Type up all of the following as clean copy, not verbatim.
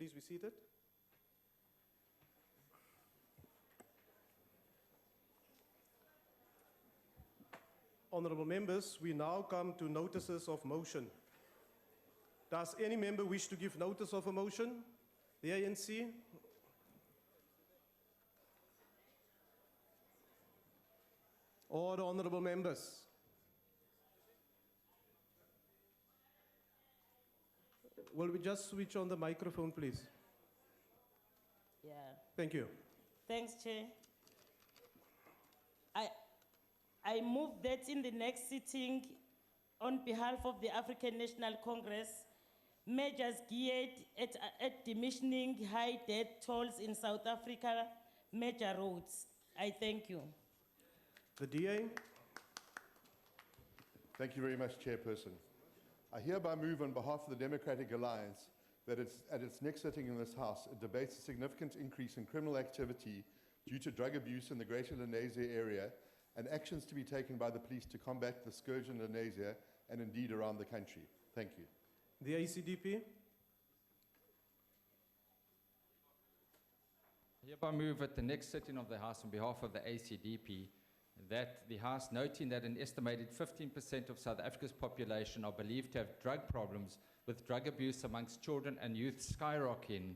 please be seated. Honourable members, we now come to notices of motion. Does any member wish to give notice of a motion? The ANC? Or the honourable members? Will we just switch on the microphone, please? Yeah. Thank you. Thanks, Chair. I move that in the next sitting, on behalf of the African National Congress, measures geared at diminishing high death tolls in South Africa major roads. I thank you. The DA? Thank you very much, Chairperson. I hereby move on behalf of the Democratic Alliance that at its next sitting in this House, it debates a significant increase in criminal activity due to drug abuse in the Greater Lenasia area and actions to be taken by the police to combat the scourge in Lenasia and indeed around the country. Thank you. The ACDP? I hereby move at the next sitting of the House on behalf of the ACDP that the House, noting that an estimated 15% of South Africa's population are believed to have drug problems, with drug abuse amongst children and youth skyrocketing,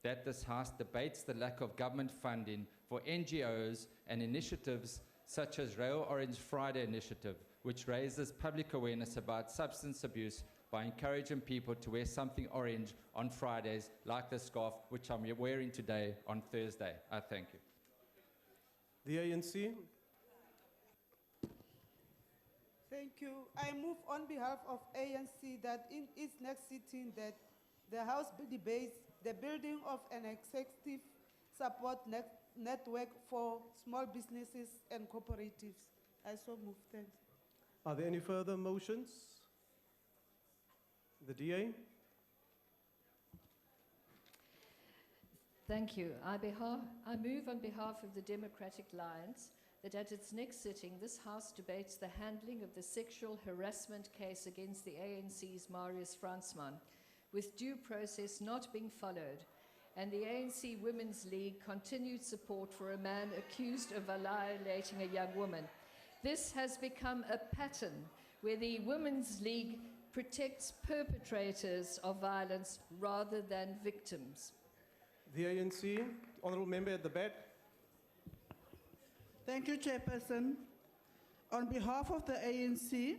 that this House debates the lack of government funding for NGOs and initiatives such as Rail Orange Friday initiative, which raises public awareness about substance abuse by encouraging people to wear something orange on Fridays, like the scarf, which I'm wearing today on Thursday. I thank you. The ANC? Thank you. I move on behalf of ANC that in its next sitting that the House debates the building of an executive support network for small businesses and cooperatives. I so move. Thanks. Are there any further motions? The DA? Thank you. I move on behalf of the Democratic Alliance that at its next sitting, this House debates the handling of the sexual harassment case against the ANC's Marius Fransman, with due process not being followed, and the ANC Women's League continued support for a man accused of violating a young woman. This has become a pattern where the Women's League protects perpetrators of violence rather than victims. The ANC, honourable member at the back. Thank you, Chairperson. On behalf of the ANC,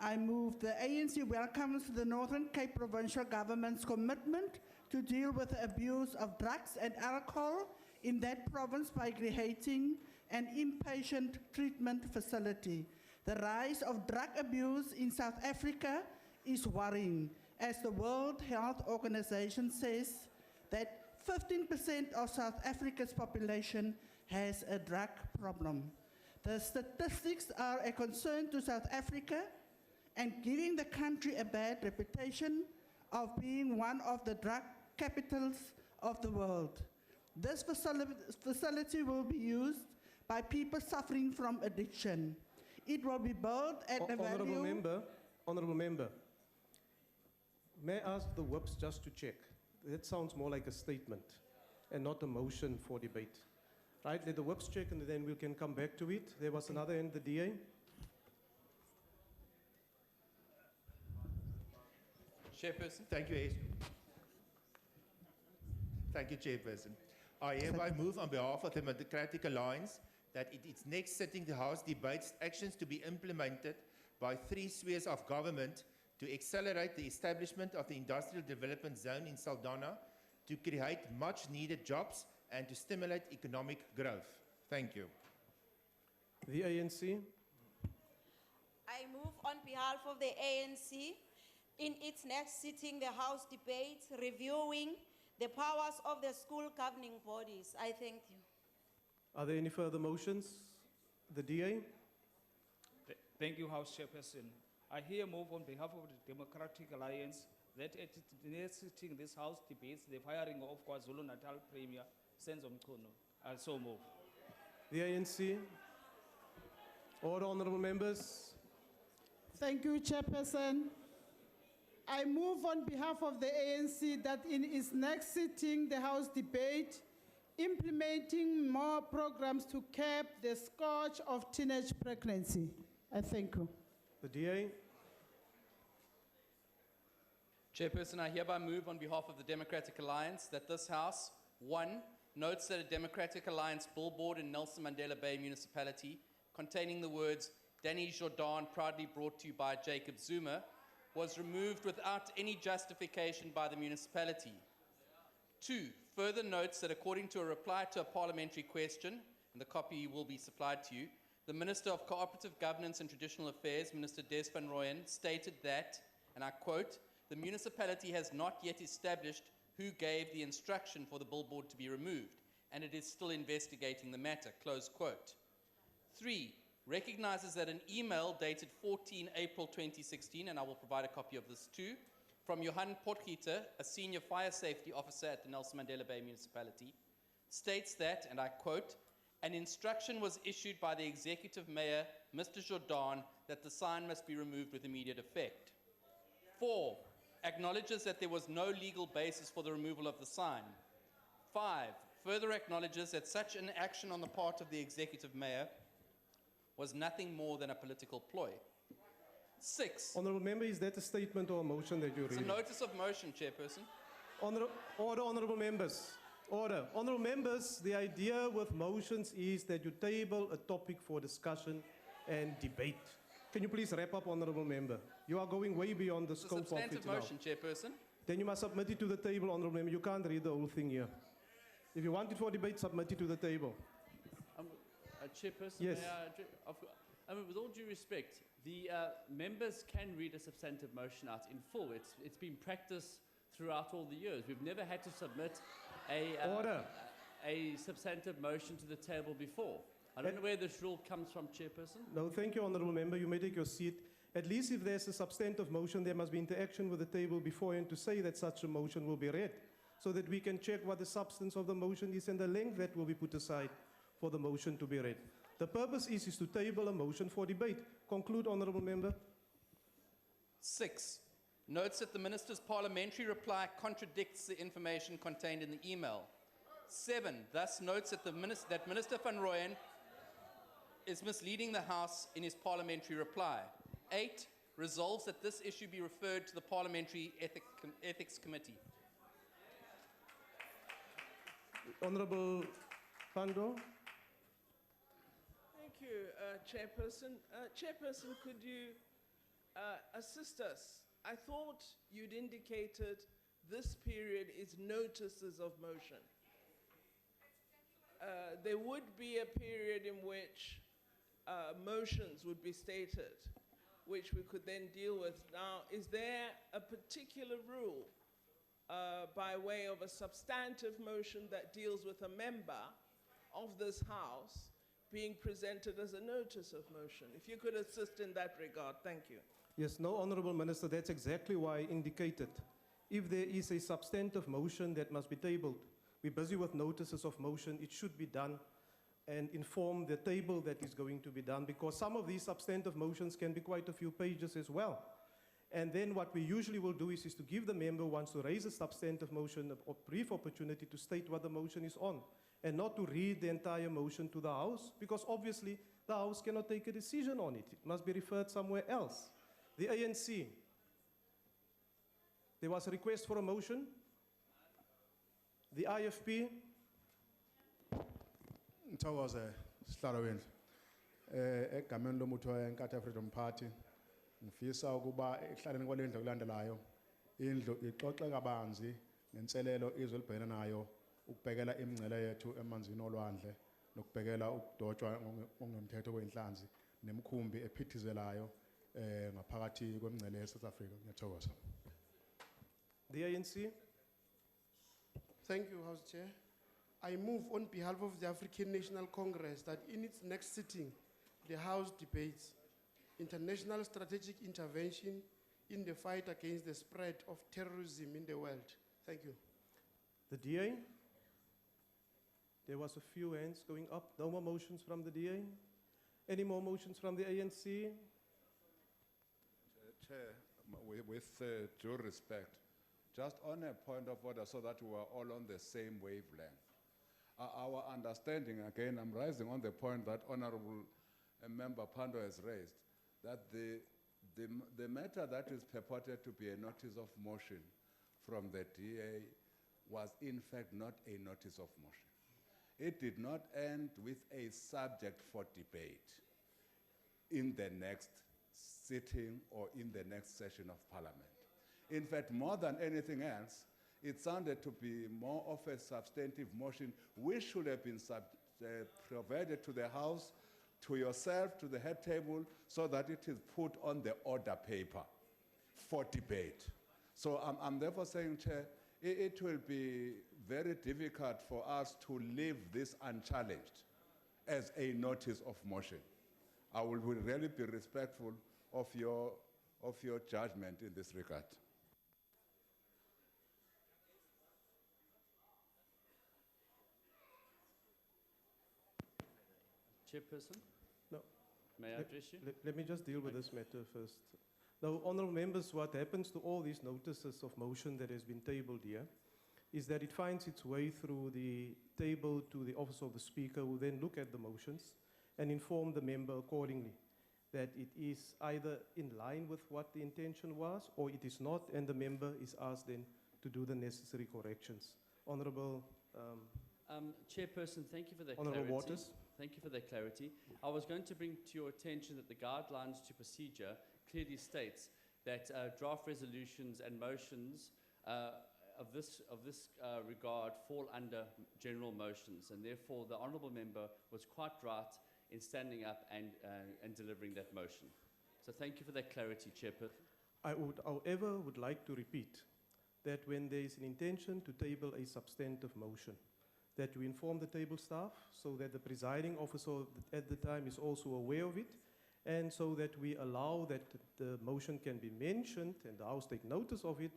I move the ANC welcomes the Northern Cape Provincial Government's commitment to deal with the abuse of drugs and alcohol in that province by creating an inpatient treatment facility. The rise of drug abuse in South Africa is worrying, as the World Health Organization says that 15% of South Africa's population has a drug problem. The statistics are a concern to South Africa and giving the country a bad reputation of being one of the drug capitals of the world. This facility will be used by people suffering from addiction. It will be built at a value... Honourable member, may I ask the whips just to check? That sounds more like a statement and not a motion for debate. Right, let the whips check and then we can come back to it. There was another end, the DA. Chairperson. Thank you, Chairperson. I hereby move on behalf of the Democratic Alliance that at its next sitting the House debates actions to be implemented by 3 spheres of government to accelerate the establishment of the Industrial Development Zone in Saldanha to create much-needed jobs and to stimulate economic growth. Thank you. The ANC. I move on behalf of the ANC. In its next sitting, the House debates reviewing the powers of the school governing bodies. I thank you. Are there any further motions? The DA. Thank you, House Chairperson. I here move on behalf of the Democratic Alliance that at its next sitting, this House debates the firing of KwaZulu-Natal Premier Senzo Mkhono. I so move. The ANC. All honourable members. Thank you, Chairperson. I move on behalf of the ANC that in its next sitting, the House debate implementing more programs to curb the scourge of teenage pregnancy. I thank you. The DA. Chairperson, I hereby move on behalf of the Democratic Alliance that this House, 1, notes that a Democratic Alliance billboard in Nelson Mandela Bay Municipality containing the words, Danny Jordan proudly brought to you by Jacob Zuma, was removed without any justification by the municipality. 2, further notes that according to a reply to a parliamentary question, and the copy will be supplied to you, the Minister of Cooperative Governance and Traditional Affairs, Minister Des van Rooyen, stated that, and I quote, the municipality has not yet established who gave the instruction for the billboard to be removed, and it is still investigating the matter, close quote. 3, recognizes that an email dated 14 April 2016, and I will provide a copy of this too, from Johan Potgieter, a senior fire safety officer at the Nelson Mandela Bay Municipality, states that, and I quote, an instruction was issued by the executive mayor, Mr. Jordan, that the sign must be removed with immediate effect. 4, acknowledges that there was no legal basis for the removal of the sign. 5, further acknowledges that such an action on the part of the executive mayor was nothing more than a political ploy. 6, Honourable Member, is that a statement or a motion that you're it's a reading? notice of motion, Chairperson. Order, Honourable Members. Order. Honourable Members, the idea with motions is that you table a topic for discussion and debate. Can you please wrap up, Honourable Member? You are going way beyond the It's a scope of it substantive now. motion, Chairperson. Then you must submit it to the table, Honourable Member. You can't read the whole thing here. If you want it for debate, submit it to the table. Chairperson, Yes. with all due respect, the members can read a substantive motion out in full. It's been practiced throughout all the years. We've never had to submit a substantive motion to the table before. I don't know where this rule comes from, Chairperson. No, thank you, Honourable Member. You may take your seat. At least if there's a substantive motion, there must be interaction with the table beforehand to say that such a motion will be read, so that we can check what the substance of the motion is and the length that will be put aside for the motion to be read. The purpose is to table a motion for debate. Conclude, Honourable Member. 6, notes that the Minister's parliamentary reply contradicts the information contained in the email. 7, thus notes that, Minister van Rooyen is misleading the House in his parliamentary reply. 8, resolves that this issue be referred to the Parliamentary Ethics Committee. Honourable Pando. Thank you, Chairperson. Chairperson, could you assist us? I thought you'd indicated this period is notices of motion. There would be a period in which motions would be stated, which we could then deal with. Now, is there a particular rule by way of a substantive motion that deals with a member of this House being presented as a notice of motion? If you could assist in that regard, thank you. Yes, no, Honourable Minister, that's exactly why I indicated. If there is a substantive motion that must be tabled, we're busy with notices of motion, it should be done and inform the table that is going to be done, because some of these substantive motions can be quite a few pages as well. And then what we usually will do is to give the member who wants to raise a substantive motion a brief opportunity to state what the motion is on, and not to read the entire motion to the House, because obviously the House cannot take a decision on it. It must be referred somewhere else. The ANC. There was a request for a motion. The IFP. Ngithokoze sihlalo wendlu. Egameni lomuntu weNkatha Freedom Party ngifisa ukuba ehlaleni kwalendlu okulandelayo indlu ixoxe kabanzi nenselelo izolibhekana nayo ukubhekela imingcele yethu emanzini olwandle nokubhekela ukudotshwa ngokungemthetho kwenhlanzi nemkhumbi ephithizelayo ngaphakathi kwemingcele yeSouth Africa. Ngiyathokoza. The ANC. Thank you, House Chair. I move on behalf of the African National Congress that in its next sitting, the House debates international strategic intervention in the fight against the spread of terrorism in the world. Thank you. The DA. There was a few hands going up. No more motions from the DA. Any more motions from the ANC? Chair, with due respect, just on a point of order so that we are all on the same wavelength. Our understanding, again, I'm rising on the point that Honorable Member Pando has raised, that the matter that is purported to be a notice of motion from the DA was in fact not a notice of motion. It did not end with a subject for debate in the next sitting or in the next session of Parliament. In fact, more than anything else, it sounded to be more of a substantive motion which should have been provided to the House, to yourself, to the head table, so that it is put on the order paper for debate. So I'm therefore saying, Chair, it will be very difficult for us to leave this unchallenged as a notice of motion. I will really be respectful of your judgment in this regard. Chairperson? No. May I address you? Let me just deal with this matter first. Now, honourable members, what happens to all these notices of motion that has been tabled here is that it finds its way through the table to the office of the Speaker, who then look at the motions and inform the member accordingly that it is either in line with what the intention was or it is not, and the member is asked then to do the necessary corrections. Honourable Chairperson, thank you for that Honourable clarity. Waters. Thank you for that clarity. I was going to bring to your attention that the guidelines to procedure clearly states that draft resolutions and motions of this regard fall under general motions, and therefore the honourable member was quite right in standing up and delivering that motion. So thank you for that clarity, Chairperson. I would, however, would like to repeat that when there is an intention to table a substantive motion, that we inform the table staff so that the presiding officer at the time is also aware of it, and so that we allow that the motion can be mentioned and the House take notice of it,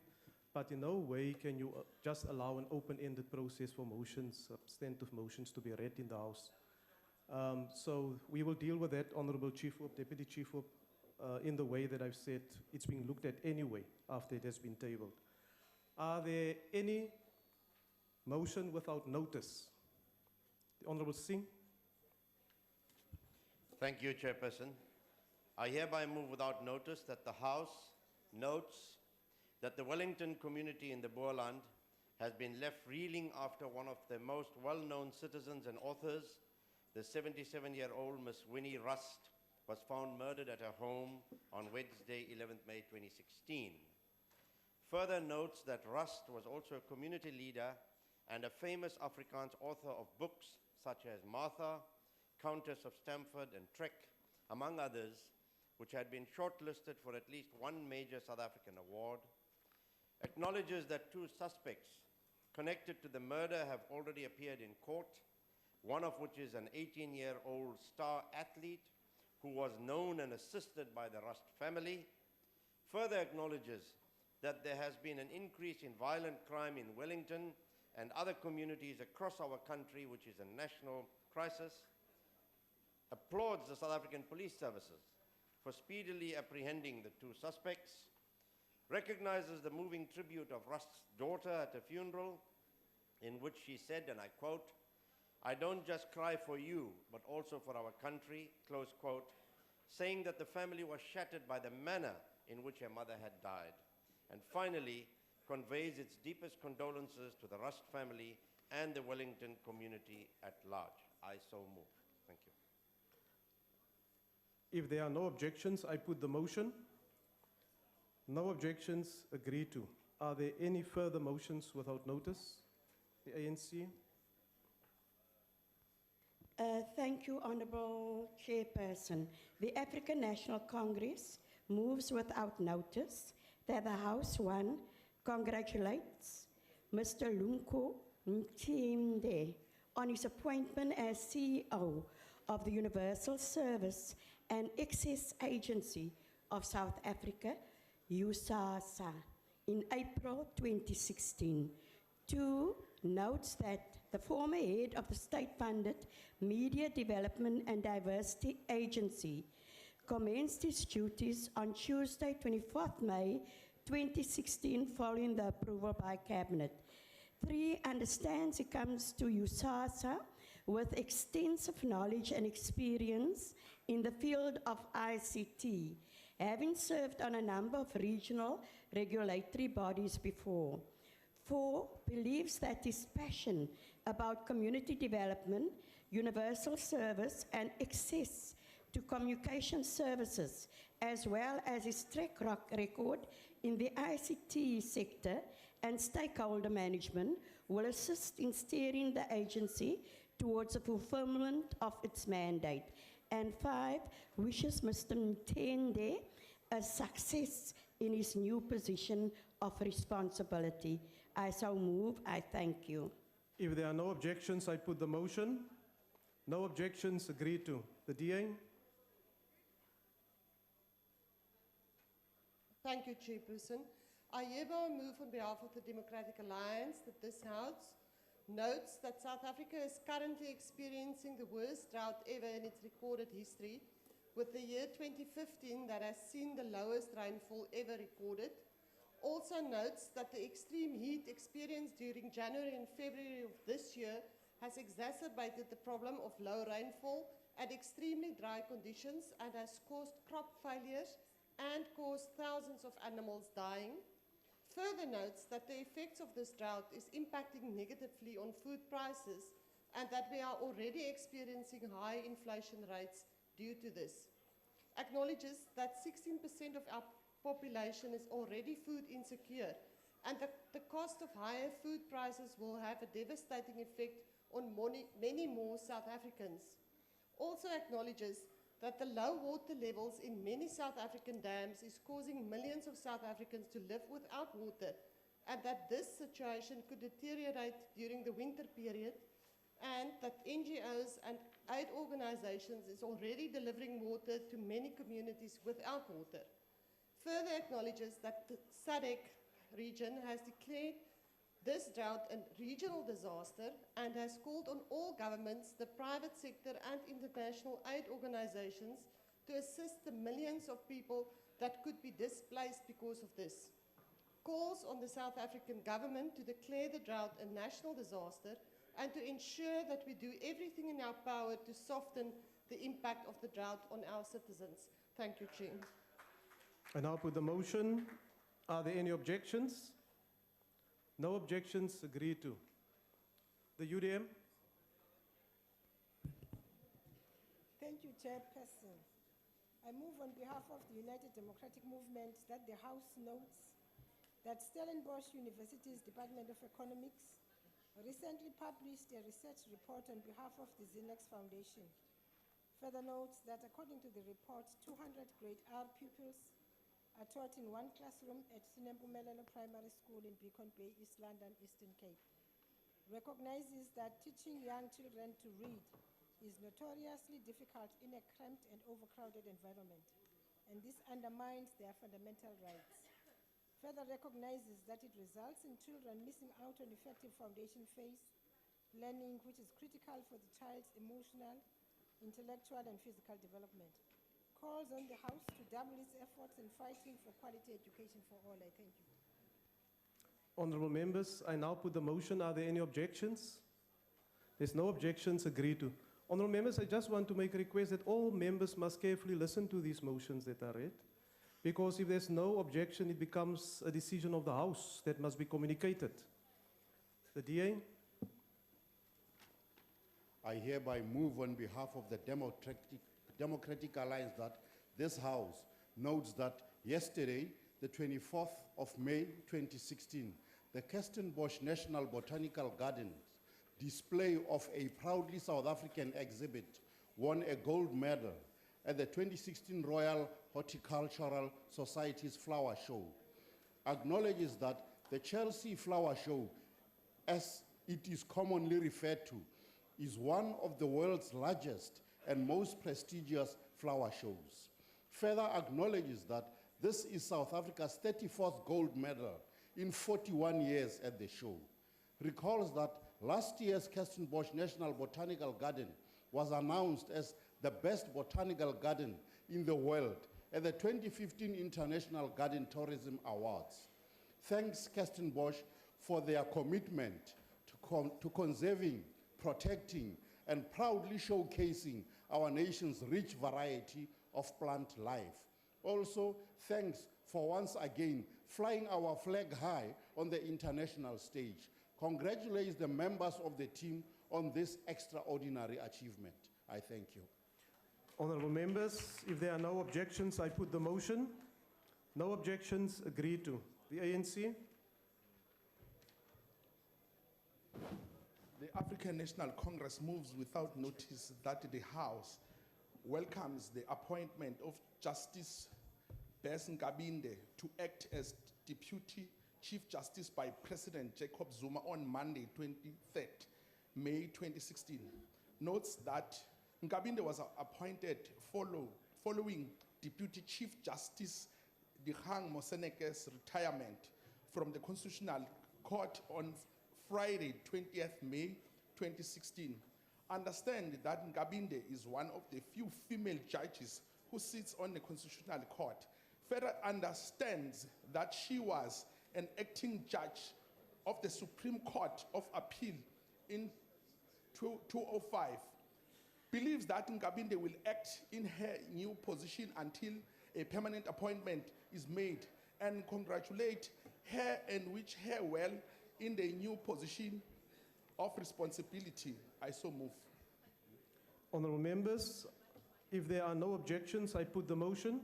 but in no way can you just allow an open-ended process for motions, substantive motions, to be read in the House. So we will deal with that, Honourable Chief Whip, Deputy Chief Whip, in the way that I've said it's being looked at anyway after it has been tabled. Are there any motion without notice? The Honourable Singh. Thank you, Chairperson. I hereby move without notice that the House notes that the Wellington community in the Boerland has been left reeling after one of the most well-known citizens and authors, the 77-year-old Miss Winnie Rust, was found murdered at her home on Wednesday, 11th May 2016. Further notes that Rust was also a community leader and a famous Afrikaans author of books such as Martha, Countess of Stamford, and Trek, among others, which had been shortlisted for at least one major South African award. Acknowledges that two suspects connected to the murder have already appeared in court, one of which is an 18-year-old star athlete who was known and assisted by the Rust family. Further acknowledges that there has been an increase in violent crime in Wellington and other communities across our country, which is a national crisis. Applauds the South African police services for speedily apprehending the two suspects. Recognizes the moving tribute of Rust's daughter at a funeral, in which she said, and I quote, "I don't just cry for you, but also for our country," close quote, saying that the family was shattered by the manner in which her mother had died. And finally, conveys its deepest condolences to the Rust family and the Wellington community at large. I so move. Thank you. If there are no objections, I put the motion. No objections, agreed to. Are there any further motions without notice? The ANC. Thank you, Honourable Chairperson. The African National Congress moves without notice that the House 1 congratulates Mr. Lunko Mthimde on his appointment as CEO of the Universal Service and Excess Agency of South Africa, USASA, in April 2016. 2, notes that the former head of the state-funded Media Development and Diversity Agency commenced its duties on Tuesday, 24th May 2016, following the approval by Cabinet. 3, understands he comes to USASA with extensive knowledge and experience in the field of ICT, having served on a number of regional regulatory bodies before. 4, believes that his passion about community development, universal service, and access to communication services, as well as his track record in the ICT sector and stakeholder management, will assist in steering the agency towards the fulfillment of its mandate. And 5, wishes Mr. Mtende a success in his new position of responsibility. I so move. I thank you. If there are no objections, I put the motion. No objections, agreed to. The DA? Thank you, Chairperson. I hereby move on behalf of the Democratic Alliance that this House notes that South Africa is currently experiencing the worst drought ever in its recorded history, with the year 2015 that has seen the lowest rainfall ever recorded. Also notes that the extreme heat experienced during January and February of this year has exacerbated the problem of low rainfall and extremely dry conditions and has caused crop failures and caused thousands of animals dying. Further notes that the effects of this drought is impacting negatively on food prices and that we are already experiencing high inflation rates due to this. Acknowledges that 16% of our population is already food insecure and that the cost of higher food prices will have a devastating effect on many more South Africans. Also acknowledges that the low water levels in many South African dams is causing millions of South Africans to live without water and that this situation could deteriorate during the winter period and that NGOs and aid organizations is already delivering water to many communities without water. Further acknowledges that the SADC region has declared this drought a regional disaster and has called on all governments, the private sector and international aid organizations to assist the millions of people that could be displaced because of this. Calls on the South African government to declare the drought a national disaster and to ensure that we do everything in our power to soften the impact of the drought on our citizens. Thank you, Chair. I now put the motion. Are there any objections? No objections, agreed to. The UDM? Thank you, Chairperson. I move on behalf of the United Democratic Movement that the House notes that Stellenbosch University's Department of Economics recently published a research report on behalf of the Zinex Foundation. Further notes that according to the report, 200 grade R pupils are taught in one classroom at Sinempumelelo Primary School in Beacon Bay, East London, Eastern Cape. Recognizes that teaching young children to read is notoriously difficult in a cramped and overcrowded environment, and this undermines their fundamental rights. Further recognizes that it results in children missing out on effective foundation phase learning, which is critical for the child's emotional, intellectual, and physical development. Calls on the House to double its efforts in fighting for quality education for all. I thank you. Honorable members, I now put the motion. Are there any objections? There's no objections, agreed to. Honorable members, I just want to make a request that all members must carefully listen to these motions that are read, because if there's no objection, it becomes a decision of the House that must be communicated. The DA? I hereby move on behalf of the Democratic Alliance that this House notes that yesterday, the 24th of May 2016, the Kirstenbosch National Botanical Gardens display of a proudly South African exhibit won a gold medal at the 2016 Royal Horticultural Society's Flower Show. Acknowledges that the Chelsea Flower Show, as it is commonly referred to, is one of the world's largest and most prestigious flower shows. Further acknowledges that this is South Africa's 34th gold medal in 41 years at the show. Recalls that last year's Kirstenbosch National Botanical Garden was announced as the best botanical garden in the world at the 2015 International Garden Tourism Awards. Thanks, Kirstenbosch, for their commitment to conserving, protecting, and proudly showcasing our nation's rich variety of plant life. Also, thanks for once again flying our flag high on the international stage. Congratulations the members of the team on this extraordinary achievement. I thank you. Honourable members, if there are no objections, I put the motion. No objections, agreed to. The ANC. The African National Congress moves without notice that the House welcomes the appointment of Justice Bess Nkabinde to act as Deputy Chief Justice by President Jacob Zuma on Monday, 23rd May 2016. Notes that Nkabinde was appointed following Deputy Chief Justice Dikgang Moseneke's retirement from the Constitutional Court on Friday, 20th May 2016. Understand that Nkabinde is one of the few female judges who sits on the Constitutional Court. Further understands that she was an acting judge of the Supreme Court of Appeal in 2005. Believes that Nkabinde will act in her new position until a permanent appointment is made, and congratulate her and wish her well in the new position of responsibility. I so move. Honourable members, if there are no objections, I put the motion.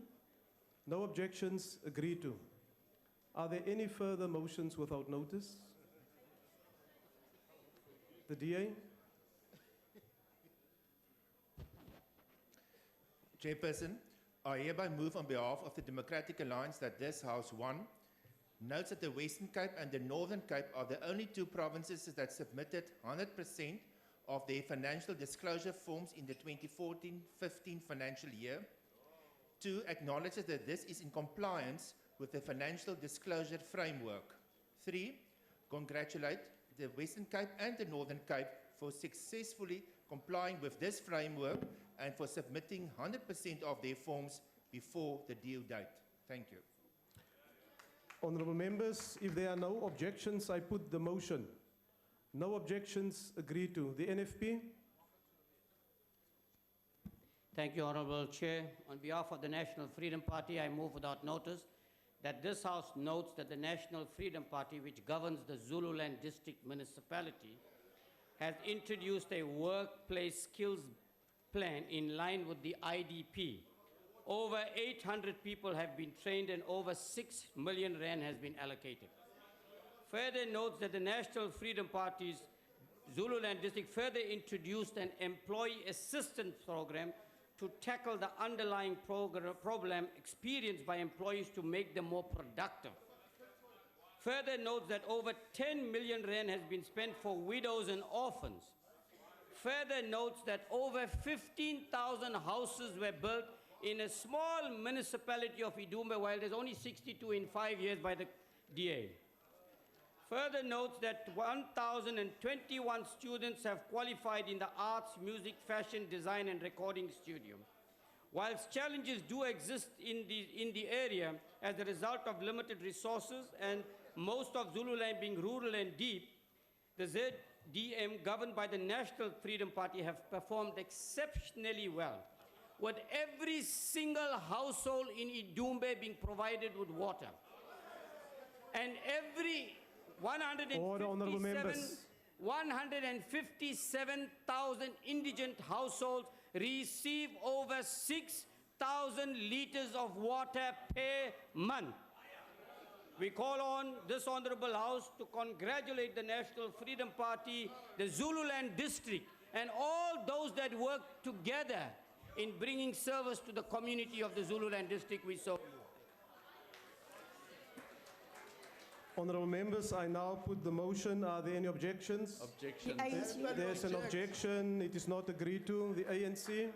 No objections, agreed to. Are there any further motions without notice? The DA? Chairperson, I hereby move on behalf of the Democratic Alliance that this House, 1, notes that the Western Cape and the Northern Cape are the only two provinces that submitted 100% of their financial disclosure forms in the 2014-15 financial year. 2, acknowledges that this is in compliance with the financial disclosure framework. 3, congratulate the Western Cape and the Northern Cape for successfully complying with this framework and for submitting 100% of their forms before the due date. Thank you. Honourable members, if there are no objections, I put the motion. No objections, agreed to. The NFP? Thank you, Honourable Chair. On behalf of the National Freedom Party, I move without notice that this House notes that the National Freedom Party, which governs the Zululand District Municipality, has introduced a workplace skills plan in line with the IDP. Over 800 people have been trained and over 6 million rand has been allocated. Further notes that the National Freedom Party's Zululand District further introduced an employee assistance program to tackle the underlying problem experienced by employees to make them more productive. Further notes that over 10 million rand has been spent for widows and orphans. Further notes that over 15,000 houses were built in a small municipality of Idumbe, while there's only 62 in 5 years by the DA. Further notes that 1,021 students have qualified in the arts, music, fashion, design, and recording studio. Whilst challenges do exist in the area as a result of limited resources and most of Zululand being rural and deep, the ZDM, governed by the National Freedom Party, have performed exceptionally well, with every single household in Idumbe being provided with water. And every 157,000 indigent households receive over 6,000 liters of water per month. We call on this Honourable House to congratulate the National Freedom Party, the Zululand District, and all those that work together in bringing service to the community of the Zululand District we serve. Honourable members, I now put the motion. Are there any objections? Objection. There's an objection. It is not agreed to. The ANC?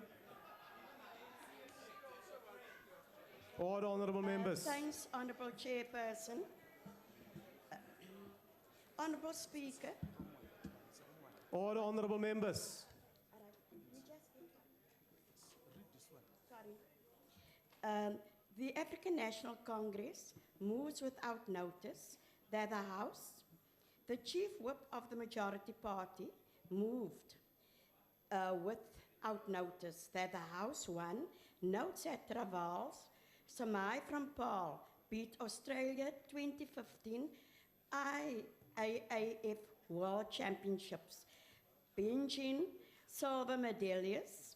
Order, honourable members. Thanks, Honourable Chairperson. Honourable Speaker. Order, honourable members. The African National Congress moves without notice that the House, the chief whip of the majority party, moved without notice that the House, one, notes at Travals, Samai from Paul beat Australia 2015 IAAF World Championships, benching silver medallists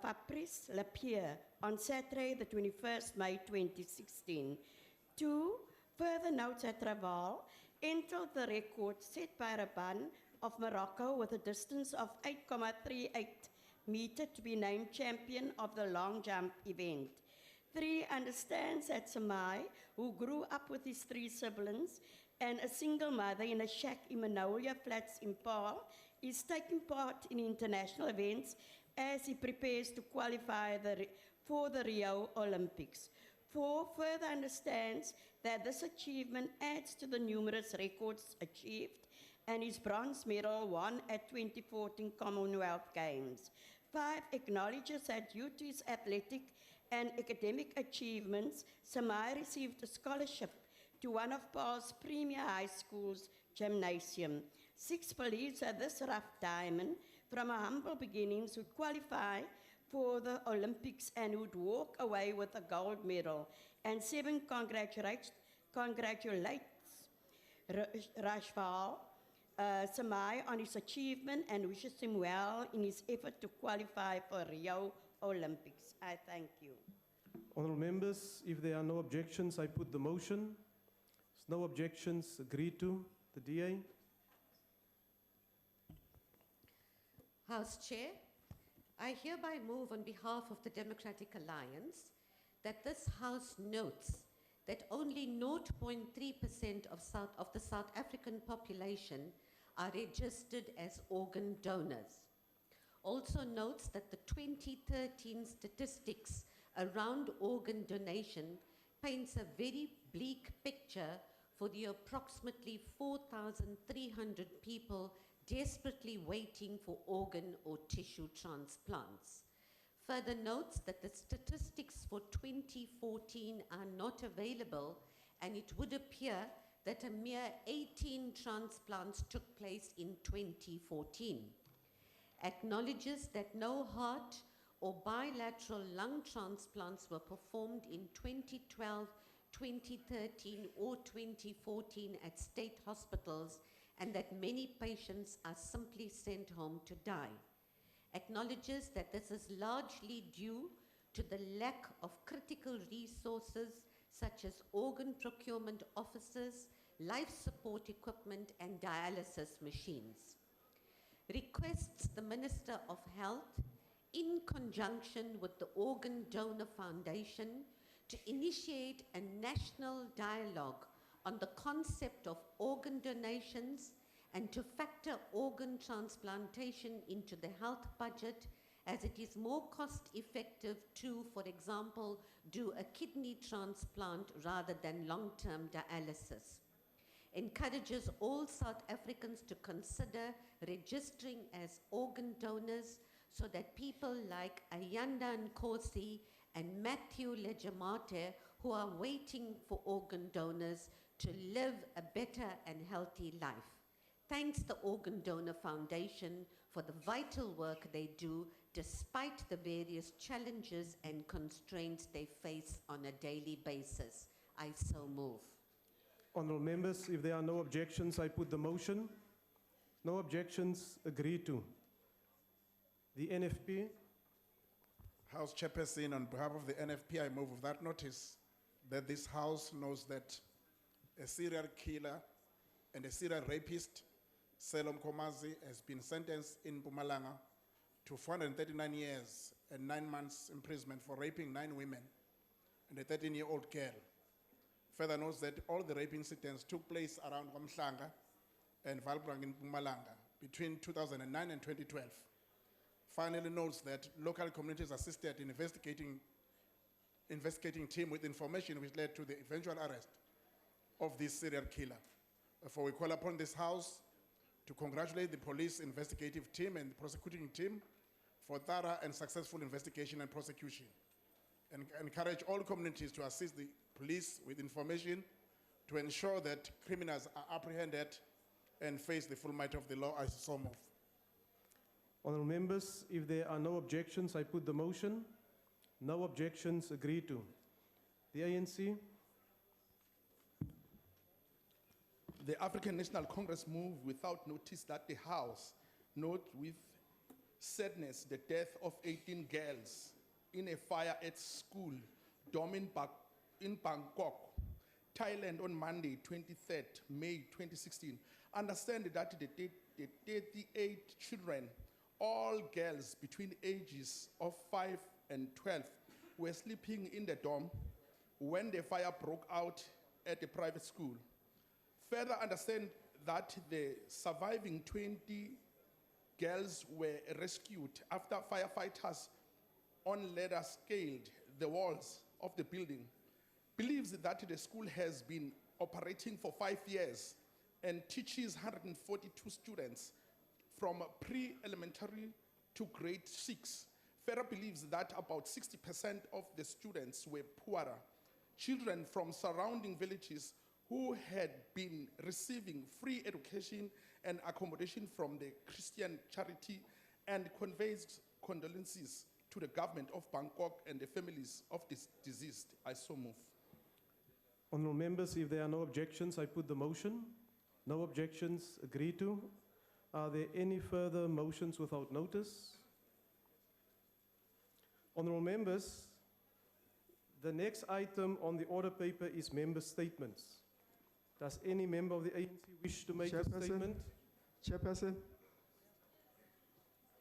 Fabrice Lapierre on Saturday, the 21st May 2016. Two, further notes at Raval entered the record set by Raban of Morocco with a distance of 8.38 meters to be named champion of the long jump event. Three, understands that Samai, who grew up with his three siblings and a single mother in a shack in Manolia Flats in Paarl, is taking part in international events as he prepares to qualify for the Rio Olympics. Four, further understands that this achievement adds to the numerous records achieved and his bronze medal won at 2014 Commonwealth Games. Five, acknowledges that due to his athletic and academic achievements, Samai received a scholarship to one of Paul's premier high schools' gymnasium. Six, believes that this rough diamond from a humble beginnings would qualify for the Olympics and would walk away with a gold medal. And seven, congratulates Rashval Samai on his achievement and wishes him well in his effort to qualify for Rio Olympics. I thank you. Honourable members, if there are no objections, I put the motion. If no objections, agreed to. The DA. House Chair, I hereby move on behalf of the Democratic Alliance that this House notes that only 0.3% of the South African population are registered as organ donors. Also notes that the 2013 statistics around organ donation paints a very bleak picture for the approximately 4,300 people desperately waiting for organ or tissue transplants. Further notes that the statistics for 2014 are not available, and it would appear that a mere 18 transplants took place in 2014. Acknowledges that no heart or bilateral lung transplants were performed in 2012, 2013, or 2014 at state hospitals, and that many patients are simply sent home to die. Acknowledges that this is largely due to the lack of critical resources such as organ procurement officers, life support equipment, and dialysis machines. Requests the Minister of Health, in conjunction with the Organ Donor Foundation, to initiate a national dialogue on the concept of organ donations and to factor organ transplantation into the health budget, as it is more cost effective to, for example, do a kidney transplant rather than long-term dialysis. Encourages all South Africans to consider registering as organ donors so that people like Ayanda Nkosi and Matthew Lejamate, who are waiting for organ donors, to live a better and healthy life. Thanks the Organ Donor Foundation for the vital work they do despite the various challenges and constraints they face on a daily basis. I so move. Honourable members, if there are no objections, I put the motion. No objections, agreed to. The NFP. House Chairperson, on behalf of the NFP, I move without notice that this House knows that a serial killer and a serial rapist, Selom Komazi, has been sentenced in Mpumalanga to 439 years and 9 months imprisonment for raping 9 women and a 13-year-old girl. Further notes that all the rape incidents took place around Wamhlanga and Valbrang in Mpumalanga between 2009 and 2012. Finally notes that local communities assisted in investigating team with information which led to the eventual arrest of this serial killer. Therefore, we call upon this House to congratulate the police investigative team and the prosecuting team for thorough and successful investigation and prosecution. and encourage all communities to assist the police with information to ensure that criminals are apprehended and face the full might of the law. I so move. Honourable members, if there are no objections, I put the motion. No objections, agreed to. The ANC. The African National Congress move without notice that the House note with sadness the death of 18 girls in a fire at school dorm in Bangkok, Thailand on Monday, 23rd May 2016. Understand that the 38 children, all girls between ages of 5 and 12, were sleeping in the dorm when the fire broke out at the private school. Further understand that the surviving 20 girls were rescued after firefighters on ladders scaled the walls of the building. Believes that the school has been operating for 5 years and teaches 142 students from pre-elementary to grade 6. Further believes that about 60% of the students were poorer, children from surrounding villages who had been receiving free education and accommodation from the Christian charity, and conveys condolences to the government of Bangkok and the families of the deceased. I so move. Honourable members, if there are no objections, I put the motion. No objections, agreed to. Are there any further motions without notice? Honourable members, the next item on the order paper is member statements. Does any member of the ANC wish to make a statement? Chairperson.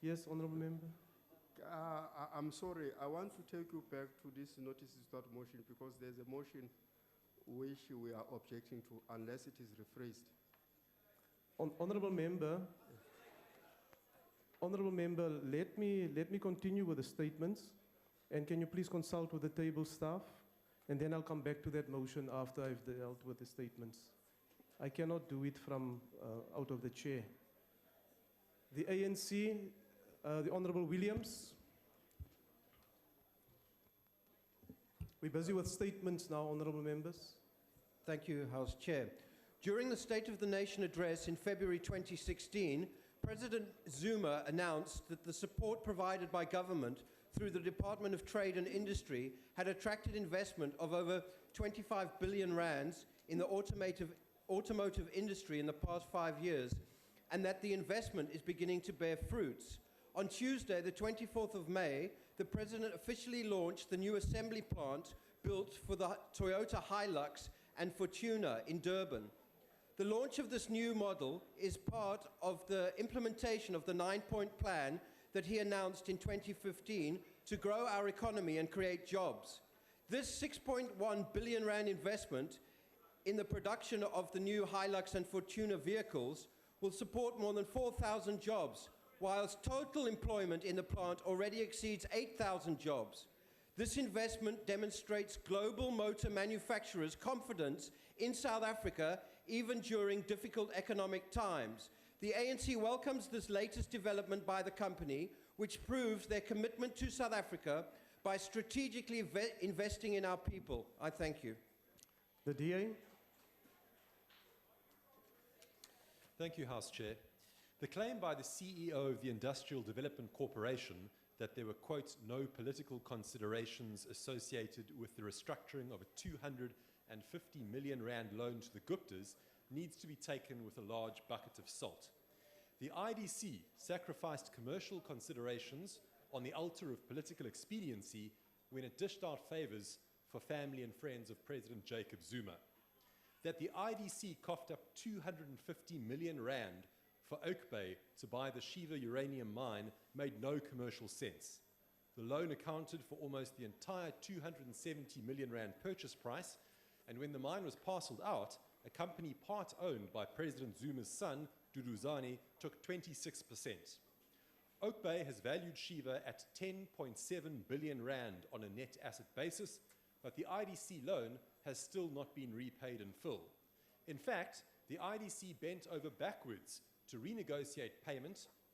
Yes, honourable member. I'm sorry, I want to take you back to this notice without motion because there's a motion which we are objecting to unless it is rephrased. Honourable member, let me continue with the statements, and can you please consult with the table staff, and then I'll come back to that motion after I've dealt with the statements. I cannot do it from out of the chair. The ANC, the Honourable Williams. We're busy with statements now, honourable members. Thank you, House Chair. During the State of the Nation address in February 2016, President Zuma announced that the support provided by government through the Department of Trade and Industry had attracted investment of over 25 billion rands in the automotive industry in the past 5 years, and that the investment is beginning to bear fruits. On Tuesday, the 24th of May, the President officially launched the new assembly plant built for the Toyota Hilux and Fortuner in Durban. The launch of this new model is part of the implementation of the 9-point plan that he announced in 2015 to grow our economy and create jobs. This 6.1 billion rand investment in the production of the new Hilux and Fortuner vehicles will support more than 4,000 jobs, whilst total employment in the plant already exceeds 8,000 jobs. This investment demonstrates global motor manufacturers' confidence in South Africa even during difficult economic times. The ANC welcomes this latest development by the company, which proves their commitment to South Africa by strategically investing in our people. I thank you. The DA. Thank you, House Chair. The claim by the CEO of the Industrial Development Corporation that there were, quote, no political considerations associated with the restructuring of a 250 million rand loan to the Guptas needs to be taken with a large bucket of salt. The IDC sacrificed commercial considerations on the altar of political expediency when it dished out favors for family and friends of President Jacob Zuma. That the IDC coughed up 250 million rand for Oak Bay to buy the Shiva uranium mine made no commercial sense. The loan accounted for almost the entire 270 million rand purchase price, and when the mine was parceled out, a company part-owned by President Zuma's son, Duduzane, took 26%. Oak Bay has valued Shiva at 10.7 billion rand on a net asset basis, but the IDC loan has still not been repaid in full. In fact, the IDC bent over backwards to renegotiate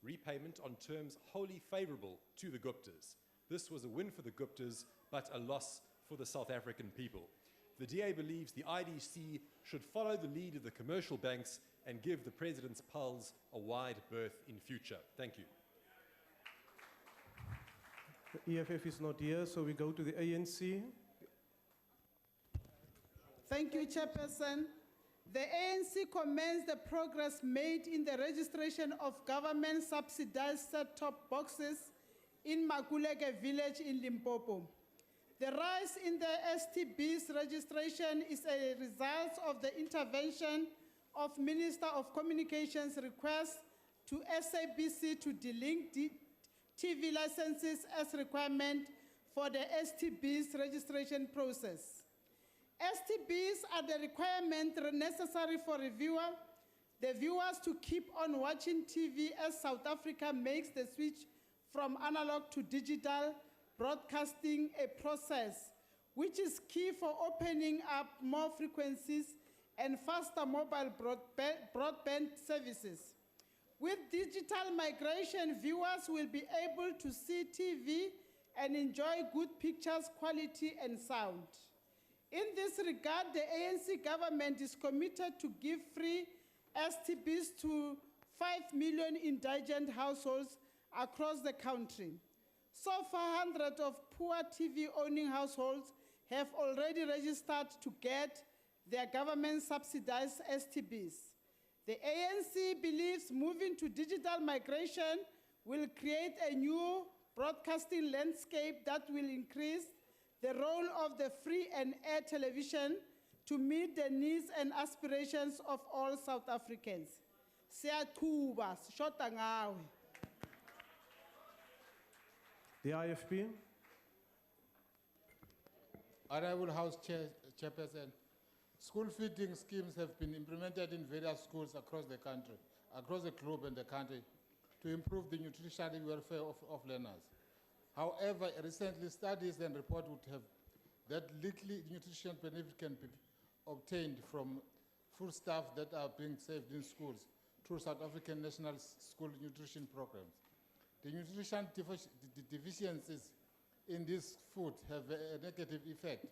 repayment on terms wholly favorable to the Guptas. This was a win for the Guptas, but a loss for the South African people. The DA believes the IDC should follow the lead of the commercial banks and give the President's pulse a wide berth in future. Thank you. The EFF is not here, so we go to the ANC. Thank you, Chairperson. The ANC commends the progress made in the registration of government-subsidized set-top boxes in Makuleke village in Limpopo. The rise in the STB's registration is a result of the intervention of Minister of Communications' request to SABC to delink TV licenses as requirement for the STB's registration process. STBs are the requirement necessary for the viewers to keep on watching TV as South Africa makes the switch from analog to digital broadcasting, a process which is key for opening up more frequencies and faster mobile broadband services. With digital migration, viewers will be able to see TV and enjoy good pictures, quality, and sound. In this regard, the ANC government is committed to give free STBs to 5 million indigent households across the country. So far, hundreds of poor TV-owning households have already registered to get their government-subsidized STBs. The ANC believes moving to digital migration will create a new broadcasting landscape that will increase the role of the free and air television to meet the needs and aspirations of all South Africans. Siyaqhuba, sishoda ngawe. The IFP. Honorable House Chairperson, school feeding schemes have been implemented in various schools across the country, across the globe and the country, to improve the nutritional welfare of learners. However, recently studies and reports would have that little nutrition benefit can be obtained from foodstuffs that are being served in schools through South African National School Nutrition Programs. The nutrition deficiencies in this food have a negative effect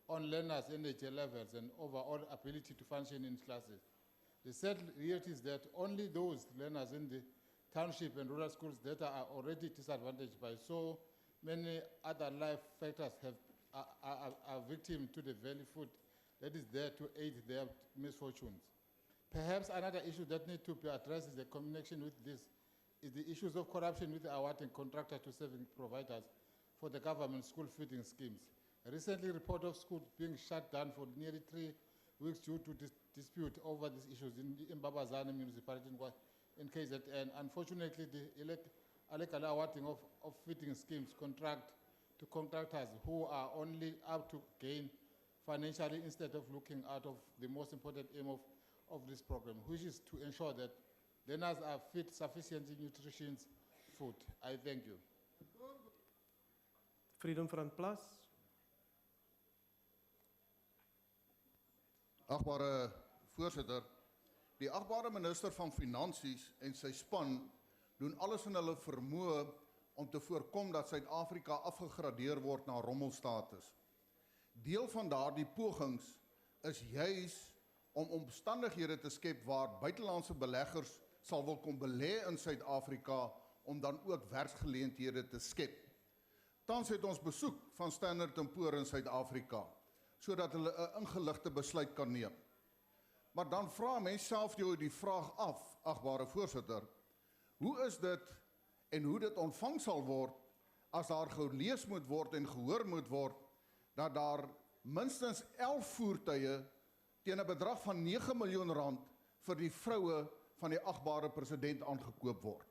on learners' energy levels and overall ability to function in classes. The sad reality is that only those learners in the township and rural schools that are already disadvantaged by so many other life factors are victim to the very food that is there to aid their misfortunes. Perhaps another issue that needs to be addressed is the connection with this is the issues of corruption with awarding contractor to serving providers for the government school feeding schemes. Recently, report of schools being shut down for nearly 3 weeks due to dispute over these issues in Babazane municipality in KZN. Unfortunately, the illegal awarding of feeding schemes to contractors who are only out to gain financially instead of looking out of the most important aim of this program, which is to ensure that learners are fed sufficient nutritious food. I thank you. Freedom Front Plus. Agbare voorsitter, die agbare minister van Finansies en sy span doen alles in hulle vermoë om te voorkom dat Suid-Afrika afgegradeer word na rommelstatus. Deel van daardie pogings is juis om omstandighede te skep waar buitelandse beleggers sal wil kom belê in Suid-Afrika om dan ook werksgeleenthede te skep. Tans het ons besoek van Standard & Poor in Suid-Afrika, sodat hulle 'n ingeligte besluit kan neem. Maar dan vra mens self jou die vraag af, agbare voorsitter, hoe is dit en hoe dit ontvang sal word as daar gelees moet word en gehoor moet word dat daar minstens 11 voertuie teen 'n bedrag van R9 miljoen vir die vroue van die agbare president aangekoop word.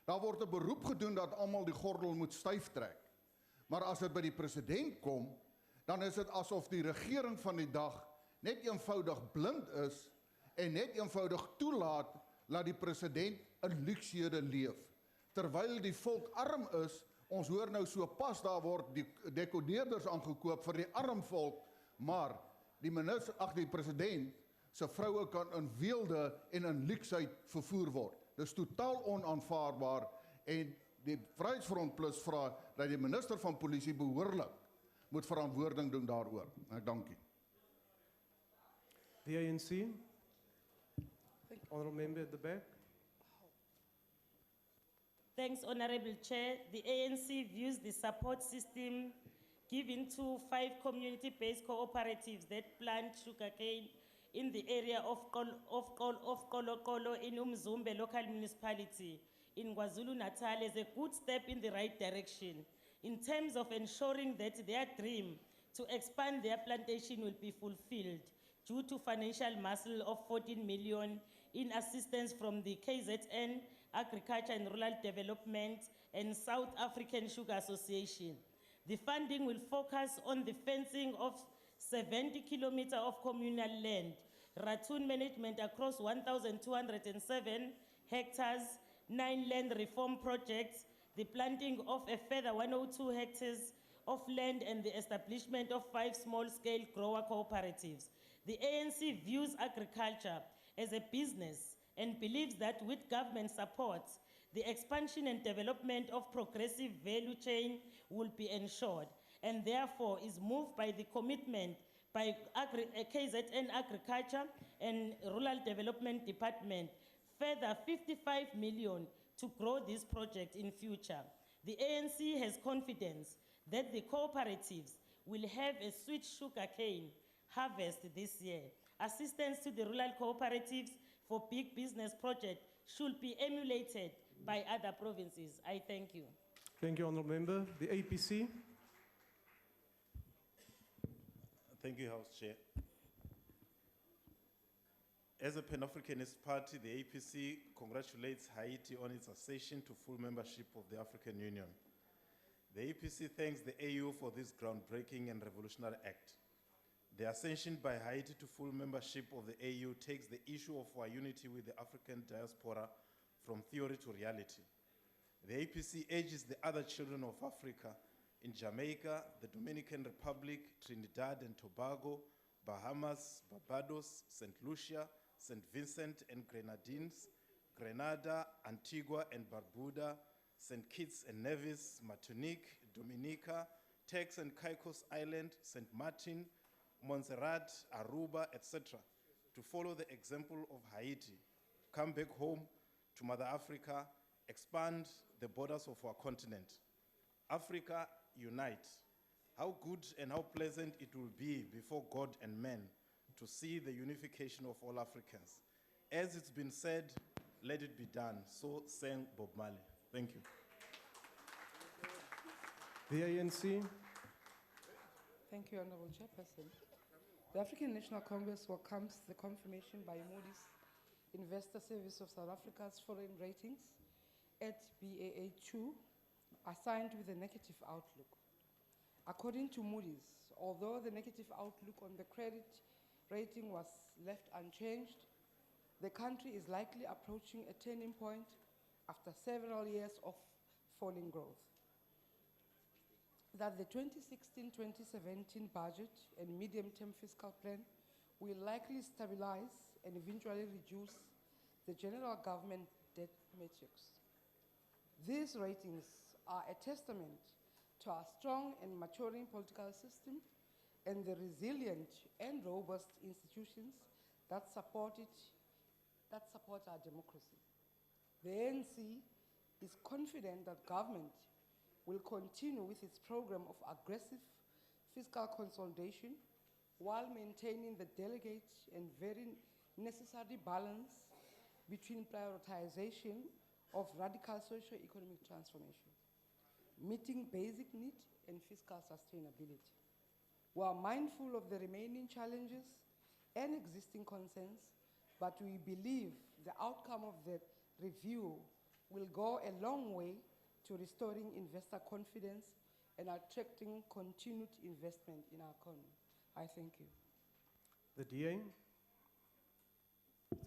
Daar word 'n beroep gedoen dat almal die gordel moet styf trek. Maar as dit by die president kom, dan is dit asof die regering van die dag net eenvoudig blind is en net eenvoudig toelaat dat die president in luksehede leef. Terwyl die volk arm is, ons hoor nou so pas daar word die dekodeerders aangekoop vir die arm volk, maar die president se vroue kan in weelde en in luksheid vervoer word. Dis totaal onaanvaarbaar en die Vryheidsfront Plus vra dat die minister van polisie behoorlik moet verantwoording doen daaroor. Ek dankie. The ANC. Honourable member at the back. Thanks, Honorable Chair. The ANC views the support system given to 5 community-based cooperatives that plant sugarcane in the area of Kolokolo in Umzumbe local municipality in KwaZulu-Natal as a good step in the right direction in terms of ensuring that their dream to expand their plantation will be fulfilled due to financial muscle of 14 million in assistance from the KZN, Agriculture and Rural Development, and South African Sugar Association. The funding will focus on the fencing of 70 kilometers of communal land, ratoon management across 1,207 hectares, 9 land reform projects, the planting of a further 102 hectares of land, and the establishment of 5 small-scale grower cooperatives. The ANC views agriculture as a business and believes that with government support, the expansion and development of progressive value chain will be ensured, and therefore is moved by the commitment by KZN Agriculture and Rural Development Department, further 55 million to grow this project in future. The ANC has confidence that the cooperatives will have a sweet sugarcane harvest this year. Assistance to the rural cooperatives for big business projects should be emulated by other provinces. I thank you. Thank you, Honourable Member. The APC. Thank you, House Chair. As a Pan-Africanist party, the APC congratulates Haiti on its accession to full membership of the African Union. The APC thanks the AU for this groundbreaking and revolutionary act. The ascension by Haiti to full membership of the AU takes the issue of our unity with the African diaspora from theory to reality. The APC urges the other children of Africa in Jamaica, the Dominican Republic, Trinidad and Tobago, Bahamas, Barbados, St. Lucia, St. Vincent and Grenadines, Grenada, Antigua and Barbuda, St. Kitts and Nevis, Martinique, Dominica, Turks and Caicos Island, St. Martin, Montserrat, Aruba, etc., to follow the example of Haiti, come back home to Mother Africa, expand the borders of our continent. Africa, unite. How good and how pleasant it will be before God and men to see the unification of all Africans. As it's been said, let it be done. So sang Bob Marley. Thank you. The ANC. Thank you, Honourable Chairperson. The African National Congress welcomes the confirmation by Moody's Investor Service of South Africa's foreign ratings at Baa2, assigned with a negative outlook. According to Moody's, although the negative outlook on the credit rating was left unchanged, the country is likely approaching a turning point after several years of falling growth. That the 2016-2017 budget and medium-term fiscal plan will likely stabilize and eventually reduce the general government debt metrics. These ratings are a testament to our strong and maturing political system and the resilient and robust institutions that support our democracy. The ANC is confident that government will continue with its program of aggressive fiscal consolidation while maintaining the delicate and very necessary balance between prioritization of radical socio-economic transformation, meeting basic need and fiscal sustainability. We are mindful of the remaining challenges and existing concerns, but we believe the outcome of the review will go a long way to restoring investor confidence and attracting continued investment in our economy. I thank you. The DA.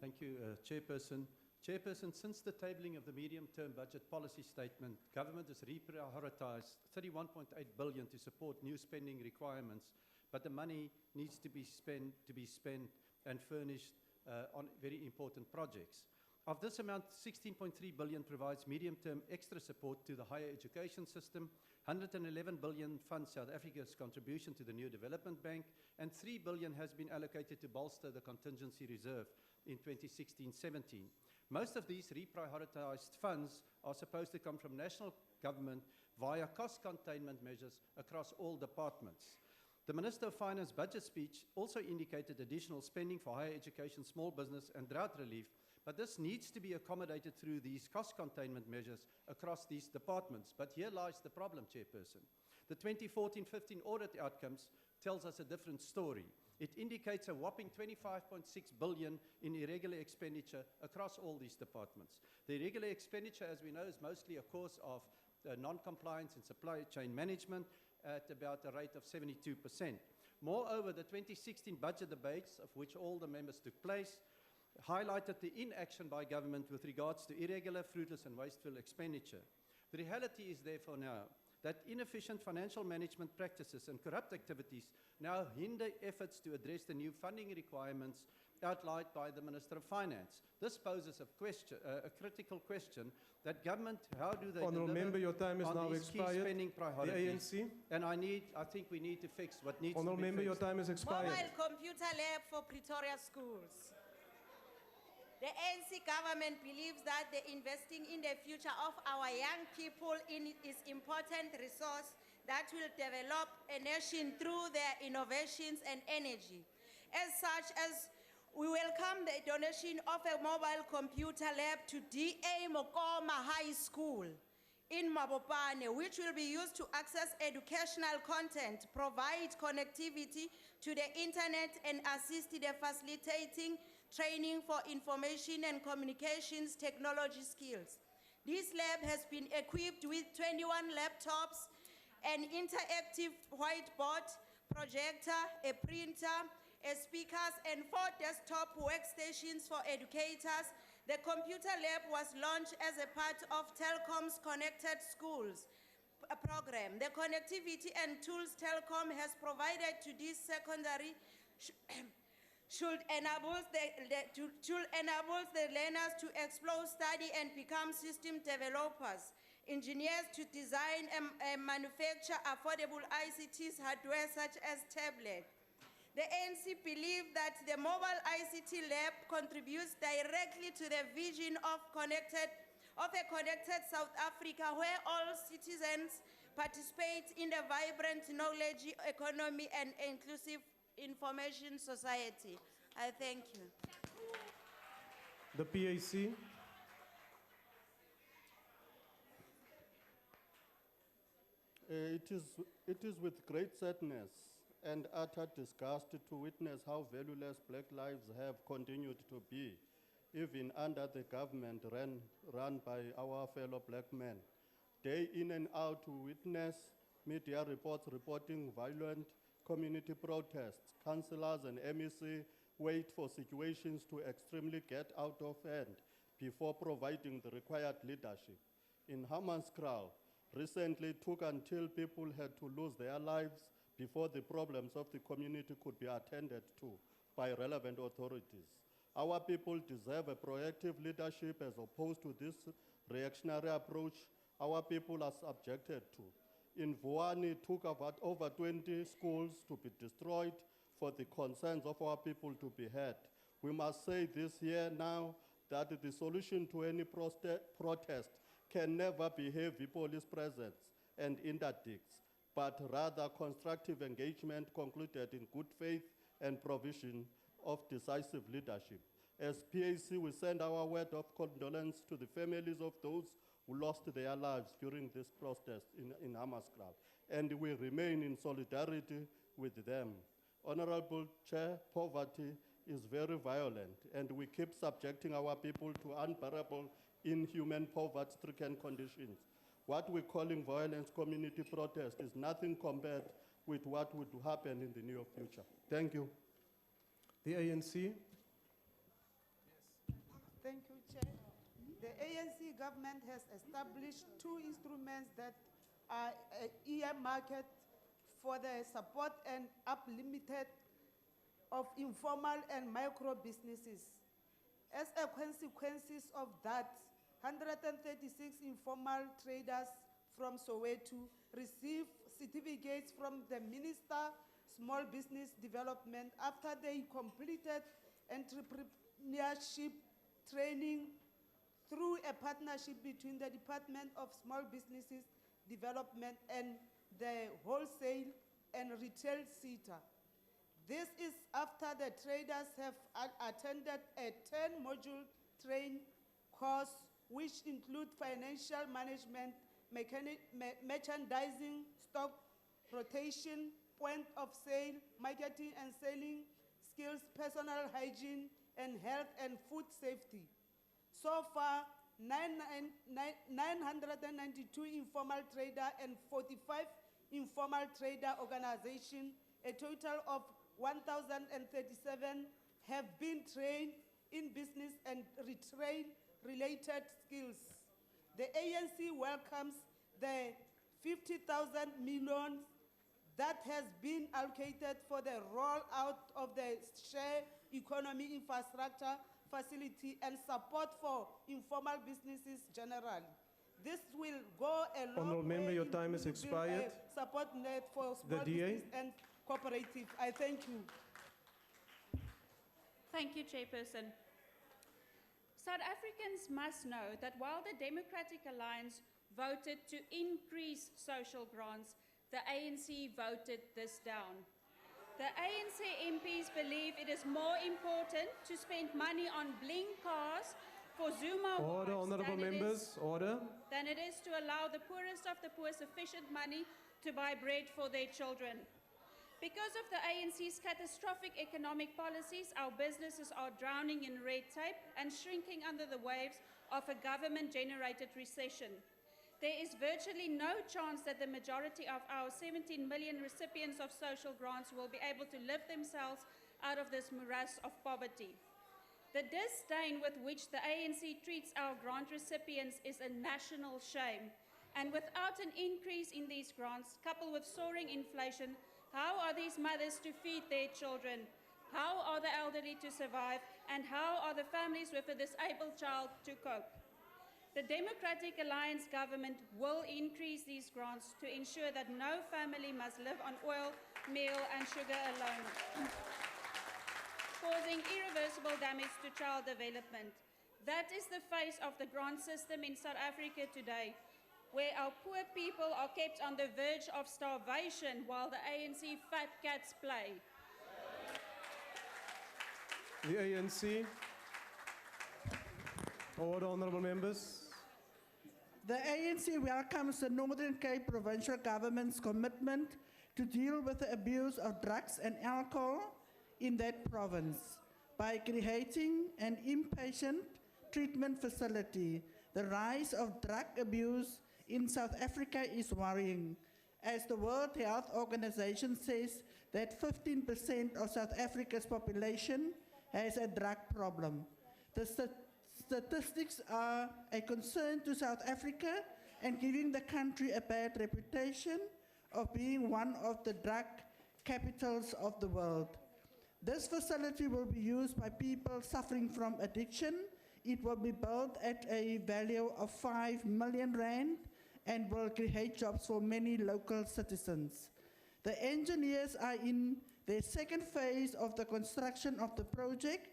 Thank you, Chairperson. Chairperson, since the tabling of the medium-term budget policy statement, government has reprioritized 31.8 billion to support new spending requirements, but the money needs to be spent and furnished on very important projects. Of this amount, 16.3 billion provides medium-term extra support to the higher education system, 111 billion funds South Africa's contribution to the new development bank, and 3 billion has been allocated to bolster the contingency reserve in 2016-17. Most of these reprioritized funds are supposed to come from national government via cost containment measures across all departments. The Minister of Finance budget speech also indicated additional spending for higher education, small business and drought relief, but this needs to be accommodated through these cost containment measures across these departments. But here lies the problem, Chairperson. The 2014-15 audit outcomes tells us a different story. It indicates a whopping 25.6 billion in irregular expenditure across all these departments. The irregular expenditure, as we know, is mostly a cause of non-compliance in supply chain management at about a rate of 72%. Moreover, the 2016 budget debates, of which all the members took place, highlighted the inaction by government with regards to irregular, fruitless and wasteful expenditure. The reality is therefore now that inefficient financial management practices and corrupt activities now hinder efforts to address the new funding requirements outlined by the Minister of Finance. This poses a critical question that government, how do they Honourable deliver Member, your time is on now these expired. key spending priorities? The ANC. And I think we need to fix what needs to Honourable be Member, your fixed. time is expired. Mobile computer lab for Pretoria schools. The ANC government believes that the investing in the future of our young people is important resource that will develop a nation through their innovations and energy. As such, as we welcome the donation of a mobile computer lab to DA Mokoma High School in Mabopane, which will be used to access educational content, provide connectivity to the internet, and assist in the facilitating training for information and communications technology skills. This lab has been equipped with 21 laptops, an interactive whiteboard, projector, a printer, speakers, and 4 desktop workstations for educators. The computer lab was launched as a part of Telkom's Connected Schools program. The connectivity and tools Telkom has provided to this secondary should enable the learners to explore, study, and become system developers, engineers to design and manufacture affordable ICT hardware such as tablets. The ANC believe that the mobile ICT lab contributes directly to the vision of a connected South Africa, where all citizens participate in the vibrant knowledge economy and inclusive information society. I thank you. The PAC. It is with great sadness and utter disgust to witness how valueless black lives have continued to be, even under the government run by our fellow black men. Day in and out to witness media reports reporting violent community protests. Councillors and MEC wait for situations to extremely get out of hand before providing the required leadership. In Hammanskraal, recently took until people had to lose their lives before the problems of the community could be attended to by relevant authorities. Our people deserve a proactive leadership as opposed to this reactionary approach our people are subjected to. In Vuani, took about over 20 schools to be destroyed for the concerns of our people to be heard. We must say this here now that the solution to any protest can never be heavy police presence and interdicts, but rather constructive engagement concluded in good faith and provision of decisive leadership. As PAC, we send our word of condolence to the families of those who lost their lives during this protest in Hammanskraal, and we remain in solidarity with them. Honorable Chair, poverty is very violent, and we keep subjecting our people to unbearable, inhuman, poverty-stricken conditions. What we're calling violence community protest is nothing compared with what would happen in the near future. Thank you. The ANC. Thank you, Chair. The ANC government has established 2 instruments that are earmarked for the support and uplimited of informal and micro businesses. As a consequence of that, 136 informal traders from Soweto receive certificates from the Minister Small Business Development after they completed entrepreneurship training through a partnership between the Department of Small Businesses Development and the wholesale and retail sector. This is after the traders have attended a 10-module train course which include financial management, merchandising, stock rotation, point of sale, marketing and selling skills, personal hygiene, and health and food safety. So far, 992 informal trader and 45 informal trader organizations, a total of 1,037 have been trained in business and retail-related skills. The ANC welcomes the 50,000 million that has been allocated for the rollout of the share economy infrastructure facility and support for informal businesses generally. This will go a long Honourable Member, way your in time has to build a expired. support net for The small DA. business and cooperative. I thank you. Thank you, Chairperson. South Africans must know that while the Democratic Alliance voted to increase social grants, the ANC voted this down. The ANC MPs believe it is more important to spend money on bling cars for Zuma Order, wives honourable members, order. than it is to allow the poorest of the poor sufficient money to buy bread for their children. Because of the ANC's catastrophic economic policies, our businesses are drowning in red tape and shrinking under the waves of a government-generated recession. There is virtually no chance that the majority of our 17 million recipients of social grants will be able to lift themselves out of this morass of poverty. The disdain with which the ANC treats our grant recipients is a national shame. And without an increase in these grants, coupled with soaring inflation, how are these mothers to feed their children? How are the elderly to survive? And how are the families with a disabled child to cope? The Democratic Alliance government will increase these grants to ensure that no family must live on oil, meal and sugar alone, causing irreversible damage to child development. That is the face of the grant system in South Africa today, where our poor people are kept on the verge of starvation while the ANC fat cats play. The ANC. Order, honourable members. The ANC welcomes the Northern Cape Provincial Government's commitment to deal with the abuse of drugs and alcohol in that province by creating an inpatient treatment facility. The rise of drug abuse in South Africa is worrying, as the World Health Organization says that 15% of South Africa's population has a drug problem. The statistics are a concern to South Africa and giving the country a bad reputation of being one of the drug capitals of the world. This facility will be used by people suffering from addiction. It will be built at a value of 5 million rand and will create jobs for many local citizens. The engineers are in their second phase of the construction of the project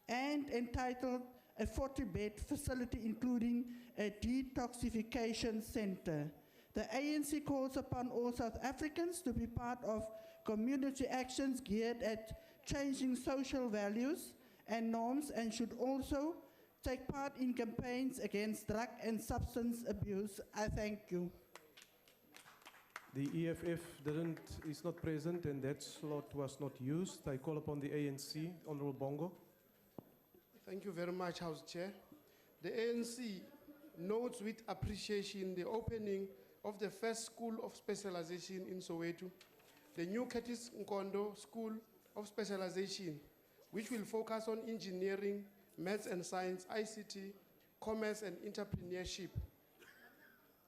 and entitled a 40-bed facility including a detoxification center. The ANC calls upon all South Africans to be part of community actions geared at changing social values and norms and should also take part in campaigns against drug and substance abuse. I thank you. The EFF is not present and that slot was not used. I call upon the ANC, Honourable Bongo. Thank you very much, House Chair. The ANC notes with appreciation the opening of the first school of specialization in Soweto, the new Curtis Nkondo School of Specialization, which will focus on engineering, maths and science, ICT, commerce and entrepreneurship.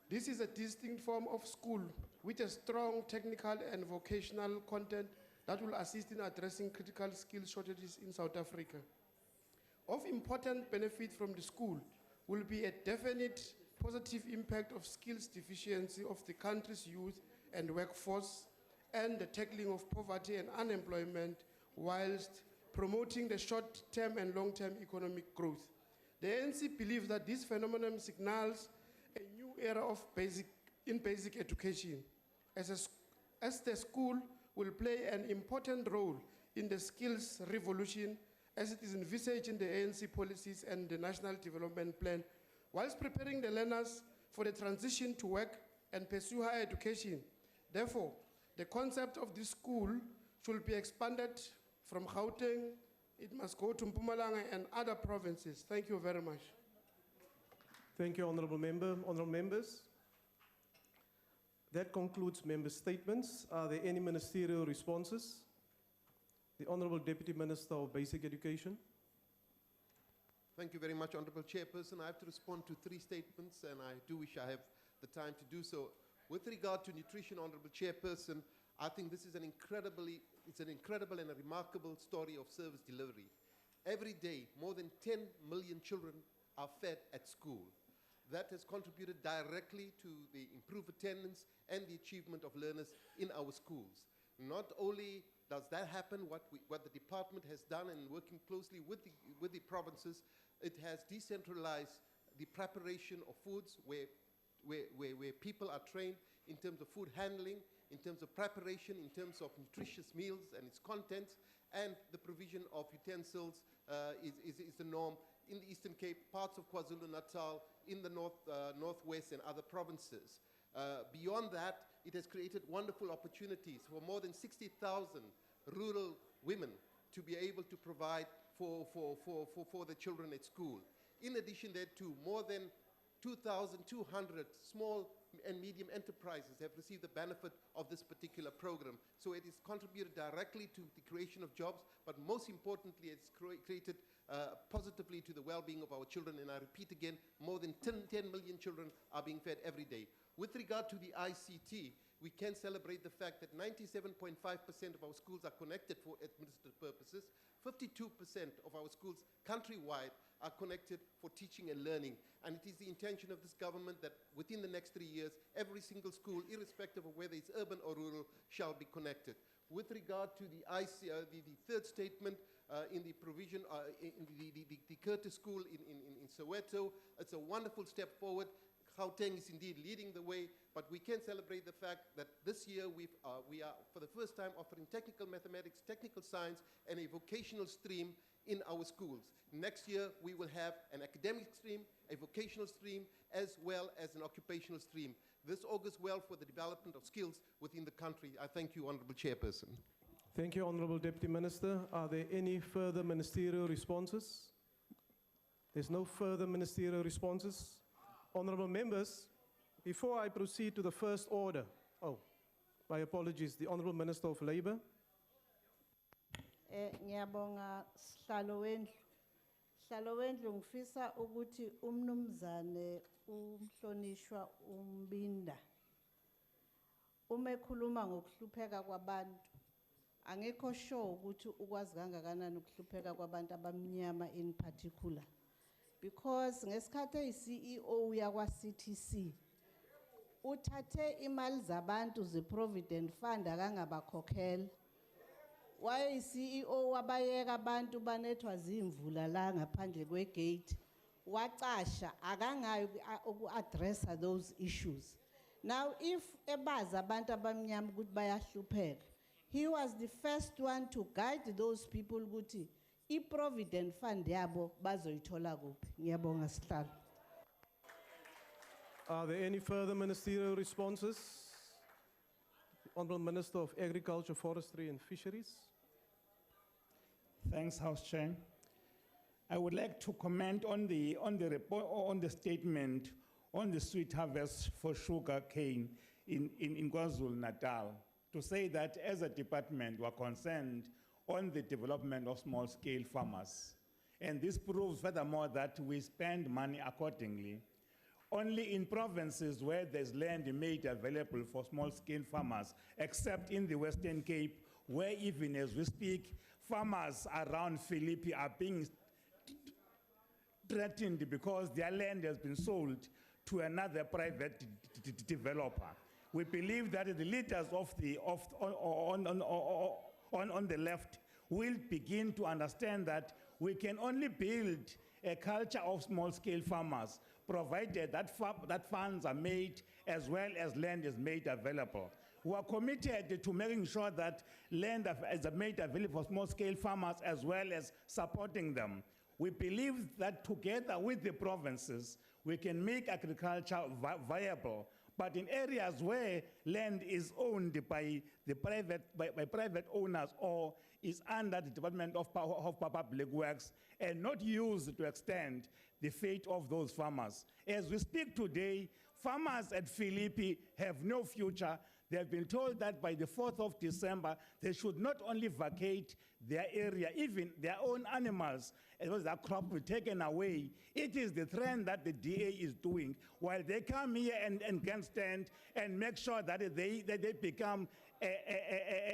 This is a distinct form of school with a strong technical and vocational content that will assist in addressing critical skill shortages in South Africa. Of important benefit from the school will be a definite positive impact of skills deficiency of the country's youth and workforce, and the tackling of poverty and unemployment, whilst promoting the short-term and long-term economic growth. The ANC believes that this phenomenon signals a new era of basic education, as the school will play an important role in the skills revolution as it is envisaged in the ANC policies and the National Development Plan, whilst preparing the learners for the transition to work and pursue higher education. Therefore, the concept of this school should be expanded from Gauteng. It must go to Mpumalanga and other provinces. Thank you very much. Thank you, Honourable Member. Honourable Members, that concludes member statements. Are there any ministerial responses? The Honourable Deputy Minister of Basic Education. Thank you very much, Honourable Chairperson. I have to respond to 3 statements, and I do wish I have the time to do so. With regard to nutrition, Honourable Chairperson, I think this is an incredible and a remarkable story of service delivery. Every day, more than 10 million children are fed at school. That has contributed directly to the improved attendance and the achievement of learners in our schools. Not only does that happen, what the department has done in working closely with the provinces, it has decentralized the preparation of foods where people are trained in terms of food handling, in terms of preparation, in terms of nutritious meals and its contents, and the provision of utensils is the norm in the Eastern Cape, parts of KwaZulu-Natal, in the Northwest and other provinces. Beyond that, it has created wonderful opportunities for more than 60,000 rural women to be able to provide for the children at school. In addition thereto, more than 2,200 small and medium enterprises have received the benefit of this particular program. So it has contributed directly to the creation of jobs, but most importantly, it's created positively to the well-being of our children. And I repeat again, more than 10 million children are being fed every day. With regard to the ICT, we can celebrate the fact that 97.5% of our schools are connected for administrative purposes. 52% of our schools countrywide are connected for teaching and learning. And it is the intention of this government that within the next 3 years, every single school, irrespective of whether it's urban or rural, shall be connected. With regard to the third statement in the provision, in the Curtis School in Soweto, it's a wonderful step forward. Gauteng is indeed leading the way, but we can celebrate the fact that this year we are for the first time offering technical mathematics, technical science, and a vocational stream in our schools. Next year we will have an academic stream, a vocational stream, as well as an occupational stream. This augurs well for the development of skills within the country. I thank you, Honourable Chairperson. Thank you, Honourable Deputy Minister. Are there any further ministerial responses? There's no further ministerial responses. Honourable members, before I proceed to the first order, my apologies, the Honourable Minister of Labour. Ngiyabonga sihlalo wendlu. Sihlalo wendlu ngifisa ukuthi umnumzane umhlonishwa umbinda uma ekhuluma ngokuhlupheka kwabantu angekho sure ukuthi ukwazi kangakanani ukuhlupheka kwabantu abamnyama in particular, because ngesikhathi eyi-CEO yakwa CTC uthathe imali zabantu ze-Provident Fund akangabakhokhela. Waye-CEO wabayeka abantu banethwa zimvula la ngaphandle kwegate, wacasha akangayo uku-addressa those issues. Now if ebaza abantu abamnyama ukuthi bayahlupheka, he was the first one to guide those people ukuthi i-Provident Fund yabo bazoyithola kuphi. Ngiyabonga sihlalo. Are there any further ministerial responses? The Honourable Minister of Agriculture, Forestry and Fisheries. Thanks, House Chair. I would like to comment on the report, on the statement on the sweet harvest for sugar cane in KwaZulu-Natal, to say that as a department we're concerned on the development of small-scale farmers. And this proves furthermore that we spend money accordingly. Only in provinces where there's land made available for small-scale farmers, except in the Western Cape, where even as we speak, farmers around Philippi are being threatened because their land has been sold to another private developer. We believe that the leaders of the on the left will begin to understand that we can only build a culture of small-scale farmers, provided that funds are made as well as land is made available. We are committed to making sure that land is made available for small-scale farmers as well as supporting them. We believe that together with the provinces, we can make agriculture viable. But in areas where land is owned by private owners or is under the Department of Public Works and not used to extend the fate of those farmers. As we speak today, farmers at Philippi have no future. They have been told that by the 4th of December, they should not only vacate their area, even their own animals, as well as their crop will be taken away. It is the trend that the DA is doing, while they come here and can stand and make sure that they become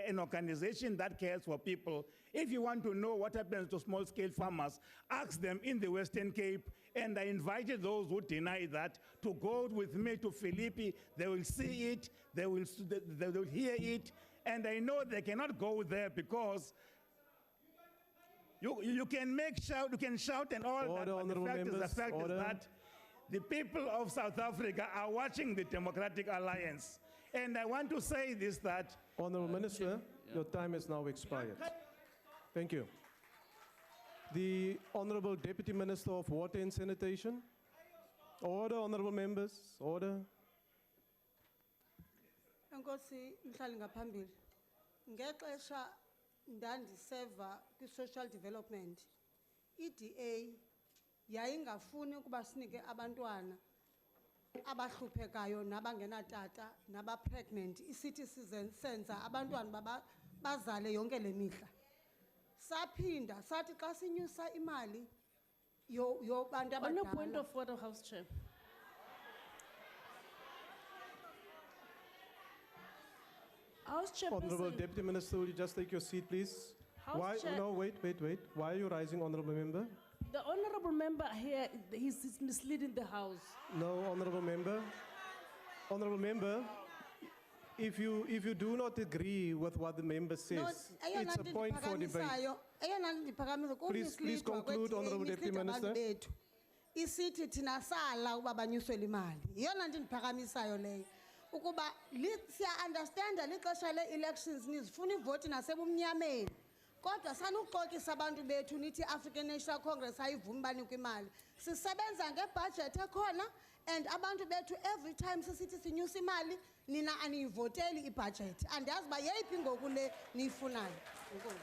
an organization that cares for people. If you want to know what happens to small-scale farmers, ask them in the Western Cape, and I invited those who deny that to go with me to Philippi. They will see it, they will hear it, and I know they cannot go there because you can shout and all Order, that, but the fact is order. that the people of South Africa are watching the Democratic Alliance. And I want to say this, that... Honourable Minister, your time has now expired. Thank you. The Honourable Deputy Minister of Water and Sanitation. Order, honourable members, order. Enkosi mhlali ngaphambili. Ngexesha ndandiseva kwi-social development, i-DA yayingafuni ukuba sinike abantwana abahluphekayo nabangenatata naba-pregnant isithi senza abantwana bazale yonke le mihla. Saphinda sathi xa sinyusa imali yobantu abadala. On a point of order, House Chair. House Honourable Chairperson. Deputy Minister, will you just take your seat, please? House Chair- No, wait. Why are you rising, honourable member? The honorable member here, he's misleading the House. No, honourable member. Honourable member, if you do not agree with what the member says, it's a point for debate. Please conclude, Honourable Deputy Minister. Isithi thina sala uba banyuswe imali. Iyona nto ndiphakamisayo leyo. Ukuba siya understand lixesha le-elections nizifuna ivoti nasebumnyameni. Kodwa sanuxokisa abantu bethu nithi African National Congress ayivumi banikwe imali. Sisebenza ngebudget ekhona and abantu bethu every time sisithi sinyusa imali nina aniyivoteli ibudget. Andazi uba yeyiphi ngoku le niyifunayo. Enkosi.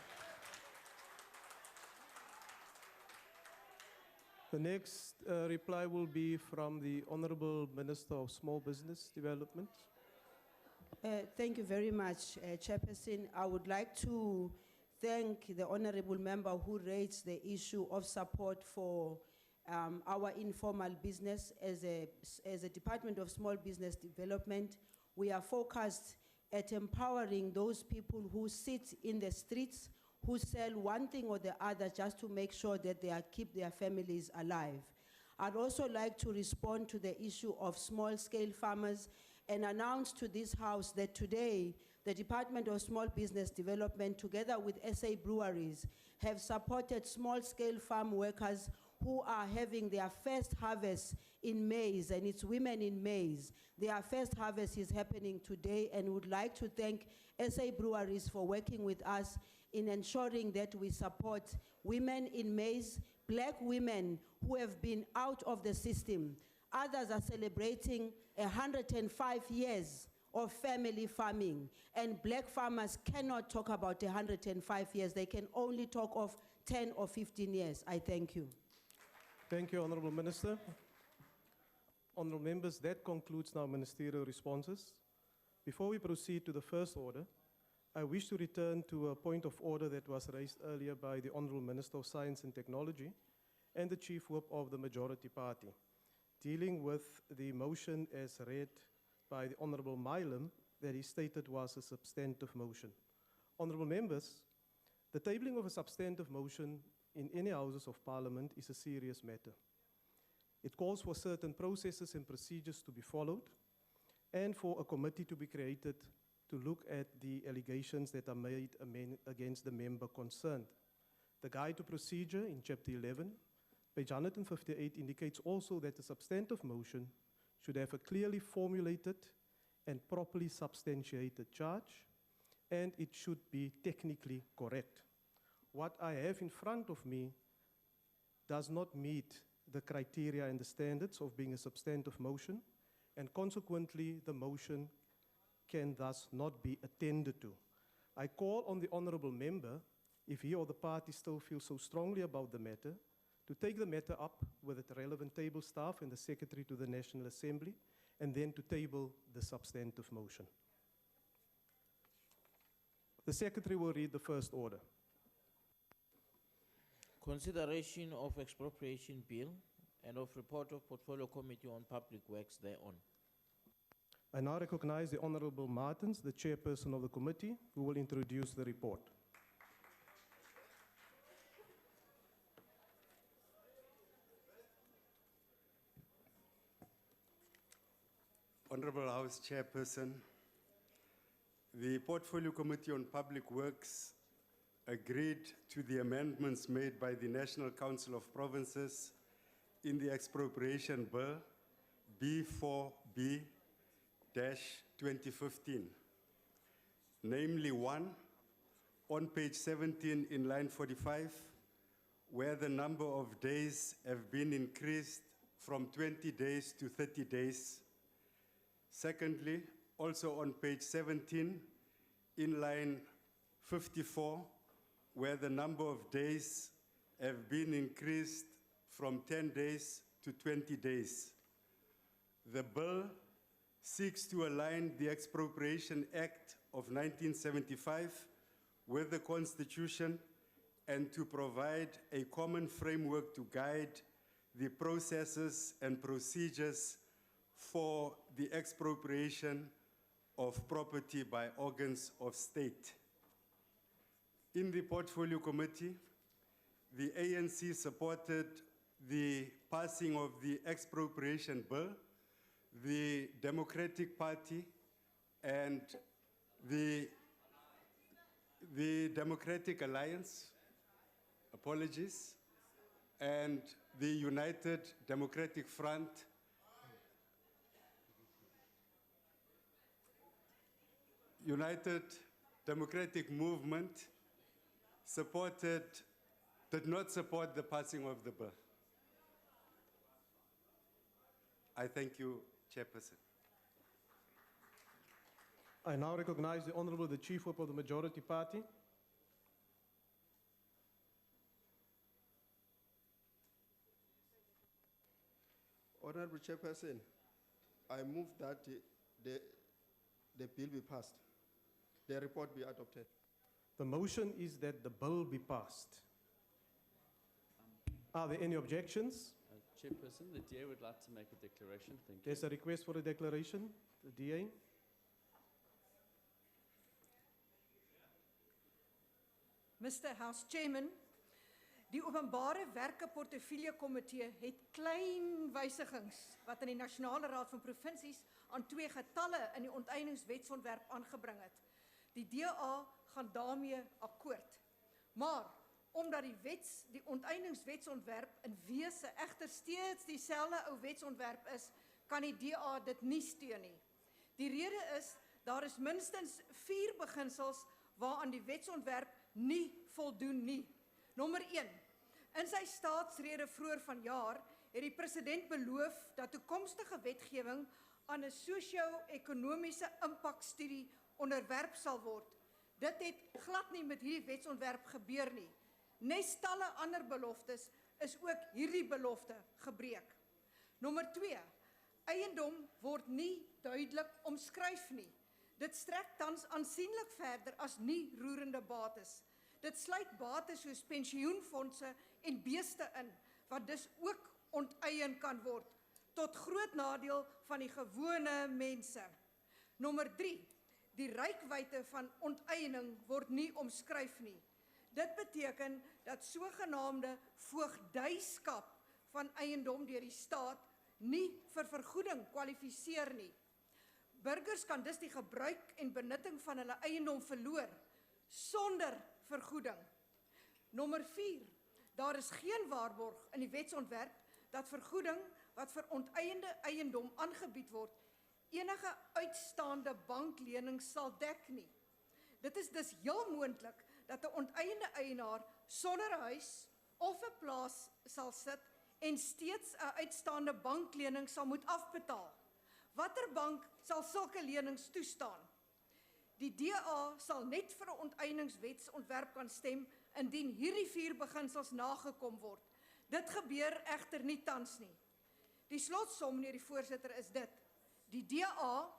The next reply will be from the Honourable Minister of Small Business Development. Thank you very much, Chairperson. I would like to thank the honorable member who raised the issue of support for our informal business. As a Department of Small Business Development, we are focused at empowering those people who sit in the streets, who sell one thing or the other just to make sure that they keep their families alive. I'd also like to respond to the issue of small-scale farmers and announce to this House that today, the Department of Small Business Development, together with SA Breweries, have supported small-scale farm workers who are having their first harvest in maize, and it's women in maize. Their first harvest is happening today, and would like to thank SA Breweries for working with us in ensuring that we support women in maize, black women who have been out of the system. Others are celebrating 105 years of family farming, and black farmers cannot talk about 105 years. They can only talk of 10 or 15 years. I thank you. Thank you, Honourable Minister. Honourable members, that concludes now ministerial responses. Before we proceed to the first order, I wish to return to a point of order that was raised earlier by the Honourable Minister of Science and Technology and the Chief Whip of the Majority Party, dealing with the motion as read by the Honourable Milam that he stated was a substantive motion. Honourable members, the tabling of a substantive motion in any houses of parliament is a serious matter. It calls for certain processes and procedures to be followed and for a committee to be created to look at the allegations that are made against the member concerned. The guide to procedure in Chapter 11, page 158, indicates also that a substantive motion should have a clearly formulated and properly substantiated charge, and it should be technically correct. What I have in front of me does not meet the criteria and the standards of being a substantive motion, and consequently, the motion can thus not be attended to. I call on the honorable member, if he or the party still feels so strongly about the matter, to take the matter up with the relevant table staff and the Secretary to the National Assembly, and then to table the substantive motion. The Secretary will read the first order. Consideration of Expropriation Bill and of Report of Portfolio Committee on Public Works thereon. I now recognize the Honorable Martins, the chairperson of the committee, who will introduce the report. Honorable House Chairperson, the Portfolio Committee on Public Works agreed to the amendments made by the National Council of Provinces in the Expropriation Bill B4B-2015. Namely, 1, on page 17 in line 45, where the number of days have been increased from 20 days to 30 days. Secondly, also on page 17, in line 54, where the number of days have been increased from 10 days to 20 days. The bill seeks to align the Expropriation Act of 1975 with the Constitution and to provide a common framework to guide the processes and procedures for the expropriation of property by organs of state. In the Portfolio Committee, the ANC supported the passing of the Expropriation Bill. The Democratic Party and the Democratic Alliance, apologies, and the United Democratic Front United Democratic Movement did not support the passing of the bill. I thank you, Chairperson. I now recognize the Honorable the Chief Whip of the Majority Party. Honorable Chairperson, I move that the bill be passed, the report be adopted. The motion is that the bill be passed. Are there any objections? Chairperson, the DA would like to make a declaration. Thank you. There's a request for a declaration. The DA. Mr. House Chairman, die Openbare Werke Portefeulje Komitee het klein wysigings wat in die Nasionale Raad van Provinsies aan 2 getalle in die onteieningswetsontwerp aangebring het. Die DA gaan daarmee akkoord. Maar omdat die onteieningswetsontwerp in wese egter steeds dieselfde ou wetsontwerp is, kan die DA dit nie steun nie. Die rede is, daar is minstens 4 beginsels waaraan die wetsontwerp nie voldoen nie. Nommer 1. In sy staatsrede vroeër vanjaar het die president beloof dat toekomstige wetgewing aan 'n sosio-ekonomiese impakstudie onderwerp sal word. Dit het glad nie met hierdie wetsontwerp gebeur nie. Nes talle ander beloftes is ook hierdie belofte gebreek. Nommer 2. Eiendom word nie duidelik omskryf nie. Dit strek tans aansienlik verder as nie roerende bates. Dit sluit bates soos pensioenfondse en beeste in, wat dus ook onteien kan word, tot groot nadeel van die gewone mense. Nommer 3. Die reikwyte van onteiening word nie omskryf nie. Dit beteken dat sogenaamde voogdyskap van eiendom deur die staat nie vir vergoeding kwalifiseer nie. Burgers kan dus die gebruik en benutting van hulle eiendom verloor sonder vergoeding. Nommer 4. Daar is geen waarborg in die wetsontwerp dat vergoeding wat vir onteieende eiendom aangebied word, enige uitstaande banklening sal dek nie. Dit is dus heel moontlik dat 'n onteieende eienaar sonder 'n huis of 'n plaas sal sit en steeds 'n uitstaande banklening sal moet afbetaal. Watter bank sal sulke lenings toestaan? Die DA sal net vir 'n onteieningswetsontwerp kan stem indien hierdie 4 beginsels nagekom word. Dit gebeur egter nie tans nie. Die slotsom, meneer die voorsitter, is dit. Die DA,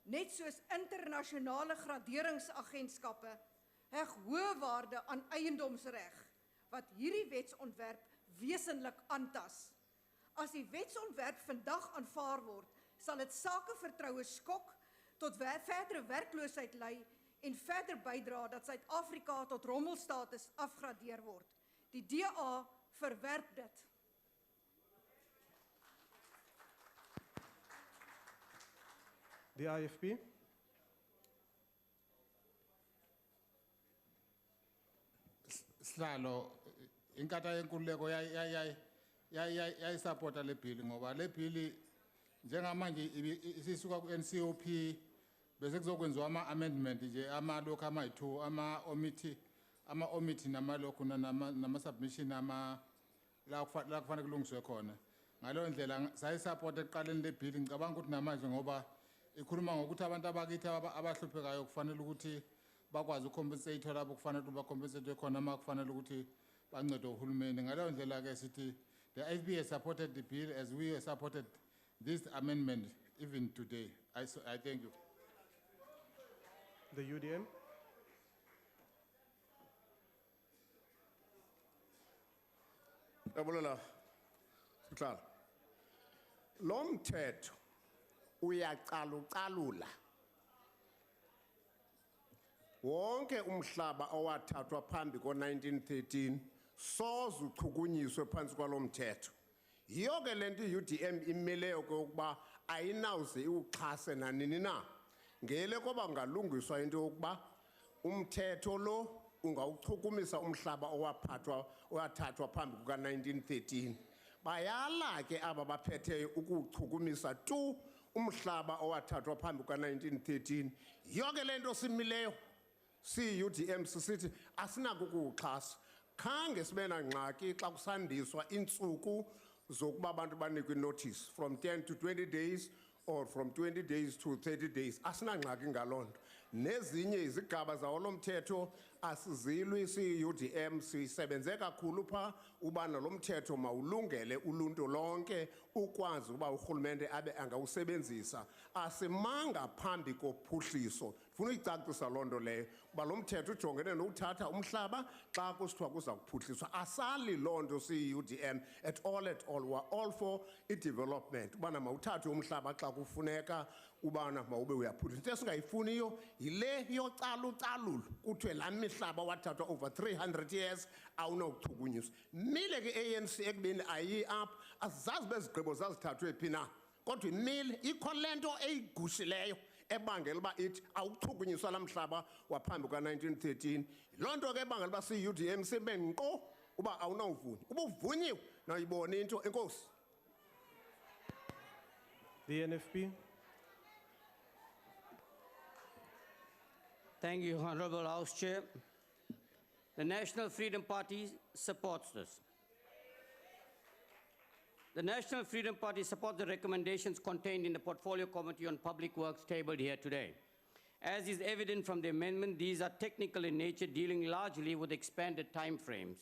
net soos internasionale graderingsagentskappe, heg hoë waarde aan eiendomsreg, wat hierdie wetsontwerp wesenlik aantas. As die wetsontwerp vandag aanvaar word, sal dit sakevertroue skok, tot verdere werkloosheid lei en verder bydra dat Suid-Afrika tot rommelstatus afgradeer word. Die DA verwerp dit. The IFP. Sihlalo inkatha yenkululeko yayisapota le bill ngoba le bill njengamanje isisuka ku NCOP bese kuzokwenziwa ama amendment nje amalokhu ama-2 ama omiti namalokhu nama submission la kufanele kulungiswe khona. Ngaleyo ndlela sayisupport ekuqaleni le bill, ngicabanga ukuthi namanje ngoba ikhuluma ngokuthi abantu abakithi abahluphekayo kufanele ukuthi bakwazi ucompensate labo kufanele bacompensate khona uma kufanele ukuthi bancede uhulumeni. Ngaleyo ndlela ke sithi the IFP has supported the bill as we have supported this amendment even today. I thank you. The UDM. Yabulela sihlala. Lo mthetho uyacalucalula wonke umhlaba owathathwa phambi ko-1913 soze uchukunyiswe phansi kwalo mthetho. Yiyo ke le nto i-UDM imileyo ke ukuba ayinawuze iwuxhase nanini na. Ngele koba kungalungiswa into yokuba umthetho lo ungawuchukumisa umhlaba owathathwa phambi kuka-1913. Bayala ke aba baphetheyo ukuwuchukumisa tu umhlaba owathathwa phambi kuka-1913. Yiyo ke le nto simileyo siyi-UDM sisithi asinako ukuwuxhasa. Khange sibe nangxaki xa kusandiswa iintsuku zokuba abantu banikwe notice from 10 to 20 days or from 20 days to 30 days. Asinangxaki ngaloo nto. Nezinye izigaba zawo lo mthetho asizilwi siyi-UDM sisebenze kakhulu pha ubana lo mthetho mawulungele uluntu lonke ukwazi uba urhulumente abe angawusebenzisa. Asimanga phambi kophuhliso. Funa uyicacisa loo nto leyo uba lo mthetho ujongene nokuthatha umhlaba xa kusithiwa kuza kuphuhliswa. Asali loo nto siyi-UDM at all. We're all for i-development ubana mawuthathe umhlaba xa kufuneka ubana mawube uyaphuhlisa. Into esingayifuniyo yile yocalucalulo kuthiwe laa mihlaba wathathwa over 300 years awunawuchukunyiswa. Mile ke ANC ekubeni ayi-up asizazi bezigqibo zazithathwe phi na kodwa imile ikho le nto eyigushileyo ebangela uba ithi awuchukunyiswa laa mhlaba waphambi kuka-1913. Loo nto ke ebangela uba siyi-UDM sibe nkqo uba awunawuvuni. Uba uvunyiwe nawuyibona into. Enkosi. The NFP. Thank you, Honorable House Chair. The National Freedom Party supports this. The National Freedom Party supports the recommendations contained in the Portfolio Committee on Public Works tabled here today. As is evident from the amendment, these are technical in nature, dealing largely with expanded timeframes.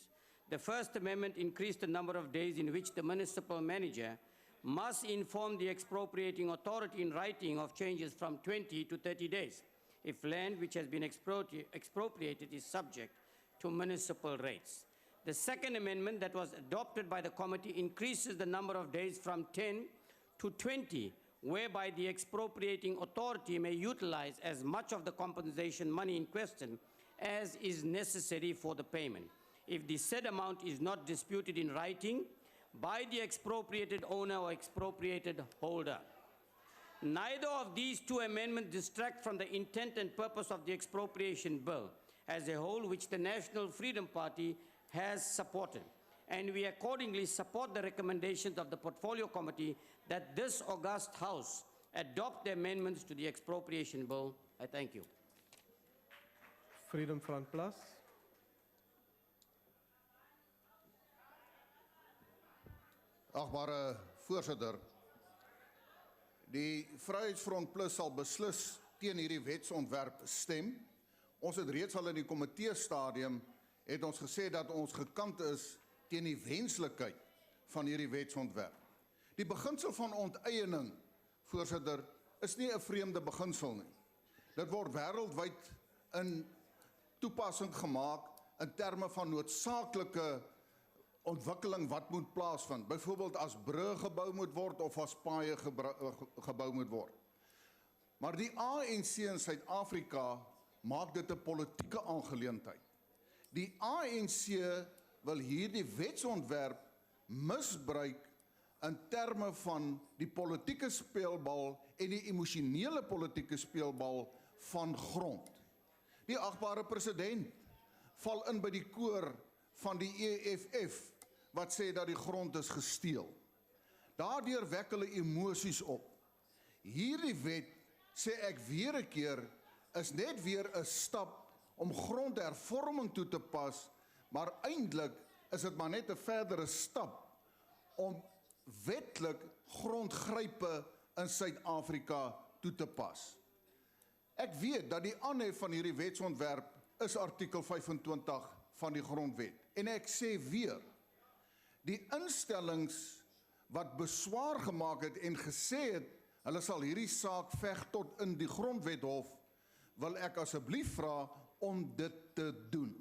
The First Amendment increased the number of days in which the municipal manager must inform the expropriating authority in writing of changes from 20 to 30 days if land which has been expropriated is subject to municipal rates. The Second Amendment that was adopted by the committee increases the number of days from 10 to 20, whereby the expropriating authority may utilize as much of the compensation money in question as is necessary for the payment. If the said amount is not disputed in writing by the expropriated owner or expropriated holder. Neither of these two amendments distract from the intent and purpose of the Expropriation Bill as a whole, which the National Freedom Party has supported. And we accordingly support the recommendations of the Portfolio Committee that this august House adopt the amendments to the Expropriation Bill. I thank you. Freedom Front Plus. Agbare voorsitter, die Vryheidsfront Plus sal beslis teen hierdie wetsontwerp stem. Ons het reeds al in die komitee stadium het ons gesê dat ons gekant is teen die wenslikheid van hierdie wetsontwerp. Die beginsel van onteiening, voorsitter, is nie 'n vreemde beginsel nie. Dit word wêreldwyd in toepassing gemaak in terme van noodsaaklike ontwikkeling wat moet plaasvind. Byvoorbeeld as brûe gebou moet word of as paaie gebou moet word. Maar die ANC in Suid-Afrika maak dit 'n politieke aangeleentheid. Die ANC wil hierdie wetsontwerp misbruik in terme van die politieke speelbal en die emosionele politieke speelbal van grond. Die agbare president val in by die koor van die EFF wat sê dat die grond is gesteel. Daardeur wek hulle emosies op. Hierdie wet, sê ek weer 'n keer, is net weer 'n stap om grondhervorming toe te pas, maar eintlik is dit maar net 'n verdere stap om wetlik grondgrype in Suid-Afrika toe te pas. Ek weet dat die aanhef van hierdie wetsontwerp is artikel 25 van die grondwet. En ek sê weer, die instellings wat beswaar gemaak het en gesê het, hulle sal hierdie saak veg tot in die grondwethof, wil ek asseblief vra om dit te doen.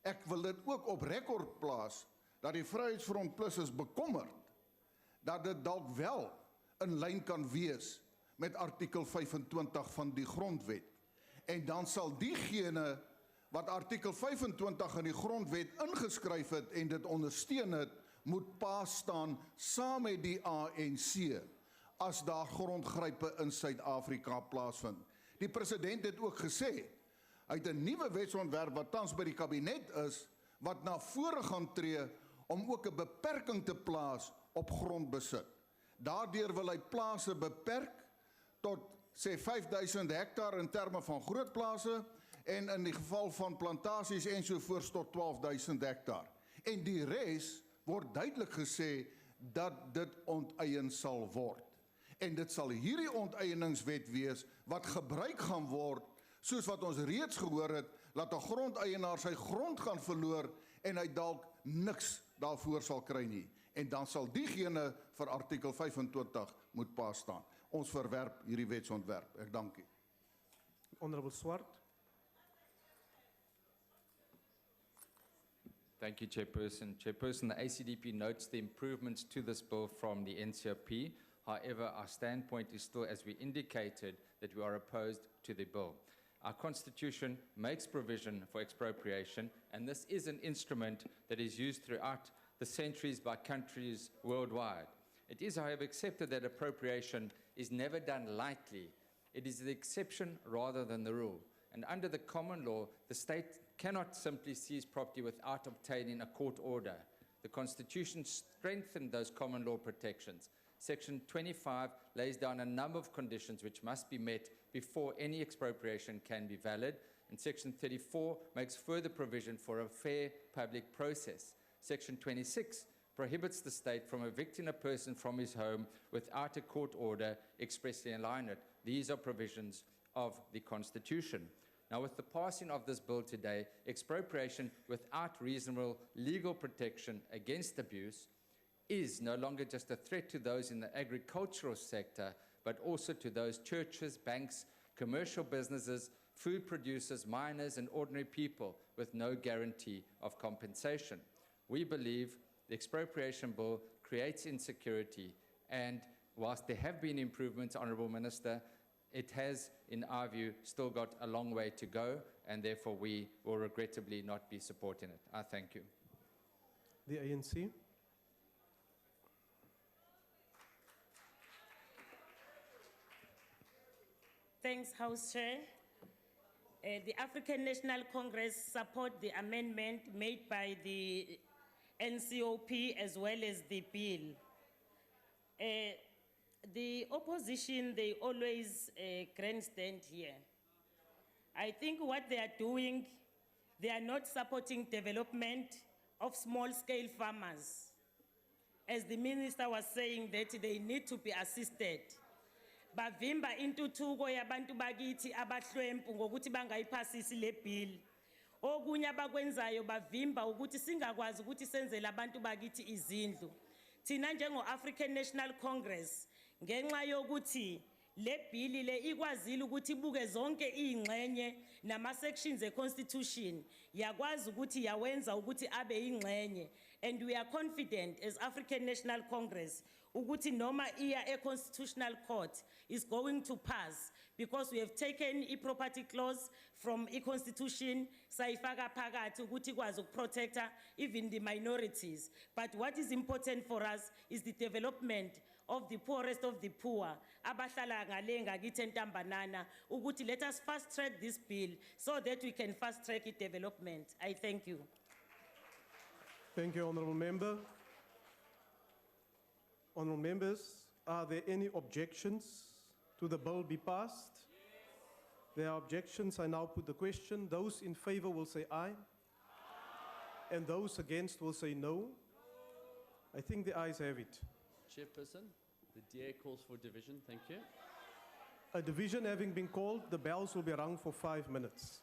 Ek wil dit ook op rekord plaas, dat die Vryheidsfront Plus is bekommerd, dat dit dalk wel in lyn kan wees met artikel 25 van die grondwet. En dan sal diegene wat artikel 25 in die grondwet ingeskryf het en dit ondersteun het, moet paas staan saam met die ANC as daar grondgrype in Suid-Afrika plaasvind. Die president het ook gesê, hy het 'n nuwe wetsontwerp wat tans by die kabinet is, wat na vore gaan tree om ook 'n beperking te plaas op grondbesit. Daardeur wil hy plase beperk tot sê 5000 hektaar in terme van groot plase en in die geval van plantasies ensovoorts tot 12000 hektaar. En die res word duidelik gesê dat dit onteien sal word. En dit sal hierdie onteieningswet wees wat gebruik gaan word, soos wat ons reeds gehoor het, dat 'n grondeienaar sy grond gaan verloor en hy dalk niks daarvoor sal kry nie. En dan sal diegene vir artikel 25 moet paas staan. Ons verwerp hierdie wetsontwerp. Ek dank u. Honorable Swart. Thank you, Chairperson. Chairperson, the ACDP notes the improvements to this bill from the NCOP. However, our standpoint is still, as we indicated, that we are opposed to the bill. Our Constitution makes provision for expropriation, and this is an instrument that is used throughout the centuries by countries worldwide. It is, however, accepted that appropriation is never done lightly. It is the exception rather than the rule. And under the common law, the state cannot simply seize property without obtaining a court order. The Constitution strengthened those common law protections. Section 25 lays down a number of conditions which must be met before any expropriation can be valid, and Section 34 makes further provision for a fair public process. Section 26 prohibits the state from evicting a person from his home without a court order expressly allowing it. These are provisions of the Constitution. Now, with the passing of this bill today, expropriation without reasonable legal protection against abuse is no longer just a threat to those in the agricultural sector, but also to those churches, banks, commercial businesses, food producers, miners, and ordinary people with no guarantee of compensation. We believe the expropriation bill creates insecurity, and whilst there have been improvements, Honourable Minister, it has, in our view, still got a long way to go, and therefore we will regrettably not be supporting it. I thank you. The ANC. Thanks, House Chair. The African National Congress support the amendment made by the NCOP as well as the bill. The opposition, they always grandstand here. I think what they are doing, they are not supporting development of small-scale farmers. As the minister was saying that they need to be assisted. Bavimba intuthuko yabantu bakithi abahlwempu ngokuthi bangayiphasisi le bill. Okunye abakwenzayo bavimba ukuthi singakwazi ukuthi senzele abantu bakithi izindlu. Thina njengo-African National Congress, ngenxa yokuthi le bill le ikwazile ukuthi ibuke zonke iy'ngxenye nama-sections e-constitution, yakwazi ukuthi yawenza ukuthi abe yingxenye. And we are confident as African National Congress ukuthi noma iya e-Constitutional Court is going to pass because we have taken i-property clause from i-Constitution, sayifaka phakathi ukuthi ikwazi ukuprotecta even the minorities. But what is important for us is the development of the poorest of the poor, abahlala ngale ngakithi eNtambanana, ukuthi let us fast track this bill so that we can fast track its development. I thank you. Thank you, Honourable Member. Honourable Members, are there any objections to the bill be passed? There are objections. I now put the question. Those in favour will say aye. And those against will say no. I think the ayes have it. Chairperson, the DA calls for division. Thank you. A division having been called, the bells will be rung for 5 minutes.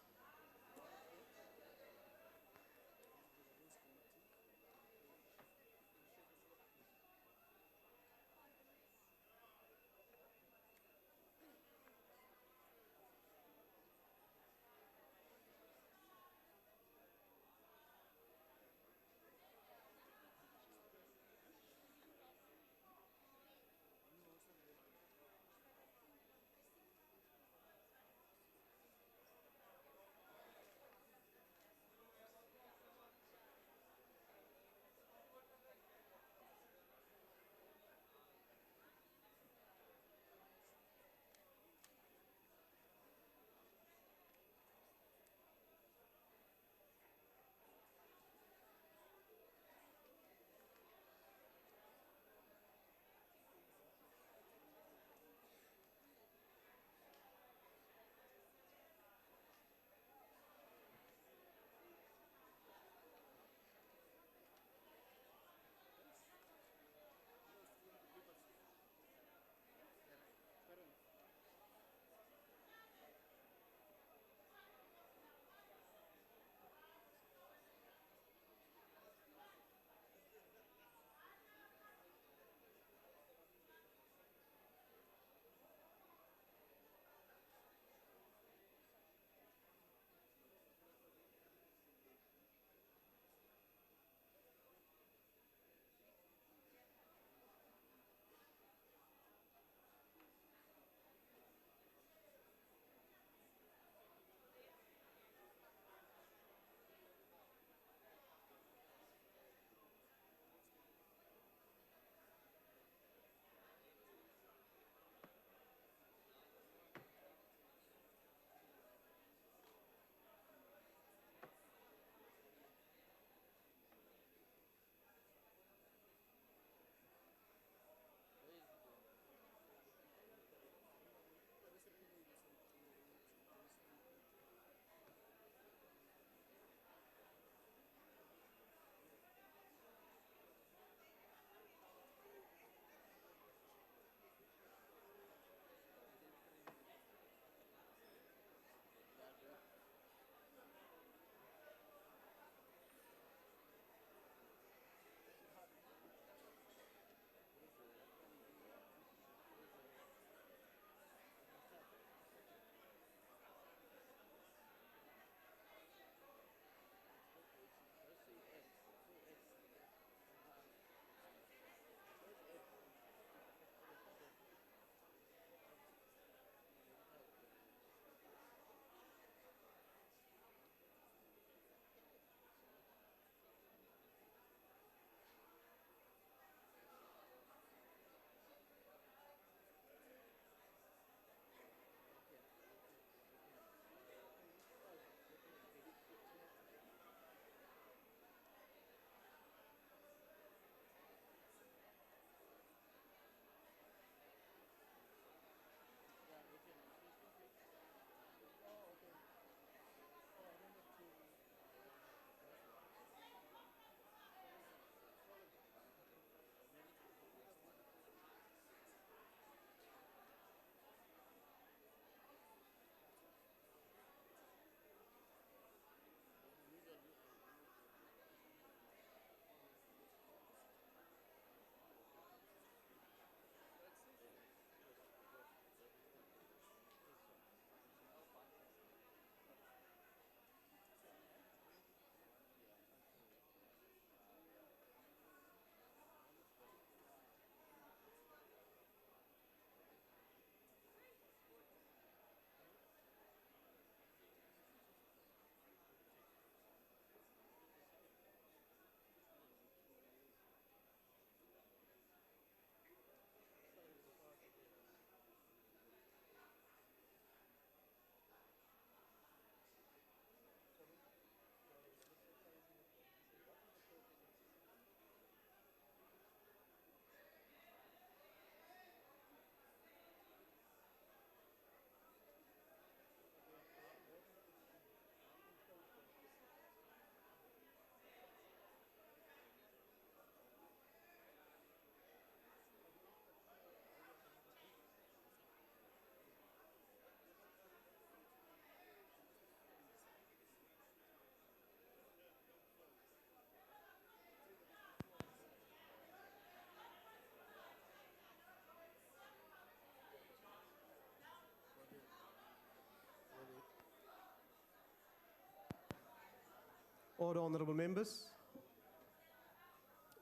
Order, honorable members.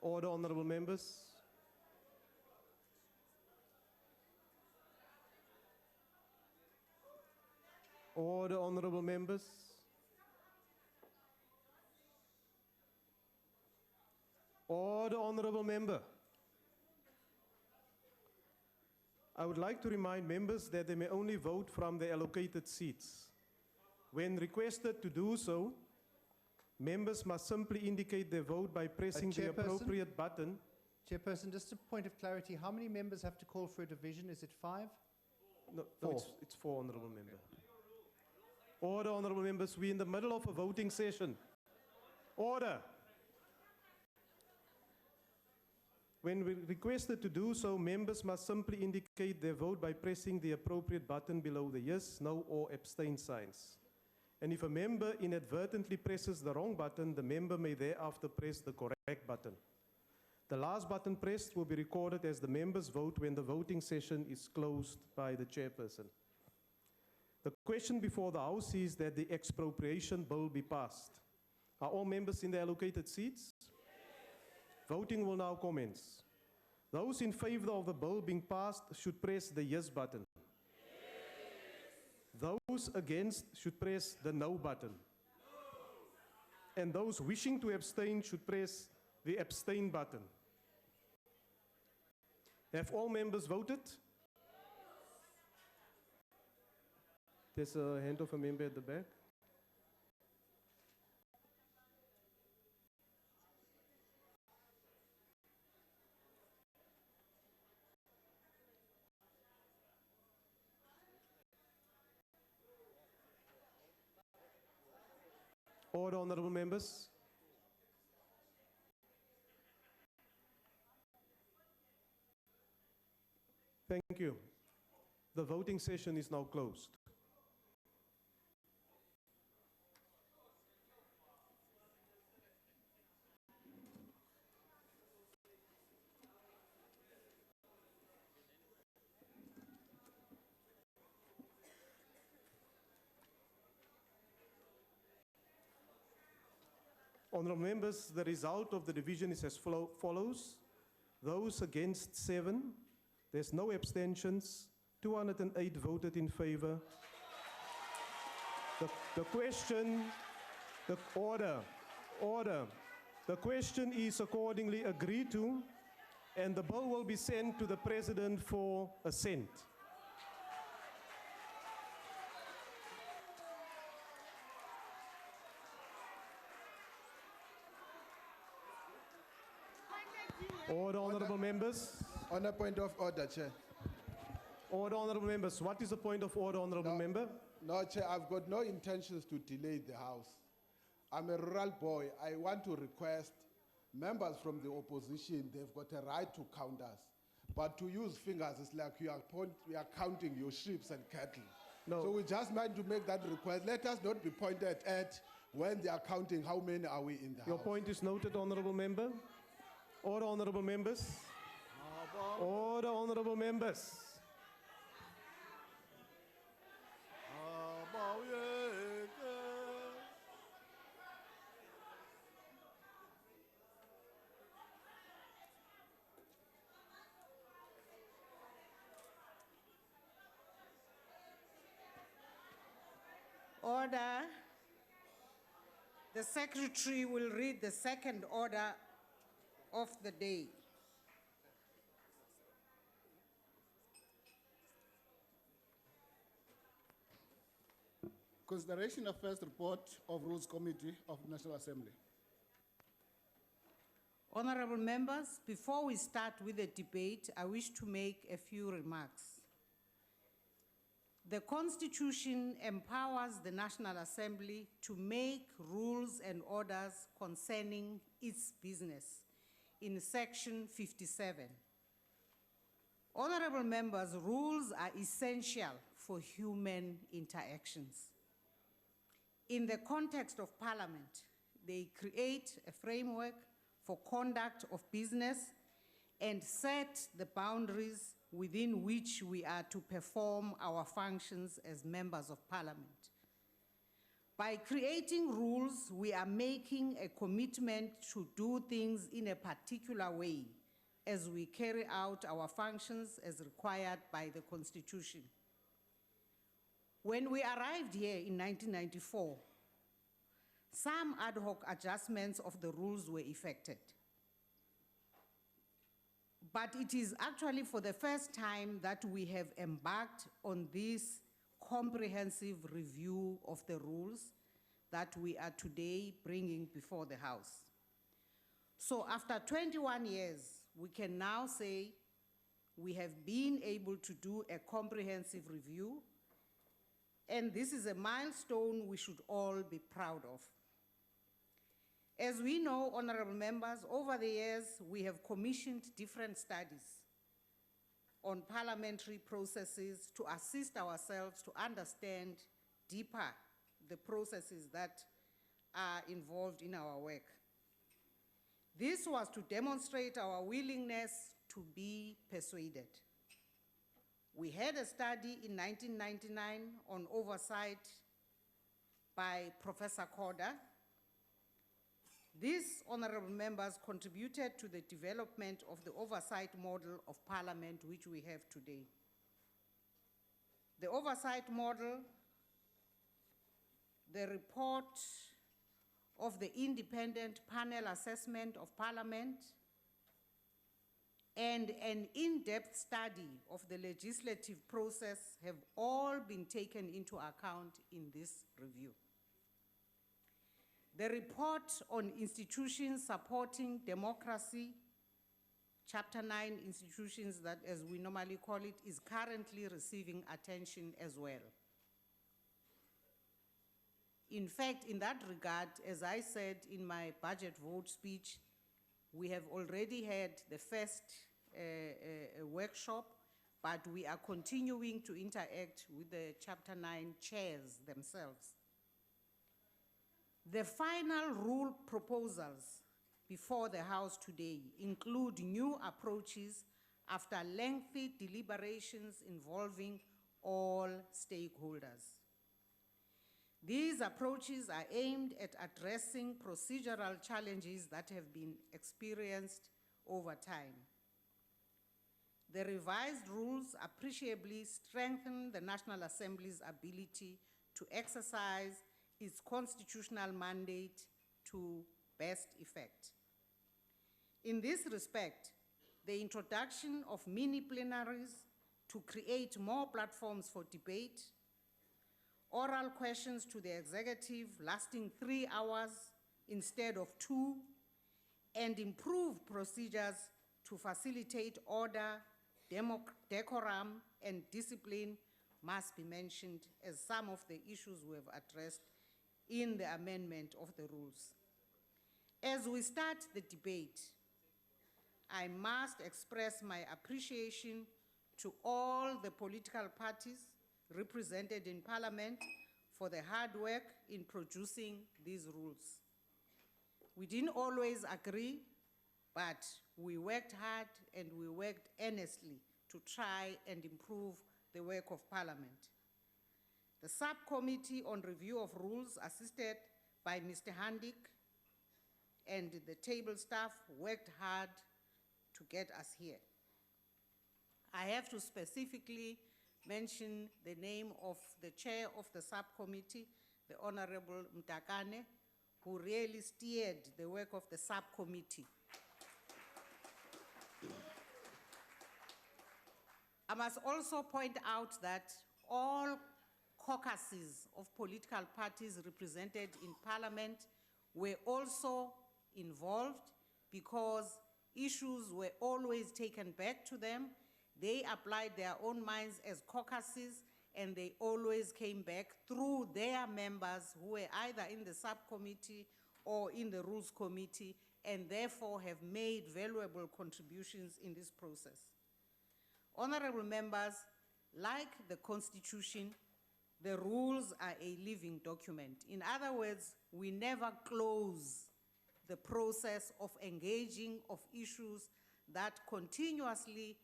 Order, honorable members. Order, honorable members. Order, honorable member. I would like to remind members that they may only vote from the allocated seats. When requested to do so, members must simply indicate their vote by pressing the Chairperson? appropriate button. Chairperson, just a point of clarity, how many members have to call for a division? Is it 5? No, Four. it's 4, honorable member. Order, honorable members. We're in the middle of a voting session. Order. When requested to do so, members must simply indicate their vote by pressing the appropriate button below the yes, no, or abstain signs. And if a member inadvertently presses the wrong button, the member may thereafter press the correct button. The last button pressed will be recorded as the member's vote when the voting session is closed by the chairperson. The question before the House is that the expropriation bill be passed. Are all members in the allocated seats? Voting will now commence. Those in favor of the bill being passed should press the yes button. Those against should press the no button. And those wishing to abstain should press the abstain button. Have all members voted? There's a hand of a member at the back. Order, honorable members. Thank you. The voting session is now closed. Honorable members, the result of the division is as follows. Those against 7, there's no abstentions, 208 voted in favor. The question, the order. The question is accordingly agreed to, and the bill will be sent to the President for assent. Order, honorable members. On a point of order, Chair. Order, honorable members. What is the point of order, honorable member? No, Chair, I've got no intentions to delay the House. I'm a rural boy. I want to request members from the opposition, they've got a right to count us. But to use fingers, it's like you are counting your sheep and cattle. No. So we just meant to make that request. Let us not be pointed at when they are counting how many are we in the Your House. point is noted, honorable member. Order, honorable members. Order, honorable members. Order. The secretary will read the second order of the day. Consideration of first report of Rules Committee of National Assembly. Honorable members, before we start with the debate, I wish to make a few remarks. The Constitution empowers the National Assembly to make rules and orders concerning its business in Section 57. Honorable members, rules are essential for human interactions. In the context of Parliament, they create a framework for conduct of business and set the boundaries within which we are to perform our functions as members of Parliament. By creating rules, we are making a commitment to do things in a particular way as we carry out our functions as required by the Constitution. When we arrived here in 1994, some ad hoc adjustments of the rules were effected. But it is actually for the first time that we have embarked on this comprehensive review of the rules that we are today bringing before the House. So after 21 years, we can now say we have been able to do a comprehensive review, and this is a milestone we should all be proud of. As we know, honorable members, over the years, we have commissioned different studies on parliamentary processes to assist ourselves to understand deeper the processes that are involved in our work. This was to demonstrate our willingness to be persuaded. We had a study in 1999 on oversight by Professor Corder. These honorable members contributed to the development of the oversight model of Parliament which we have today. The oversight model, the report of the independent panel assessment of Parliament, and an in-depth study of the legislative process have all been taken into account in this review. The report on institutions supporting democracy, Chapter 9 institutions, that as we normally call it, is currently receiving attention as well. In fact, in that regard, as I said in my budget vote speech, we have already had the first workshop, but we are continuing to interact with the Chapter 9 chairs themselves. The final rule proposals before the House today include new approaches after lengthy deliberations involving all stakeholders. These approaches are aimed at addressing procedural challenges that have been experienced over time. The revised rules appreciably strengthen the National Assembly's ability to exercise its constitutional mandate to best effect. In this respect, the introduction of mini plenaries to create more platforms for debate, oral questions to the executive lasting 3 hours instead of 2, and improved procedures to facilitate order, decorum, and discipline must be mentioned as some of the issues we have addressed in the amendment of the rules. As we start the debate, I must express my appreciation to all the political parties represented in Parliament for the hard work in producing these rules. We didn't always agree, but we worked hard and we worked earnestly to try and improve the work of Parliament. The subcommittee on review of rules, assisted by Mr. Handik, and the table staff worked hard to get us here. I have to specifically mention the name of the chair of the subcommittee, the Honorable Mtakane, who really steered the work of the subcommittee. I must also point out that all caucuses of political parties represented in Parliament were also involved because issues were always taken back to them. They applied their own minds as caucuses, and they always came back through their members who were either in the subcommittee or in the Rules Committee, and therefore have made valuable contributions in this process. Honorable members, like the Constitution, the rules are a living document. In other words, we never close the process of engaging of issues that continuously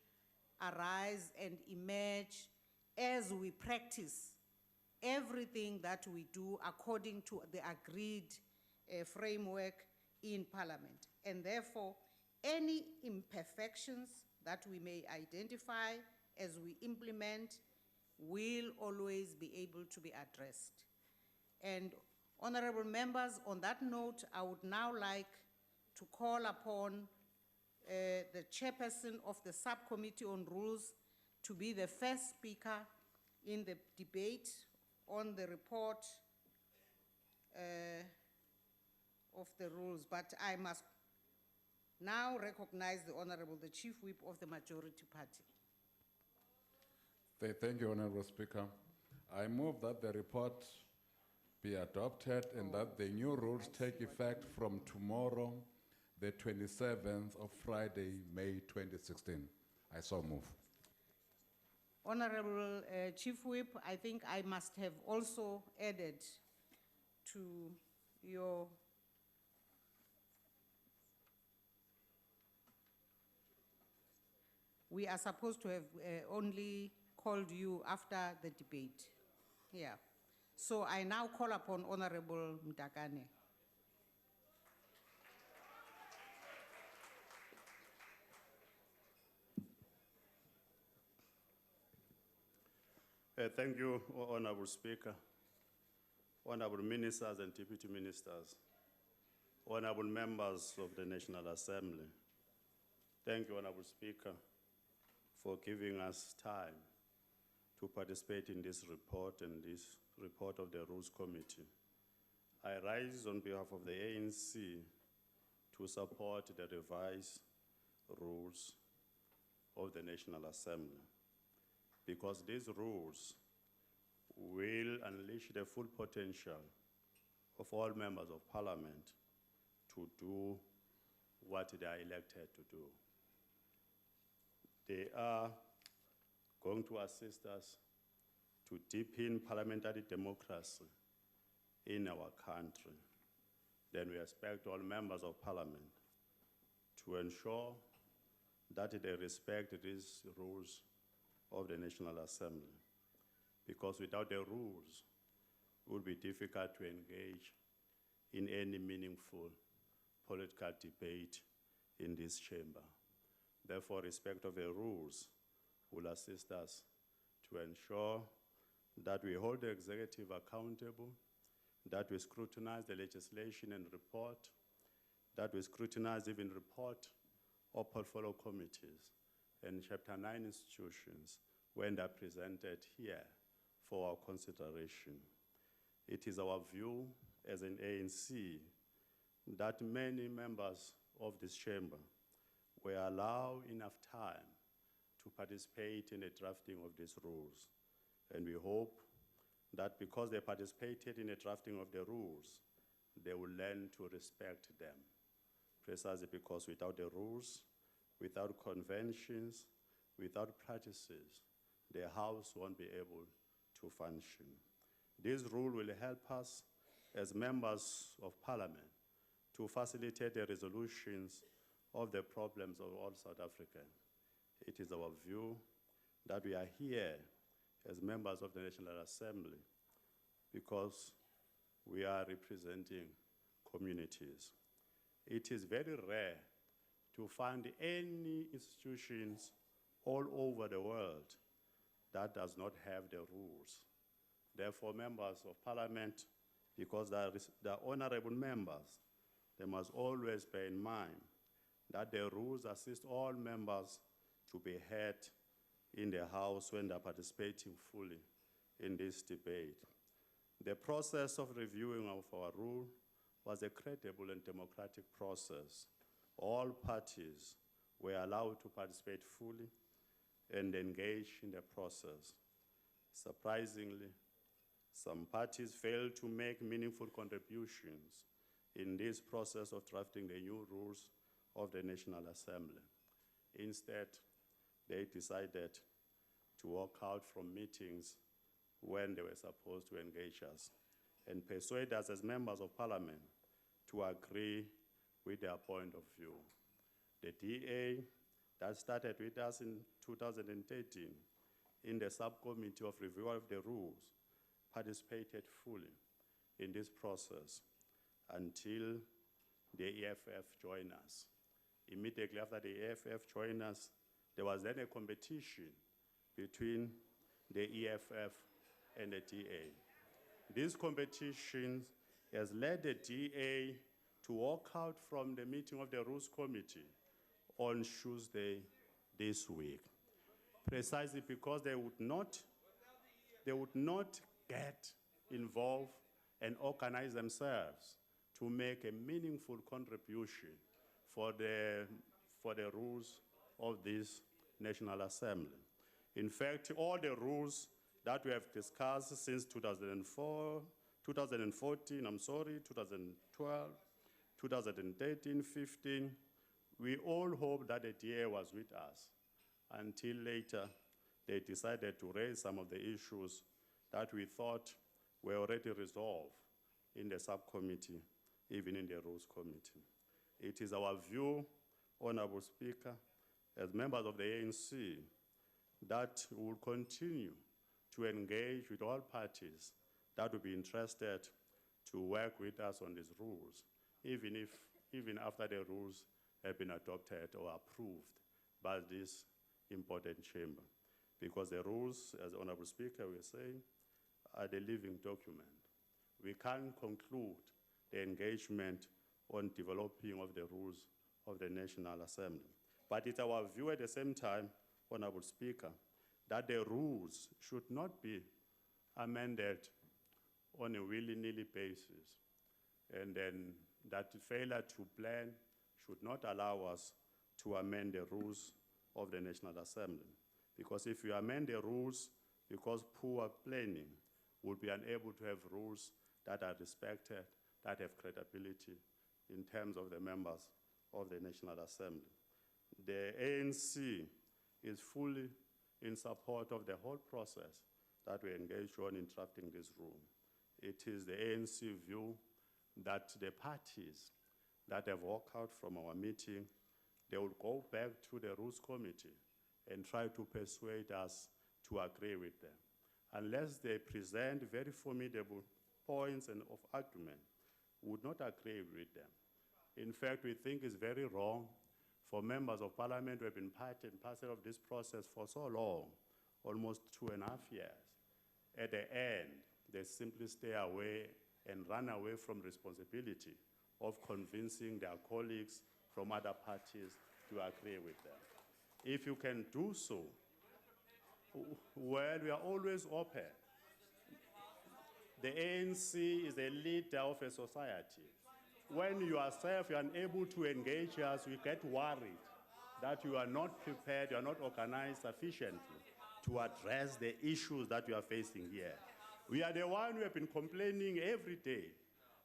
arise and emerge as we practice everything that we do according to the agreed framework in Parliament. And therefore, any imperfections that we may identify as we implement will always be able to be addressed. And honorable members, on that note, I would now like to call upon the chairperson of the Subcommittee on Rules to be the first speaker in the debate on the report of the rules. But I must now recognize the Honorable, the Chief Whip of the Majority Party. Thank you, Honorable Speaker. I move that the report be adopted and that the new rules take effect from tomorrow, the 27th of Friday, May 2016. I so move. Honorable Chief Whip, I think I must have also added to your we are supposed to have only called you after the debate. Yeah. So I now call upon Honorable Mtakane. Thank you, Honorable Speaker, Honorable Ministers and Deputy Ministers, Honorable Members of the National Assembly. Thank you, Honorable Speaker, for giving us time to participate in this report and this report of the Rules Committee. I rise on behalf of the ANC to support the revised rules of the National Assembly, because these rules will unleash the full potential of all members of Parliament to do what they are elected to do. They are going to assist us to deepen parliamentary democracy in our country. Then we expect all members of Parliament to ensure that they respect these rules of the National Assembly, because without the rules, it would be difficult to engage in any meaningful political debate in this chamber. Therefore, respect of the rules will assist us to ensure that we hold the executive accountable, that we scrutinize the legislation and report, that we scrutinize even report of portfolio committees and Chapter 9 institutions when they're presented here for our consideration. It is our view as an ANC that many members of this chamber were allowed enough time to participate in the drafting of these rules. And we hope that because they participated in the drafting of the rules, they will learn to respect them. Precisely because without the rules, without conventions, without practices, the House won't be able to function. This rule will help us as members of Parliament to facilitate the resolutions of the problems of all South Africans. It is our view that we are here as members of the National Assembly because we are representing communities. It is very rare to find any institutions all over the world that does not have the rules. Therefore, members of Parliament, because they are honorable members, they must always bear in mind that the rules assist all members to be heard in the House when they are participating fully in this debate. The process of reviewing of our rule was a credible and democratic process. All parties were allowed to participate fully and engage in the process. Surprisingly, some parties failed to make meaningful contributions in this process of drafting the new rules of the National Assembly. Instead, they decided to walk out from meetings when they were supposed to engage us and persuade us as members of Parliament to agree with their point of view. The DA that started with us in 2013 in the subcommittee of review of the rules participated fully in this process until the EFF joined us. Immediately after the EFF joined us, there was then a competition between the EFF and the DA. This competition has led the DA to walk out from the meeting of the Rules Committee on Tuesday this week, precisely because they would not get involved and organize themselves to make a meaningful contribution for the rules of this National Assembly. In fact, all the rules that we have discussed since 2014, 2012, 2013, 15, we all hope that the DA was with us until later they decided to raise some of the issues that we thought were already resolved in the subcommittee, even in the Rules Committee. It is our view, Honorable Speaker, as members of the ANC, that we will continue to engage with all parties that will be interested to work with us on these rules, even after the rules have been adopted or approved by this important chamber. Because the rules, as Honorable Speaker will say, are the living document. We can't conclude the engagement on developing of the rules of the National Assembly. But it's our view at the same time, Honorable Speaker, that the rules should not be amended on a willy-nilly basis, and then that failure to plan should not allow us to amend the rules of the National Assembly. Because if you amend the rules because poor planning, we'll be unable to have rules that are respected, that have credibility in terms of the members of the National Assembly. The ANC is fully in support of the whole process that we engaged on in drafting this rule. It is the ANC view that the parties that have walked out from our meeting, they will go back to the Rules Committee and try to persuade us to agree with them. Unless they present very formidable points and of argument, we would not agree with them. In fact, we think it's very wrong for members of parliament who have been part and parcel of this process for so long, almost 2.5 years. At the end, they simply stay away and run away from responsibility of convincing their colleagues from other parties to agree with them. If you can do so, well, we are always open. The ANC is a leader of a society. When you yourself are unable to engage us, we get worried that you are not prepared, you are not organized sufficiently to address the issues that you are facing here. We are the ones who have been complaining every day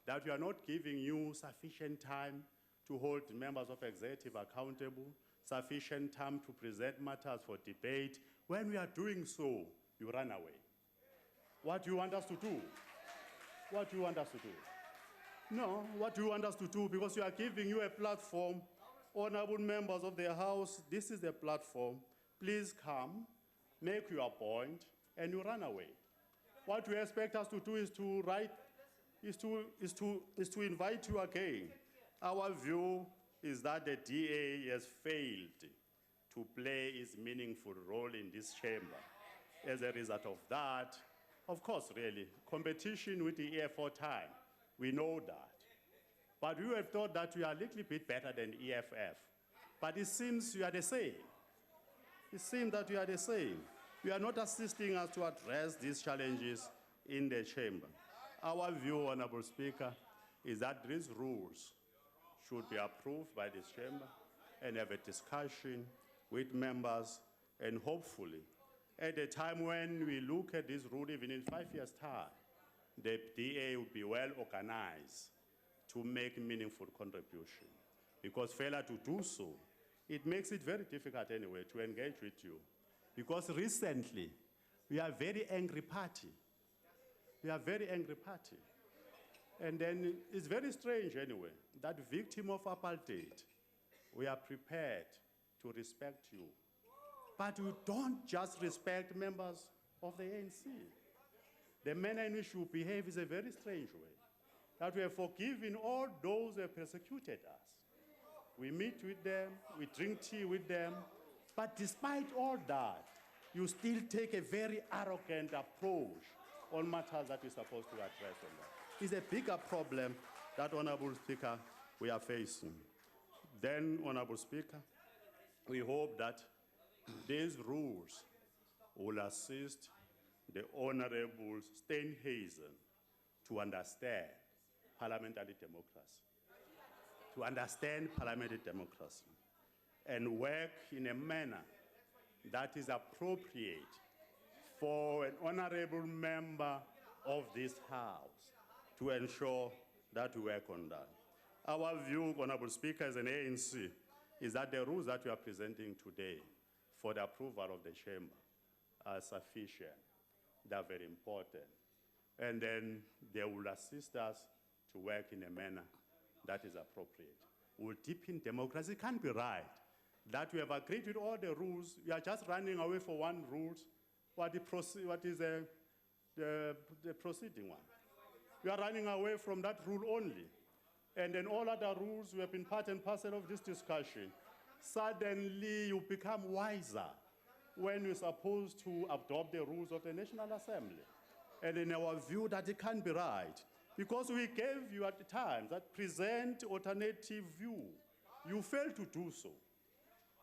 that we are not giving you sufficient time to hold members of executive accountable, sufficient time to present matters for debate. When we are doing so, you run away. What do you want us to do? What do you want us to do? No, what do you want us to do? Because we are giving you a platform. Honorable members of the House, this is the platform. Please come, make your point, and you run away. What you expect us to do is to invite you again. Our view is that the DA has failed to play its meaningful role in this chamber. As a result of that, of course, really, competition with the EF for time, we know that. But we have thought that we are a little bit better than EFF. But it seems you are the same. It seems that you are the same. You are not assisting us to address these challenges in the chamber. Our view, Honorable Speaker, is that these rules should be approved by this chamber and have a discussion with members, and hopefully, at the time when we look at this rule, even in 5 years' time, the DA will be well organized to make meaningful contribution. Because failure to do so, it makes it very difficult anyway to engage with you. Because recently, we are a very angry party. We are a very angry party. And then it's very strange anyway, that victim of apartheid, we are prepared to respect you. But you don't just respect members of the ANC. the manner in which you behave is a very strange way. That we have forgiven all those who have persecuted us. We meet with them, we drink tea with them, but despite all that, you still take a very arrogant approach on matters that we're supposed to address on that. It's a bigger problem that, Honorable Speaker, we are facing. Then, Honorable Speaker, we hope that these rules will assist the Honorable Steenhuisen to understand parliamentary democracy, and work in a manner that is appropriate for an honorable member of this House to ensure that we work on that. Our view, Honorable Speaker, as an ANC, is that the rules that we are presenting today for the approval of the Chamber are sufficient. They are very important. And then they will assist us to work in a manner that is appropriate. We'll deepen democracy. It can't be right that we have agreed with all the rules. We are just running away for one rule. What is the proceeding one? We are running away from that rule only. And then all other rules, we have been part and parcel of this discussion. Suddenly, you become wiser when you're supposed to adopt the rules of the National Assembly. And in our view, that it can't be right. Because we gave you at the time that present alternative view. You failed to do so.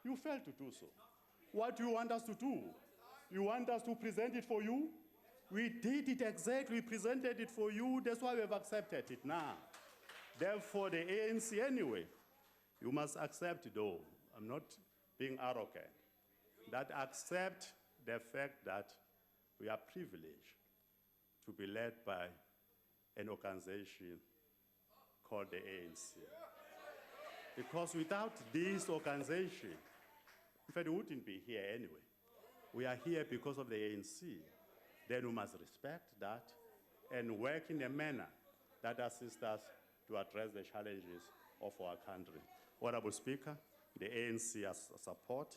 You failed to do so. What do you want us to do? You want us to present it for you? We did it exactly. We presented it for you. That's why we have accepted it now. Therefore, the ANC anyway, you must accept though, I'm not being arrogant, that accept the fact that we are privileged to be led by an organization called the ANC. Because without this organization, in fact, we wouldn't be here anyway. We are here because of the ANC. Then we must respect that and work in a manner that assists us to address the challenges of our country. Honorable Speaker, the ANC has support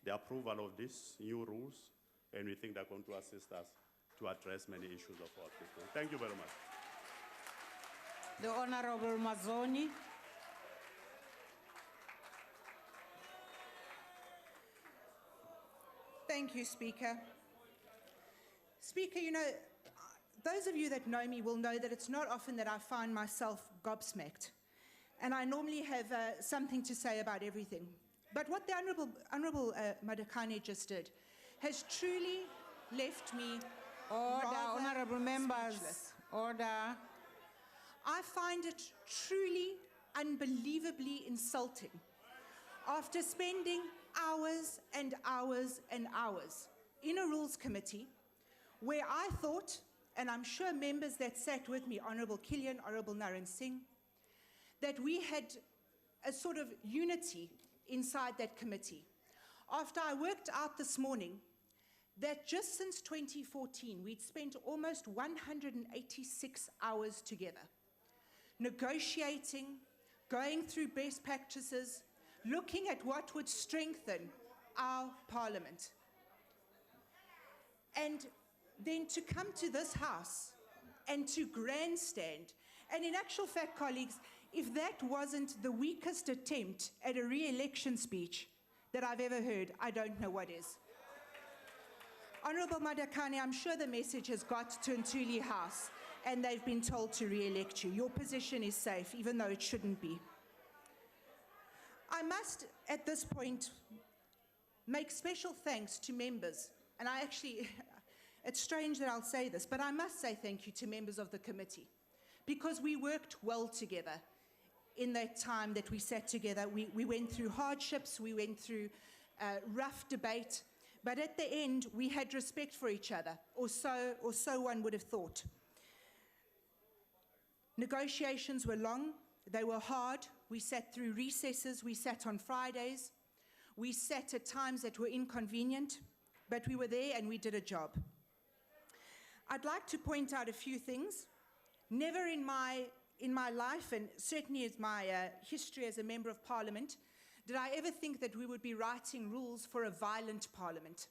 the approval of these new rules, and we think they're going to assist us to address many issues of our people. Thank you very much. The Honorable Mazzoni. Thank you, Speaker. Speaker, you know, those of you that know me will know that it's not often that I find myself gobsmacked. And I normally have something to say about everything. But what the Honorable Madakane just did has truly left me Order, rather honorable members. speechless. Order. I find it truly unbelievably insulting after spending hours and hours and hours in a Rules Committee where I thought, and I'm sure members that sat with me, Honorable Killian, Honorable Naren Singh, that we had a sort of unity inside that committee. After I worked out this morning that just since 2014, we'd spent almost 186 hours together, negotiating, going through best practices, looking at what would strengthen our parliament. And then to come to this house and to grandstand, and in actual fact, colleagues, if that wasn't the weakest attempt at a re-election speech that I've ever heard, I don't know what is. Honorable Madakane, I'm sure the message has got to Ntuli House and they've been told to re-elect you. Your position is safe, even though it shouldn't be. I must, at this point, make special thanks to members, and I actually, it's strange that I'll say this, but I must say thank you to members of the committee, because we worked well together in that time that we sat together. We went through hardships, we went through rough debate, but at the end, we had respect for each other, or so one would have thought. Negotiations were long, they were hard. We sat through recesses, we sat on Fridays, we sat at times that were inconvenient, but we were there and we did a job. I'd like to point out a few things. Never in my life, and certainly as my history as a member of parliament, did I ever think that we would be writing rules for a violent parliament.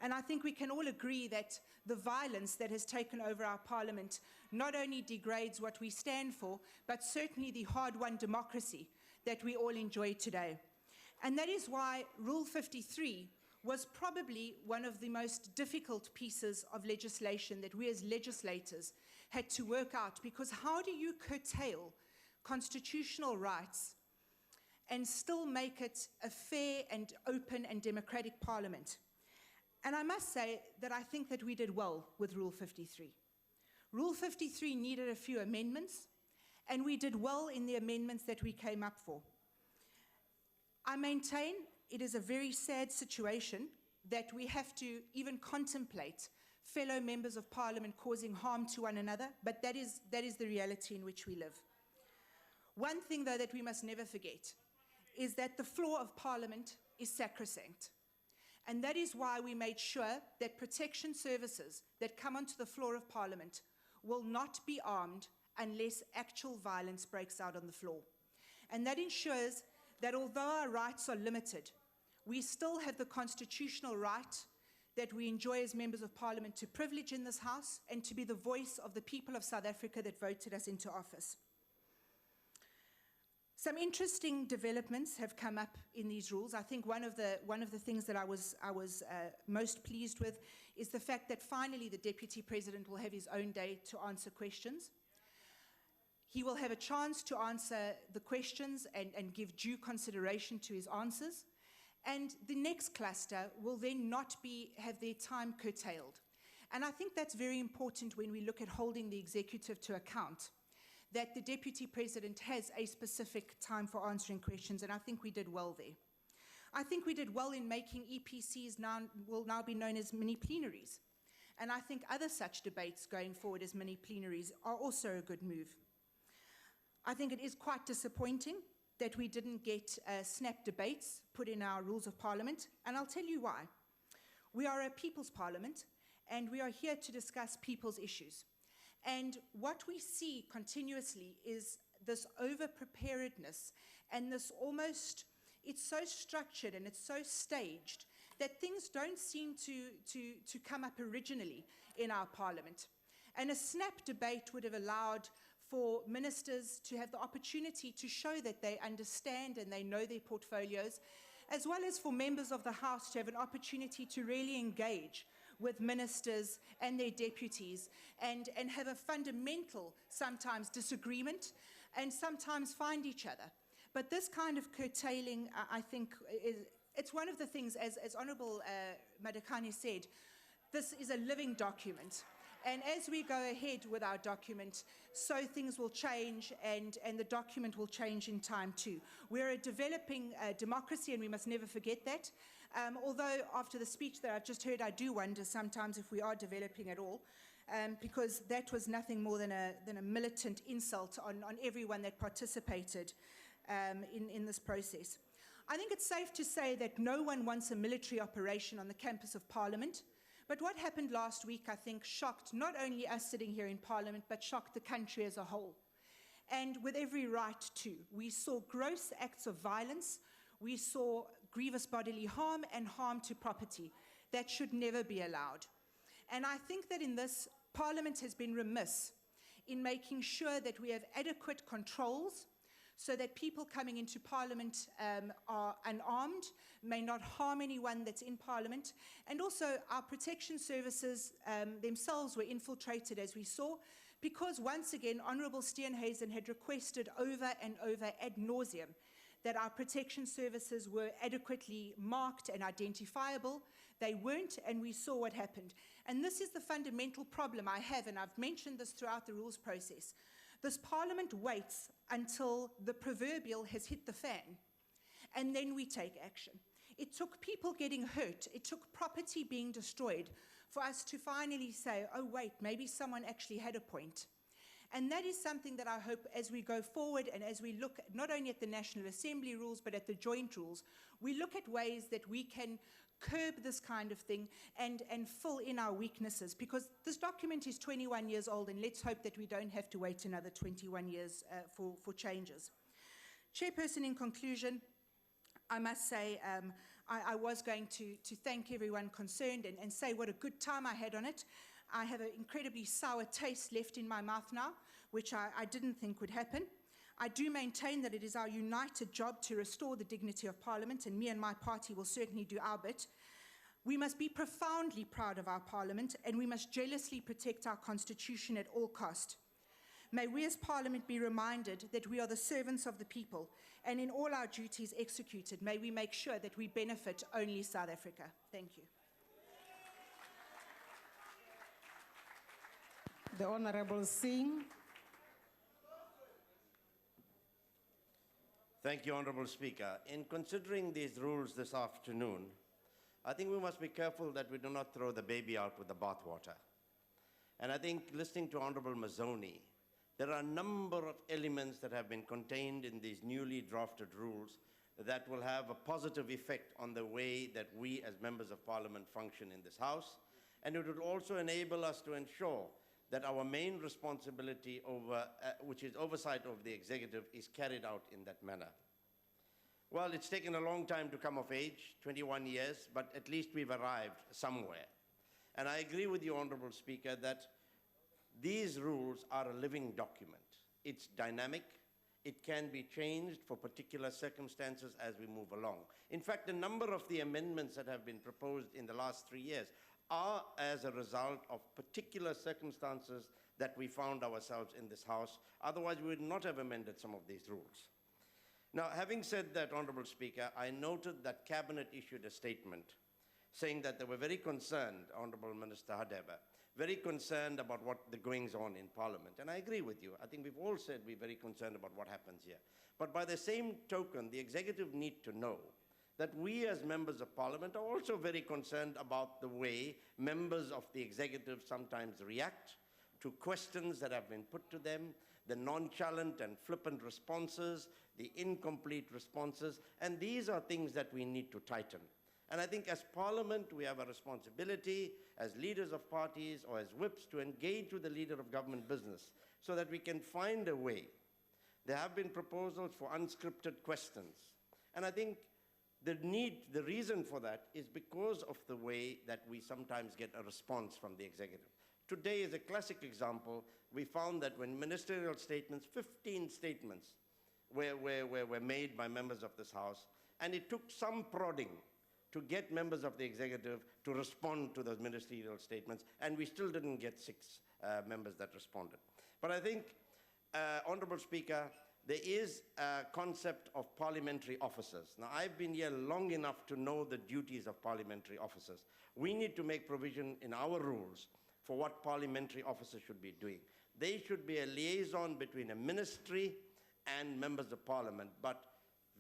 And I think we can all agree that the violence that has taken over our parliament not only degrades what we stand for, but certainly the hard-won democracy that we all enjoy today. And that is why Rule 53 was probably one of the most difficult pieces of legislation that we as legislators had to work out, because how do you curtail constitutional rights and still make it a fair and open and democratic parliament? And I must say that I think that we did well with Rule 53. Rule 53 needed a few amendments, and we did well in the amendments that we came up for. I maintain it is a very sad situation that we have to even contemplate fellow members of parliament causing harm to one another, but that is the reality in which we live. One thing, though, that we must never forget is that the floor of parliament is sacrosanct. And that is why we made sure that protection services that come onto the floor of parliament will not be armed unless actual violence breaks out on the floor. And that ensures that although our rights are limited, we still have the constitutional right that we enjoy as members of parliament to privilege in this house and to be the voice of the people of South Africa that voted us into office. Some interesting developments have come up in these rules. I think one of the things that I was most pleased with is the fact that finally the Deputy President will have his own day to answer questions. He will have a chance to answer the questions and give due consideration to his answers. And the next cluster will then not have their time curtailed. And I think that's very important when we look at holding the executive to account, that the Deputy President has a specific time for answering questions, and I think we did well there. I think we did well in making EPCs will now be known as mini plenaries. And I think other such debates going forward as mini plenaries are also a good move. I think it is quite disappointing that we didn't get snap debates put in our rules of parliament, and I'll tell you why. We are a people's parliament, and we are here to discuss people's issues. And what we see continuously is this over-preparedness and this almost, it's so structured and it's so staged that things don't seem to come up originally in our parliament. And a snap debate would have allowed for ministers to have the opportunity to show that they understand and they know their portfolios, as well as for members of the House to have an opportunity to really engage with ministers and their deputies and have a fundamental, sometimes disagreement, and sometimes find each other. But this kind of curtailing, I think, it's one of the things, as Honourable Madakane said, this is a living document. And as we go ahead with our document, so things will change and the document will change in time too. We're a developing democracy, and we must never forget that. Although after the speech that I've just heard, I do wonder sometimes if we are developing at all, because that was nothing more than a militant insult on everyone that participated in this process. I think it's safe to say that no one wants a military operation on the campus of Parliament. But what happened last week, I think, shocked not only us sitting here in Parliament, but shocked the country as a whole. And with every right too. We saw gross acts of violence. We saw grievous bodily harm and harm to property. That should never be allowed. And I think that in this, Parliament has been remiss in making sure that we have adequate controls so that people coming into Parliament are unarmed, may not harm anyone that's in Parliament. And also our protection services themselves were infiltrated, as we saw, because once again, Honourable Steenhuisen had requested over and over ad nauseum that our protection services were adequately marked and identifiable. They weren't, and we saw what happened. And this is the fundamental problem I have, and I've mentioned this throughout the rules process. This Parliament waits until the proverbial has hit the fan, and then we take action. It took people getting hurt, it took property being destroyed for us to finally say, oh wait, maybe someone actually had a point. And that is something that I hope as we go forward and as we look not only at the National Assembly rules but at the joint rules, we look at ways that we can curb this kind of thing and fill in our weaknesses, because this document is 21 years old, and let's hope that we don't have to wait another 21 years for changes. Chairperson, in conclusion, I must say I was going to thank everyone concerned and say what a good time I had on it. I have an incredibly sour taste left in my mouth now, which I didn't think would happen. I do maintain that it is our united job to restore the dignity of Parliament, and me and my party will certainly do our bit. We must be profoundly proud of our Parliament, and we must jealously protect our Constitution at all cost. May we as Parliament be reminded that we are the servants of the people, and in all our duties executed, may we make sure that we benefit only South Africa. Thank you. The Honourable Singh. Thank you, Honourable Speaker. In considering these rules this afternoon, I think we must be careful that we do not throw the baby out with the bathwater. And I think listening to Honourable Mazzoni, there are a number of elements that have been contained in these newly drafted rules that will have a positive effect on the way that we as members of Parliament function in this House. And it will also enable us to ensure that our main responsibility, which is oversight of the executive, is carried out in that manner. Well, it's taken a long time to come of age, 21 years, but at least we've arrived somewhere. And I agree with you, Honourable Speaker, that these rules are a living document. It's dynamic. It can be changed for particular circumstances as we move along. In fact, a number of the amendments that have been proposed in the last 3 years are as a result of particular circumstances that we found ourselves in this House. Otherwise, we would not have amended some of these rules. Now, having said that, Honourable Speaker, I noted that Cabinet issued a statement saying that they were very concerned, Honourable Minister Hadebe, very concerned about what the goings-on in Parliament. And I agree with you. I think we've all said we're very concerned about what happens here. But by the same token, the executive need to know that we as members of Parliament are also very concerned about the way members of the executive sometimes react to questions that have been put to them, the nonchalant and flippant responses, the incomplete responses, and these are things that we need to tighten. And I think as Parliament, we have a responsibility as leaders of parties or as whips to engage with the leader of government business so that we can find a way. There have been proposals for unscripted questions. And I think the reason for that is because of the way that we sometimes get a response from the executive. Today is a classic example. We found that when ministerial statements, 15 statements were made by members of this House, and it took some prodding to get members of the executive to respond to those ministerial statements, and we still didn't get 6 members that responded. But I think, Honourable Speaker, there is a concept of parliamentary officers. Now, I've been here long enough to know the duties of parliamentary officers. We need to make provision in our rules for what parliamentary officers should be doing. They should be a liaison between a ministry and members of Parliament, but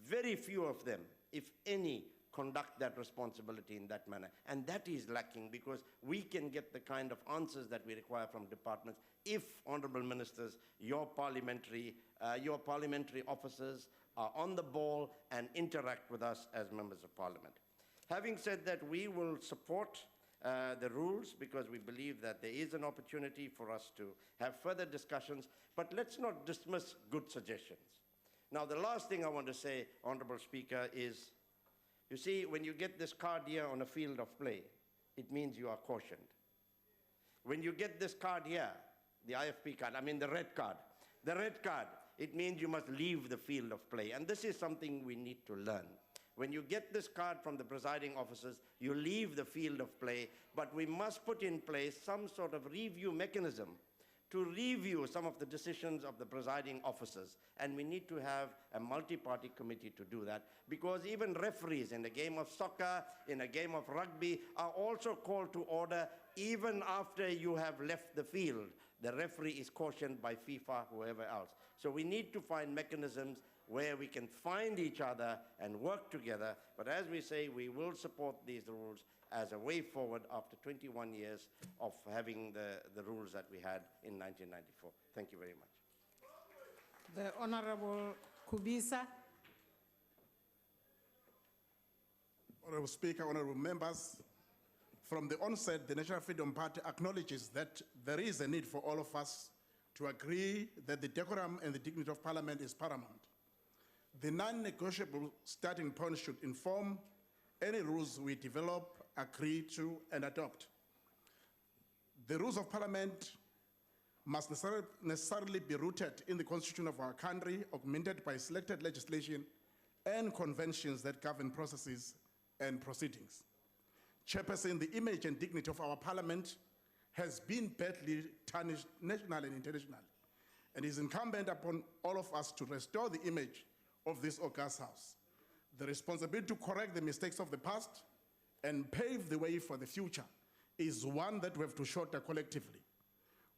very few of them, if any, conduct that responsibility in that manner. And that is lacking because we can get the kind of answers that we require from departments if, Honourable Ministers, your parliamentary officers are on the ball and interact with us as members of Parliament. Having said that, we will support the rules because we believe that there is an opportunity for us to have further discussions, but let's not dismiss good suggestions. Now, the last thing I want to say, Honourable Speaker, is you see, when you get this card here on a field of play, it means you are cautioned. When you get this card here, the IFP card, I mean the red card, it means you must leave the field of play. And this is something we need to learn. When you get this card from the presiding officers, you leave the field of play, but we must put in place some sort of review mechanism to review some of the decisions of the presiding officers. And we need to have a multi-party committee to do that, because even referees in a game of soccer, in a game of rugby, are also called to order even after you have left the field. The referee is cautioned by FIFA, whoever else. So we need to find mechanisms where we can find each other and work together. But as we say, we will support these rules as a way forward after 21 years of having the rules that we had in 1994. Thank you very much. The Honourable Kubisa. Honourable Speaker, honourable members, from the onset, the National Freedom Party acknowledges that there is a need for all of us to agree that the decorum and the dignity of Parliament is paramount. The non-negotiable starting point should inform any rules we develop, agree to, and adopt. The rules of parliament must necessarily be rooted in the constitution of our country, augmented by selected legislation and conventions that govern processes and proceedings. Chairperson, the image and dignity of our parliament has been badly tarnished nationally and internationally, and it is incumbent upon all of us to restore the image of this august house. The responsibility to correct the mistakes of the past and pave the way for the future is one that we have to shoulder collectively.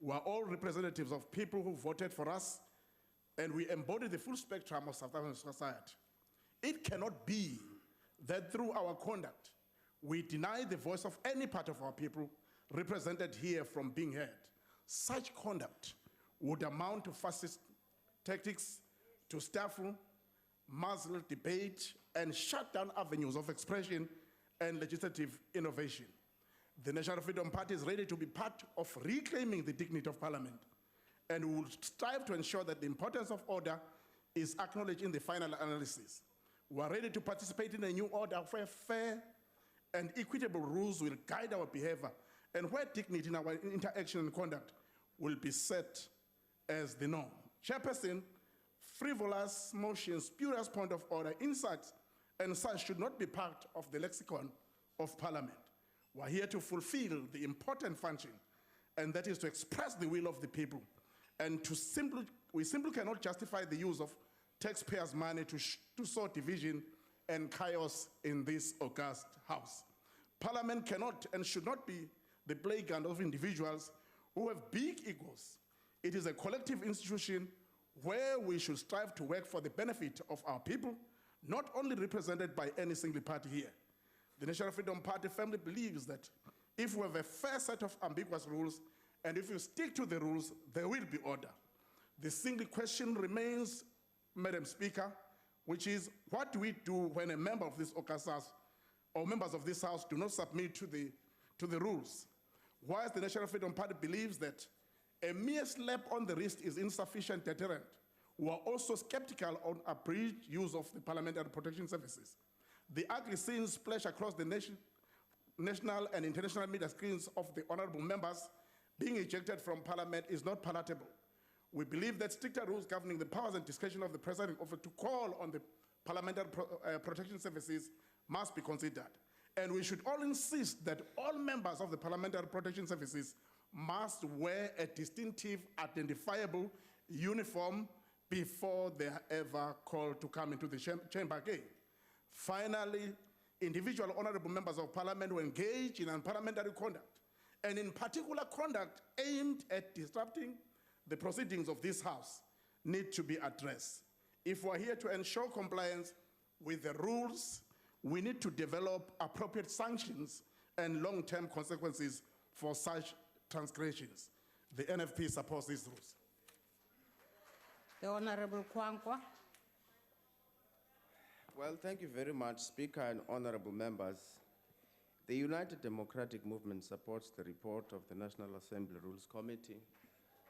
We are all representatives of people who voted for us, and we embody the full spectrum of South African society. It cannot be that through our conduct, we deny the voice of any part of our people represented here from being heard. Such conduct would amount to fascist tactics, to stifle, muzzle debate, and shut down avenues of expression and legislative innovation. The National Freedom Party is ready to be part of reclaiming the dignity of Parliament, and we will strive to ensure that the importance of order is acknowledged in the final analysis. We are ready to participate in a new order where fair and equitable rules will guide our behavior, and where dignity in our interaction and conduct will be set as the norm. Chairperson, frivolous motions, spurious point of order, insults, and such should not be part of the lexicon of Parliament. We are here to fulfill the important function, and that is to express the will of the people. And we simply cannot justify the use of taxpayers' money to sow division and chaos in this august house. Parliament cannot and should not be the playground of individuals who have big egos. It is a collective institution where we should strive to work for the benefit of our people, not only represented by any single party here. The National Freedom Party firmly believes that if we have a fair set of ambiguous rules, and if you stick to the rules, there will be order. The single question remains, Madam Speaker, which is, what do we do when a member of this august house or members of this house do not submit to the rules? Whilst the National Freedom Party believes that a mere slap on the wrist is insufficient deterrent, we are also skeptical on abridged use of the Parliamentary Protection Services. The ugly scenes splash across the national and international media screens of the honorable members being ejected from Parliament is not palatable. We believe that stricter rules governing the powers and discretion of the presiding officer to call on the Parliamentary Protection Services must be considered. And we should all insist that all members of the Parliamentary Protection Services must wear a distinctive, identifiable uniform before they are ever called to come into the chamber again. Finally, individual honorable members of Parliament who engage in unparliamentary conduct, and in particular conduct aimed at disrupting the proceedings of this House, need to be addressed. If we're here to ensure compliance with the rules, we need to develop appropriate sanctions and long-term consequences for such transgressions. The NFP supports these rules. The Honorable Kwankwa. Well, thank you very much, Speaker and honorable members. The United Democratic Movement supports the report of the National Assembly Rules Committee,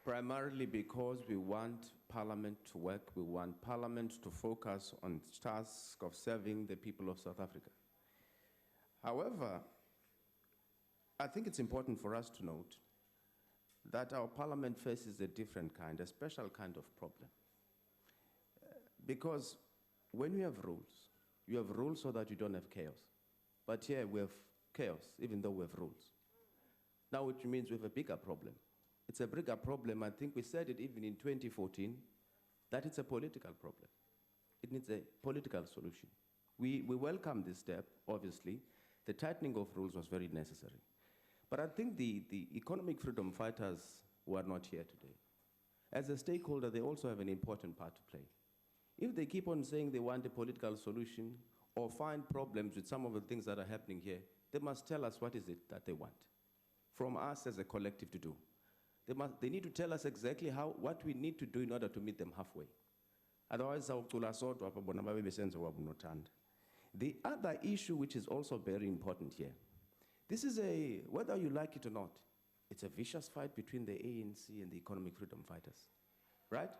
primarily because we want Parliament to work, we want Parliament to focus on its task of serving the people of South Africa. However, I think it's important for us to note that our Parliament faces a different kind, a special kind of problem. Because when you have rules so that you don't have chaos. But here we have chaos, even though we have rules. Now, which means we have a bigger problem. It's a bigger problem. I think we said it even in 2014, that it's a political problem. It needs a political solution. We welcome this step, obviously. The tightening of rules was very necessary. But I think the economic freedom fighters who are not here today, as a stakeholder, they also have an important part to play. If they keep on saying they want a political solution or find problems with some of the things that are happening here, they must tell us what is it that they want from us as a collective to do. They need to tell us exactly what we need to do in order to meet them halfway. Otherwise, the other issue which is also very important here, this is whether you like it or not, it's a vicious fight between the ANC and the economic freedom fighters, right?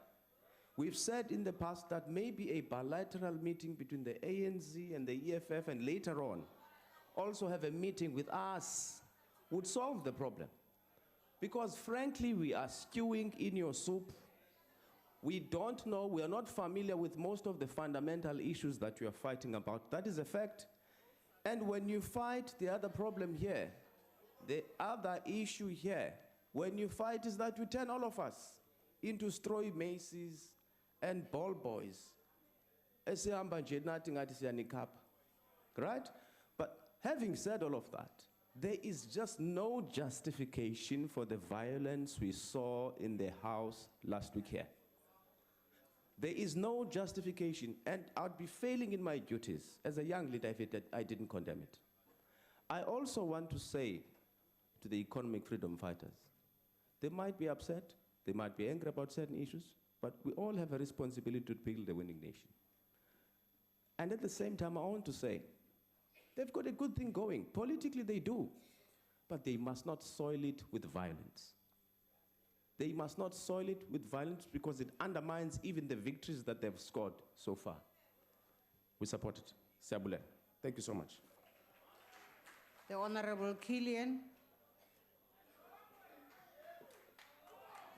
We've said in the past that maybe a bilateral meeting between the ANC and the EFF and later on also have a meeting with us would solve the problem. Because frankly, we are stewing in your soup. We don't know, we are not familiar with most of the fundamental issues that you are fighting about. That is a fact. And when you fight, the other problem here, the other issue here, when you fight is that you turn all of us into straw maces and ball boys. Right? But having said all of that, there is just no justification for the violence we saw in the House last week here. There is no justification, and I'd be failing in my duties as a young leader if I didn't condemn it. I also want to say to the economic freedom fighters, they might be upset, they might be angry about certain issues, but we all have a responsibility to build a winning nation. And at the same time, I want to say, they've got a good thing going. Politically, they do, but they must not soil it with violence. They must not soil it with violence because it undermines even the victories that they've scored so far. We support it. Sabule. Thank you so much. The Honorable Killian.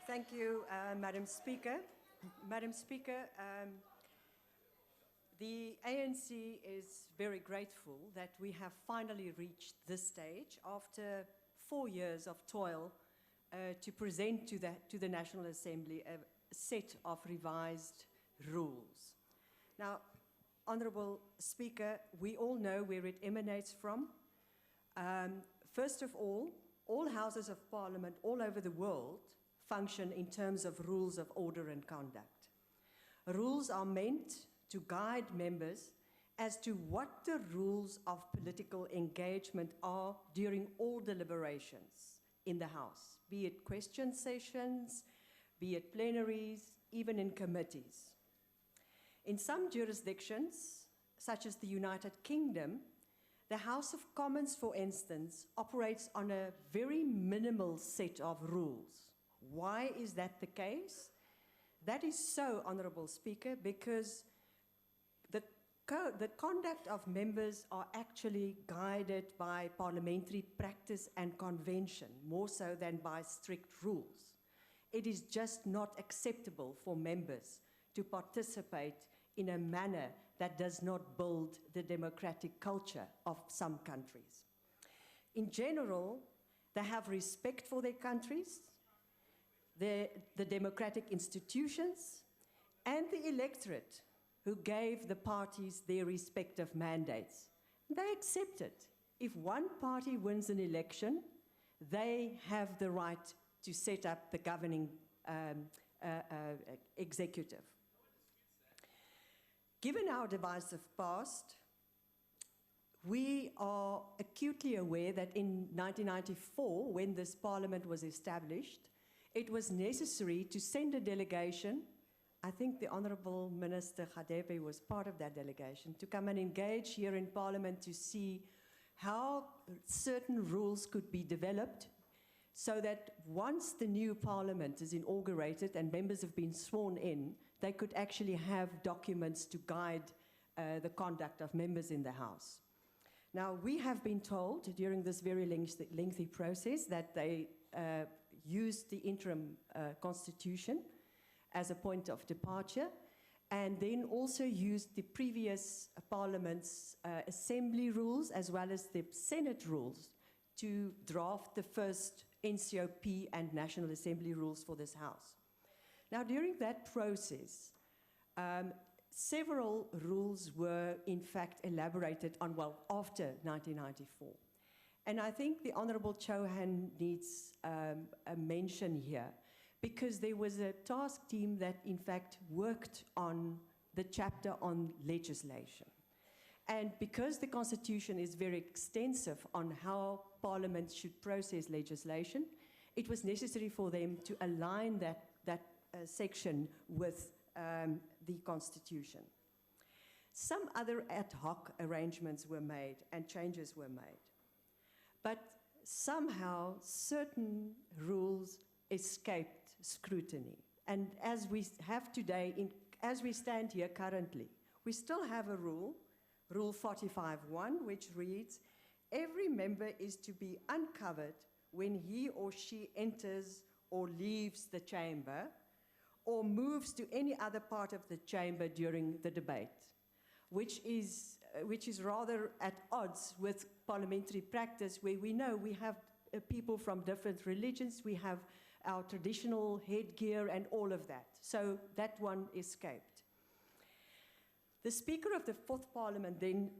Thank you, Madam Speaker. Madam Speaker, the ANC is very grateful that we have finally reached this stage after 4 years of toil to present to the National Assembly a set of revised rules. Now, Honourable Speaker, we all know where it emanates from. First of all houses of parliament all over the world function in terms of rules of order and conduct. Rules are meant to guide members as to what the rules of political engagement are during all deliberations in the House, be it question sessions, be it plenaries, even in committees. In some jurisdictions, such as the United Kingdom, the House of Commons, for instance, operates on a very minimal set of rules. Why is that the case? That is so, Honourable Speaker, because the conduct of members are actually guided by parliamentary practice and convention, more so than by strict rules. It is just not acceptable for members to participate in a manner that does not build the democratic culture of some countries. In general, they have respect for their countries, the democratic institutions, and the electorate who gave the parties their respective mandates. They accept it. If one party wins an election, they have the right to set up the governing executive. Given our divisive past, we are acutely aware that in 1994, when this parliament was established, it was necessary to send a delegation. I think the Honourable Minister Khadepe was part of that delegation, to come and engage here in Parliament to see how certain rules could be developed so that once the new Parliament is inaugurated and members have been sworn in, they could actually have documents to guide the conduct of members in the House. Now, we have been told during this very lengthy process that they used the interim constitution as a point of departure, and then also used the previous Parliament's assembly rules as well as the Senate rules to draft the first NCOP and National Assembly rules for this House. Now, during that process, several rules were in fact elaborated on, well, after 1994. And I think the Honourable Chauhan needs a mention here, because there was a task team that in fact worked on the chapter on legislation. And because the Constitution is very extensive on how Parliament should process legislation, it was necessary for them to align that section with the Constitution. Some other ad hoc arrangements were made and changes were made. But somehow certain rules escaped scrutiny. And as we have today, as we stand here currently, we still have a rule, Rule 45.1, which reads, every member is to be uncovered when he or she enters or leaves the chamber or moves to any other part of the chamber during the debate, which is rather at odds with parliamentary practice, where we know we have people from different religions, we have our traditional headgear and all of that. So that one escaped. The Speaker of the Fourth Parliament then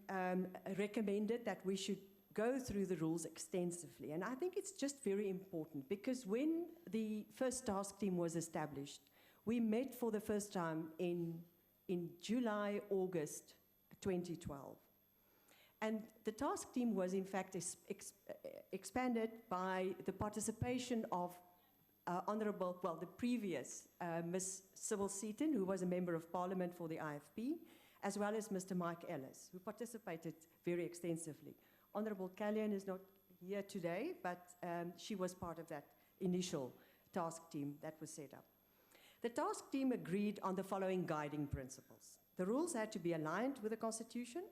recommended that we should go through the rules extensively. And I think it's just very important, because when the first task team was established, we met for the first time in July, August 2012. And the task team was in fact expanded by the participation of the previous Ms. Sybil Seaton, who was a Member of Parliament for the IFP, as well as Mr. Mike Ellis, who participated very extensively. Honourable Callion is not here today, but she was part of that initial task team that was set up. The task team agreed on the following guiding principles. The rules had to be aligned with the Constitution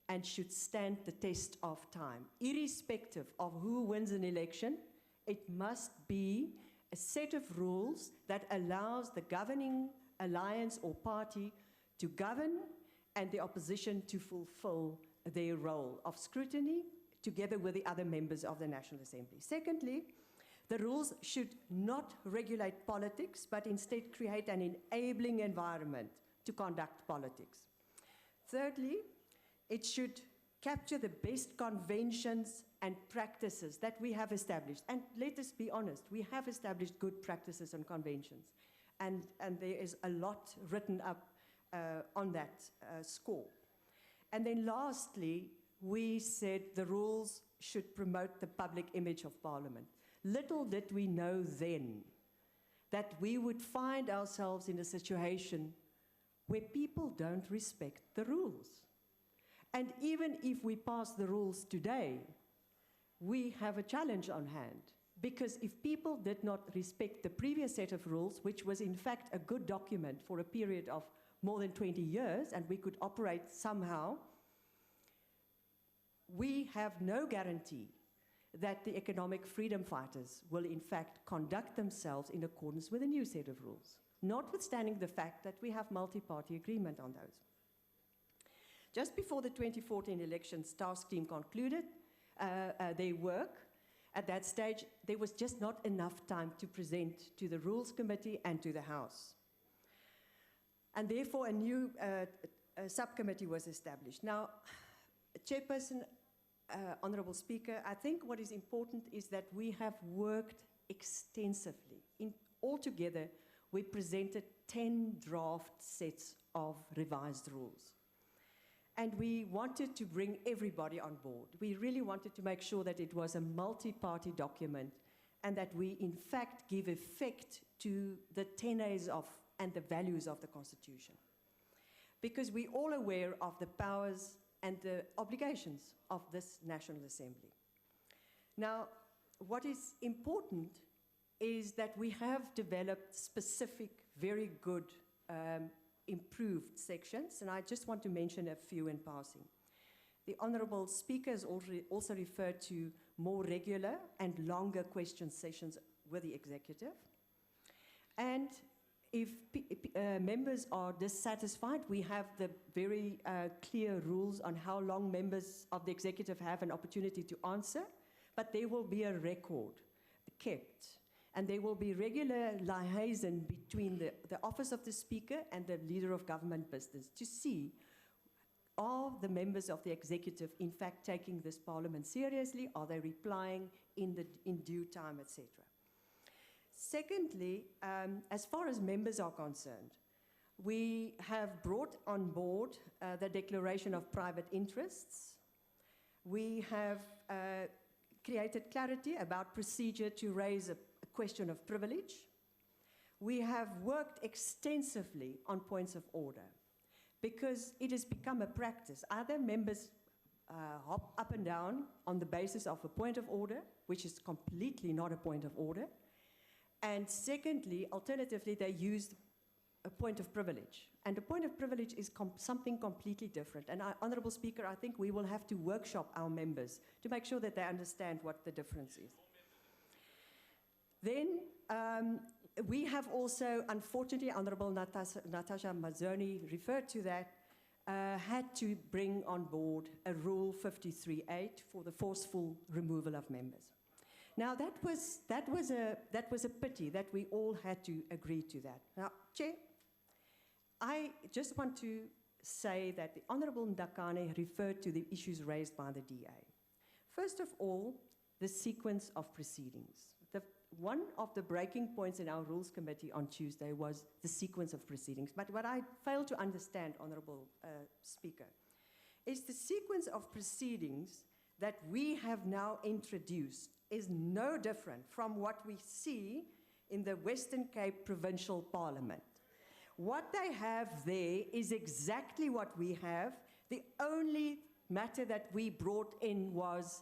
and should stand the test of time. Irrespective of who wins an election, it must be a set of rules that allows the governing alliance or party to govern and the opposition to fulfill their role of scrutiny together with the other members of the National Assembly. Secondly, the rules should not regulate politics, but instead create an enabling environment to conduct politics. Thirdly, it should capture the best conventions and practices that we have established. And let us be honest, we have established good practices and conventions. And there is a lot written up on that score. And then lastly, we said the rules should promote the public image of Parliament. Little did we know then that we would find ourselves in a situation where people don't respect the rules. And even if we pass the rules today, we have a challenge on hand. Because if people did not respect the previous set of rules, which was in fact a good document for a period of more than 20 years, and we could operate somehow, we have no guarantee that the economic freedom fighters will in fact conduct themselves in accordance with a new set of rules, notwithstanding the fact that we have multi-party agreement on those. Just before the 2014 elections, task team concluded their work. At that stage, there was just not enough time to present to the Rules Committee and to the House. And therefore, a new subcommittee was established. Now, Chairperson, Honourable Speaker, I think what is important is that we have worked extensively. Altogether, we presented 10 draft sets of revised rules. And we wanted to bring everybody on board. We really wanted to make sure that it was a multi-party document and that we, in fact, give effect to the tenets of and the values of the Constitution. Because we're all aware of the powers and the obligations of this National Assembly. Now, what is important is that we have developed specific, very good, improved sections, and I just want to mention a few in passing. The Honourable Speaker has also referred to more regular and longer question sessions with the Executive. And if members are dissatisfied, we have the very clear rules on how long members of the Executive have an opportunity to answer, but there will be a record kept. And there will be regular liaison between the Office of the Speaker and the Leader of Government Business to see, are the members of the Executive in fact taking this Parliament seriously? Are they replying in due time, etc.? Secondly, as far as members are concerned, we have brought on board the Declaration of Private Interests. We have created clarity about procedure to raise a question of privilege. We have worked extensively on points of order because it has become a practice. Either members hop up and down on the basis of a point of order, which is completely not a point of order, and secondly, alternatively, they use a point of privilege. And a point of privilege is something completely different. And Honourable Speaker, I think we will have to workshop our members to make sure that they understand what the difference is. Then we have also, unfortunately, Honourable Natasha Mazzoni referred to that, had to bring on board a Rule 53.8 for the forceful removal of members. Now, that was a pity that we all had to agree to that. Now, Chair, I just want to say that the Honourable Ndakane referred to the issues raised by the DA. First of all, the sequence of proceedings. One of the breaking points in our Rules Committee on Tuesday was the sequence of proceedings. But what I failed to understand, Honourable Speaker, is the sequence of proceedings that we have now introduced is no different from what we see in the Western Cape Provincial Parliament. What they have there is exactly what we have. The only matter that we brought in was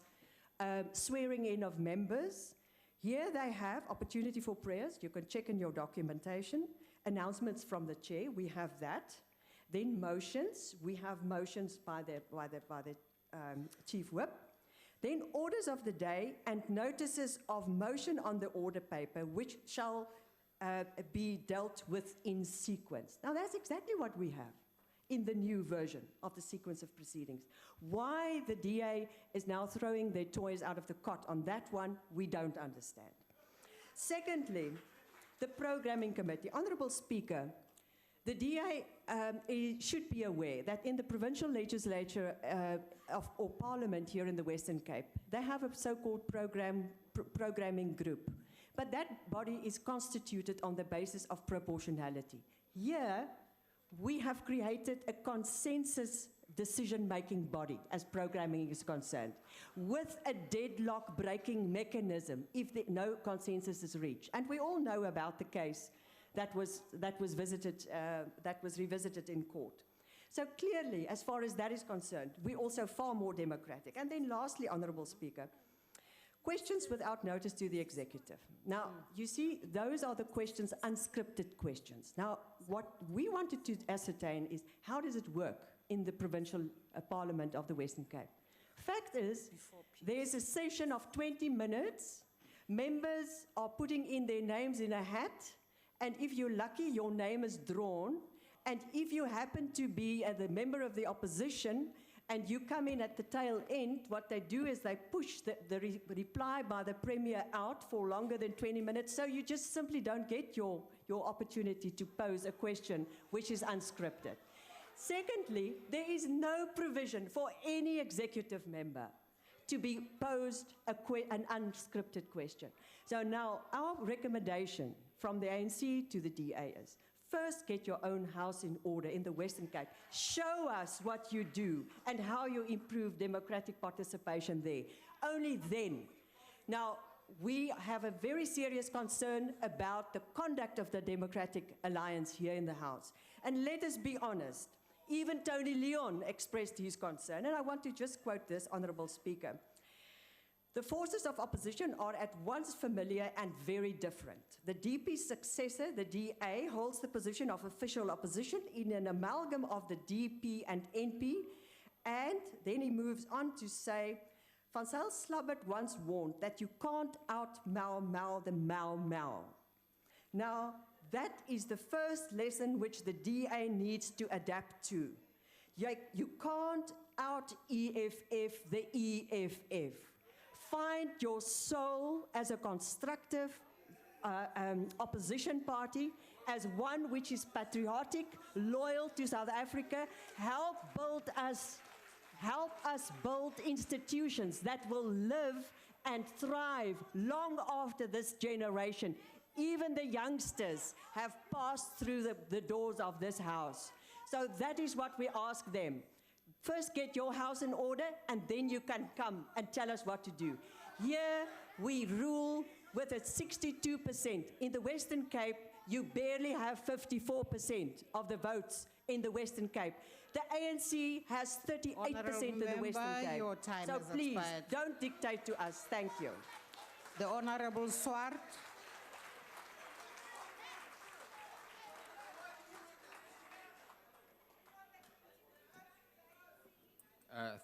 swearing in of members. Here they have opportunity for prayers. You can check in your documentation. Announcements from the chair, we have that. Then motions, we have motions by the chief whip. Then orders of the day and notices of motion on the order paper, which shall be dealt with in sequence. Now that's exactly what we have in the new version of the sequence of proceedings. Why the DA is now throwing their toys out of the cot on that one, we don't understand. Secondly, the Programming Committee. Honourable Speaker, the DA should be aware that in the provincial legislature or parliament here in the Western Cape, they have a so-called programming group. But that body is constituted on the basis of proportionality. Here, we have created a consensus decision-making body as programming is concerned, with a deadlock-breaking mechanism if no consensus is reached. And we all know about the case that was revisited in court. So clearly, as far as that is concerned, we're also far more democratic. And then lastly, Honourable Speaker, questions without notice to the executive. Now, you see, those are the questions, unscripted questions. Now, what we wanted to ascertain is how does it work in the provincial parliament of the Western Cape? Fact is, there's a session of 20 minutes. Members are putting in their names in a hat, and if you're lucky, your name is drawn. And if you happen to be the member of the opposition, and you come in at the tail end, what they do is they push the reply by the Premier out for longer than 20 minutes, so you just simply don't get your opportunity to pose a question which is unscripted. Secondly, there is no provision for any executive member to be posed an unscripted question. So now our recommendation from the ANC to the DA is, first, get your own house in order in the Western Cape. Show us what you do and how you improve democratic participation there. Only then. Now, we have a very serious concern about the conduct of the Democratic Alliance here in the House. And let us be honest, even Tony Leon expressed his concern. And I want to just quote this, Honourable Speaker. The forces of opposition are at once familiar and very different. The DP's successor, the DA, holds the position of official opposition in an amalgam of the DP and NP, and then he moves on to say, Van Zyl Slabbert once warned that you can't out-Mau the Mau. Now, that is the first lesson which the DA needs to adapt to. You can't out-EFF the EFF. Find your soul as a constructive opposition party, as one which is patriotic, loyal to South Africa. Help us build institutions that will live and thrive long after this generation. Even the youngsters have passed through the doors of this house. So that is what we ask them. First, get your house in order, and then you can come and tell us what to do. Here, we rule with a 62%. In the Western Cape, you barely have 54% of the votes in the Western Cape. The ANC has 38% in the Western Cape. Your time so has please, expired. don't dictate to us. Thank you. The Honourable Swart.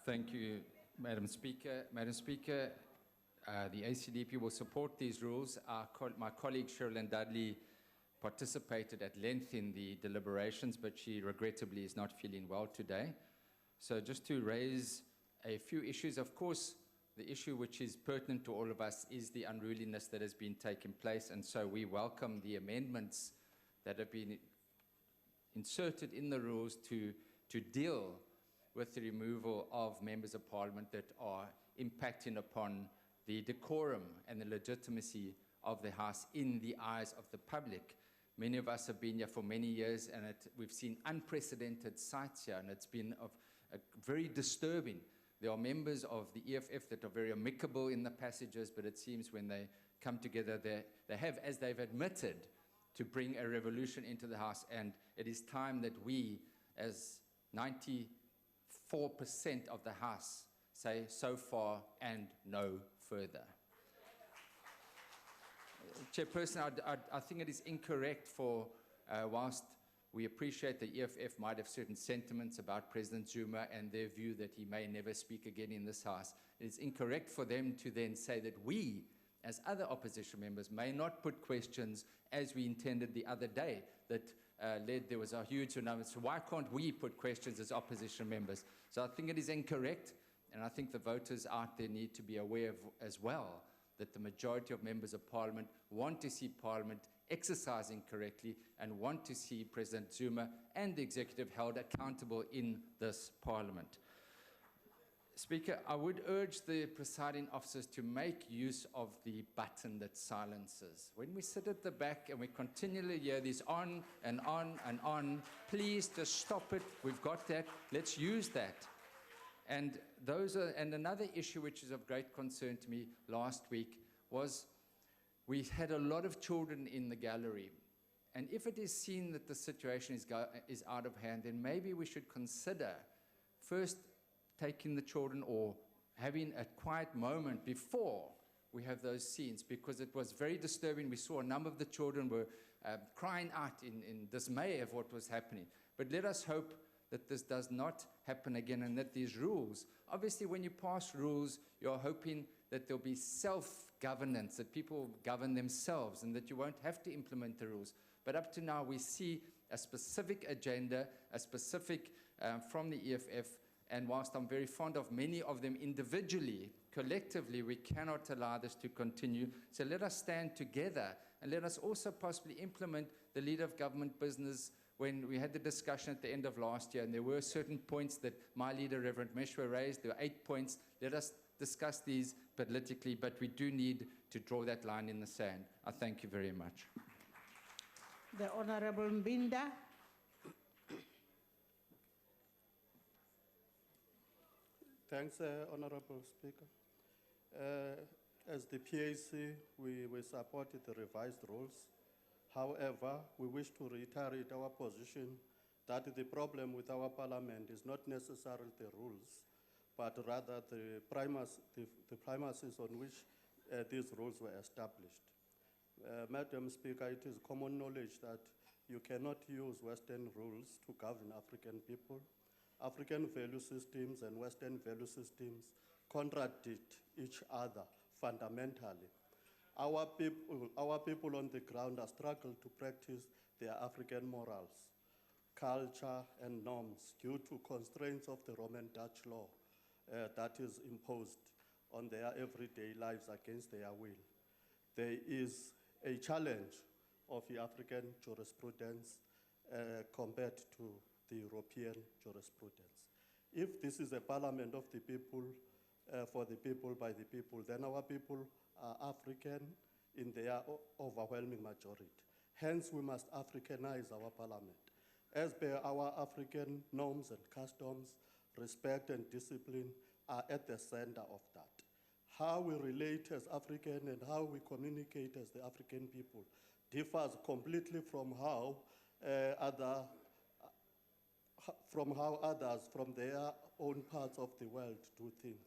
Thank you, Madam Speaker. Madam Speaker, the ACDP will support these rules. My colleague Sherilyn Dudley participated at length in the deliberations, but she regrettably is not feeling well today. So just to raise a few issues, of course, the issue which is pertinent to all of us is the unruliness that has been taking place, and so we welcome the amendments that have been inserted in the rules to deal with the removal of members of parliament that are impacting upon the decorum and the legitimacy of the House in the eyes of the public. Many of us have been here for many years, and we've seen unprecedented sights here, and it's been very disturbing. There are members of the EFF that are very amicable in the passages, but it seems when they come together, they have, as they've admitted, to bring a revolution into the House, and it is time that we, as 94% of the House, say so far and no further. Chairperson, I think it is incorrect for, whilst we appreciate the EFF might have certain sentiments about President Zuma and their view that he may never speak again in this House, it is incorrect for them to then say that we, as other opposition members, may not put questions as we intended the other day that there was a huge number. So why can't we put questions as opposition members? So I think it is incorrect, and I think the voters out there need to be aware of as well that the majority of members of Parliament want to see Parliament exercising correctly and want to see President Zuma and the executive held accountable in this Parliament. Speaker, I would urge the presiding officers to make use of the button that silences. When we sit at the back and we continually hear this on and on and on, please just stop it. We've got that. Let's use that. And another issue which is of great concern to me last week was we had a lot of children in the gallery. And if it is seen that the situation is out of hand, then maybe we should consider first taking the children or having a quiet moment before we have those scenes, because it was very disturbing. We saw a number of the children were crying out in dismay of what was happening. But let us hope that this does not happen again, and that these rules, obviously when you pass rules, you're hoping that there'll be self-governance, that people govern themselves, and that you won't have to implement the rules. But up to now, we see a specific agenda, a specific from the EFF, and whilst I'm very fond of many of them individually, collectively, we cannot allow this to continue. So let us stand together, and let us also possibly implement the leader of government business. When we had the discussion at the end of last year, and there were certain points that my leader, Reverend Meshwa, raised. There were 8 points. Let us discuss these politically, but we do need to draw that line in the sand. I thank you very much. The Honorable Mbinda. Thanks, Honorable Speaker. As the PAC, we supported the revised rules. However, we wish to reiterate our position that the problem with our Parliament is not necessarily the rules, but rather the premises on which these rules were established. Madam Speaker, it is common knowledge that you cannot use Western rules to govern African people. African value systems and Western value systems contradict each other fundamentally. Our people on the ground are struggling to practice their African morals, culture, and norms due to constraints of the Roman Dutch law that is imposed on their everyday lives against their will. There is a challenge of the African jurisprudence compared to the European jurisprudence. If this is a parliament of the people, for the people, by the people, then our people are African in their overwhelming majority. Hence, we must Africanize our parliament. As per our African norms and customs, respect and discipline are at the center of that. How we relate as African and how we communicate as the African people differs completely from how others from their own parts of the world do things.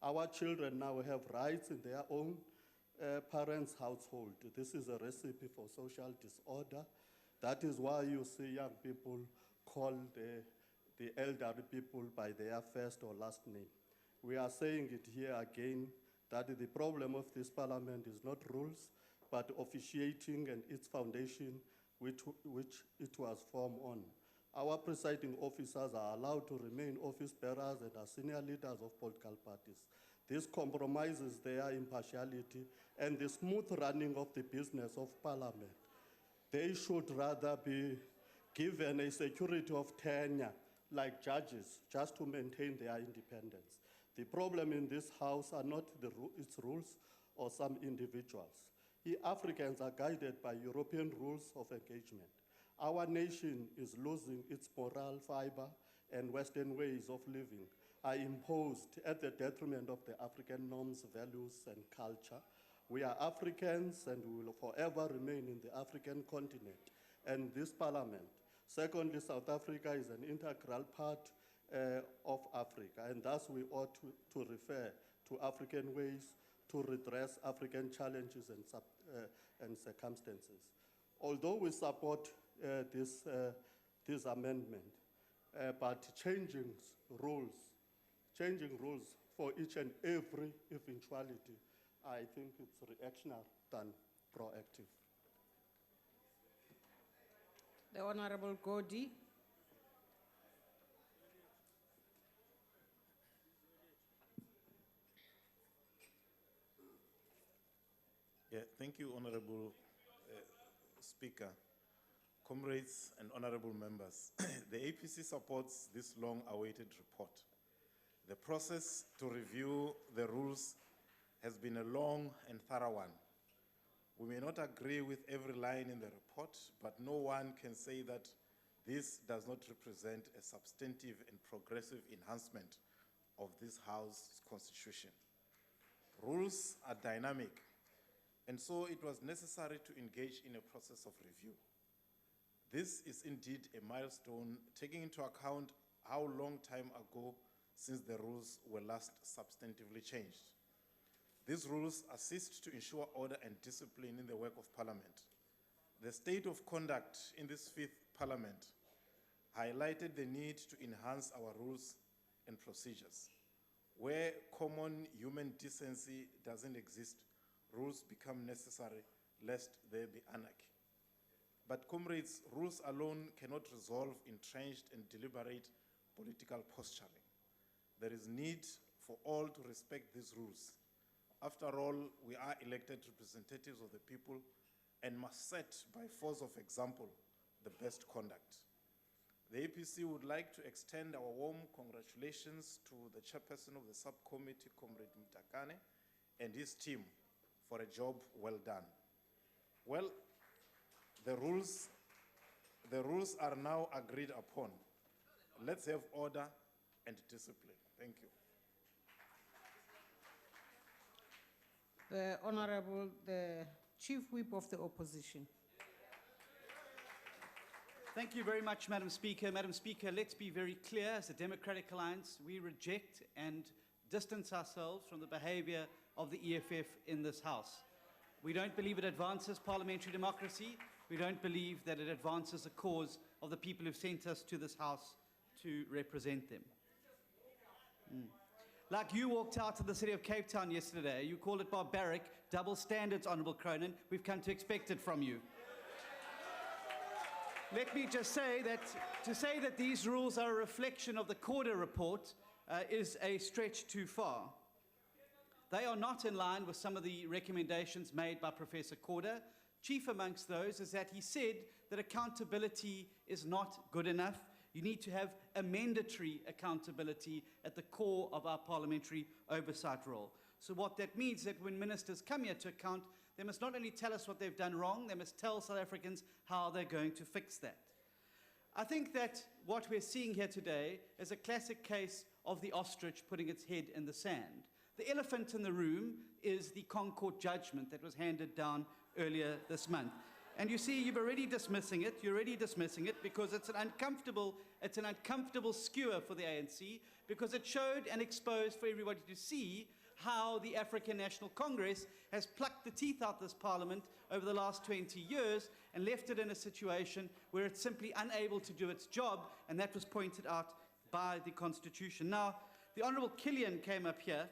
Our children now have rights in their own parents' household. This is a recipe for social disorder. That is why you see young people called the elderly people by their first or last name. We are saying it here again that the problem of this parliament is not rules, but officiating and its foundation which it was formed on. Our presiding officers are allowed to remain office bearers and are senior leaders of political parties. This compromises their impartiality and the smooth running of the business of parliament. They should rather be given a security of tenure like judges just to maintain their independence. The problem in this house are not its rules or some individuals. We Africans are guided by European rules of engagement. Our nation is losing its moral fiber, and Western ways of living are imposed at the detriment of the African norms, values, and culture. We are Africans and we will forever remain in the African continent and this parliament. Secondly, South Africa is an integral part of Africa, and thus we ought to refer to African ways to redress African challenges and circumstances. Although we support this amendment, but changing rules for each and every eventuality, I think it's reactionary than proactive. The Honorable Godi. Yeah, thank you, Honorable Speaker. Comrades and honorable members, the APC supports this long-awaited report. The process to review the rules has been a long and thorough one. We may not agree with every line in the report, but no one can say that this does not represent a substantive and progressive enhancement of this House's constitution. Rules are dynamic, and so it was necessary to engage in a process of review. This is indeed a milestone, taking into account how long time ago since the rules were last substantively changed. These rules assist to ensure order and discipline in the work of Parliament. The state of conduct in this fifth Parliament highlighted the need to enhance our rules and procedures. Where common human decency doesn't exist, rules become necessary lest there be anarchy. But comrades, rules alone cannot resolve entrenched and deliberate political posturing. There is need for all to respect these rules. After all, we are elected representatives of the people and must set, by force of example, the best conduct. The APC would like to extend our warm congratulations to the chairperson of the subcommittee, Comrade Mtakane, and his team for a job well done. Well, the rules are now agreed upon. Let's have order and discipline. Thank you. The Honorable, the Chief Whip of the Opposition. Thank you very much, Madam Speaker. Madam Speaker, let's be very clear. As a Democratic Alliance, we reject and distance ourselves from the behavior of the EFF in this House. We don't believe it advances parliamentary democracy. We don't believe that it advances the cause of the people who've sent us to this House to represent them. Like you walked out to the city of Cape Town yesterday, you called it barbaric, double standards, Honourable Cronin. We've come to expect it from you. Let me just say that to say that these rules are a reflection of the Corder report is a stretch too far. They are not in line with some of the recommendations made by Professor Corder. Chief amongst those is that he said that accountability is not good enough. You need to have a mandatory accountability at the core of our parliamentary oversight role. So what that means is that when ministers come here to account, they must not only tell us what they've done wrong, they must tell South Africans how they're going to fix that. I think that what we're seeing here today is a classic case of the ostrich putting its head in the sand. The elephant in the room is the Concord judgment that was handed down earlier this month. And you see, you're already dismissing it. You're already dismissing it because it's an uncomfortable skewer for the ANC, because it showed and exposed for everybody to see how the African National Congress has plucked the teeth out of this parliament over the last 20 years and left it in a situation where it's simply unable to do its job, and that was pointed out by the Constitution. Now, the Honourable Killian came up here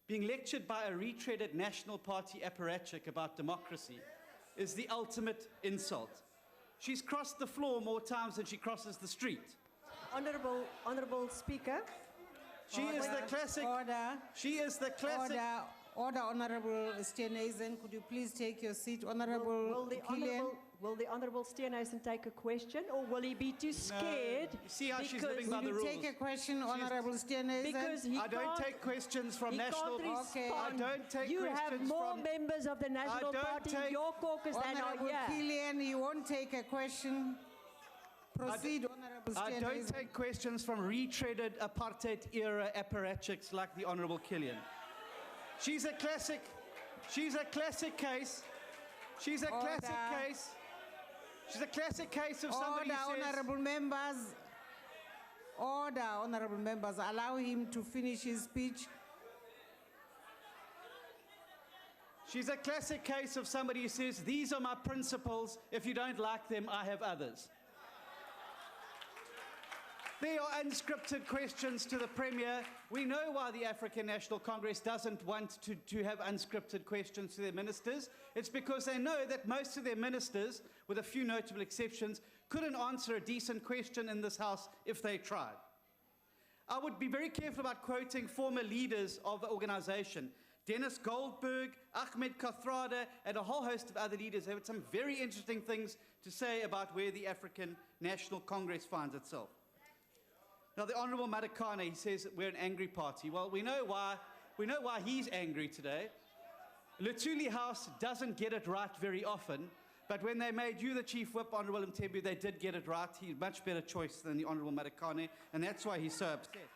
being lectured by a retreaded National Party apparatchik about democracy is the ultimate insult. She's crossed the floor more times than she crosses the street. Honourable Speaker. She is the classic. Order. She is the classic. Order, Honorable Steenhuisen. Could you please take your seat, Honorable Killian? Will the Honourable Steenhuisen take a question, or will he be too scared? You see how she's living by the rules. Will you take a question, Honorable Steenhuisen? Because he I don't can't- take questions from he national. can't respond. I don't take You questions have more from. members of the National don't Party take- in your caucus than are Honorable here. Killian, you won't take a question. Proceed, Honorable I don't Steenhuisen. take questions from retreaded apartheid-era apparatchiks like the Honourable Killian. She's a classic. She's a classic case. She's a classic case. She's a classic case of somebody Order, who says. Honorable members. Order, Honorable members. Allow him to finish his speech. She's a classic case of somebody who says, these are my principles. If you don't like them, I have others. There are unscripted questions to the Premier. We know why the African National Congress doesn't want to have unscripted questions to their ministers. It's because they know that most of their ministers, with a few notable exceptions, couldn't answer a decent question in this House if they tried. I would be very careful about quoting former leaders of the organization. Dennis Goldberg, Ahmed Kathrada, and a whole host of other leaders have some very interesting things to say about where the African National Congress finds itself. Now, the Honourable Madikane, he says that we're an angry party. Well, we know why he's angry today. Lutuli House doesn't get it right very often, but when they made you the Chief Whip, Honourable Mtembu, they did get it right. He's a much better choice than the Honourable Madikane, and that's why he's so upset.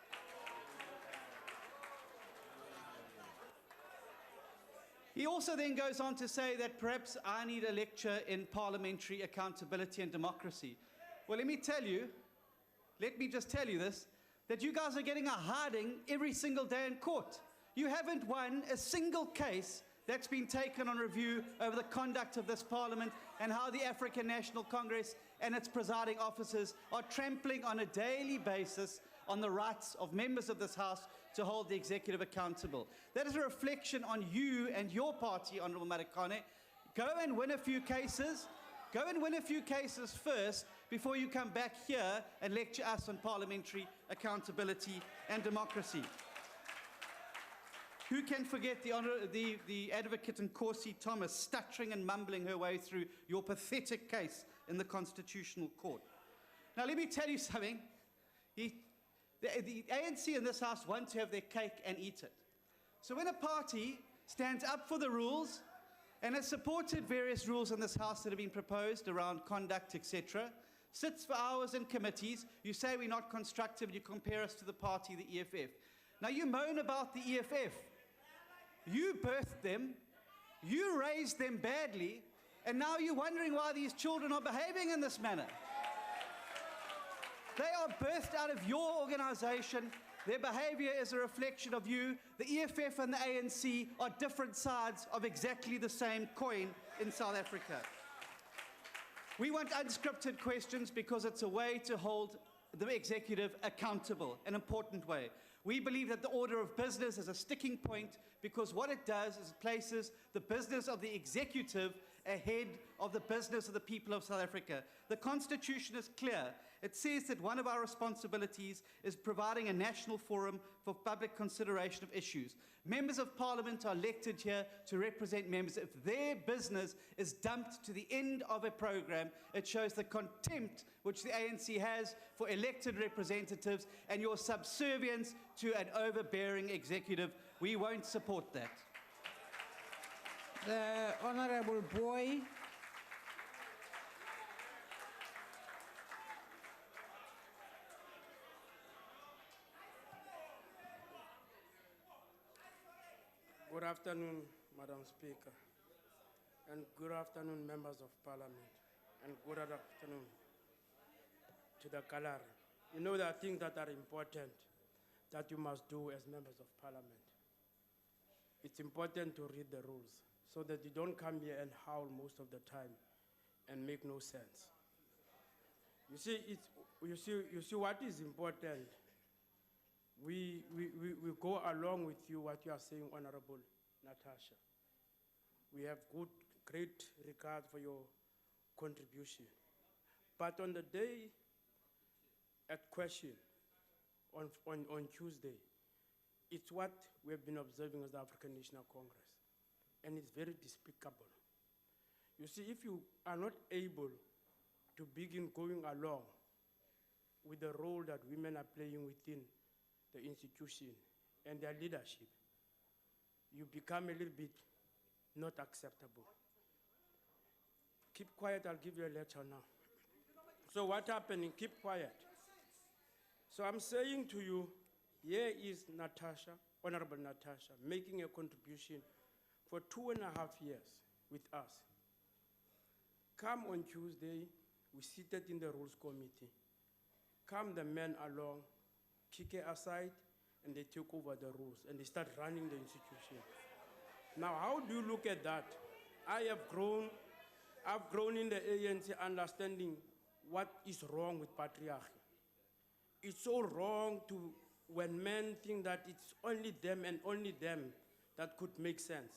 He also then goes on to say that perhaps I need a lecture in parliamentary accountability and democracy. Well, let me just tell you this, that you guys are getting a hiding every single day in court. You haven't won a single case that's been taken on review over the conduct of this parliament and how the African National Congress and its presiding officers are trampling on a daily basis on the rights of members of this House to hold the executive accountable. That is a reflection on you and your party, Honourable Madikane. Go and win a few cases. Go and win a few cases first before you come back here and lecture us on parliamentary accountability and democracy. Who can forget the advocate Nkosi Thomas stuttering and mumbling her way through your pathetic case in the Constitutional Court? Now, let me tell you something. The ANC in this House want to have their cake and eat it. So when a party stands up for the rules and has supported various rules in this House that have been proposed around conduct, etc., sits for hours in committees, you say we're not constructive, you compare us to the party, the EFF. Now you moan about the EFF. You birthed them, you raised them badly, and now you're wondering why these children are behaving in this manner. They are birthed out of your organization. Their behavior is a reflection of you. The EFF and the ANC are different sides of exactly the same coin in South Africa. We want unscripted questions because it's a way to hold the executive accountable, an important way. We believe that the order of business is a sticking point because what it does is it places the business of the executive ahead of the business of the people of South Africa. The Constitution is clear. It says that one of our responsibilities is providing a national forum for public consideration of issues. Members of Parliament are elected here to represent members. If their business is dumped to the end of a program, it shows the contempt which the ANC has for elected representatives and your subservience to an overbearing executive. We won't support that. The Honourable Boy. Good afternoon, Madam Speaker, and good afternoon, members of Parliament, and good afternoon to the gallery. You know, there are things that are important that you must do as members of Parliament. It's important to read the rules so that you don't come here and howl most of the time and make no sense. You see what is important. We go along with you, what you are saying, Honorable Natasha. We have great regard for your contribution. But on the day at question, on Tuesday, it's what we have been observing as the African National Congress. And it's very despicable. You see, if you are not able to begin going along with the role that women are playing within the institution and their leadership, you become a little bit not acceptable. Keep quiet, I'll give you a lecture now. So what happening? Keep quiet. So I'm saying to you, here is Natasha, Honorable Natasha, making a contribution for 2.5 years with us. Come on Tuesday, we seated in the Rules Committee. Come the men along, kick her aside, and they take over the rules, and they start running the institution. Now, how do you look at that? I've grown in the ANC understanding what is wrong with patriarchy. It's so wrong when men think that it's only them and only them that could make sense.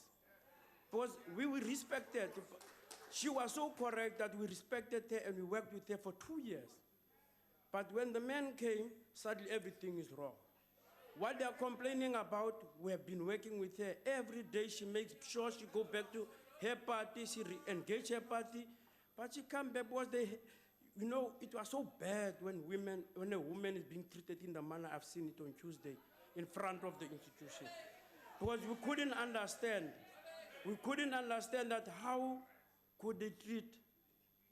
Because we respected, she was so correct that we respected her and we worked with her for 2 years. But when the men came, suddenly everything is wrong. What they are complaining about, we have been working with her. Every day she makes sure she go back to her party, she re-engage her party, but she come back because you know, it was so bad when a woman is being treated in the manner I've seen it on Tuesday in front of the institution. Because we couldn't understand that how could they treat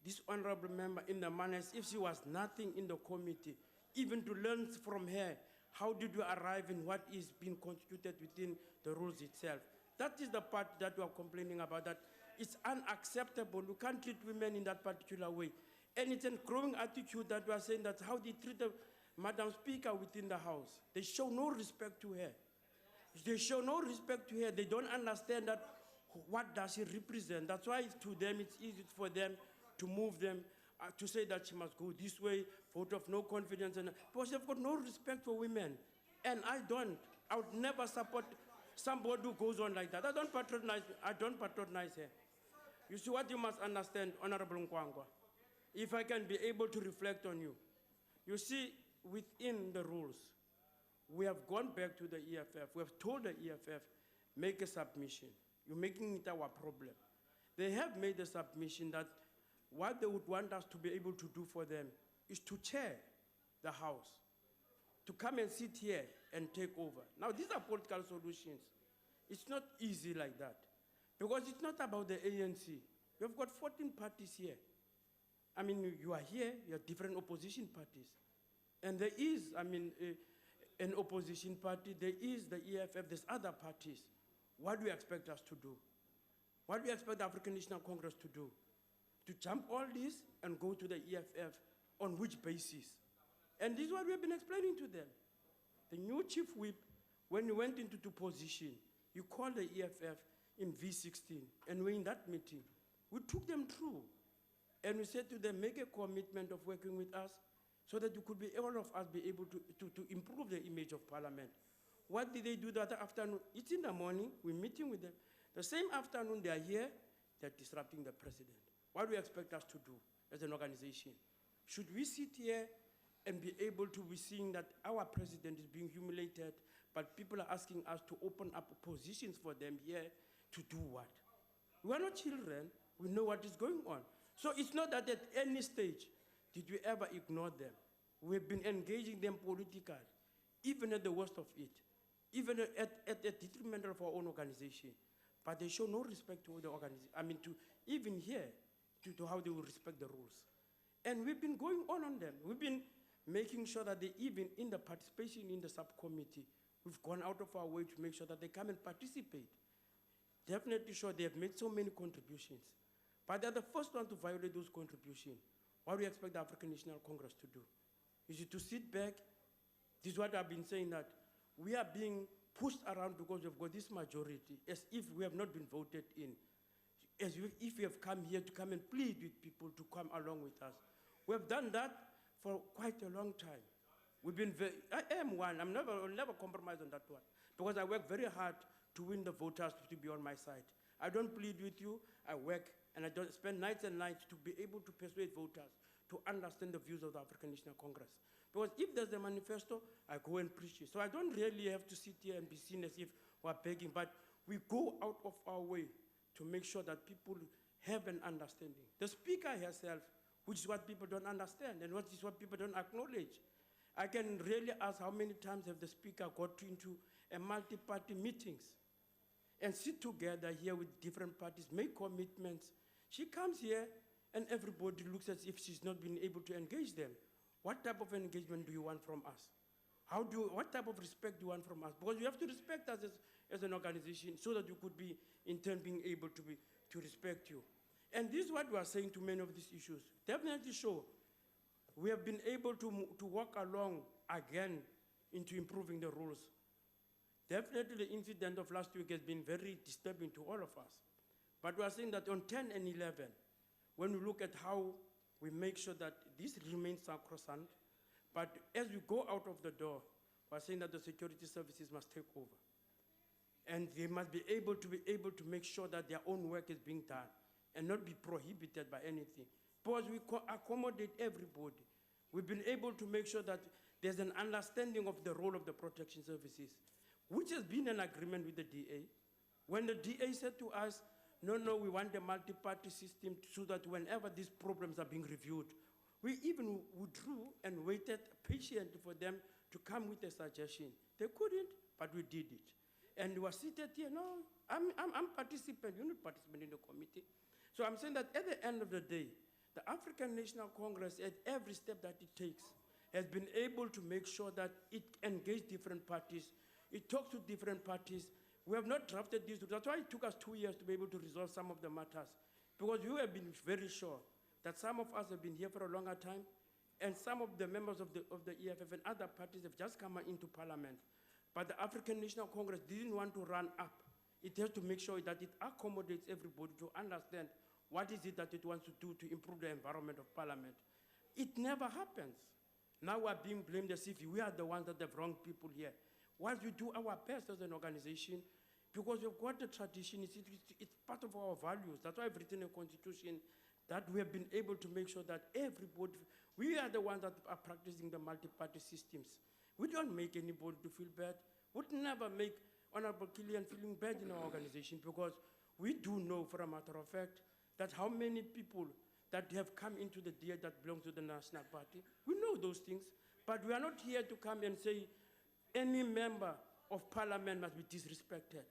this honorable member in the manner as if she was nothing in the committee, even to learn from her, how did we arrive in what is being constituted within the rules itself. That is the part that we are complaining about, that it's unacceptable. You can't treat women in that particular way. And it's a growing attitude that we are saying that how they treat the Madam Speaker within the House. They show no respect to her. They show no respect to her. They don't understand that what does she represent. That's why to them it's easy for them to move them, to say that she must go this way, vote of no confidence. Because they've got no respect for women. And I would never support somebody who goes on like that. I don't patronize her. You see what you must understand, Honorable Nkwangwa, if I can be able to reflect on you. You see, within the rules, we have gone back to the EFF. We have told the EFF, make a submission. You're making it our problem. They have made a submission that what they would want us to be able to do for them is to chair the House, to come and sit here and take over. Now, these are political solutions. It's not easy like that, because it's not about the ANC. We've got 14 parties here. I mean, you are here, you have different opposition parties. And there is, an opposition party, there is the EFF, there's other parties. What do you expect us to do? What do you expect the African National Congress to do? To jump all this and go to the EFF on which basis? And this is what we have been explaining to them. The new chief whip, when you went into position, you called the EFF in V16, and we're in that meeting. We took them through, and we said to them, make a commitment of working with us so that you could be, all of us be able to improve the image of Parliament. What did they do that afternoon? It's in the morning, we're meeting with them. The same afternoon they are here, they're disrupting the president. What do you expect us to do as an organization? Should we sit here and be able to be seeing that our president is being humiliated, but people are asking us to open up positions for them here to do what? We are not children, we know what is going on. So it's not that at any stage did we ever ignore them. We've been engaging them politically, even at the worst of it, even at the detriment of our own organization. But they show no respect to the organization, to even here, to how they will respect the rules. And we've been going on them. We've been making sure that they, even in the participation in the subcommittee, we've gone out of our way to make sure that they come and participate. Definitely sure they have made so many contributions. But they're the first one to violate those contributions. What do you expect the African National Congress to do? Is it to sit back? This is what I've been saying, that we are being pushed around because we've got this majority, as if we have not been voted in, as if we have come here to come and plead with people to come along with us. We have done that, for quite a long time. We've been I am one, I'll never compromise on that one, because I work very hard to win the voters to be on my side. I don't plead with you, I work and I don't spend nights and nights to be able to persuade voters to understand the views of the African National Congress. Because if there's a manifesto, I go and preach it. So I don't really have to sit here and be seen as if we're begging, but we go out of our way to make sure that people have an understanding. The speaker herself, which is what people don't understand and what is what people don't acknowledge. I can really ask how many times have the speaker got into a multi-party meetings and sit together here with different parties, make commitments. She comes here and everybody looks as if she's not been able to engage them. What type of engagement do you want from us? What type of respect do you want from us? Because you have to respect us as an organization so that you could be, in turn, being able to respect you. And this is what we are saying to many of these issues. Definitely show we have been able to walk along again into improving the rules. Definitely the incident of last week has been very disturbing to all of us. But we are saying that on 10 and 11, when we look at how we make sure that this remains sacrosanct, but as we go out of the door, we are saying that the security services must take over. And they must be able to make sure that their own work is being done and not be prohibited by anything. Because we accommodate everybody. We've been able to make sure that there's an understanding of the role of the protection services, which has been an agreement with the DA. When the DA said to us, no, we want a multi-party system so that whenever these problems are being reviewed, we even withdrew and waited patiently for them to come with a suggestion. They couldn't, but we did it. And we were seated here, no, I'm participant, you're not participant in the committee. So I'm saying that at the end of the day, the African National Congress, at every step that it takes, has been able to make sure that it engages different parties, it talks to different parties. We have not drafted this. That's why it took us 2 years to be able to resolve some of the matters. Because you have been very sure that some of us have been here for a longer time, and some of the members of the EFF and other parties have just come into parliament. But the African National Congress didn't want to run up. It has to make sure that it accommodates everybody to understand what is it that it wants to do to improve the environment of parliament. It never happens. Now we're being blamed as if we are the ones that have wronged people here. Whilst we do our best as an organization, because we've got the tradition, it's part of our values. That's why I've written a constitution that we have been able to make sure that everybody, we are the ones that are practicing the multi-party systems. We don't make anybody to feel bad. We'd never make Honorable Killian feeling bad in our organization, because we do know, for a matter of fact, that how many people that have come into the DA that belong to the National Party, we know those things, but we are not here to come and say any member of parliament must be disrespected.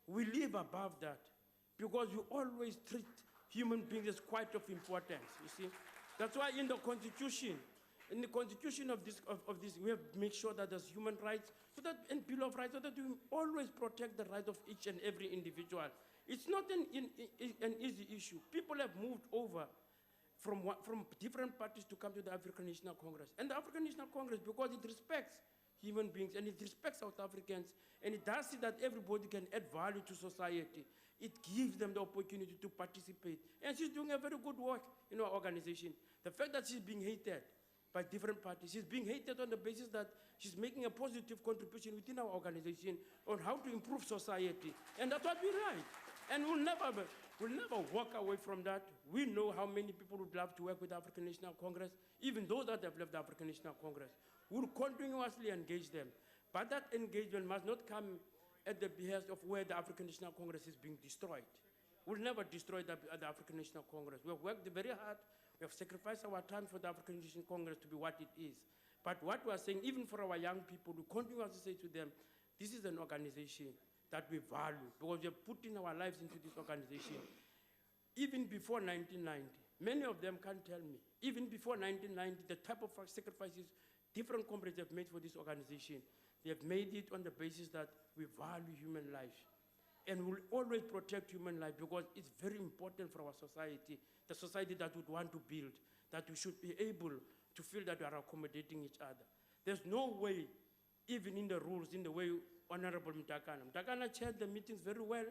We live above that, because you always treat human beings as quite of importance, you see. That's why in the Constitution of this, we have to make sure that there's human rights, so that, and Bill of Rights, so that we always protect the rights of each and every individual. It's not an easy issue. People have moved over from different parties to come to the African National Congress. And the African National Congress, because it respects human beings and it respects South Africans, and it does see that everybody can add value to society, it gives them the opportunity to participate. And she's doing a very good work in our organization. The fact that she's being hated by different parties, she's being hated on the basis that she's making a positive contribution within our organization on how to improve society. And that's what we like. And we'll never walk away from that. We know how many people would love to work with the African National Congress, even those that have left the African National Congress. We'll continuously engage them. But that engagement must not come at the behest of where the African National Congress is being destroyed. We'll never destroy the African National Congress. We have worked very hard. We have sacrificed our time for the African National Congress to be what it is. But what we are saying, even for our young people, we continuously say to them, this is an organization that we value, because we are putting our lives into this organization. Even before 1990, many of them can't tell me, even before 1990, the type of sacrifices different comrades have made for this organization, they have made it on the basis that we value human life. And we'll always protect human life, because it's very important for our society, the society that we want to build, that we should be able to feel that we are accommodating each other. There's no way, even in the rules, in the way Honorable Mtakana chaired the meetings very well,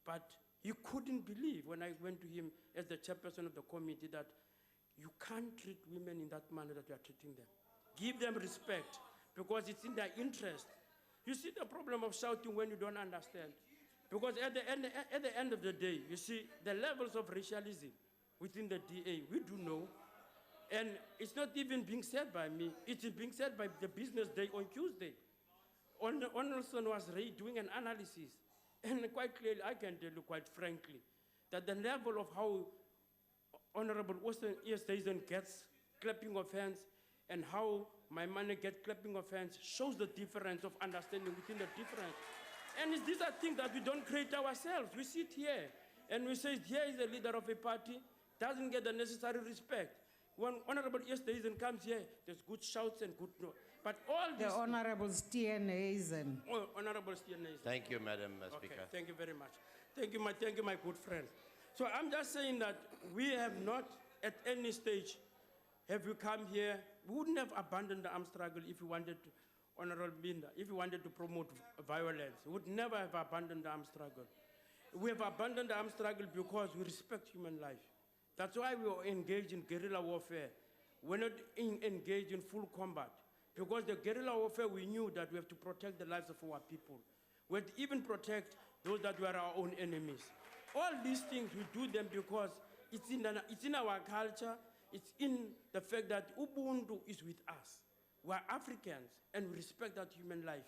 but he couldn't believe when I went to him as the chairperson of the committee that You can't treat women in that manner that you are treating them. Give them respect, because it's in their interest. You see the problem of shouting when you don't understand. Because at the end of the day, you see the levels of racialism within the DA, we do know. And it's not even being said by me, it's being said by the business day on Tuesday. Onelson was doing an analysis, and quite clearly, I can tell you quite frankly, that the level of how Honorable Easthuizen gets clapping of hands and how my money gets clapping of hands shows the difference of understanding within the difference. And these are things that we don't create ourselves. We sit here and we say, here is the leader of a party, doesn't get the necessary respect. When Honorable Easthuizen comes here, there's good shouts and good no. But all The this... Honorable Steenhuisen. Oh, Honorable Steenhuisen. Thank you, Madam Speaker. Okay, thank you very much. Thank you, my good friend. So I'm just saying that we have not, at any stage, have we come here, we wouldn't have abandoned the armed struggle if we wanted to, Honorable Binda, if we wanted to promote violence. We would never have abandoned the armed struggle. We have abandoned the armed struggle because we respect human life. That's why we are engaged in guerrilla warfare. We're not engaged in full combat. Because the guerrilla warfare, we knew that we have to protect the lives of our people. We have to even protect those that were our own enemies. All these things, we do them because it's in our culture, it's in the fact that Ubuntu is with us. We're Africans, and we respect that human life.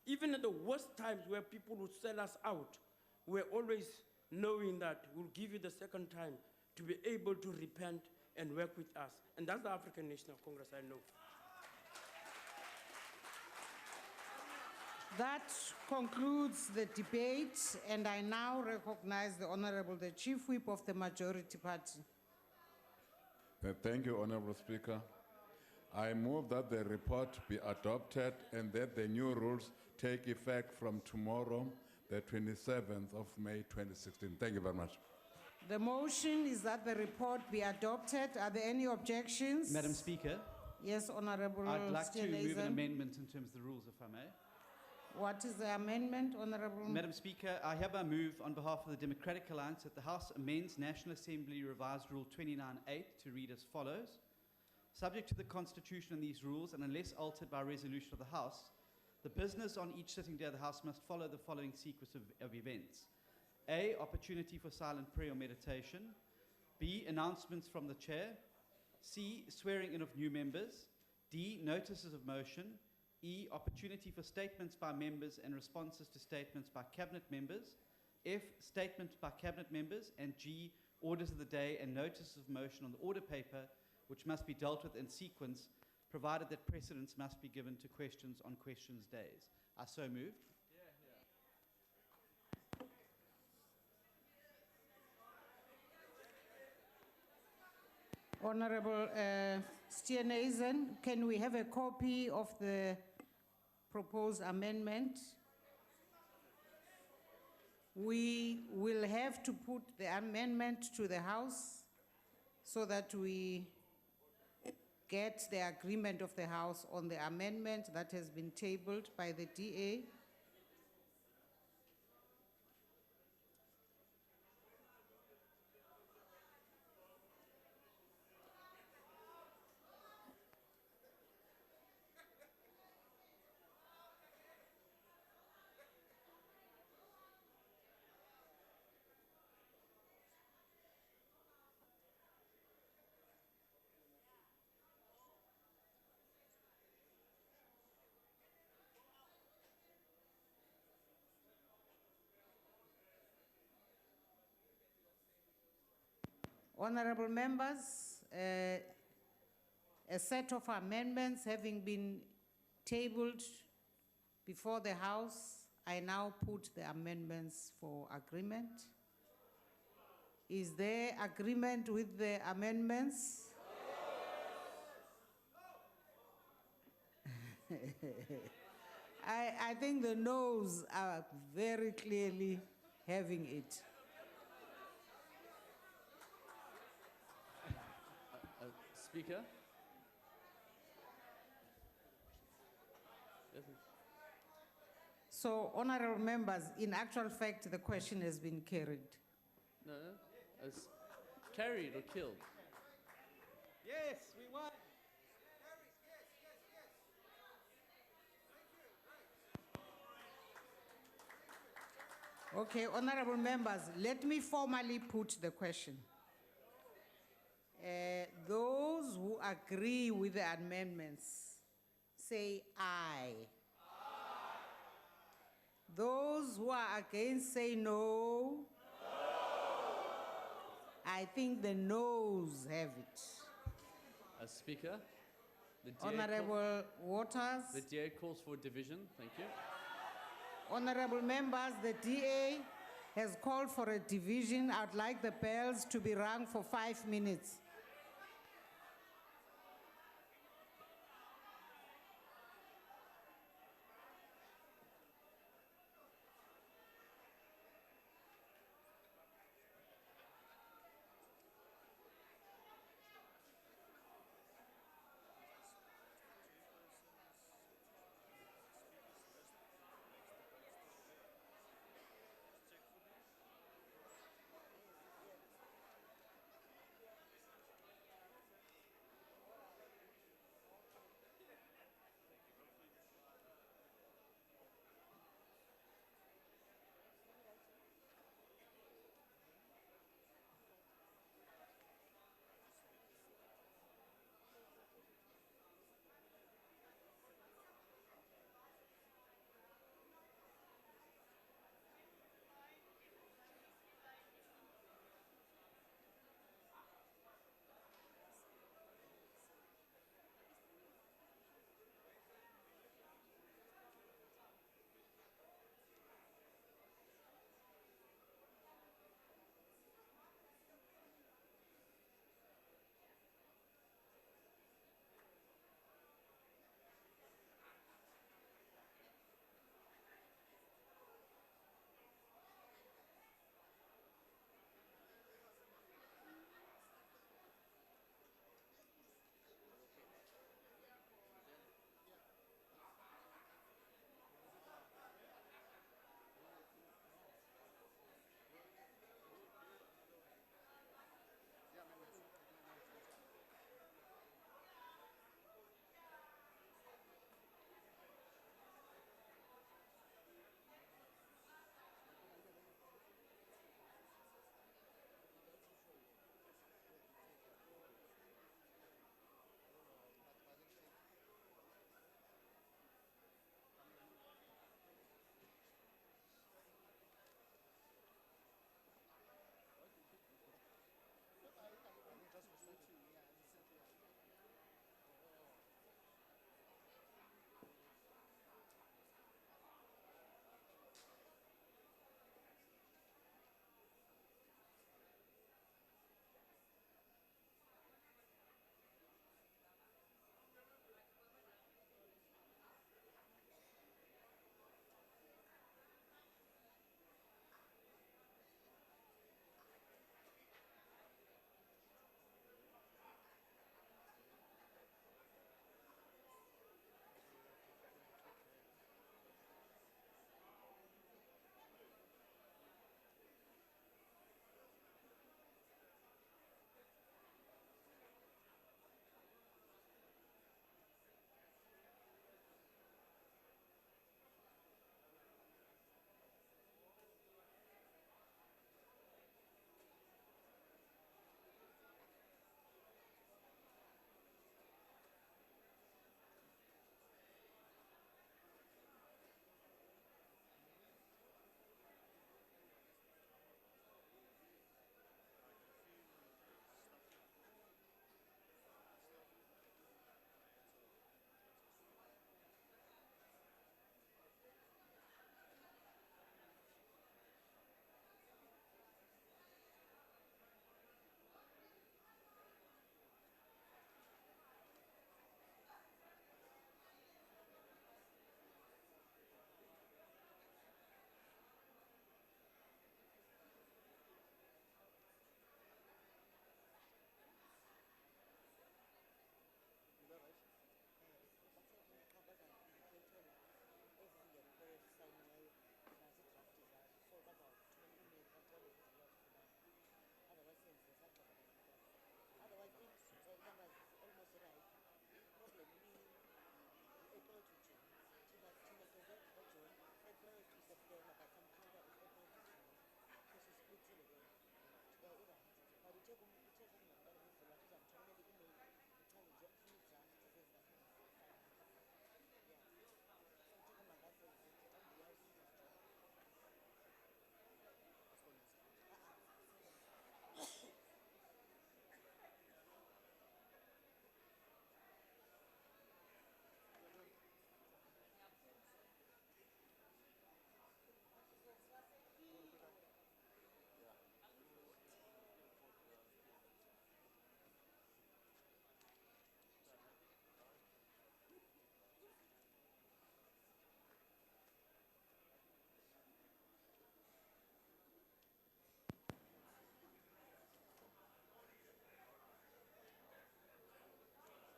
Even at the worst times where people would sell us out, we're always knowing that we'll give you the second time to be able to repent and work with us. And that's the African National Congress, I know. That concludes the debate, and I now recognize the Chief Whip of the Majority Party. Thank you, Honorable Speaker. I move that the report be adopted and that the new rules take effect from tomorrow, the 27th of May 2016. Thank you very much. The motion is that the report be adopted. Are there any objections? Madam Speaker, Yes, Honorable I'd like to move an Steenhuisen. amendment in terms of the rules, if I may. What is the amendment, Honorable? Madam Speaker, I hereby move on behalf of the Democratic Alliance that the House amends National Assembly Revised Rule 29.8 to read as follows. Subject to the Constitution and these rules, and unless altered by resolution of the House, the business on each sitting day of the House must follow the following sequence of events. A, opportunity for silent prayer or meditation. B, announcements from the Chair. C, swearing in of new members. D, notices of motion. E, opportunity for statements by members and responses to statements by Cabinet members. F, statements by Cabinet members. And G, orders of the day and notices of motion on the order paper, which must be dealt with in sequence, provided that precedence must be given to questions on questions days. I so moved. Honorable Steenhuisen, can we have a copy of the proposed amendment? We will have to put the amendment to the House so that we get the agreement of the House on the amendment that has been tabled by the DA. Honorable members, a set of amendments having been tabled before the House, I now put the amendments for agreement. Is there agreement with the amendments? I think the noes are very clearly having it. Speaker? So, honorable members, in actual fact, the question has been carried. No, as carried or killed. Yes, we won. Okay, honorable members, let me formally put the question. Those who agree with the amendments, say aye. Those who are against, say no. I think the noes have it. Speaker, the DA Honorable Waters. The DA calls for division. Thank you. Honorable members, the DA has called for a division. I'd like the bells to be rung for 5 minutes.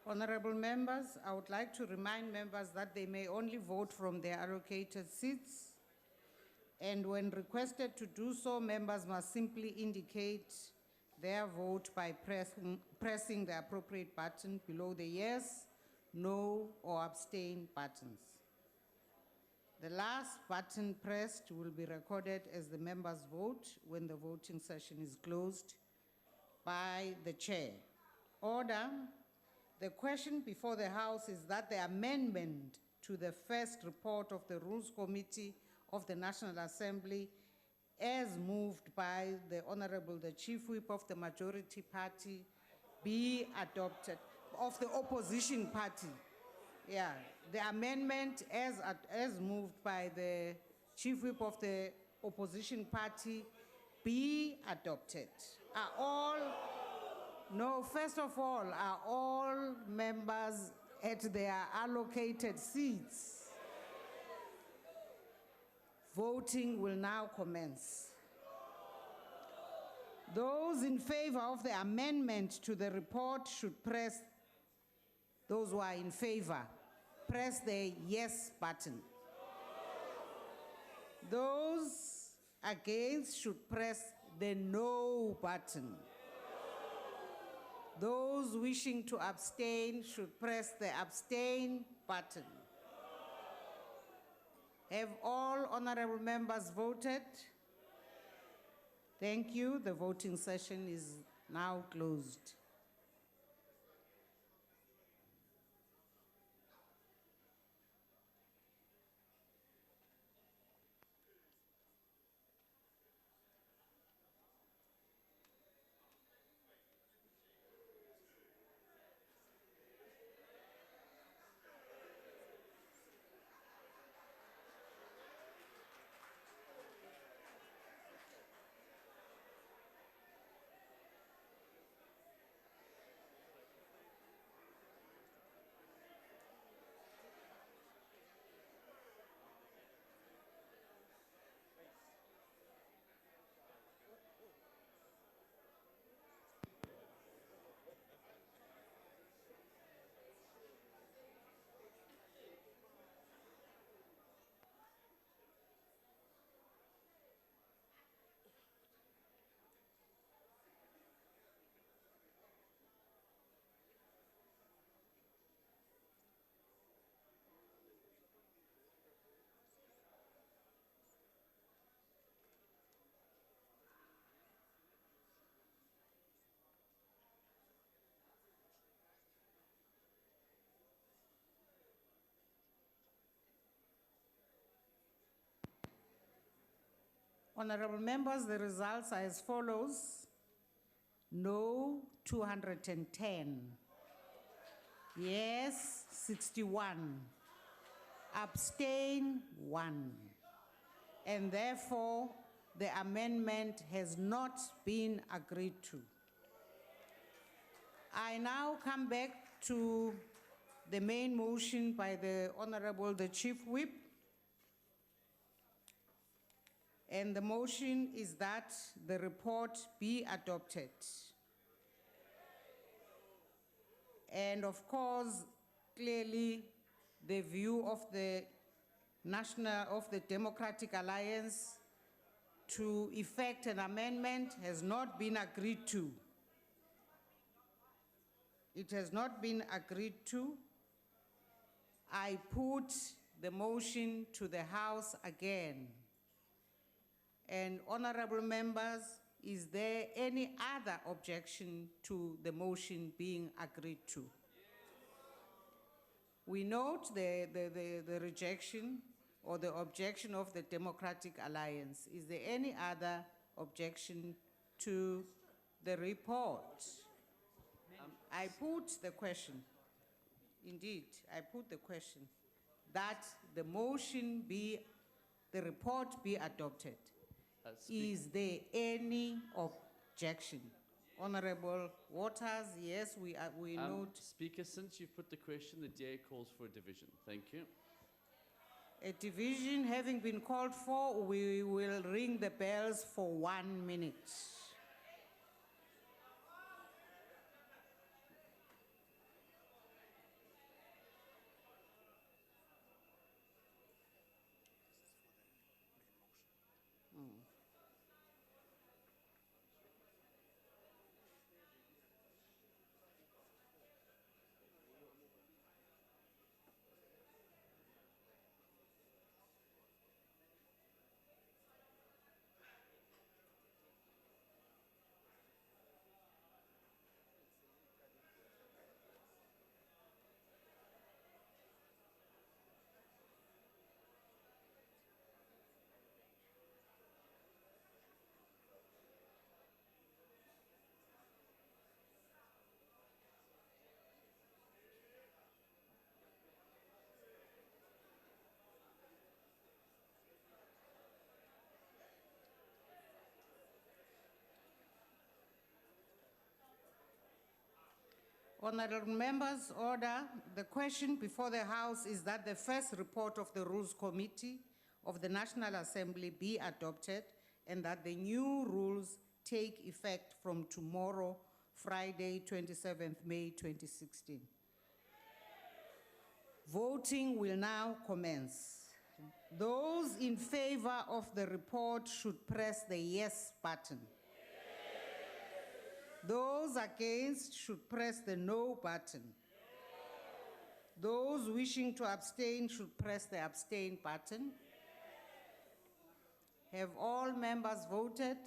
Honorable members, I would like to remind members that they may only vote from their allocated seats. And when requested to do so, members must simply indicate their vote by pressing the appropriate button below the yes, no, or abstain buttons. The last button pressed will be recorded as the member's vote when the voting session is closed by the chair. Order. The question before the House is that the amendment to the first report of the Rules Committee of the National Assembly, as moved by the Honorable the Chief Whip of the Majority Party, be adopted, of the Opposition Party. Yeah, the amendment as moved by the Chief Whip of the Opposition Party be adopted. No, first of all, are all members at their allocated seats? Voting will now commence. Those in favor of the amendment to the report should press, those who are in favor, press the yes button. Those against should press the no button. Those wishing to abstain should press the abstain button. Have all honorable members voted? Thank you. The voting session is now closed. Honorable members, the results are as follows. No, 210. Yes, 61. Abstain, 1. And therefore, the amendment has not been agreed to. I now come back to the main motion by the Honorable the Chief Whip. And the motion is that the report be adopted. And of course, clearly, the view of the Democratic Alliance to effect an amendment has not been agreed to. It has not been agreed to. I put the motion to the House again. And honorable members, is there any other objection to the motion being agreed to? We note the rejection or the objection of the Democratic Alliance. Is there any other objection to the report? I put the question, indeed, I put the question that the motion be, the report be adopted. Is there any objection? Honorable Waters, yes, we note. Speaker, since you've put the question, the DA calls for a division. Thank you. A division having been called for, we will ring the bells for 1 minute. Honorable members, order. The question before the House is that the first report of the Rules Committee of the National Assembly be adopted and that the new rules take effect from tomorrow, Friday, 27th May 2016. Voting will now commence. Those in favor of the report should press the yes button. Those against should press the no button. Those wishing to abstain should press the abstain button. Have all members voted?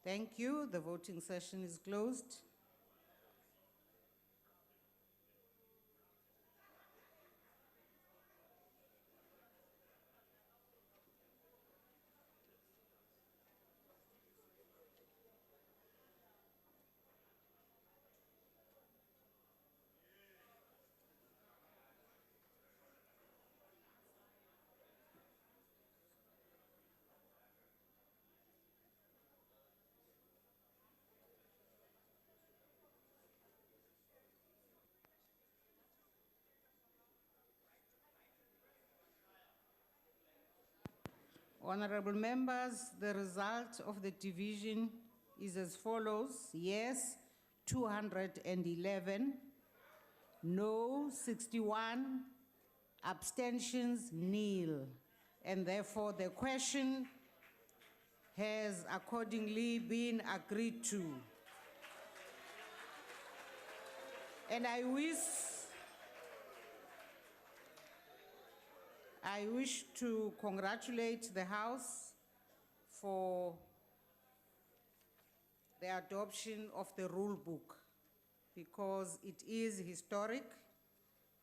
Thank you. The voting session is closed. Honorable members, the result of the division is as follows. Yes, 211, no, 61, abstentions, nil. And therefore, the question has accordingly been agreed to. And I wish to congratulate the House for the adoption of the rule book because it is historic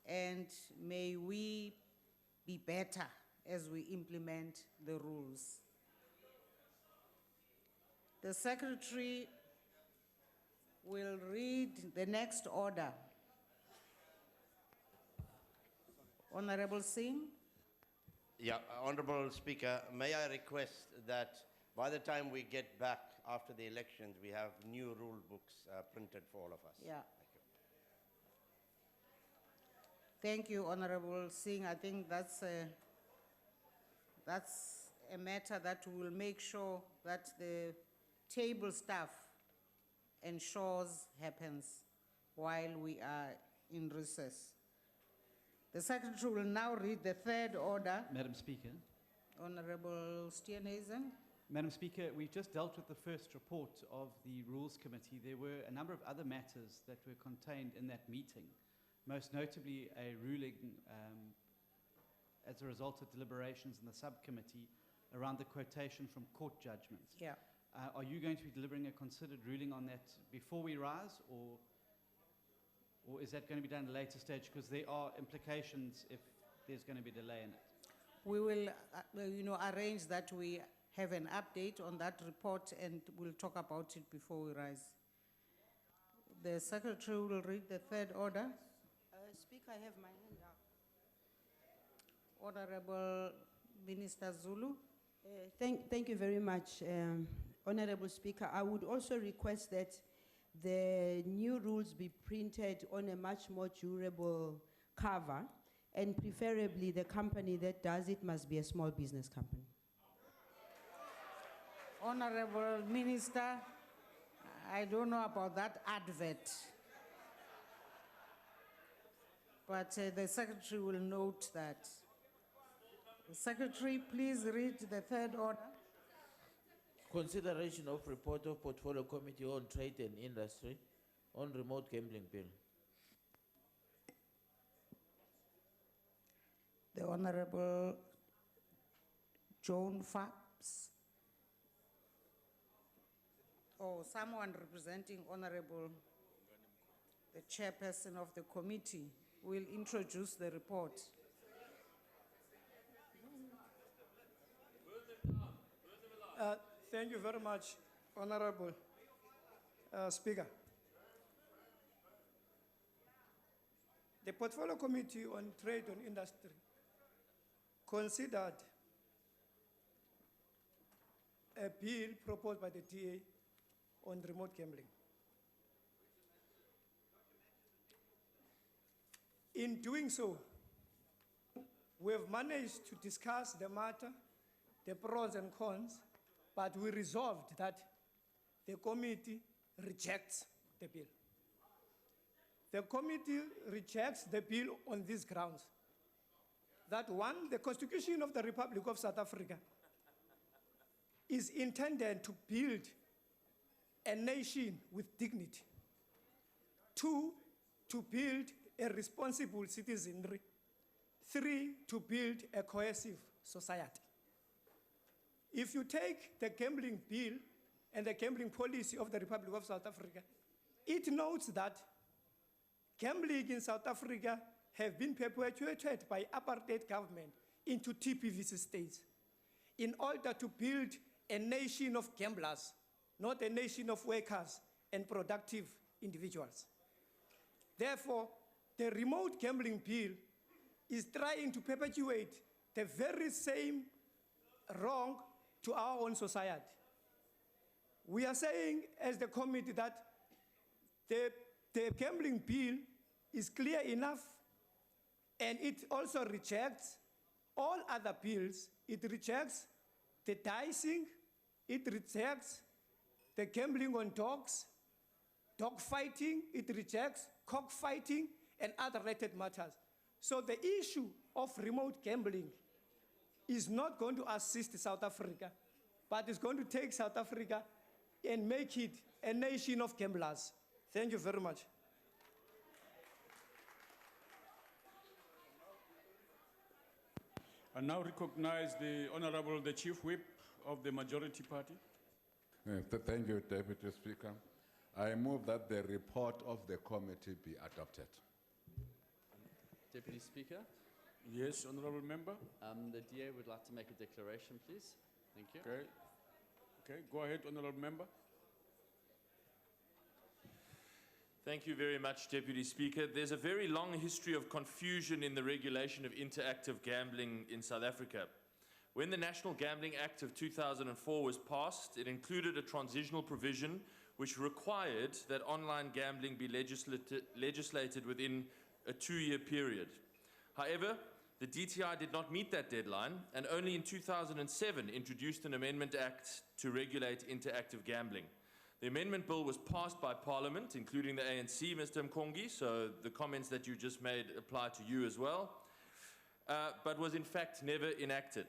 and may we be better as we implement the rules. The Secretary will read the next order. Honorable Singh. Yeah, Honorable Speaker, may I request that by the time we get back after the elections, we have new rule books printed for all of us. Yeah. Thank you, Honorable Singh. I think that's a matter that we will make sure that the table staff ensures happens while we are in recess. The Secretary will now read the third order. Madam Speaker. Honorable Steenhuisen. Madam Speaker, we've just dealt with the first report of the Rules Committee. There were a number of other matters that were contained in that meeting, most notably a ruling as a result of deliberations in the subcommittee around the quotation from court judgments. Yeah. Are you going to be delivering a considered ruling on that before we rise, or is that going to be done at a later stage? Because there are implications if there's going to be a delay in it. We will, arrange that we have an update on that report and we'll talk about it before we rise. The Secretary will read the third order. Speaker, I have my hand up. Honorable Minister Zulu. Thank you very much, Honorable Speaker. I would also request that the new rules be printed on a much more durable cover, and preferably the company that does it must be a small business company. Honorable Minister, I don't know about that advert, but the Secretary will note that. The Secretary, please read the third order. Consideration of report of Portfolio Committee on Trade and Industry on Remote Gambling Bill. The Honorable Joan Fabs, or someone representing Honorable, the chairperson of the committee, will introduce the report. Thank you very much, Honorable Speaker. The Portfolio Committee on Trade and Industry considered a bill proposed by the TA on remote gambling. In doing so, we have managed to discuss the matter, the pros and cons, but we resolved that the committee rejects the bill. The committee rejects the bill on these grounds. That one, the Constitution of the Republic of South Africa is intended to build a nation with dignity. Two, to build a responsible citizenry. Three, to build a cohesive society. If you take the gambling bill and the gambling policy of the Republic of South Africa, it notes that gambling in South Africa have been perpetuated by apartheid government into TPVC states in order to build a nation of gamblers, not a nation of workers and productive individuals. Therefore, the remote gambling bill is trying to perpetuate the very same wrong to our own society. We are saying as the committee that the gambling bill is clear enough, and it also rejects all other bills. It rejects the dicing, it rejects the gambling on dogs, dog fighting, it rejects cockfighting and other related matters. So the issue of remote gambling is not going to assist South Africa, but it's going to take South Africa and make it a nation of gamblers. Thank you very much. I now recognize the Chief Whip of the Majority Party. Thank you, Deputy Speaker. I move that the report of the committee be adopted. Deputy Speaker, Yes, Honourable Member. the DA would like to make a declaration, please. Thank you. Okay, go ahead, Honourable Member. Thank you very much, Deputy Speaker. There's a very long history of confusion in the regulation of interactive gambling in South Africa. When the National Gambling Act of 2004 was passed, it included a transitional provision which required that online gambling be legislated within a 2-year period. However, the DTI did not meet that deadline and only in 2007 introduced an Amendment Act to regulate interactive gambling. The amendment bill was passed by Parliament, including the ANC, Mr. Mkongi, so the comments that you just made apply to you as well, but was in fact never enacted.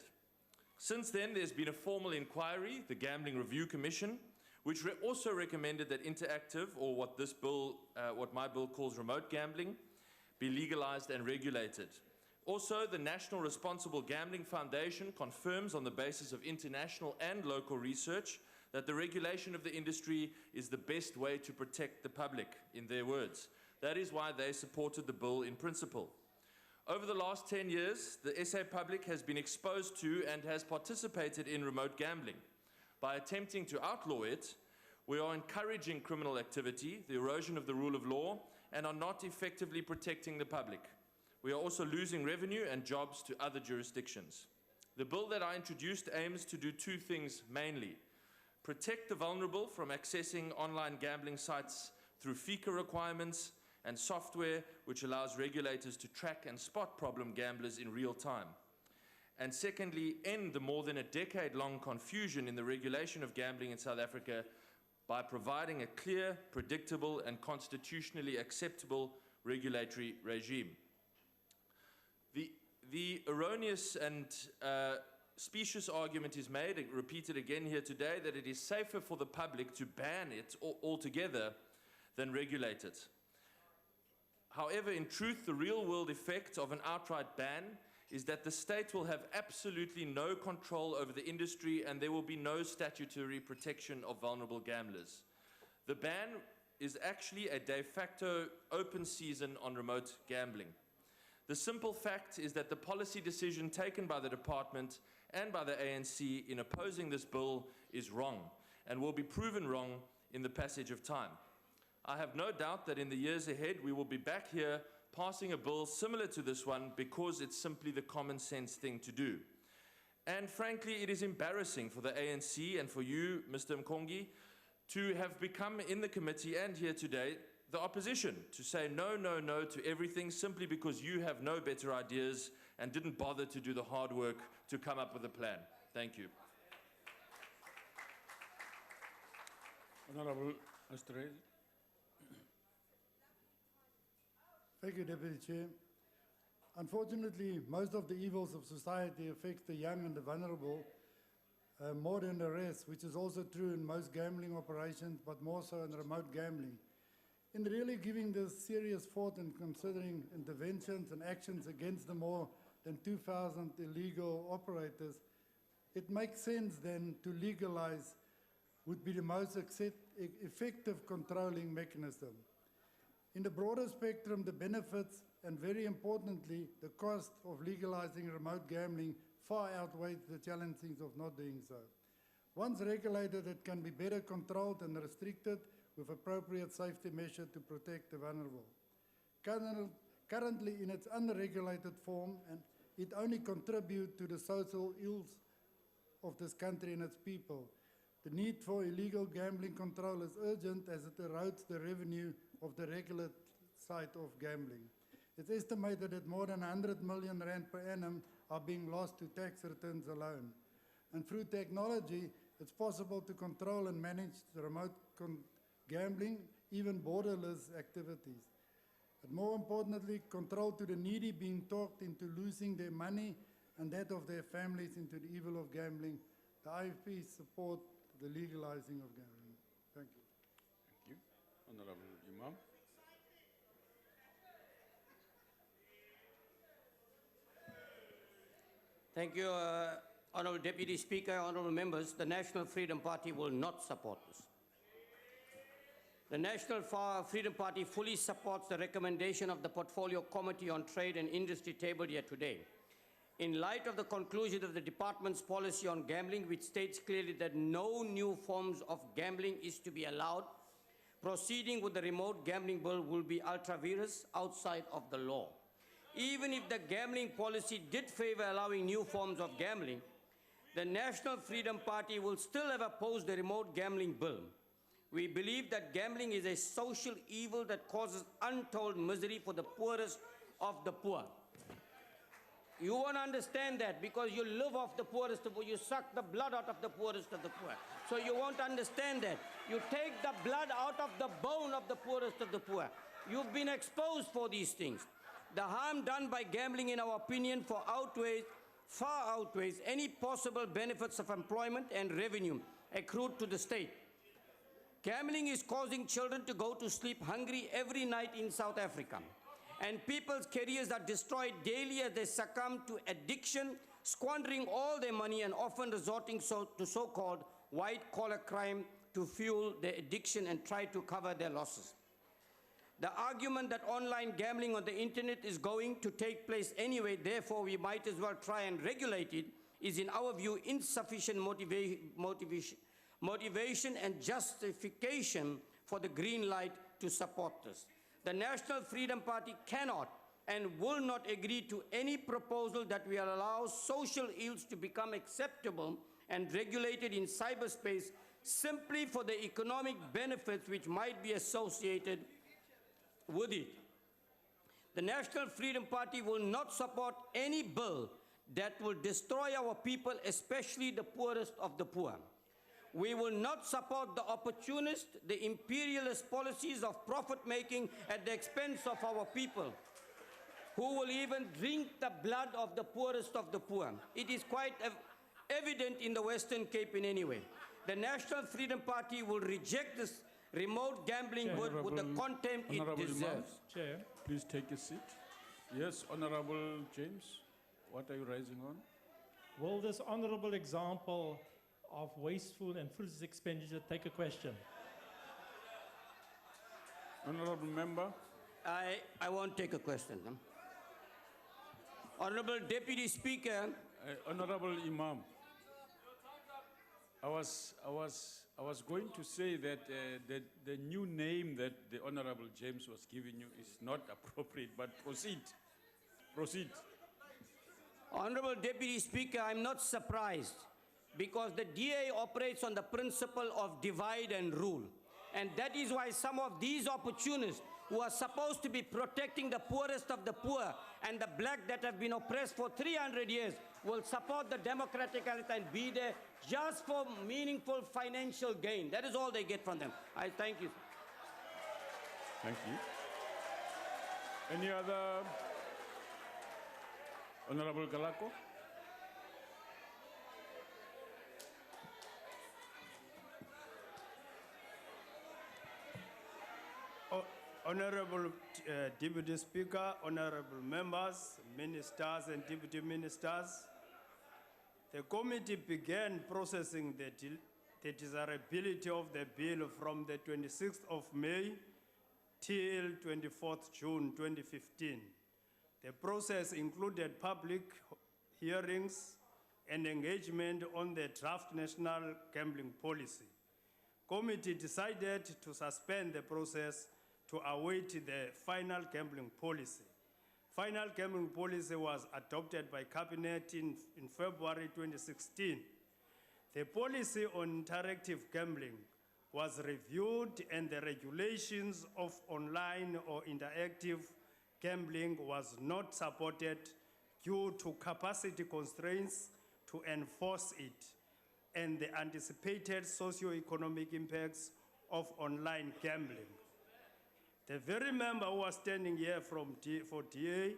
Since then, there's been a formal inquiry, the Gambling Review Commission, which also recommended that interactive, or what this bill, what my bill calls remote gambling, be legalized and regulated. Also, the National Responsible Gambling Foundation confirms on the basis of international and local research that the regulation of the industry is the best way to protect the public, in their words. That is why they supported the bill in principle. Over the last 10 years, the SA public has been exposed to and has participated in remote gambling. By attempting to outlaw it, we are encouraging criminal activity, the erosion of the rule of law, and are not effectively protecting the public. We are also losing revenue and jobs to other jurisdictions. The bill that I introduced aims to do two things mainly: protect the vulnerable from accessing online gambling sites through FICA requirements and software which allows regulators to track and spot problem gamblers in real time. And secondly, end the more than a decade-long confusion in the regulation of gambling in South Africa by providing a clear, predictable, and constitutionally acceptable regulatory regime. The erroneous and specious argument is made, repeated again here today, that it is safer for the public to ban it altogether than regulate it. However, in truth, the real-world effect of an outright ban is that the state will have absolutely no control over the industry and there will be no statutory protection of vulnerable gamblers. The ban is actually a de facto open season on remote gambling. The simple fact is that the policy decision taken by the department and by the ANC in opposing this bill is wrong and will be proven wrong in the passage of time. I have no doubt that in the years ahead we will be back here passing a bill similar to this one because it's simply the common sense thing to do. And frankly, it is embarrassing for the ANC and for you, Mr. Mkongi, to have become in the committee and here today the opposition to say no, no, no to everything simply because you have no better ideas and didn't bother to do the hard work to come up with a plan. Thank you. Honorable Mr. Thank you, Deputy Chair. Unfortunately, most of the evils of society affect the young and the vulnerable more than the rest, which is also true in most gambling operations, but more so in remote gambling. In really giving this serious thought and considering interventions and actions against the more than 2,000 illegal operators, it makes sense then to legalize would be the most effective controlling mechanism. In the broader spectrum, the benefits and very importantly, the cost of legalizing remote gambling far outweighs the challenges of not doing so. Once regulated, it can be better controlled and restricted with appropriate safety measures to protect the vulnerable. Currently, in its unregulated form, and it only contributes to the social ills of this country and its people. The need for illegal gambling control is urgent as it erodes the revenue of the regular side of gambling. It's estimated that more than 100 million rand per annum are being lost to tax returns alone. And through technology, it's possible to control and manage the remote gambling, even borderless activities. But more importantly, control to the needy being talked into losing their money and that of their families into the evil of gambling. The IFP support the legalizing of gambling. Thank you. Thank you. Honorable Imam. Thank you, Honorable Deputy Speaker, Honorable Members. The National Freedom Party will not support this. The National Freedom Party fully supports the recommendation of the Portfolio Committee on Trade and Industry tabled here today. In light of the conclusion of the Department's policy on gambling, which states clearly that no new forms of gambling is to be allowed, proceeding with the remote gambling bill will be ultra-virus outside of the law. Even if the gambling policy did favor allowing new forms of gambling, the National Freedom Party will still have opposed the remote gambling bill. We believe that gambling is a social evil that causes untold misery for the poorest of the poor. You won't understand that because you live off the poorest of the poor. You suck the blood out of the poorest of the poor. So you won't understand that. You take the blood out of the bone of the poorest of the poor. You've been exposed for these things. The harm done by gambling, in our opinion, far outweighs any possible benefits of employment and revenue accrued to the state. Gambling is causing children to go to sleep hungry every night in South Africa. And people's careers are destroyed daily as they succumb to addiction, squandering all their money and often resorting to so-called white-collar crime to fuel their addiction and try to cover their losses. The argument that online gambling on the internet is going to take place anyway, therefore we might as well try and regulate it, is in our view insufficient motivation and justification for the green light to support this. The National Freedom Party cannot and will not agree to any proposal that will allow social ills to become acceptable and regulated in cyberspace simply for the economic benefits which might be associated with it. The National Freedom Party will not support any bill that will destroy our people, especially the poorest of the poor. We will not support the opportunist, the imperialist policies of profit-making at the expense of our people, who will even drink the blood of the poorest of the poor. It is quite evident in the Western Cape in any way. The National Freedom Party will reject this remote gambling bill with the contempt it deserves. Chair, please take a seat. Yes, Honorable James, what are you raising on? Will this honorable example of wasteful and fruitless expenditure take a question? Honorable Member. I won't take a question. Honorable Deputy Speaker. Honorable Imam. I was going to say that the new name that the Honorable James was giving you is not appropriate, but proceed. Proceed. Honorable Deputy Speaker, I'm not surprised because the DA operates on the principle of divide and rule. And that is why some of these opportunists who are supposed to be protecting the poorest of the poor and the black that have been oppressed for 300 years will support the democratic alliance and be there just for meaningful financial gain. That is all they get from them. I thank you. Thank you. Any other? Honorable Galako? Honorable Deputy Speaker, honorable members, ministers and deputy ministers, the committee began processing the desirability of the bill from the 26th of May till 24th June 2015. The process included public hearings and engagement on the draft national gambling policy. Committee decided to suspend the process to await the final gambling policy. Final gambling policy was adopted by Cabinet in February 2016. The policy on interactive gambling was reviewed and the regulations of online or interactive gambling was not supported due to capacity constraints to enforce it and the anticipated socio-economic impacts of online gambling. The very member who was standing here for DA,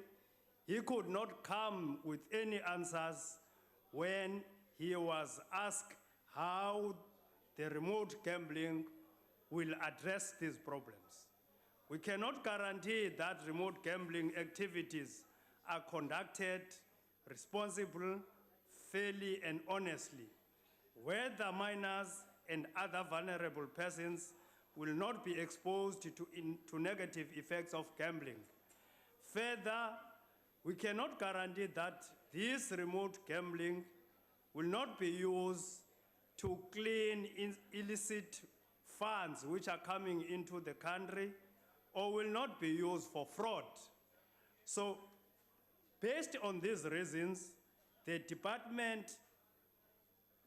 he could not come with any answers when he was asked how the remote gambling will address these problems. We cannot guarantee that remote gambling activities are conducted responsibly, fairly, and honestly, where the minors and other vulnerable persons will not be exposed to negative effects of gambling. Further, we cannot guarantee that this remote gambling will not be used to clean illicit funds which are coming into the country or will not be used for fraud. So, based on these reasons, the department,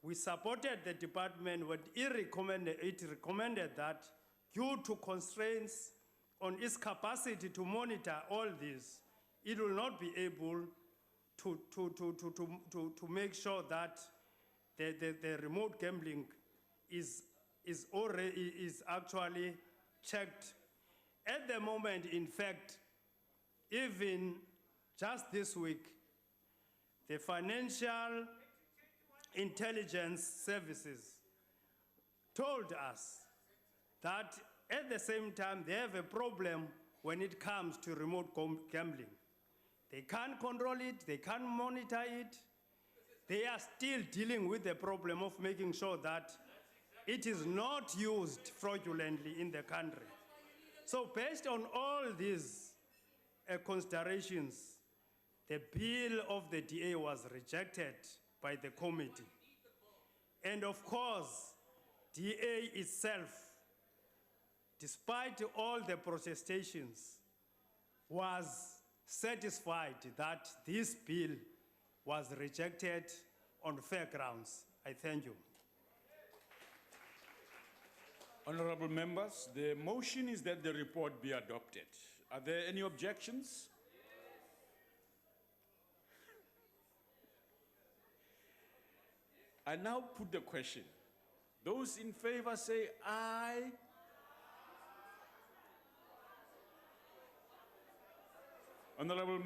we supported the department when it recommended that due to constraints on its capacity to monitor all this, it will not be able to make sure that the remote gambling is actually checked. At the moment, in fact, even just this week, the Financial Intelligence Services told us that at the same time they have a problem when it comes to remote gambling. They can't control it, they can't monitor it. They are still dealing with the problem of making sure that it is not used fraudulently in the country. So based on all these considerations, the bill of the DA was rejected by the committee. And of course, DA itself, despite all the protestations, was satisfied that this bill was rejected on fair grounds. I thank you. Honorable members, the motion is that the report be adopted. Are there any objections? I now put the question. Those in favor say aye. Honorable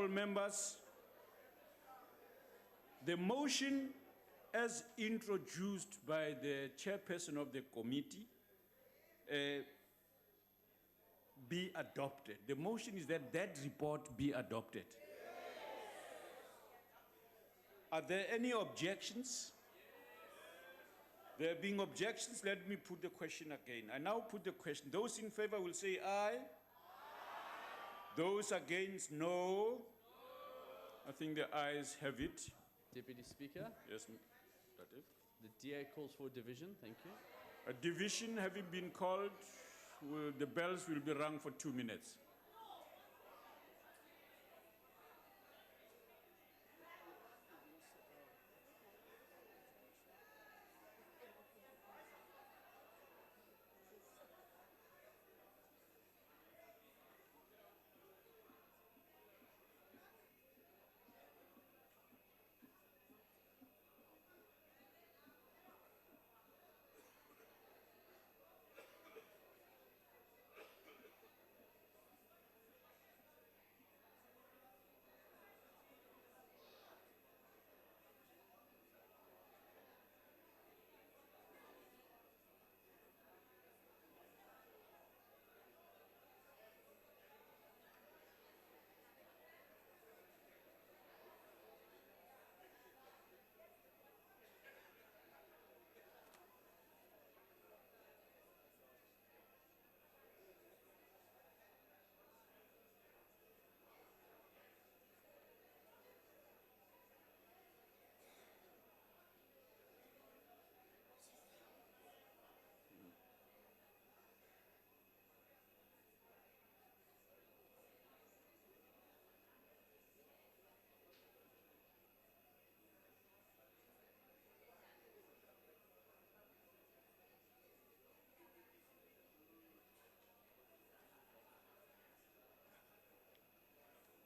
members, the motion as introduced by the chairperson of the committee be adopted. The motion is that that report be adopted. Are there any objections? There being objections, let me put the question again. I now put the question. Those in favor will say aye. Those against, no. I think the ayes have it. Deputy Speaker? Yes, Datif. The DA calls for division. Thank you. A division having been called, the bells will be rung for 2 minutes.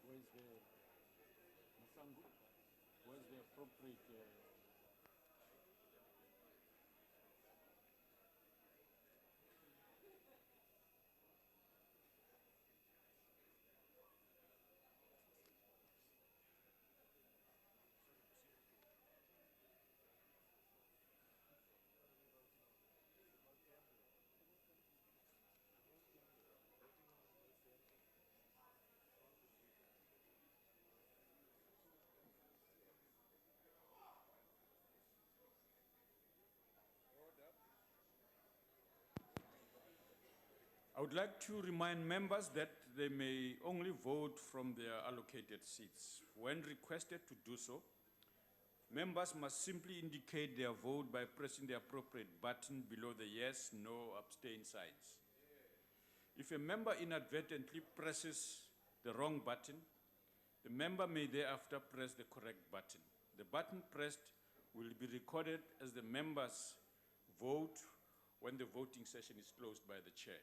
Where's the Masangu? Where's the appropriate? I would like to remind members that they may only vote from their allocated seats. When requested to do so, members must simply indicate their vote by pressing the appropriate button below the yes, no, abstain signs. If a member inadvertently presses the wrong button, the member may thereafter press the correct button. The button pressed will be recorded as the member's vote when the voting session is closed by the chair.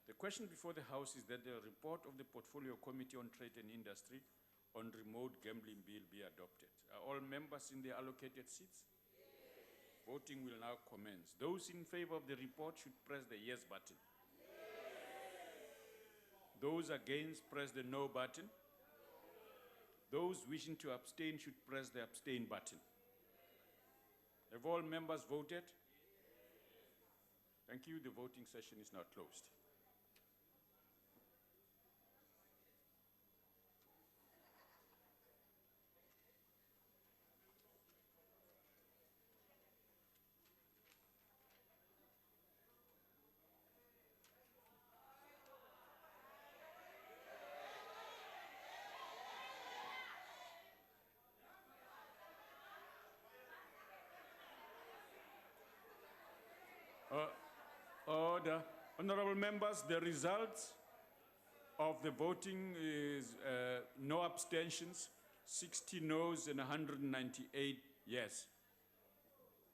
The question before the House is that the report of the Portfolio Committee on Trade and Industry on Remote Gambling Bill be adopted. Are all members in their allocated seats? Yes. Voting will now commence. Those in favor of the report should press the yes button. Yes. Those against, press the no button. Those wishing to abstain should press the abstain button. Have all members voted? Thank you. The voting session is now closed. Order. Honorable members, the results of the voting is no abstentions, 60 noes and 198 yes.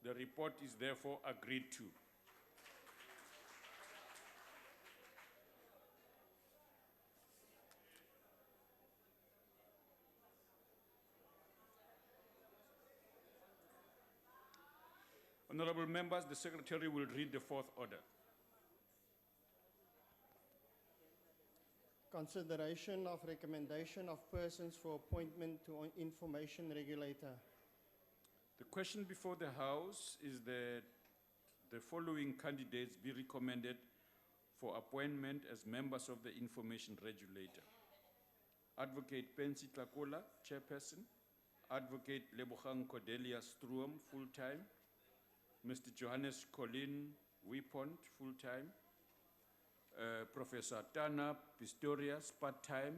The report is therefore agreed to. Honorable members, the Secretary will read the fourth order. Consideration of recommendation of persons for appointment to Information Regulator. The question before the House is that the following candidates be recommended for appointment as members of the Information Regulator. Advocate Pensi Tlakola, Chairperson. Advocate Lebogang Cordelia Struom, full-time. Mr. Johannes Colin Wipont, full-time. Professor Tana Pistorius, part-time.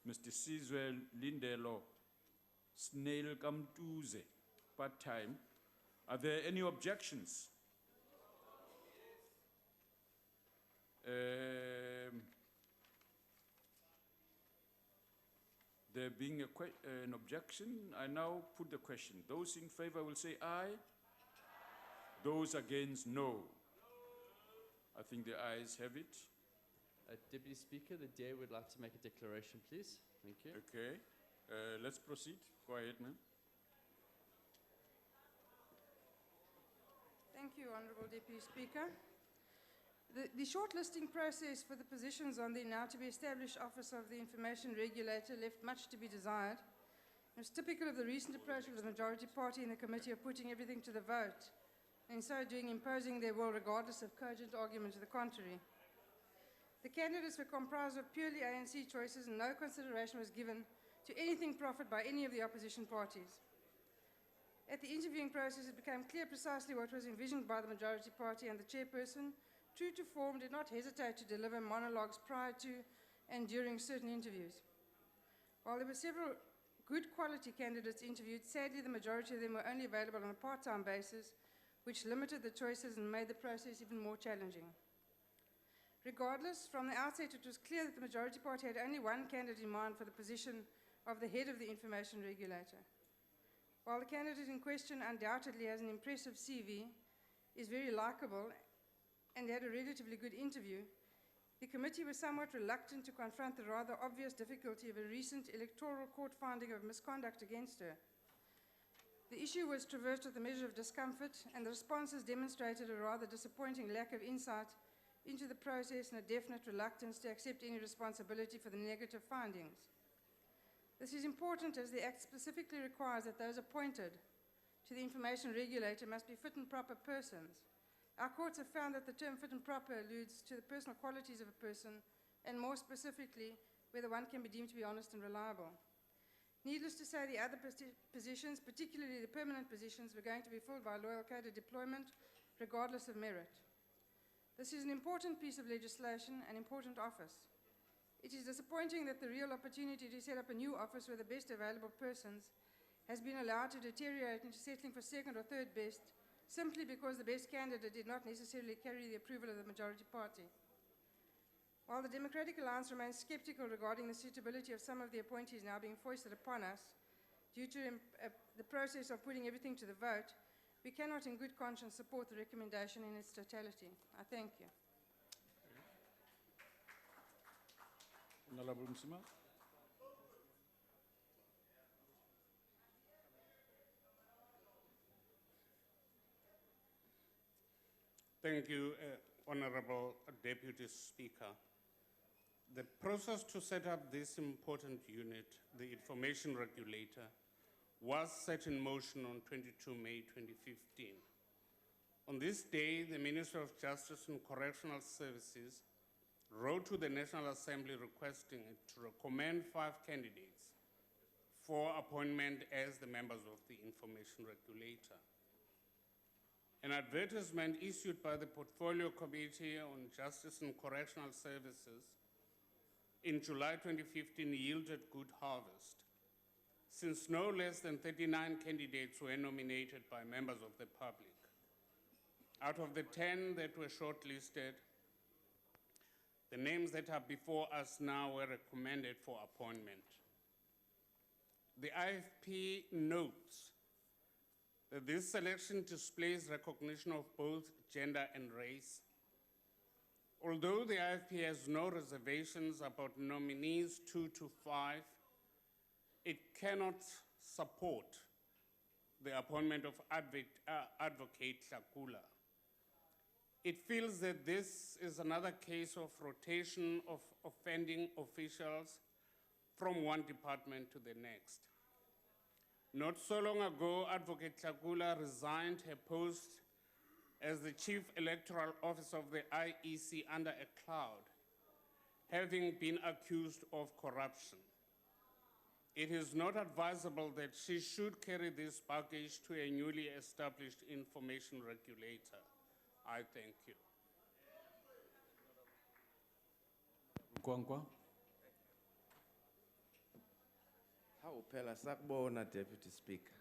Mr. Sizwe Lindelo Snail Kamtuze, part-time. Are there any objections? There being an objection, I now put the question. Those in favor will say aye. Those against, no. I think the ayes have it. Deputy Speaker, the DA would like to make a declaration, please. Thank you. Okay, let's proceed. Go ahead, ma'am. Thank you, Honourable Deputy Speaker. The shortlisting process for the positions on the now-to-be-established Office of the Information Regulator left much to be desired. It was typical of the recent approach of the majority party in the committee of putting everything to the vote, and in so doing imposing their will regardless of cogent argument to the contrary. The candidates were comprised of purely ANC choices, and no consideration was given to anything proffered by any of the opposition parties. At the interviewing process, it became clear precisely what was envisioned by the majority party, and the chairperson, true to form, did not hesitate to deliver monologues prior to and during certain interviews. While there were several good quality candidates interviewed, sadly the majority of them were only available on a part-time basis, which limited the choices and made the process even more challenging. Regardless, from the outset it was clear that the majority party had only one candidate in mind for the position of the head of the Information Regulator. While the candidate in question undoubtedly has an impressive CV, is very likeable, and had a relatively good interview, the committee was somewhat reluctant to confront the rather obvious difficulty of a recent electoral court finding of misconduct against her. The issue was traversed with a measure of discomfort, and the responses demonstrated a rather disappointing lack of insight into the process and a definite reluctance to accept any responsibility for the negative findings. This is important as the Act specifically requires that those appointed to the Information Regulator must be fit and proper persons. Our courts have found that the term fit and proper alludes to the personal qualities of a person, and more specifically, whether one can be deemed to be honest and reliable. Needless to say, the other positions, particularly the permanent positions, were going to be filled by loyal cadre deployment, regardless of merit. This is an important piece of legislation, an important office. It is disappointing that the real opportunity to set up a new office with the best available persons has been allowed to deteriorate into settling for second or third best, simply because the best candidate did not necessarily carry the approval of the majority party. While the Democratic Alliance remains sceptical regarding the suitability of some of the appointees now being foisted upon us due to the process of putting everything to the vote, we cannot in good conscience support the recommendation in its totality. I thank you. Honorable Msima. Thank you, Honorable Deputy Speaker. The process to set up this important unit, the Information Regulator, was set in motion on 22 May 2015. On this day, the Minister of Justice and Correctional Services wrote to the National Assembly requesting it to recommend 5 candidates for appointment as the members of the Information Regulator. An advertisement issued by the Portfolio Committee on Justice and Correctional Services in July 2015 yielded good harvest, since no less than 39 candidates were nominated by members of the public. Out of the 10 that were shortlisted, the names that are before us now were recommended for appointment. The IFP notes that this selection displays recognition of both gender and race. Although the IFP has no reservations about nominees 2 to 5, it cannot support the appointment of Advocate Tlakula. It feels that this is another case of rotation of offending officials from one department to the next. Not so long ago, Advocate Tlakula resigned her post as the Chief Electoral Officer of the IEC under a cloud, having been accused of corruption. It is not advisable that she should carry this baggage to a newly established information regulator. I thank you. Kwankwa. Hawuphela sakubona, Deputy Speaker.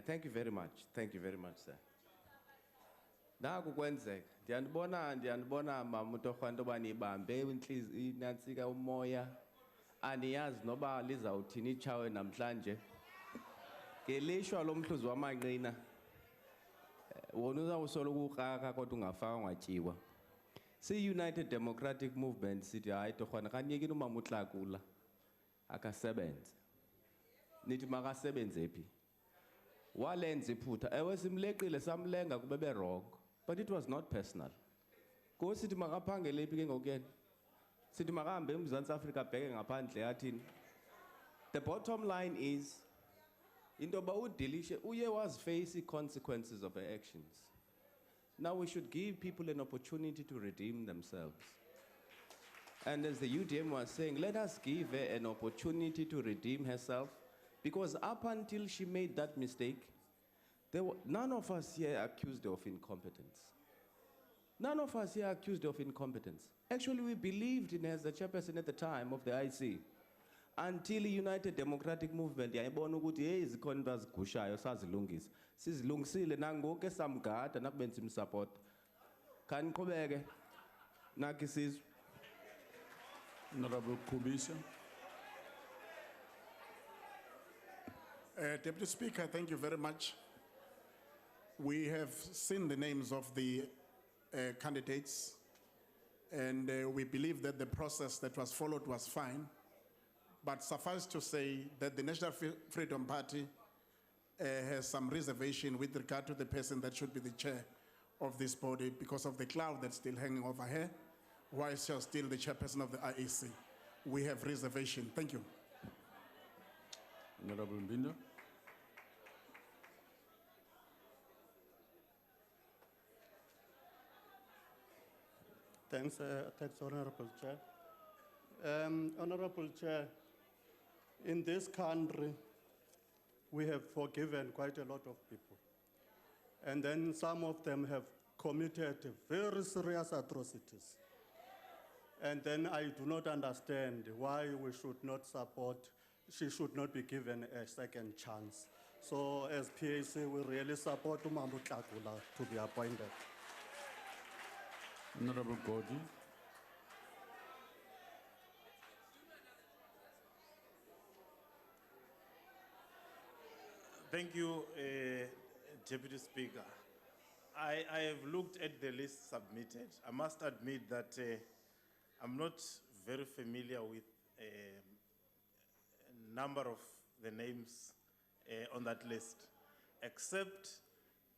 Thank you very much. Thank you very much, sir. naku kwenzeka ndiyanibona mama utorhwana into yoba nibambe inantsika umoya aniyazi noba lizawuthini itshawe namhlanje ngelishwa lomhluzi wamanqina wona uzawusoloko ukraka kodwa ungafaka ungatyiwa siyi-United Democratic Movement sithi hayi torhwana kanyekini umama utlakula akasebenze nithi makasebenze phi walenza iphutha ewe simleqile samlenga kube berong but it was not personal ngoku sithi makaphangele phi ke ngoku yena sithi makahambe eMzantsi Afrika abheke ngaphandle athini the bottom line is into yoba udilishe uye waziface ii-consequences of her actions. Now we should give people an opportunity to redeem themselves. And as the UDM was saying, let us give her an opportunity to redeem herself, because up until she made that mistake, none of us here accused her of incompetence. None of us here accused her of incompetence. Actually, we believed in her as the chairperson at the time of the IC. Until the United Democratic Movement yayibona ukuthi hey zikhona into azigushayo sazilungisa sizilungisile nangoku esamgada nakubenza imsupport kaniqhubeke nakho isizwe. Honorable Kubisa. Deputy Speaker, thank you very much. We have seen the names of the candidates, and we believe that the process that was followed was fine. But suffice to say that the National Freedom Party has some reservation with regard to the person that should be the chair of this body because of the cloud that's still hanging over her, while she's still the chairperson of the IEC. We have reservation. Thank you. Honorable Mbindo. Thanks, Honorable Chair. Honorable Chair, in this country, we have forgiven quite a lot of people. And then some of them have committed very serious atrocities. And then I do not understand why we should not support, she should not be given a second chance. So as PAC, we really support Umambu Tlakula to be appointed. Honorable Gordon. Thank you, Deputy Speaker. I have looked at the list submitted. I must admit that I'm not very familiar with a number of the names on that list, except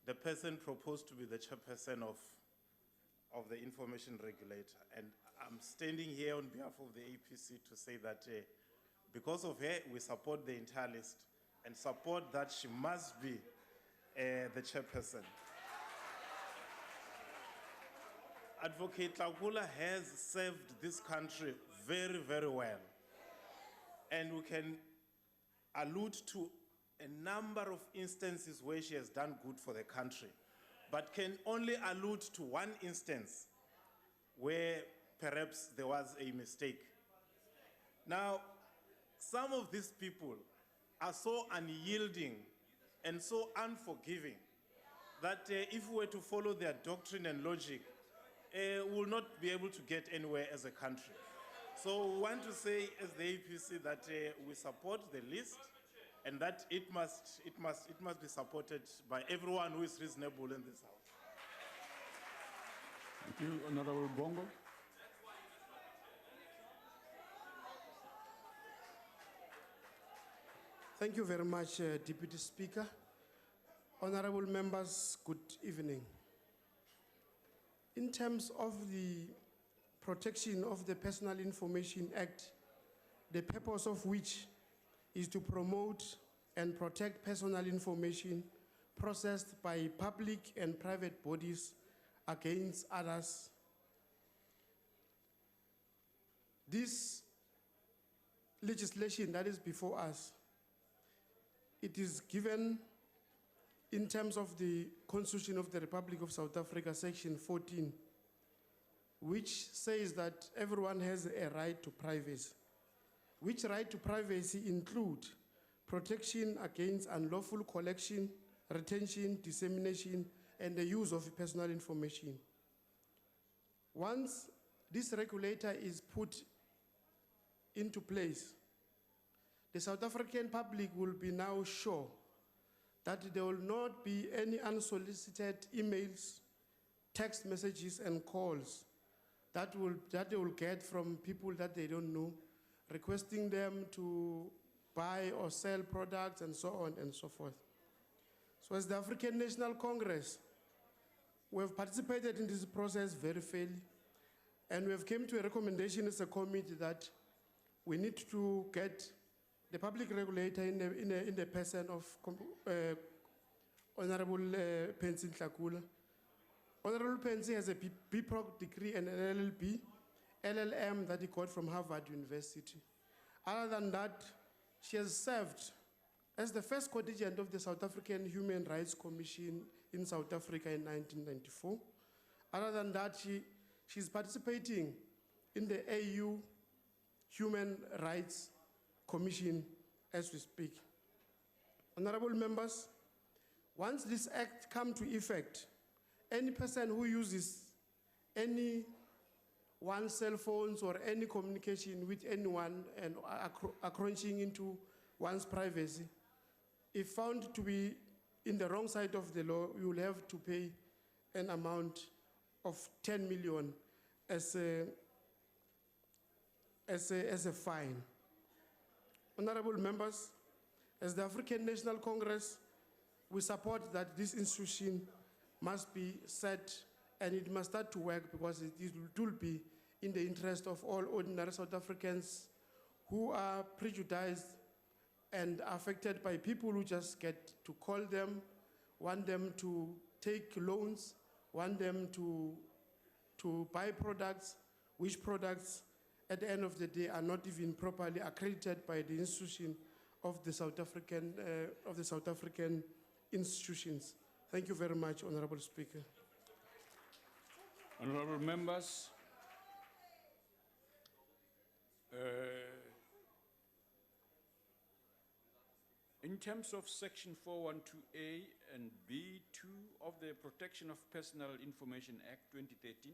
the person proposed to be the chairperson of the Information Regulator. And I'm standing here on behalf of the APC to say that because of her, we support the entire list and support that she must be the chairperson. Advocate Tlakula has served this country very, very well. And we can allude to a number of instances where she has done good for the country, but can only allude to one instance where perhaps there was a mistake. Now, some of these people are so unyielding and so unforgiving that if we were to follow their doctrine and logic, we will not be able to get anywhere as a country. So we want to say as the APC that we support the list and that it must be supported by everyone who is reasonable in this house. Thank you, Honorable Bongo. Thank you very much, Deputy Speaker. Honorable members, good evening. In terms of the protection of the Personal Information Act, the purpose of which is to promote and protect personal information processed by public and private bodies against others. This legislation that is before us, it is given in terms of the Constitution of the Republic of South Africa, Section 14, which says that everyone has a right to privacy, which right to privacy include protection against unlawful collection, retention, dissemination, and the use of personal information. Once this regulator is put into place, the South African public will be now sure that there will not be any unsolicited emails, text messages, and calls that they will get from people that they don't know, requesting them to buy or sell products and so on and so forth. So as the African National Congress, we have participated in this process very fairly, and we have come to a recommendation as a committee that we need to get the public regulator in the person of Honorable Pensi Nhlakula. Honorable Pensi has a BProc degree and an LLM that he got from Harvard University. Other than that, she has served as the first contingent of the South African Human Rights Commission in South Africa in 1994. Other than that, she's participating in the AU Human Rights Commission as we speak. Honorable members, once this act comes to effect, any person who uses any one's cell phones or any communication with anyone and encroaching into one's privacy, if found to be in the wrong side of the law, you will have to pay an amount of 10 million as a fine. Honorable members, as the African National Congress, we support that this institution must be set and it must start to work because it will be in the interest of all ordinary South Africans who are prejudiced and affected by people who just get to call them, want them to take loans, want them to buy products, which products at the end of the day are not even properly accredited by the institution of the South African institutions. Thank you very much, Honorable Speaker. Honorable members, in terms of Section 412A and B2 of the Protection of Personal Information Act 2013,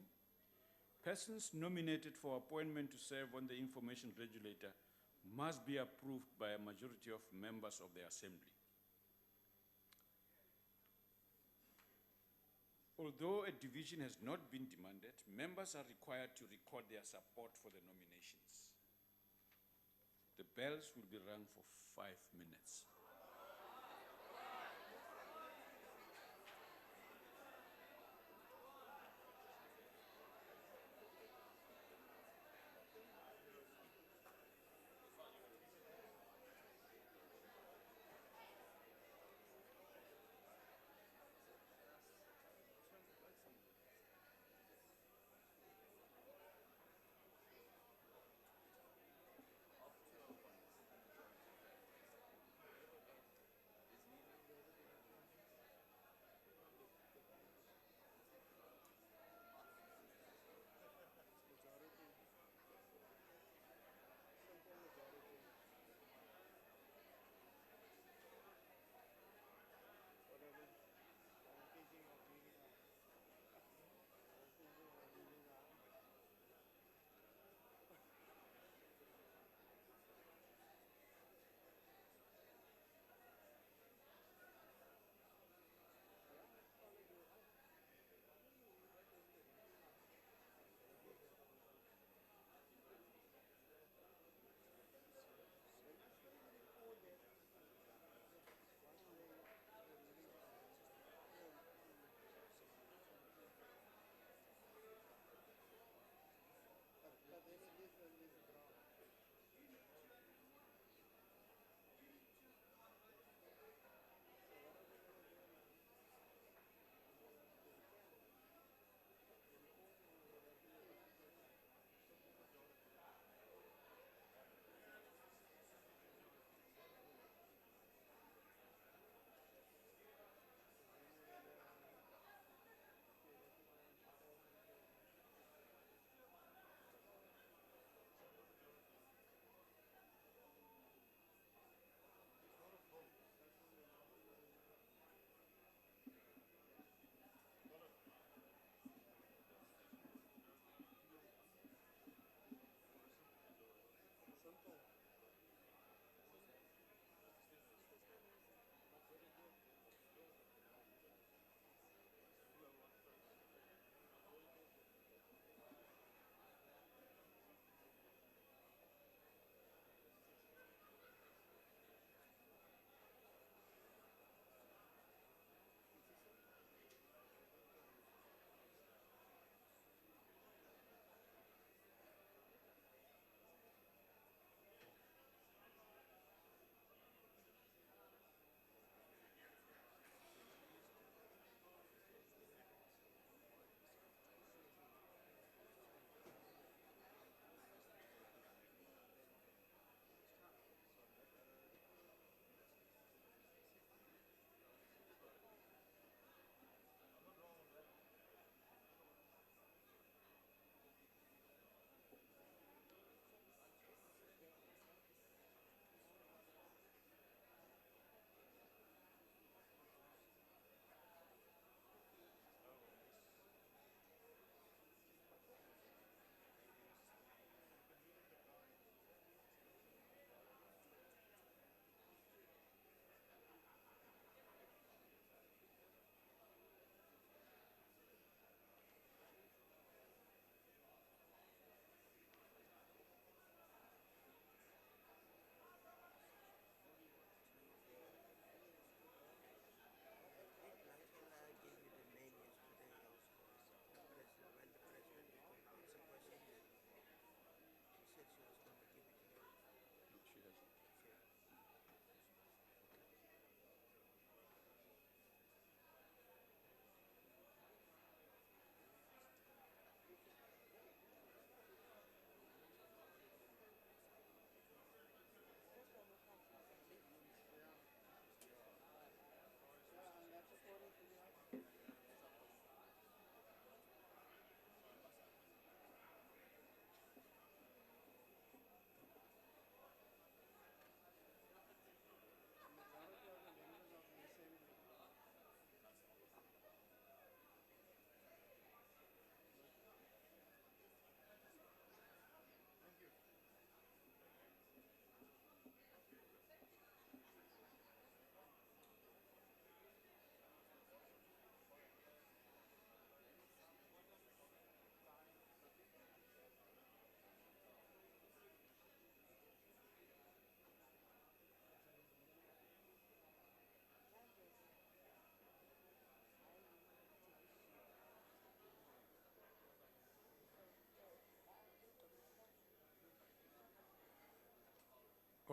persons nominated for appointment to serve on the Information Regulator must be approved by a majority of members of the Assembly. Although a division has not been demanded, members are required to record their support for the nominations. The bells will be rung for 5 minutes.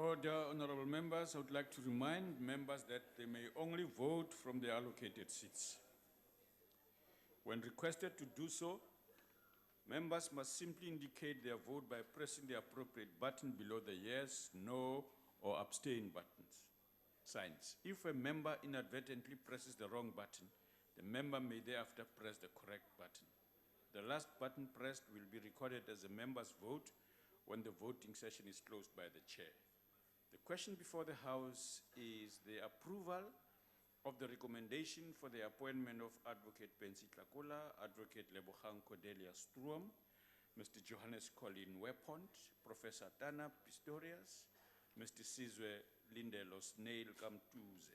Order, honorable members. I would like to remind members that they may only vote from their allocated seats. When requested to do so, members must simply indicate their vote by pressing the appropriate button below the yes, no, or abstain buttons. Signs. If a member inadvertently presses the wrong button, the member may thereafter press the correct button. The last button pressed will be recorded as a member's vote when the voting session is closed by the chair. The question before the House is the approval of the recommendation for the appointment of Advocate Pensi Tlakula, Advocate Lebogang Cordelia Stroom, Mr. Johannes Colin Wepont, Professor Tana Pistorius, Mr. Sizwe Lindelos Neil Kamtuze,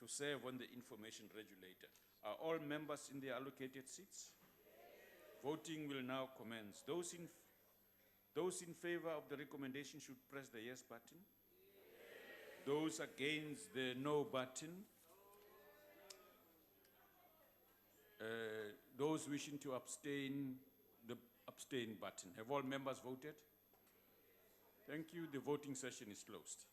to serve on the Information Regulator. Are all members in their allocated seats? Voting will now commence. Those in favor of the recommendation should press the yes button. Those against the no button. Those wishing to abstain, the abstain button. Have all members voted? Thank you. The voting session is closed.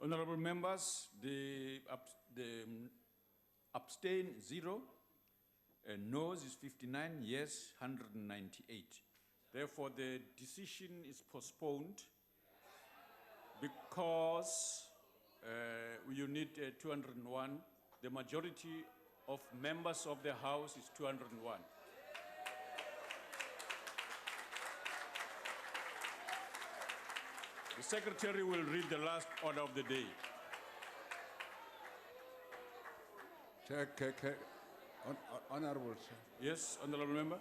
Honorable members, the abstain 0, and noes is 59, yes 198. Therefore, the decision is postponed because you need 201. The majority of members of the House is 201. The Secretary will read the last order of the day. Chair, Honorable Chair. Yes, Honorable Member.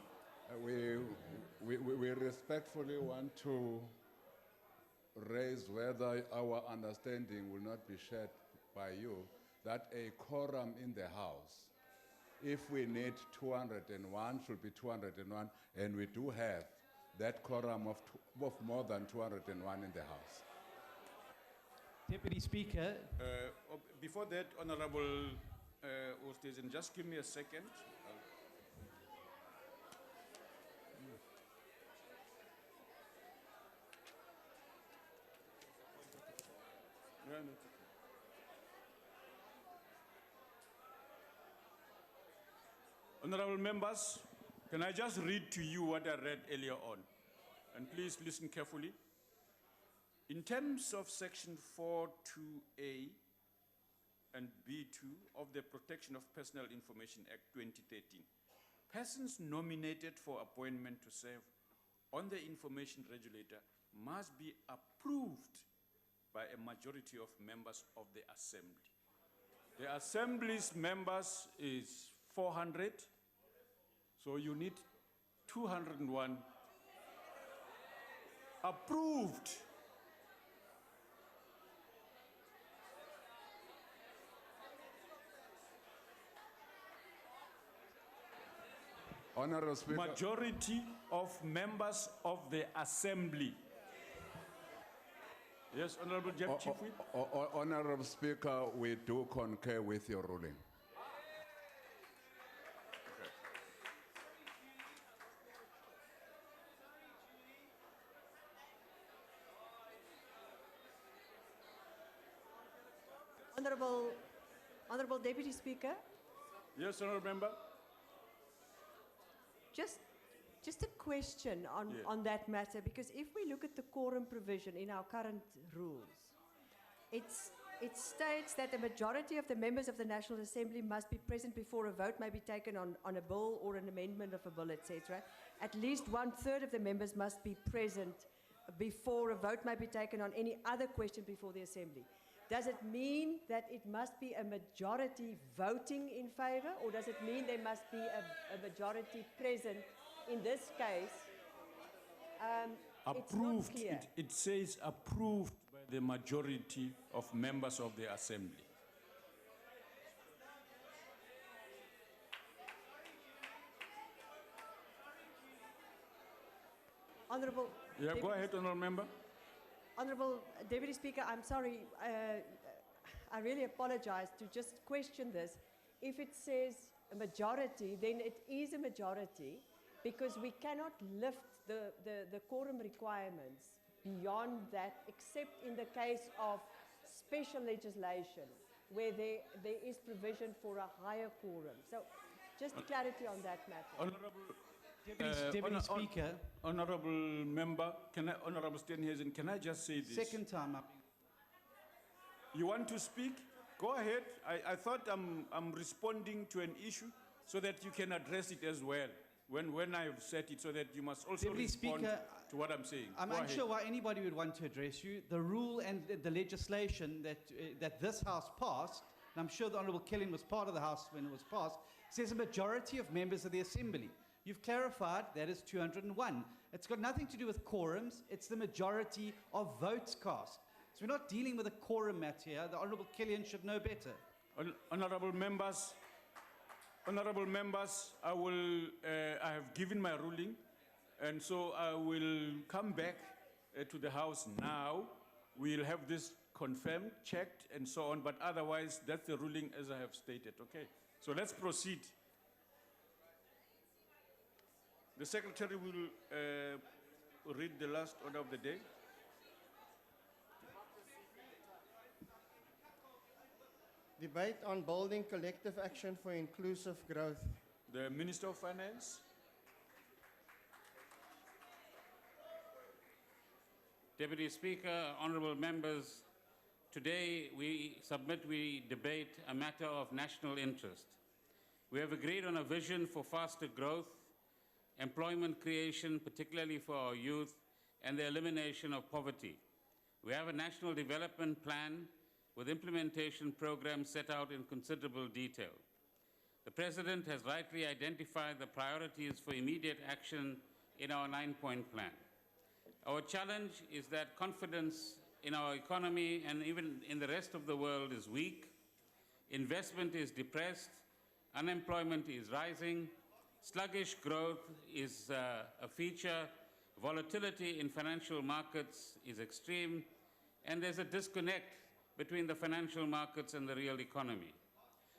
We respectfully want to raise whether our understanding will not be shared by you that a quorum in the House, if we need 201, should be 201, and we do have that quorum of more than 201 in the House. Deputy Speaker. Before that, Honorable Oosthuizen, just give me a second. Yeah, no, it's okay. Honorable members, can I just read to you what I read earlier on? And please listen carefully. In terms of Section 4.2a and B2 of the Protection of Personal Information Act 2013, persons nominated for appointment to serve on the Information Regulator must be approved by a majority of members of the Assembly. The Assembly's members is 400, so you need 201 approved. Honorable Speaker. Majority of members of the Assembly. Yes, Honorable Chief Whip. Honorable Speaker, we do concur with your ruling. Honorable Deputy Speaker, Yes, Honorable Member. just a question on that matter, because if we look at the quorum provision in our current rules, It states that the majority of the members of the National Assembly must be present before a vote may be taken on a bill or an amendment of a bill, etc. At least 1/3 of the members must be present before a vote may be taken on any other question before the Assembly. Does it mean that it must be a majority voting in favour, or does it mean there must be a majority present? In this case, it's not Approved, clear. it says approved by the majority of members of the assembly. Honourable Yeah, go Deputy- ahead, honourable member. Honourable Deputy Speaker, I'm sorry, I really apologise to just question this. If it says a majority, then it is a majority because we cannot lift the quorum requirements beyond that except in the case of special legislation where there is provision for a higher quorum. So just clarity on that matter. Honourable Deputy Speaker. Honourable member, Honourable Stenhuizen, can I just say this? Second time up. You want to speak? Go ahead. I thought I'm responding to an issue so that you can address it as well when I've said it, so that you must also Deputy respond Speaker, to what I'm saying. I'm Go ahead. unsure why anybody would want to address you. The rule and the legislation that this House passed, and I'm sure the Honourable Killian was part of the House when it was passed, says a majority of members of the Assembly. You've clarified that is 201. It's got nothing to do with quorums. It's the majority of votes cast. So we're not dealing with a quorum matter here. The Honourable Killian should know better. Honourable members, I have given my ruling, and so I will come back to the House now. We'll have this confirmed, checked, and so on, but otherwise, that's the ruling as I have stated, okay? So let's proceed. The Secretary will read the last order of the day. Debate on building collective action for inclusive growth. The Minister of Finance. Deputy Speaker, honourable members, today we debate a matter of national interest. We have agreed on a vision for faster growth, employment creation, particularly for our youth, and the elimination of poverty. We have a national development plan with implementation programs set out in considerable detail. The President has rightly identified the priorities for immediate action in our 9-point plan. Our challenge is that confidence in our economy and even in the rest of the world is weak, investment is depressed, unemployment is rising, sluggish growth is a feature, volatility in financial markets is extreme, and there's a disconnect between the financial markets and the real economy.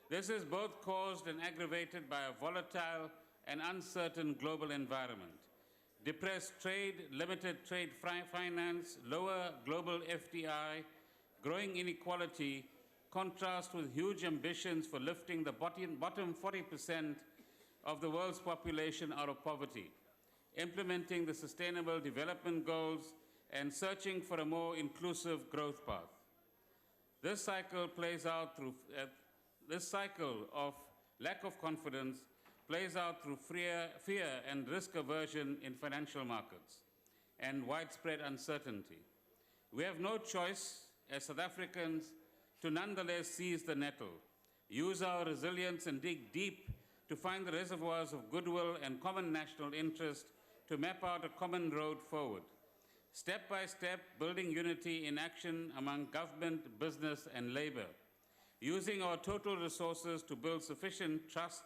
This is both caused and aggravated by a volatile and uncertain global environment. Depressed trade, limited trade finance, lower global FDI, growing inequality, contrast with huge ambitions for lifting the bottom 40% of the world's population out of poverty, implementing the Sustainable Development Goals, and searching for a more inclusive growth path. This cycle of lack of confidence plays out through fear and risk aversion in financial markets and widespread uncertainty. We have no choice as South Africans to nonetheless seize the nettle, use our resilience and dig deep to find the reservoirs of goodwill and common national interest to map out a common road forward. Step by step, building unity in action among government, business, and labor, using our total resources to build sufficient trust,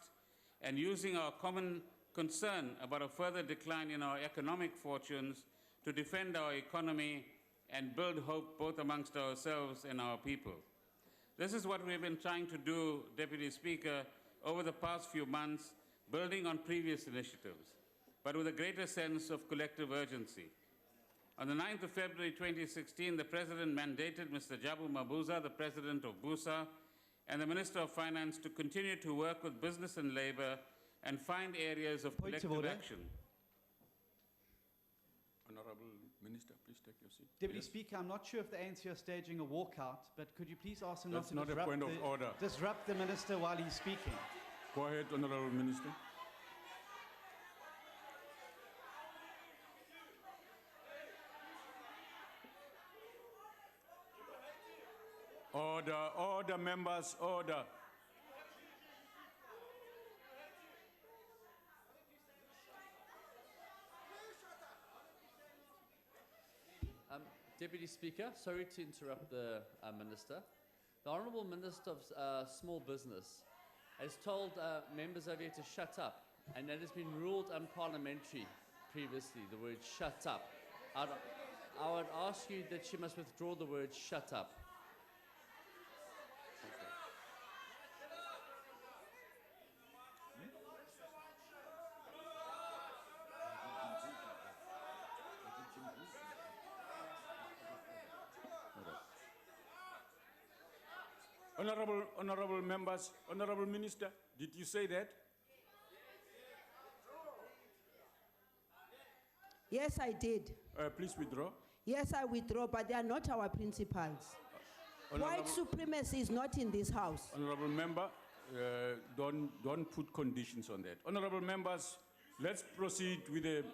and using our common concern about a further decline in our economic fortunes to defend our economy and build hope both amongst ourselves and our people. This is what we've been trying to do, Deputy Speaker, over the past few months, building on previous initiatives, but with a greater sense of collective urgency. On the 9th of February 2016, the President mandated Mr. Jabu Mabuza, the President of BUSA, and the Minister of Finance to continue to work with business and labor and find areas of collective action. Honorable Minister, please take your seat. Deputy Yes. Speaker, I'm not sure if the ANC are staging a walkout, but could you please ask him That's not to not a point of order. disrupt the minister while he's speaking? Go ahead, Honorable Minister. Order, order, members, order. Deputy Speaker, sorry to interrupt the Minister. The Honourable Minister of Small Business has told members over here to shut up, and that has been ruled unparliamentary previously, the word shut up. I would ask you that she must withdraw the word shut up. Honorable members, Honorable Minister, did you say that? Yes, I did. Please withdraw. Yes, I withdraw, but they are not our principals. White supremacy is not in this house. Honorable member, don't put conditions on that. Honorable members, let's proceed with the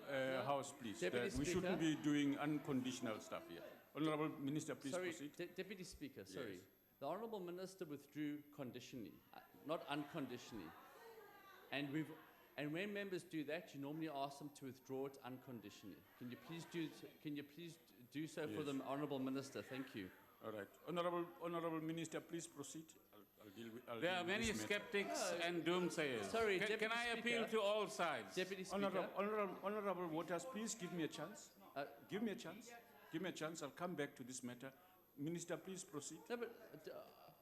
House, please. Deputy We Speaker. shouldn't be doing unconditional stuff here. Honorable Minister, please Sorry, proceed. Deputy Speaker, sorry. Yes. The Honourable Minister withdrew conditionally, not unconditionally. And when members do that, you normally ask them to withdraw it unconditionally. Can you please do so for Yes. the Honourable Minister? Thank you. All right. Honorable Minister, please proceed. I'll deal with There are with many this matter. skeptics and doomsayers. Sorry, Can Deputy I appeal Speaker. to all sides? Deputy Speaker. Honorable Waters, please give me a chance. Give me a chance. Give me a chance. I'll come back to this matter. Minister, please proceed. No, but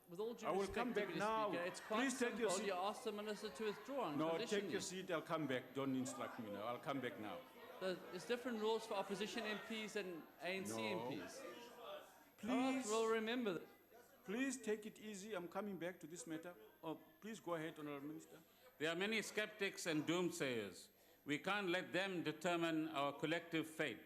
with all due I will respect, come back Deputy now. Speaker, it's quite Please take your simple. seat. You ask the Minister to withdraw No, unconditionally. take your seat. I'll come back. Don't instruct me now. I'll come back now. There's different rules for opposition MPs and ANC No. MPs. Please. All right, we'll remember that. Please take it easy. I'm coming back to this matter. Oh, please go ahead, Honorable Minister. There are many skeptics and doomsayers. We can't let them determine our collective fate.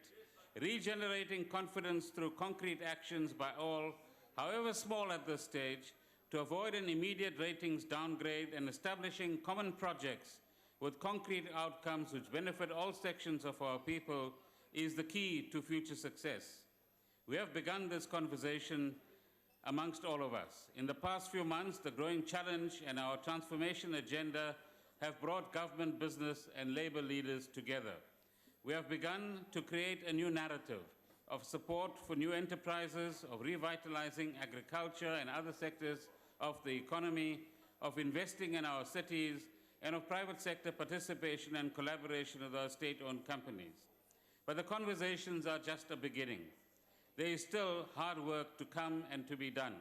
Regenerating confidence through concrete actions by all, however small at this stage, to avoid an immediate ratings downgrade and establishing common projects with concrete outcomes which benefit all sections of our people is the key to future success. We have begun this conversation amongst all of us. In the past few months, the growing challenge and our transformation agenda have brought government, business, and labor leaders together. We have begun to create a new narrative of support for new enterprises, of revitalizing agriculture and other sectors of the economy, of investing in our cities, and of private sector participation and collaboration with our state-owned companies. But the conversations are just a beginning. There is still hard work to come and to be done.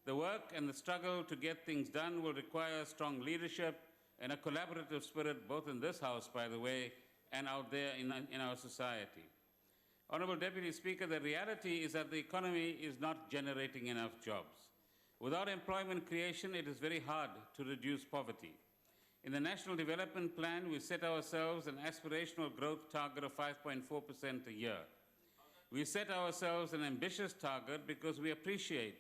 The work and the struggle to get things done will require strong leadership and a collaborative spirit, both in this House, by the way, and out there in our society. Honorable Deputy Speaker, the reality is that the economy is not generating enough jobs. Without employment creation, it is very hard to reduce poverty. In the National Development Plan, we set ourselves an aspirational growth target of 5.4% a year. We set ourselves an ambitious target because we appreciate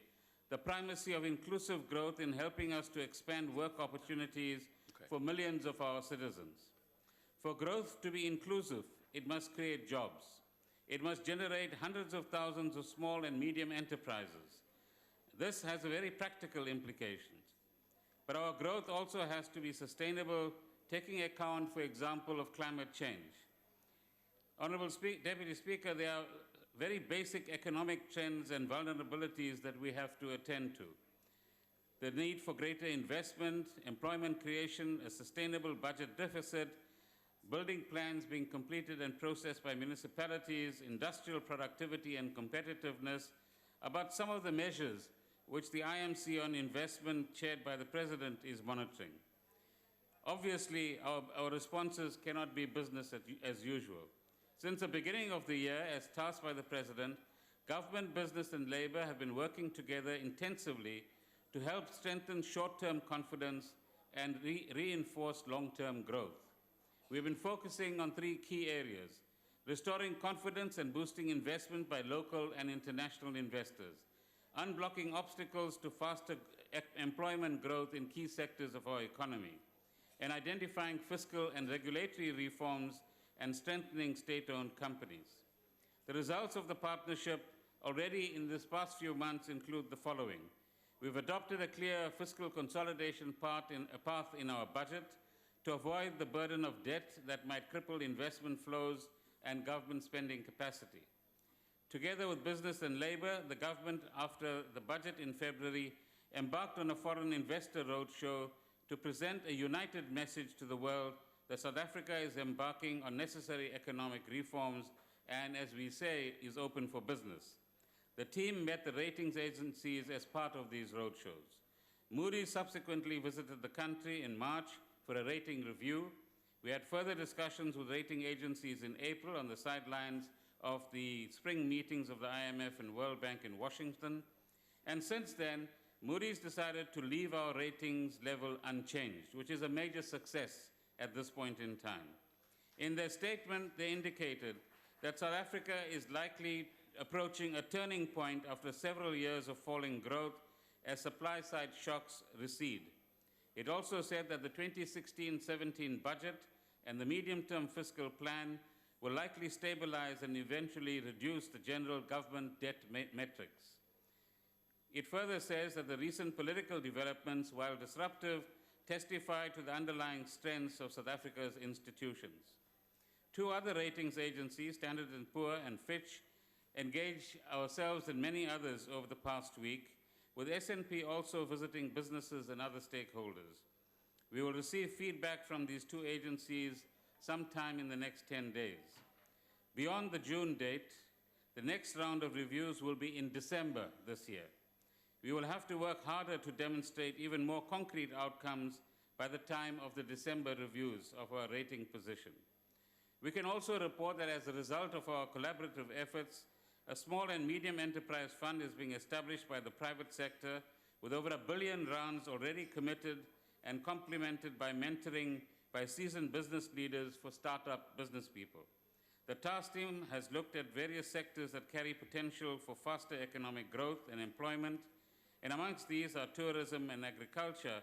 the primacy of inclusive growth in helping us to expand work opportunities for millions of our citizens. For growth to be inclusive, it must create jobs. It must generate hundreds of thousands of small and medium enterprises. This has very practical implications. But our growth also has to be sustainable, taking account, for example, of climate change. Honorable Deputy Speaker, there are very basic economic trends and vulnerabilities that we have to attend to. The need for greater investment, employment creation, a sustainable budget deficit, building plans being completed and processed by municipalities, industrial productivity and competitiveness, about some of the measures which the IMC on investment chaired by the President is monitoring. Obviously, our responses cannot be business as usual. Since the beginning of the year, as tasked by the President, government, business, and labor have been working together intensively to help strengthen short-term confidence and reinforce long-term growth. We've been focusing on three key areas: restoring confidence and boosting investment by local and international investors, unblocking obstacles to faster employment growth in key sectors of our economy, and identifying fiscal and regulatory reforms and strengthening state-owned companies. The results of the partnership already in this past few months include the following. We've adopted a clear fiscal consolidation path in our budget to avoid the burden of debt that might cripple investment flows and government spending capacity. Together with business and labor, the government, after the budget in February, embarked on a foreign investor roadshow to present a united message to the world that South Africa is embarking on necessary economic reforms and, as we say, is open for business. The team met the ratings agencies as part of these roadshows. Moody's subsequently visited the country in March for a rating review. We had further discussions with rating agencies in April on the sidelines of the spring meetings of the IMF and World Bank in Washington. And since then, Moody's decided to leave our ratings level unchanged, which is a major success at this point in time. In their statement, they indicated that South Africa is likely approaching a turning point after several years of falling growth as supply-side shocks recede. It also said that the 2016-17 budget and the medium-term fiscal plan will likely stabilize and eventually reduce the general government debt metrics. It further says that the recent political developments, while disruptive, testify to the underlying strengths of South Africa's institutions. Two other ratings agencies, Standard & Poor's and Fitch, engaged ourselves and many others over the past week, with S&P also visiting businesses and other stakeholders. We will receive feedback from these two agencies sometime in the next 10 days. Beyond the June date, the next round of reviews will be in December this year. We will have to work harder to demonstrate even more concrete outcomes by the time of the December reviews of our rating position. We can also report that as a result of our collaborative efforts, a small and medium enterprise fund is being established by the private sector with over R1 billion already committed and complemented by mentoring by seasoned business leaders for startup business people. The task team has looked at various sectors that carry potential for faster economic growth and employment, and amongst these are tourism and agriculture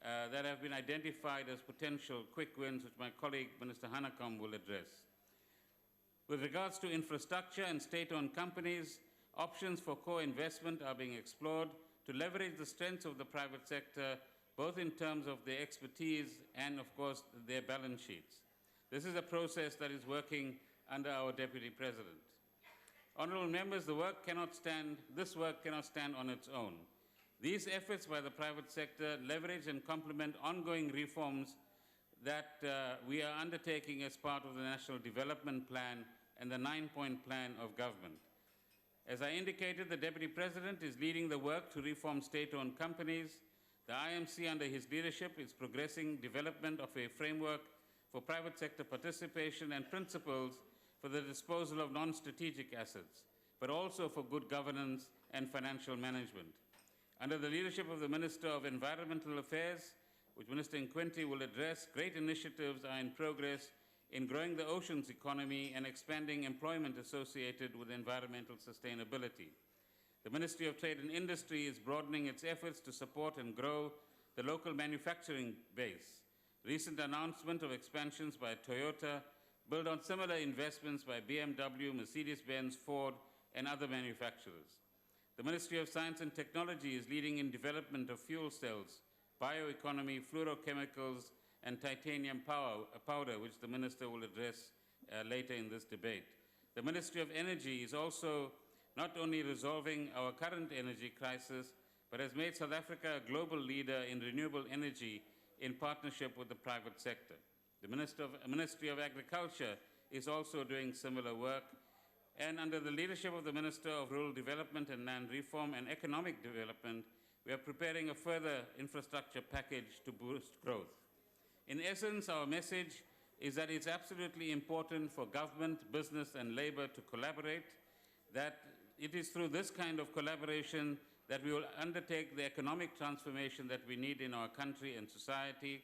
that have been identified as potential quick wins, which my colleague, Minister Hanekom, will address. With regards to infrastructure and state-owned companies, options for co-investment are being explored to leverage the strengths of the private sector, both in terms of their expertise and, of course, their balance sheets. This is a process that is working under our Deputy President. Honourable members, this work cannot stand on its own. These efforts by the private sector leverage and complement ongoing reforms that we are undertaking as part of the National Development Plan and the 9-point plan of government. As I indicated, the Deputy President is leading the work to reform state-owned companies. The IMC, under his leadership, is progressing development of a framework for private sector participation and principles for the disposal of non-strategic assets, but also for good governance and financial management. Under the leadership of the Minister of Environmental Affairs, which Minister Nkwinti will address, great initiatives are in progress in growing the oceans economy and expanding employment associated with environmental sustainability. The Ministry of Trade and Industry is broadening its efforts to support and grow the local manufacturing base. Recent announcement of expansions by Toyota build on similar investments by BMW, Mercedes-Benz, Ford, and other manufacturers. The Ministry of Science and Technology is leading in development of fuel cells, bioeconomy, fluorochemicals, and titanium powder, which the Minister will address later in this debate. The Ministry of Energy is also not only resolving our current energy crisis, but has made South Africa a global leader in renewable energy in partnership with the private sector. The Ministry of Agriculture is also doing similar work, and under the leadership of the Minister of Rural Development and Land Reform and Economic Development, we are preparing a further infrastructure package to boost growth. In essence, our message is that it's absolutely important for government, business, and labor to collaborate, that it is through this kind of collaboration that we will undertake the economic transformation that we need in our country and society,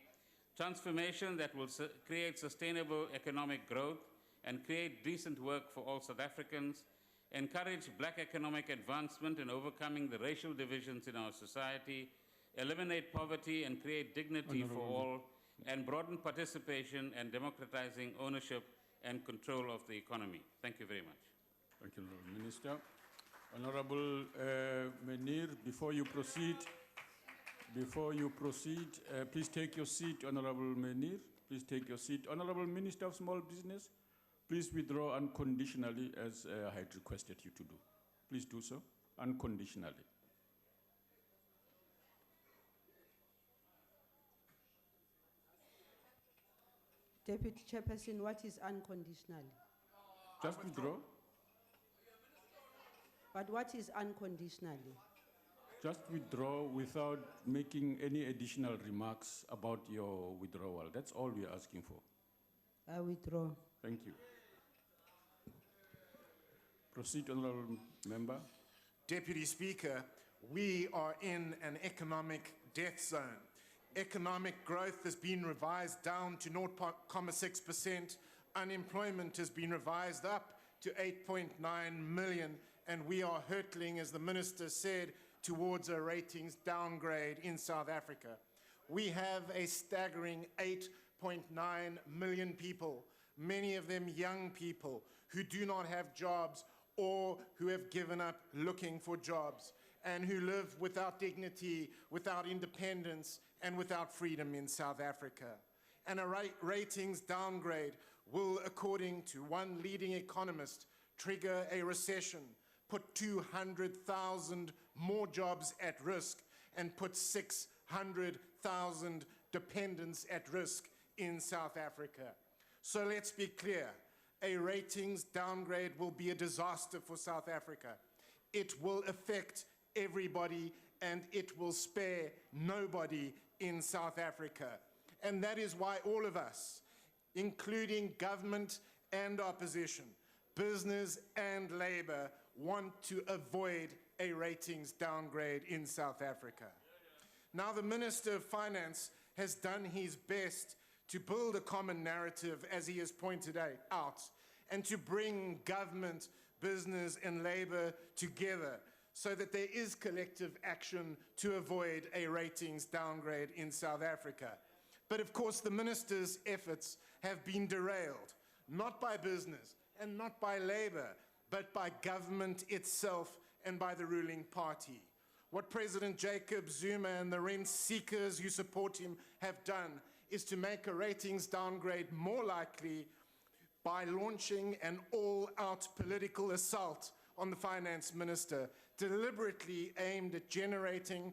transformation that will create sustainable economic growth and create decent work for all South Africans, encourage black economic advancement and overcoming the racial divisions in our society, eliminate poverty and create dignity for all, and broaden participation and democratizing ownership and control of the economy. Thank you very much. Thank you, Honourable Minister. Honourable Menir, before you proceed, please take your seat, Honourable Menir. Please take your seat. Honourable Minister of Small Business, please withdraw unconditionally as I had requested you to do. Please do so, unconditionally. Deputy Chairperson, what is unconditionally? Just withdraw. But what is unconditionally? Just withdraw without making any additional remarks about your withdrawal. That's all we are asking for. I withdraw. Thank you. Proceed, Honourable Member. Deputy Speaker, we are in an economic death zone. Economic growth has been revised down to 0.6%. Unemployment has been revised up to 8.9 million, and we are hurtling, as the Minister said, towards a ratings downgrade in South Africa. We have a staggering 8.9 million people, many of them young people, who do not have jobs or who have given up looking for jobs, and who live without dignity, without independence, and without freedom in South Africa. And a ratings downgrade will, according to one leading economist, trigger a recession, put 200,000 more jobs at risk, and put 600,000 dependents at risk in South Africa. So let's be clear, a ratings downgrade will be a disaster for South Africa. It will affect everybody, and it will spare nobody in South Africa. And that is why all of us, including government and opposition, business and labor, want to avoid a ratings downgrade in South Africa. Now, the Minister of Finance has done his best to build a common narrative, as he has pointed out, and to bring government, business, and labor together so that there is collective action to avoid a ratings downgrade in South Africa. But of course, the Minister's efforts have been derailed, not by business and not by labor, but by government itself and by the ruling party. What President Jacob Zuma and the rent seekers who support him have done is to make a ratings downgrade more likely by launching an all-out political assault on the finance minister, deliberately aimed at generating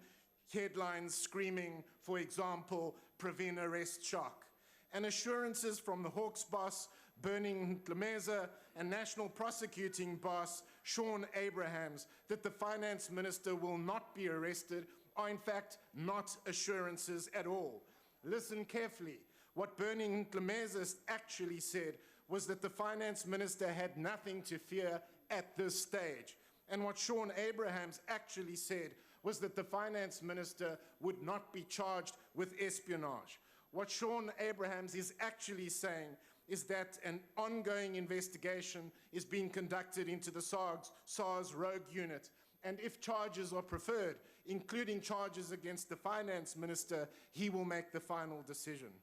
headlines screaming, for example, "Prevent arrest shock," and assurances from the Hawks boss, Bernie Mdlumeza, and National Prosecuting boss, Sean Abrahams, that the finance minister will not be arrested are in fact not assurances at all. Listen carefully. What Bernie Mdlumeza actually said was that the finance minister had nothing to fear at this stage. And what Sean Abrahams actually said was that the finance minister would not be charged with espionage. What Sean Abrahams is actually saying is that an ongoing investigation is being conducted into the SARS rogue unit, and if charges are preferred, including charges against the finance minister, he will make the final decision.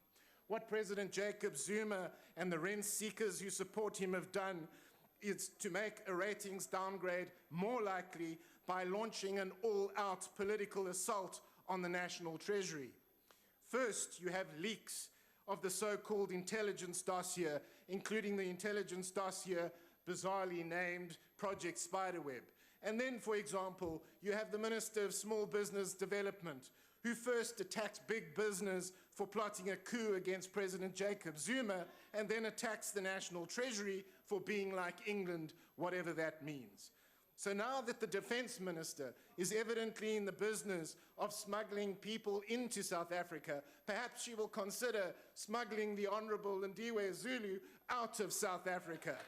What President Jacob Zuma and the rent seekers who support him have done is to make a ratings downgrade more likely by launching an all-out political assault on the National Treasury. First, you have leaks of the so-called intelligence dossier, including the intelligence dossier bizarrely named Project Spiderweb. And then, for example, you have the Minister of Small Business Development, who first attacked big business for plotting a coup against President Jacob Zuma, and then attacks the National Treasury for being like England, whatever that means. So now that the Defence Minister is evidently in the business of smuggling people into South Africa, perhaps she will consider smuggling the Honourable Lindiwe Zulu out of South Africa.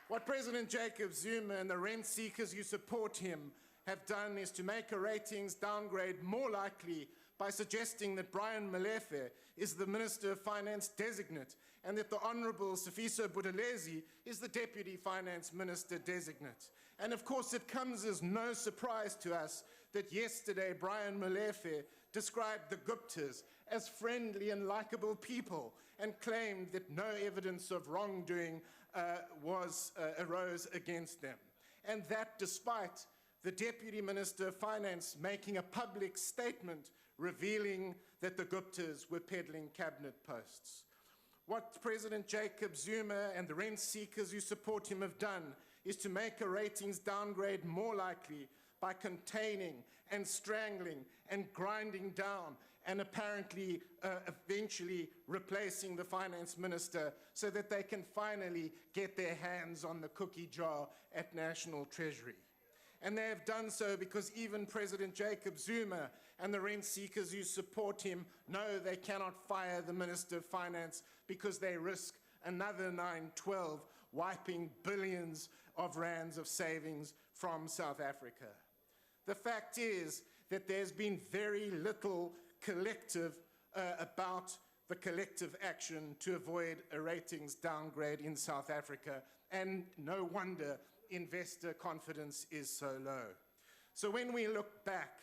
What President Jacob Zuma and the rent seekers who support him have done is to make a ratings downgrade more likely by suggesting that Brian Molefe is the Minister of Finance designate and that the Honorable Sifiso Buthelezi is the Deputy Finance Minister designate. And of course, it comes as no surprise to us that yesterday Brian Molefe described the Guptas as friendly and likable people and claimed that no evidence of wrongdoing arose against them. And that despite the Deputy Minister of Finance making a public statement revealing that the Guptas were peddling cabinet posts. What President Jacob Zuma and the rent seekers who support him have done is to make a ratings downgrade more likely by containing and strangling and grinding down and apparently eventually replacing the finance minister so that they can finally get their hands on the cookie jar at National Treasury. And they have done so because even President Jacob Zuma and the rent seekers who support him know they cannot fire the Minister of Finance because they risk another 9/12 wiping billions of rands of savings from South Africa. The fact is that there's been very little collective about the collective action to avoid a ratings downgrade in South Africa, and no wonder investor confidence is so low. So when we look back,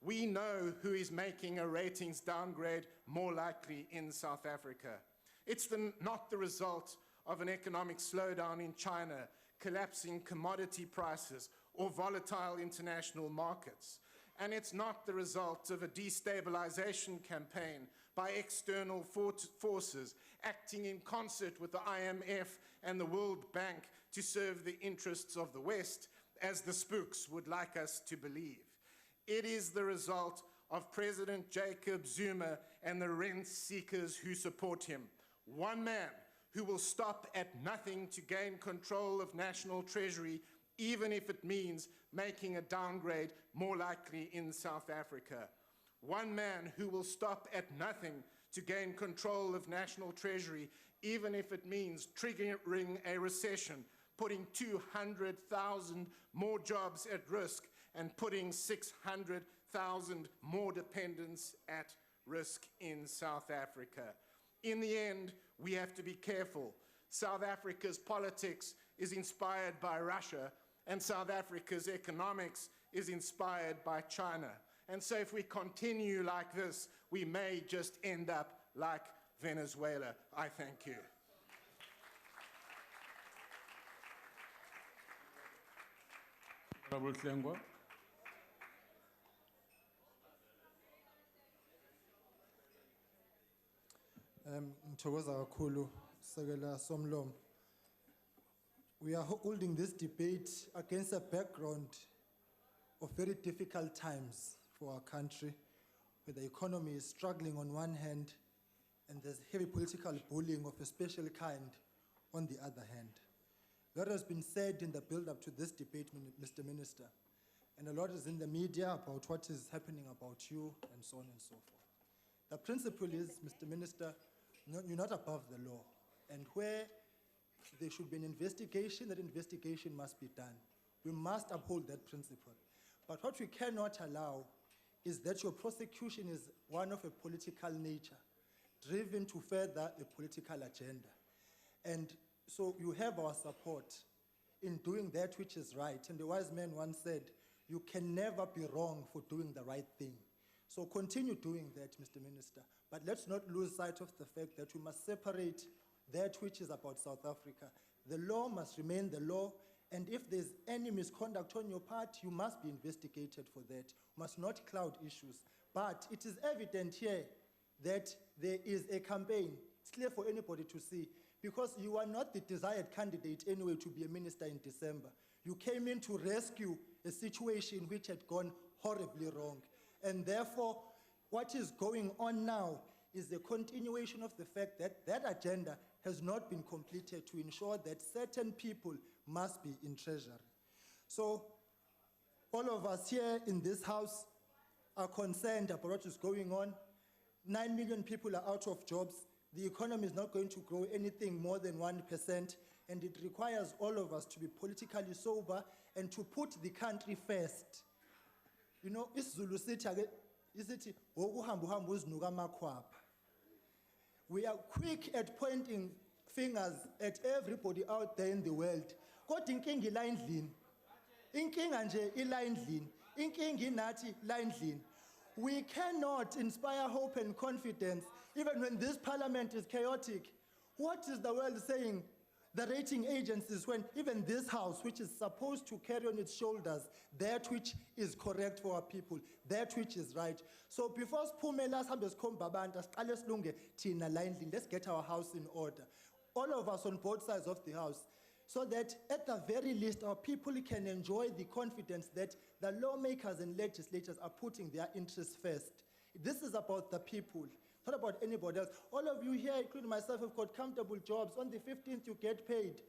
we know who is making a ratings downgrade more likely in South Africa. It's not the result of an economic slowdown in China, collapsing commodity prices, or volatile international markets. And it's not the result of a destabilization campaign by external forces acting in concert with the IMF and the World Bank to serve the interests of the West, as the spooks would like us to believe. It is the result of President Jacob Zuma and the rent seekers who support him. One man who will stop at nothing to gain control of National Treasury, even if it means making a downgrade more likely in South Africa. One man who will stop at nothing to gain control of National Treasury, even if it means triggering a recession, putting 200,000 more jobs at risk, and putting 600,000 more dependents at risk in South Africa. In the end, we have to be careful. South Africa's politics is inspired by Russia, and South Africa's economics is inspired by China. And so if we continue like this, we may just end up like Venezuela. I thank you. Honorable Hlengwa. Ngithokoza kakhulu Sekela Somlomo. We are holding this debate against a background of very difficult times for our country, where the economy is struggling on one hand and there's heavy political bullying of a special kind on the other hand. A lot has been said in the build-up to this debate, Mr. Minister, and a lot is in the media about what is happening about you and so on and so forth. The principle is, Mr. Minister, you're not above the law, and where there should be an investigation, that investigation must be done. We must uphold that principle. But what we cannot allow is that your prosecution is one of a political nature, driven to further a political agenda. And so you have our support in doing that which is right. And the wise man once said, you can never be wrong for doing the right thing. So continue doing that, Mr. Minister. But let's not lose sight of the fact that we must separate that which is about South Africa. The law must remain the law, and if there's any misconduct on your part, you must be investigated for that. You must not cloud issues. But it is evident here that there is a campaign. It's clear for anybody to see, because you are not the desired candidate anyway to be a minister in December. You came in to rescue a situation which had gone horribly wrong. And therefore, what is going on now is the continuation of the fact that that agenda has not been completed to ensure that certain people must be in treasury. So all of us here in this house are concerned about what is going on. 9 million people are out of jobs. The economy is not going to grow anything more than 1%, and it requires all of us to be politically sober and to put the country first. You know, isiZulu sithi ake isithi wokuhamba uhamba uzinuka amakhwapha. We are quick at pointing fingers at everybody out there in the world. Kodwa inkinga ila endlini. Inkinga nje ila endlini. Inkinga inathi la endlini. We cannot inspire hope and confidence even when this parliament is chaotic. What is the world saying? The rating agencies, when even this house, which is supposed to carry on its shoulders that which is correct for our people, that which is right. So before Spumela Sambes Kombabanta, let's get our house in order. All of us on both sides of the house, so that at the very least our people can enjoy the confidence that the lawmakers and legislators are putting their interests first. This is about the people. Not about anybody else. All of you here, including myself, have got comfortable jobs. On the 15th, you get paid.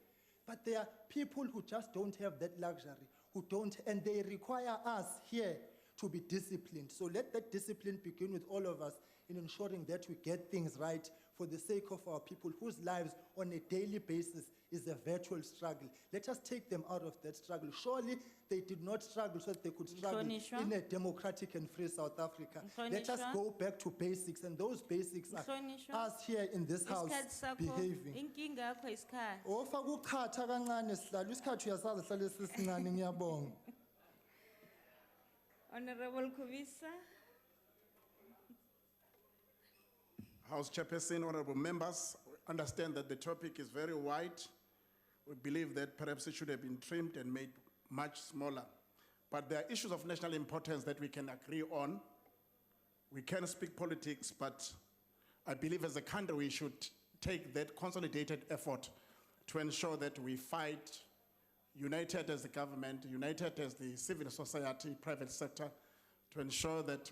But there are people who just don't have that luxury, who don't, and they require us here to be disciplined. So let that discipline begin with all of us in ensuring that we get things right for the sake of our people whose lives on a daily basis is a virtual struggle. Let us take them out of that struggle. Surely they did not struggle so that they could struggle in a democratic and free South Africa. Let us go back to basics, and those basics are us here in this house behaving. Inkinga yakho isikhaya. Ofaka ukuchatha kancane sihlalo isikhathi uyasazi hlale sisincane ngiyabonga. Honorable Kubisa. House Chairperson, honorable members, understand that the topic is very wide. We believe that perhaps it should have been trimmed and made much smaller. But there are issues of national importance that we can agree on. We can speak politics, but I believe as a country we should take that consolidated effort to ensure that we fight united as the government, united as the civil society, private sector, to ensure that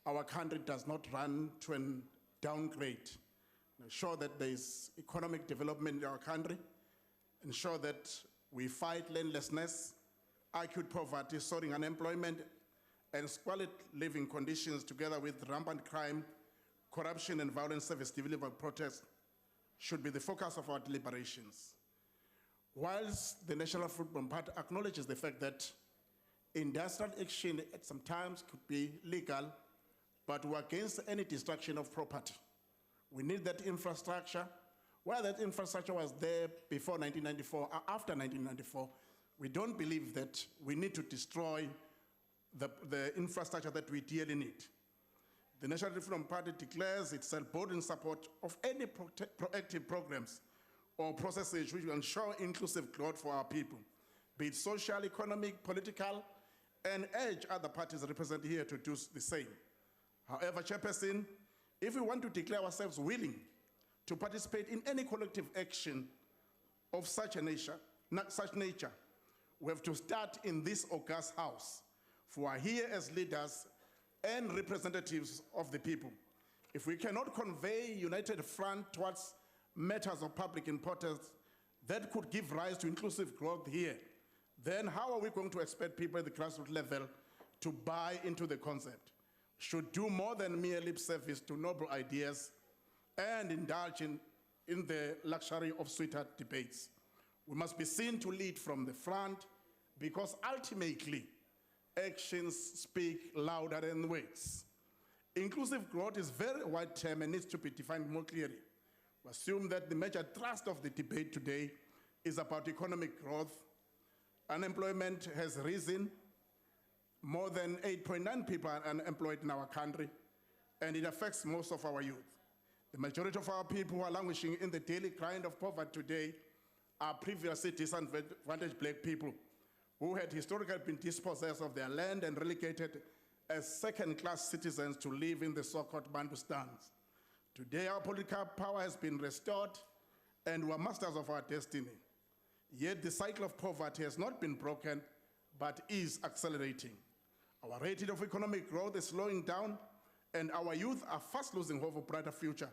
our country does not run to an downgrade, ensure that there is economic development in our country, ensure that we fight landlessness, acute poverty, soaring unemployment, and squalid living conditions together with rampant crime, corruption, and violent service delivery protests should be the focus of our deliberations. Whilst the National Football Party acknowledges the fact that industrial action at some times could be legal, but we're against any destruction of property. We need that infrastructure. While that infrastructure was there before 1994, or after 1994, we don't believe that we need to destroy the infrastructure that we dearly need. The National Reform Party declares itself bold in support of any proactive programs or processes which will ensure inclusive growth for our people, be it social, economic, political, and urge other parties represented here to do the same. However, Chairperson, if we want to declare ourselves willing to participate in any collective action of such nature, we have to start in this august house, for we are here as leaders and representatives of the people. If we cannot convey united front towards matters of public importance that could give rise to inclusive growth here, then how are we going to expect people at the grassroots level to buy into the concept? Should do more than mere lip service to noble ideas and indulge in the luxury of sweetheart debates. We must be seen to lead from the front, because ultimately, actions speak louder than words. Inclusive growth is a very wide term and needs to be defined more clearly. We assume that the major thrust of the debate today is about economic growth. Unemployment has risen. More than 8.9 people are unemployed in our country, and it affects most of our youth. The majority of our people who are languishing in the daily grind of poverty today are previously disadvantaged black people who had historically been dispossessed of their land and relegated as second-class citizens to live in the so-called Bandustans. Today, our political power has been restored, and we are masters of our destiny. Yet the cycle of poverty has not been broken, but is accelerating. Our rate of economic growth is slowing down, and our youth are fast losing hope of a brighter future,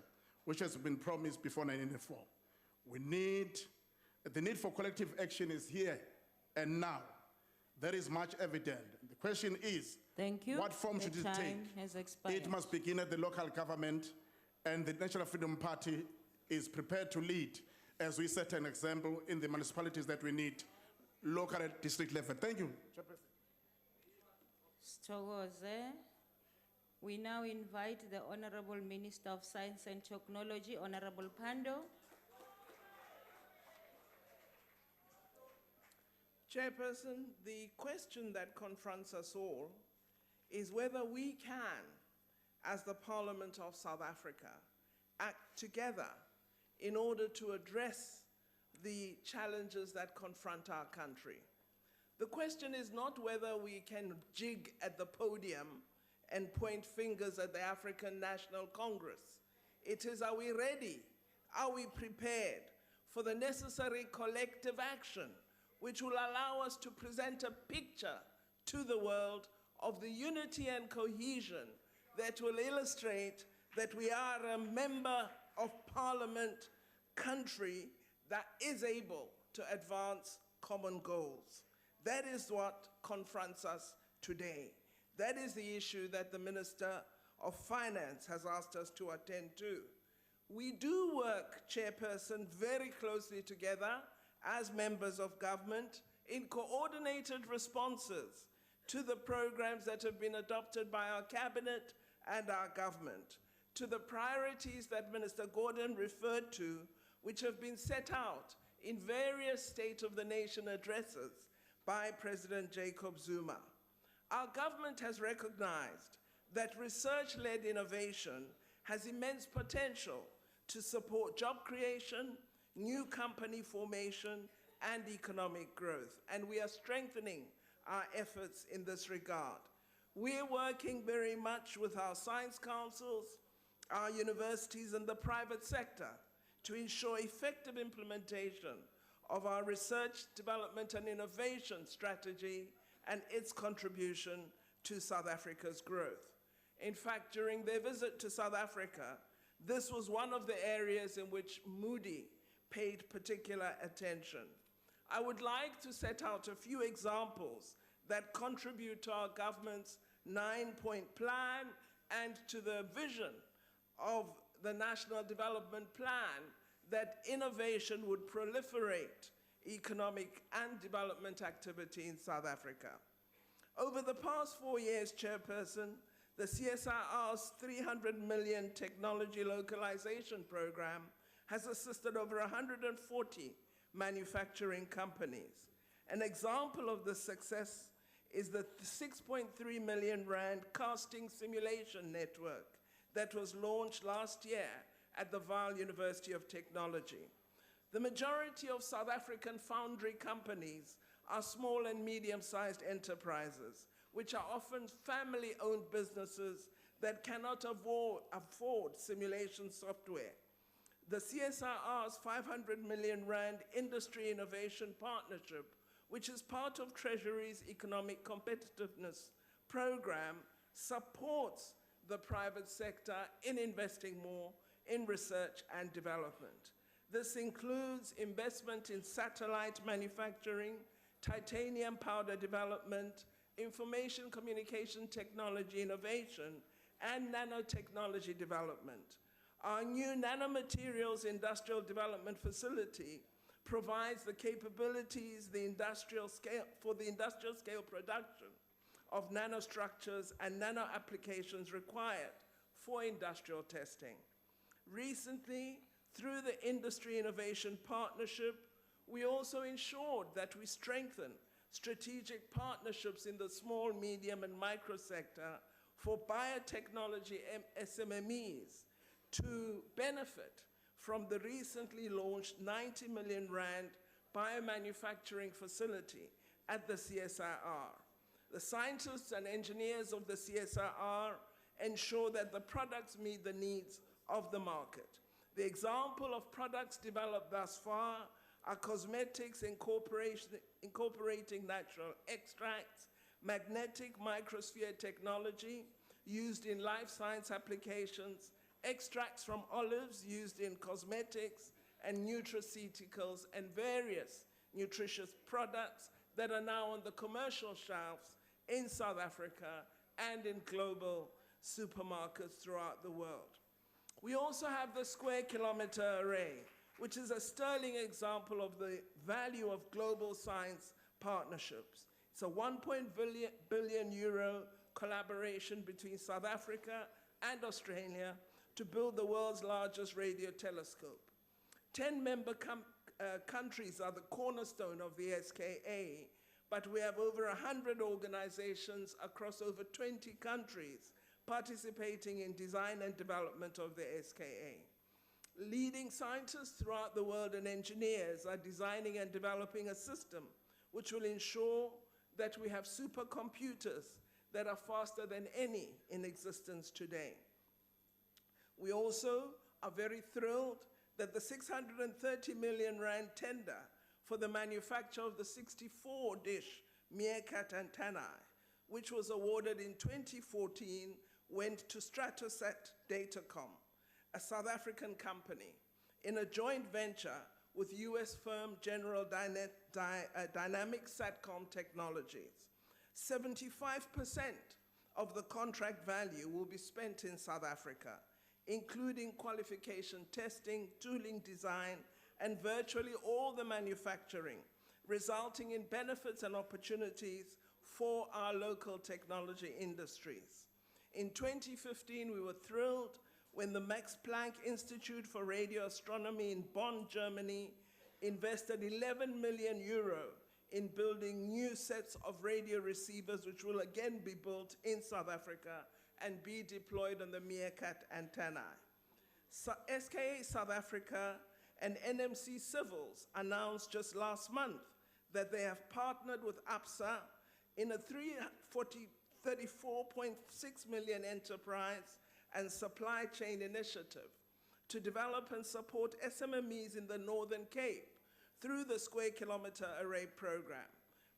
which has been promised before 1994. The need for collective action is here and now. That is much evident. The question is, what form should it take? It must begin at the local government, and the National Freedom Party is prepared to lead as we set an example in the municipalities that we need local at district level. Thank you. Sithokoze. We now invite the Honorable Minister of Science and Technology, Honorable Pando. Chairperson, the question that confronts us all is whether we can, as the Parliament of South Africa, act together in order to address the challenges that confront our country. The question is not whether we can jig at the podium and point fingers at the African National Congress. It is, are we ready? Are we prepared for the necessary collective action which will allow us to present a picture to the world of the unity and cohesion that will illustrate that we are a member of Parliament country that is able to advance common goals. That is what confronts us today. That is the issue that the Minister of Finance has asked us to attend to. We do work, Chairperson, very closely together as members of government in coordinated responses to the programs that have been adopted by our cabinet and our government, to the priorities that Minister Gordon referred to, which have been set out in various State of the Nation addresses by President Jacob Zuma. Our government has recognized that research-led innovation has immense potential to support job creation, new company formation, and economic growth, and we are strengthening our efforts in this regard. We're working very much with our science councils, our universities, and the private sector to ensure effective implementation of our research, development, and innovation strategy and its contribution to South Africa's growth. In fact, during their visit to South Africa, this was one of the areas in which Moody paid particular attention. I would like to set out a few examples that contribute to our government's 9-point plan and to the vision of the National Development Plan that innovation would proliferate economic and development activity in South Africa. Over the past 4 years, Chairperson, the CSIR's 300 million technology localization program has assisted over 140 manufacturing companies. An example of this success is the 6.3 million rand casting simulation network that was launched last year at the Vaal University of Technology. The majority of South African foundry companies are small and medium-sized enterprises, which are often family-owned businesses that cannot afford simulation software. The CSIR's 500 million rand Industry Innovation Partnership, which is part of Treasury's Economic Competitiveness Program, supports the private sector in investing more in research and development. This includes investment in satellite manufacturing, titanium powder development, information communication technology innovation, and nanotechnology development. Our new nanomaterials industrial development facility provides the capabilities for the industrial scale production of nanostructures and nano applications required for industrial testing. Recently, through the Industry Innovation Partnership, we also ensured that we strengthen strategic partnerships in the small, medium, and micro sector for biotechnology SMMEs to benefit from the recently launched 90 million rand biomanufacturing facility at the CSIR. The scientists and engineers of the CSIR ensure that the products meet the needs of the market. The example of products developed thus far are cosmetics incorporating natural extracts, magnetic microsphere technology used in life science applications, extracts from olives used in cosmetics and nutraceuticals, and various nutritious products that are now on the commercial shelves in South Africa and in global supermarkets throughout the world. We also have the Square Kilometre Array, which is a sterling example of the value of global science partnerships. It's a 1 billion euro collaboration between South Africa and Australia to build the world's largest radio telescope. 10 member countries are the cornerstone of the SKA, but we have over 100 organizations across over 20 countries participating in design and development of the SKA. Leading scientists throughout the world and engineers are designing and developing a system which will ensure that we have supercomputers that are faster than any in existence today. We also are very thrilled that the 630 million rand tender for the manufacture of the 64-dish Meerkat antennae, which was awarded in 2014, went to Stratosat Datacom, a South African company, in a joint venture with US firm General Dynamics Satcom Technologies. 75% of the contract value will be spent in South Africa, including qualification testing, tooling design, and virtually all the manufacturing, resulting in benefits and opportunities for our local technology industries. In 2015, we were thrilled when the Max Planck Institute for Radio Astronomy in Bonn, Germany, invested 11 million euro in building new sets of radio receivers, which will again be built in South Africa and be deployed on the Meerkat antennae. SKA South Africa and NMC Civils announced just last month that they have partnered with APSA in a 34.6 million enterprise and supply chain initiative to develop and support SMMEs in the Northern Cape through the Square Kilometre Array Program.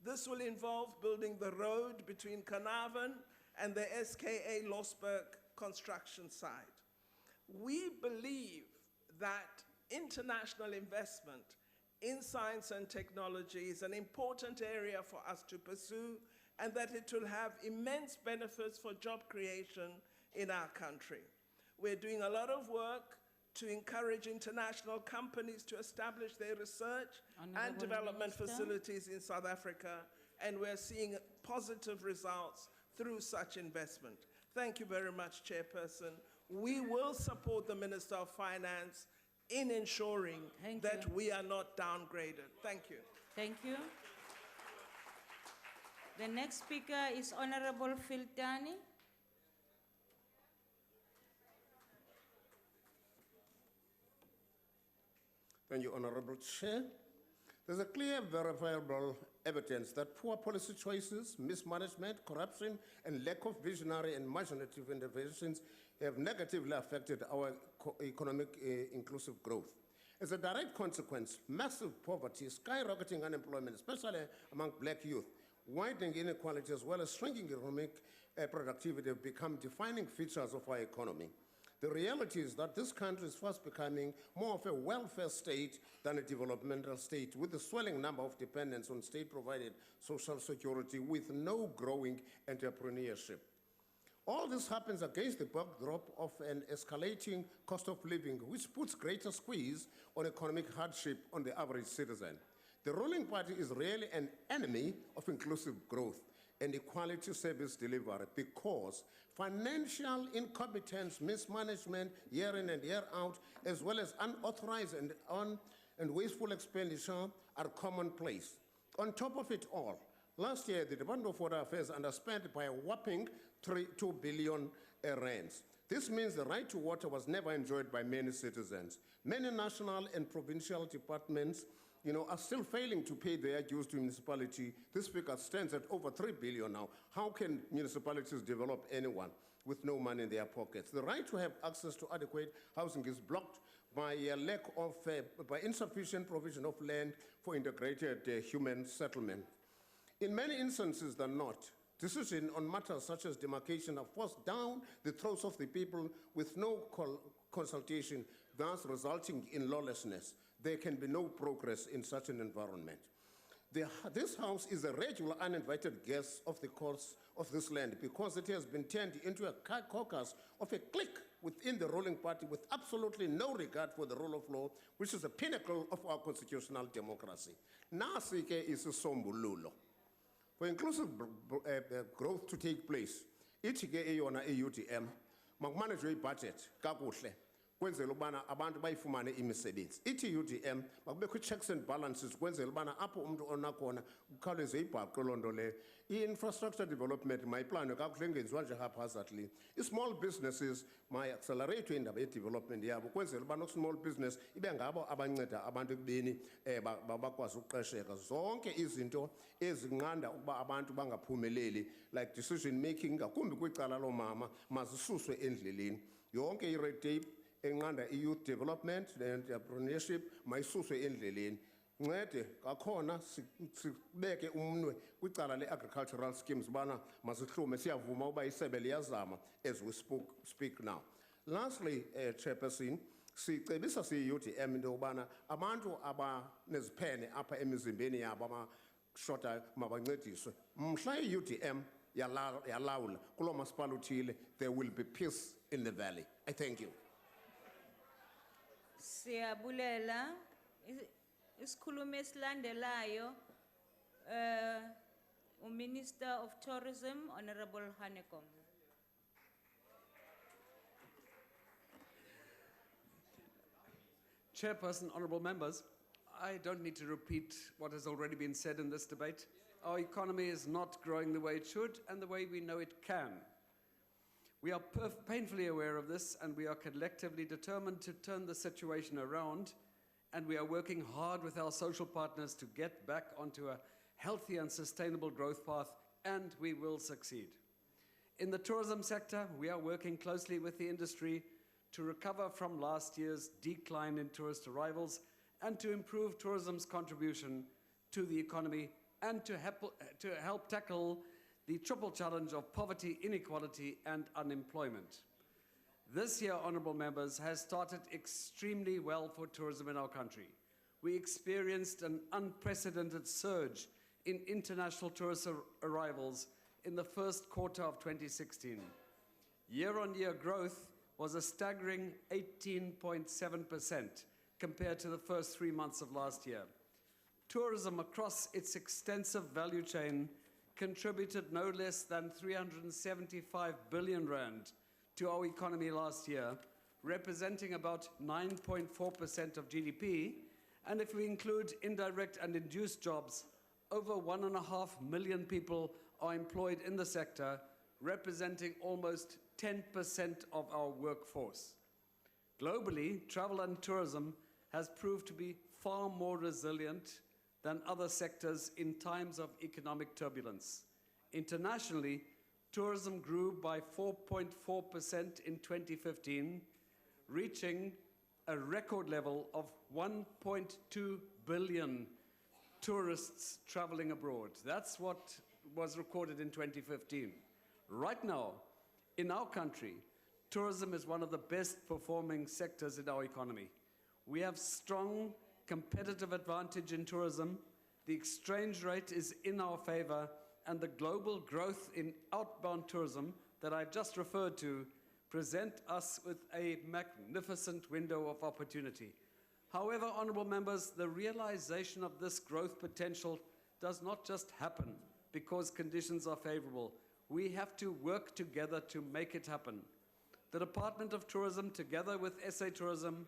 This will involve building the road between Carnarvon and the SKA Losberg construction site. We believe that international investment in science and technology is an important area for us to pursue, and that it will have immense benefits for job creation in our country. We're doing a lot of work to encourage international companies to establish their research and development facilities in South Africa, and we're seeing positive results through such investment. Thank you very much, Chairperson. We will support the Minister of Finance in ensuring that we are not downgraded. Thank you. Thank you. The next speaker is Honorable Filtani. Thank you, Honorable Chair. There's a clear, verifiable evidence that poor policy choices, mismanagement, corruption, and lack of visionary and imaginative interventions have negatively affected our economic inclusive growth. As a direct consequence, massive poverty, skyrocketing unemployment, especially among black youth, widening inequality, as well as shrinking economic productivity have become defining features of our economy. The reality is that this country is fast becoming more of a welfare state than a developmental state, with a swelling number of dependents on state-provided social security with no growing entrepreneurship. All this happens against the backdrop of an escalating cost of living, which puts greater squeeze on economic hardship on the average citizen. The ruling party is really an enemy of inclusive growth and equality service delivery, because financial incompetence, mismanagement year in and year out, as well as unauthorized and wasteful expenditure are commonplace. On top of it all, last year the Department of Water Affairs underspent by a whopping 2 billion rands. This means the right to water was never enjoyed by many citizens. Many national and provincial departments are still failing to pay their dues to municipality. This figure stands at over 3 billion now. How can municipalities develop anyone with no money in their pockets? The right to have access to adequate housing is blocked by a lack of, by insufficient provision of land for integrated human settlement. In many instances than not, decisions on matters such as demarcation are forced down the throats of the people with no consultation, thus resulting in lawlessness. There can be no progress in such an environment. This House is a regular uninvited guest of the courts of this land, because it has been turned into a caucus of a clique within the ruling party with absolutely no regard for the rule of law, which is the pinnacle of our constitutional democracy. Nasi ke isisombululo. For inclusive growth to take place, Ithi ke eyona e-UDM, makumanejwe ibudget kakuhle, kwenzela ubana abantu bayifumane imisebenzi. Ithi i-UDM, makubekho i-checks and balances, kwenzela ubana apho umuntu onakhona, kukhawuleze ibhaqwe loo nto leyo. I-infrastructure development, mayiplanwe kakuhle ingenziwa nje haphazardly. I-small businesses, mayi-accelerate indaba ye-development yabo, kwenzela ubana small business, ibe ngabo abanceda abantu ekubeni bakwazi ukuqesheka. Zonke izinto ezinqanda ukuba abantu bangaphumeleli, like decision making, ngakumbi kwicala loomama, mazisuswe endleleni. Yonke i-red tape, enqanda i-youth development, entrepreneurship, mayisuswe endleleni. Ncede kakhona sibeke umunwe kwicala le-agricultural schemes bana masihlume siyavuma uba isebe liyazama as we speak now. Lastly, Chairperson, sicebisa siyi-UDM into yokubana abantu abaneziphene apha emizimbeni yabo abashotayo mabancediswe. Mhla i-UDM yalawula kuloo masipala uthile, there will be peace in the valley. I thank you. Siyabulela. Isikhulumi esilandelayo, Minister of Tourism, Honorable Hanekom. Chairperson, honourable members, I don't need to repeat what has already been said in this debate. Our economy is not growing the way it should and the way we know it can. We are painfully aware of this, and we are collectively determined to turn the situation around, and we are working hard with our social partners to get back onto a healthy and sustainable growth path, and we will succeed. In the tourism sector, we are working closely with the industry to recover from last year's decline in tourist arrivals and to improve tourism's contribution to the economy and to help tackle the triple challenge of poverty, inequality, and unemployment. This year, honourable members, has started extremely well for tourism in our country. We experienced an unprecedented surge in international tourist arrivals in the first quarter of 2016. Year-on-year growth was a staggering 18.7% compared to the first 3 months of last year. Tourism across its extensive value chain contributed no less than 375 billion rand to our economy last year, representing about 9.4% of GDP, and if we include indirect and induced jobs, over 1.5 million people are employed in the sector, representing almost 10% of our workforce. Globally, travel and tourism has proved to be far more resilient than other sectors in times of economic turbulence. Internationally, tourism grew by 4.4% in 2015, reaching a record level of 1.2 billion tourists traveling abroad. That's what was recorded in 2015. Right now, in our country, tourism is one of the best performing sectors in our economy. We have strong competitive advantage in tourism. The exchange rate is in our favor, and the global growth in outbound tourism that I just referred to present us with a magnificent window of opportunity. However, honourable members, the realization of this growth potential does not just happen because conditions are favourable. We have to work together to make it happen. The Department of Tourism, together with SA Tourism,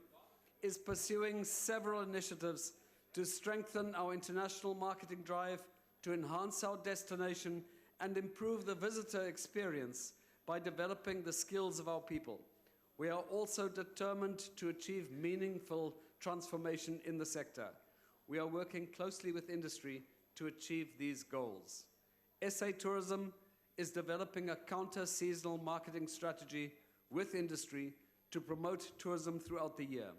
is pursuing several initiatives to strengthen our international marketing drive, to enhance our destination, and improve the visitor experience by developing the skills of our people. We are also determined to achieve meaningful transformation in the sector. We are working closely with industry to achieve these goals. SA Tourism is developing a counter-seasonal marketing strategy with industry to promote tourism throughout the year.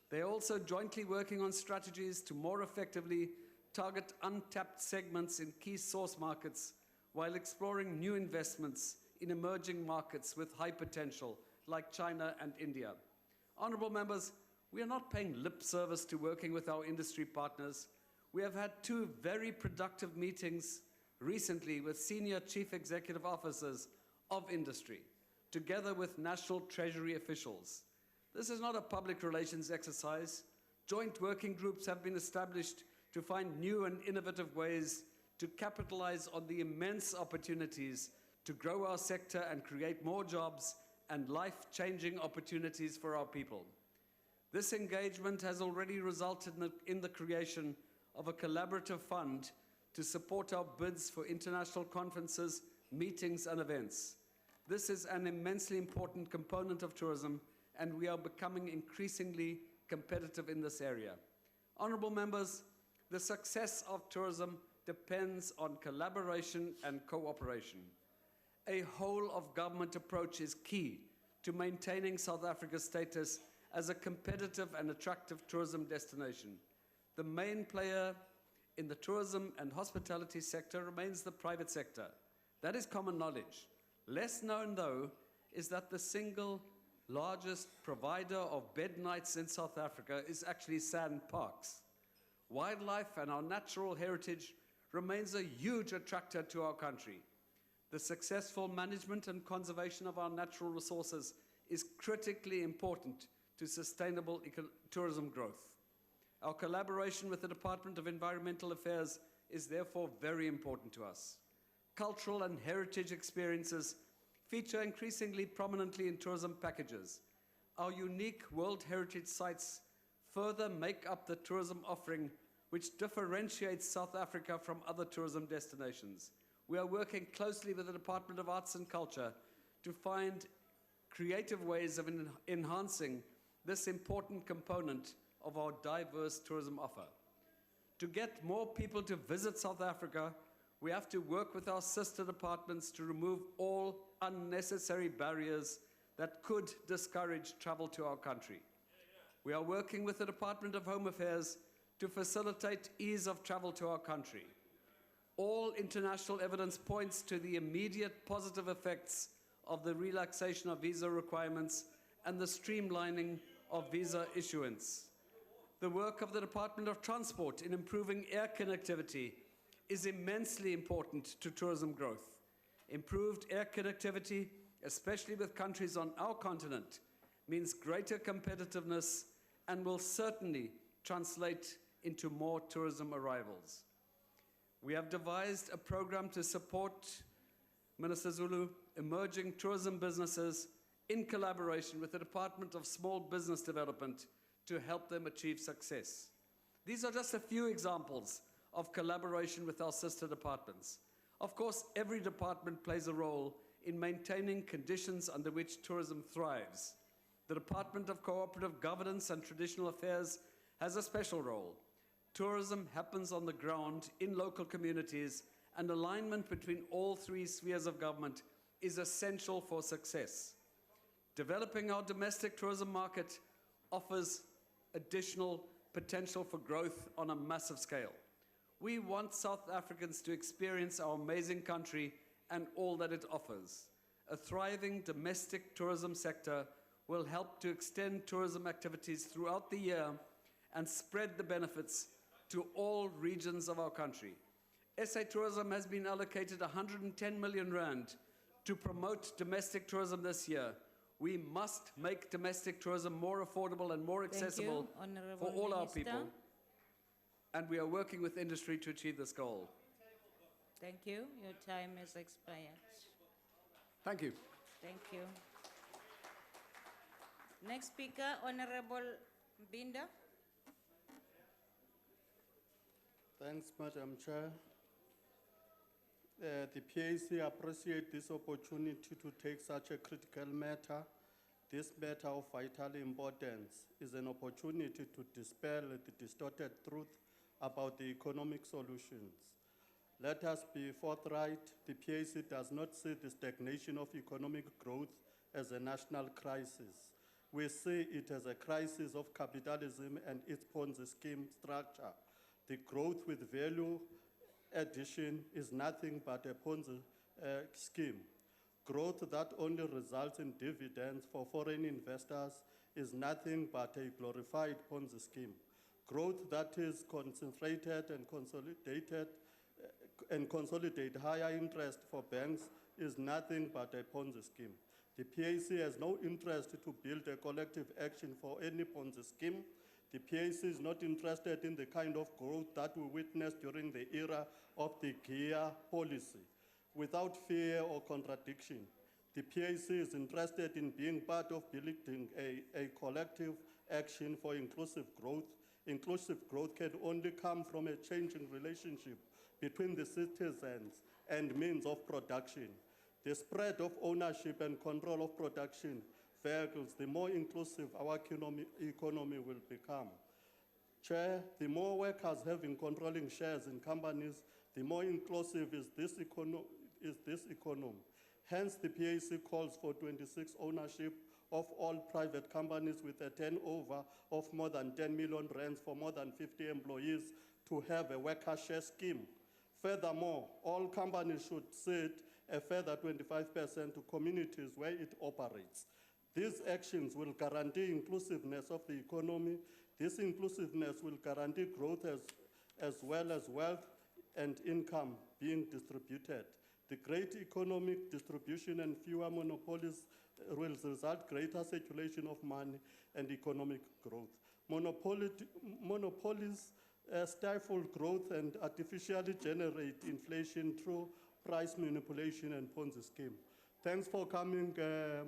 They are also jointly working on strategies to more effectively target untapped segments in key source markets while exploring new investments in emerging markets with high potential like China and India. Honourable members, we are not paying lip service to working with our industry partners. We have had 2 very productive meetings recently with senior chief executive officers of industry, together with National Treasury officials. This is not a public relations exercise. Joint working groups have been established to find new and innovative ways to capitalize on the immense opportunities to grow our sector and create more jobs and life-changing opportunities for our people. This engagement has already resulted in the creation of a collaborative fund to support our bids for international conferences, meetings, and events. This is an immensely important component of tourism, and we are becoming increasingly competitive in this area. Honourable members, the success of tourism depends on collaboration and cooperation. A whole-of-government approach is key to maintaining South Africa's status as a competitive and attractive tourism destination. The main player in the tourism and hospitality sector remains the private sector. That is common knowledge. Less known, though, is that the single largest provider of bed nights in South Africa is actually Sand Parks. Wildlife and our natural heritage remains a huge attractor to our country. The successful management and conservation of our natural resources is critically important to sustainable tourism growth. Our collaboration with the Department of Environmental Affairs is therefore very important to us. Cultural and heritage experiences feature increasingly prominently in tourism packages. Our unique World Heritage sites further make up the tourism offering which differentiates South Africa from other tourism destinations. We are working closely with the Department of Arts and Culture to find creative ways of enhancing this important component of our diverse tourism offer. To get more people to visit South Africa, we have to work with our sister departments to remove all unnecessary barriers that could discourage travel to our country. We are working with the Department of Home Affairs to facilitate ease of travel to our country. All international evidence points to the immediate positive effects of the relaxation of visa requirements and the streamlining of visa issuance. The work of the Department of Transport in improving air connectivity is immensely important to tourism growth. Improved air connectivity, especially with countries on our continent, means greater competitiveness and will certainly translate into more tourism arrivals. We have devised a program to support, Minister Zulu, emerging tourism businesses in collaboration with the Department of Small Business Development to help them achieve success. These are just a few examples of collaboration with our sister departments. Of course, every department plays a role in maintaining conditions under which tourism thrives. The Department of Cooperative Governance and Traditional Affairs has a special role. Tourism happens on the ground in local communities, and alignment between all three spheres of government is essential for success. Developing our domestic tourism market offers additional potential for growth on a massive scale. We want South Africans to experience our amazing country and all that it offers. A thriving domestic tourism sector will help to extend tourism activities throughout the year and spread the benefits to all regions of our country. SA Tourism has been allocated 110 million rand to promote domestic tourism this year. We must make domestic tourism more affordable and more accessible for all our people. And we are working with industry to achieve this goal. Thank you. Your time has expired. Thank you. Thank you. Next speaker, Honorable Binda. Thanks, Madam Chair. The PAC appreciates this opportunity to take such a critical matter. This matter of vital importance is an opportunity to dispel the distorted truth about the economic solutions. Let us be forthright. The PAC does not see the stagnation of economic growth as a national crisis. We see it as a crisis of capitalism and its Ponzi scheme structure. The growth with value addition is nothing but a Ponzi scheme. Growth that only results in dividends for foreign investors is nothing but a glorified Ponzi scheme. Growth that is concentrated and consolidate higher interest for banks is nothing but a Ponzi scheme. The PAC has no interest to build a collective action for any Ponzi scheme. The PAC is not interested in the kind of growth that we witnessed during the era of the gear policy. without fear or contradiction. The PAC is interested in being part of building a collective action for inclusive growth. Inclusive growth can only come from a changing relationship between the citizens and means of production. The spread of ownership and control of production vehicles, the more inclusive our economy will become. Chair, the more workers having controlling shares in companies, the more inclusive is this economy. Hence, the PAC calls for 26 ownership of all private companies with a turnover of more than 10 million rands for more than 50 employees to have a worker share scheme. Furthermore, all companies should cede a further 25% to communities where it operates. These actions will guarantee inclusiveness of the economy. This inclusiveness will guarantee growth as well as wealth and income being distributed. The great economic distribution and fewer monopolies will result greater circulation of money and economic growth. Monopolies stifle growth and artificially generate inflation through price manipulation and Ponzi scheme. Thanks for coming,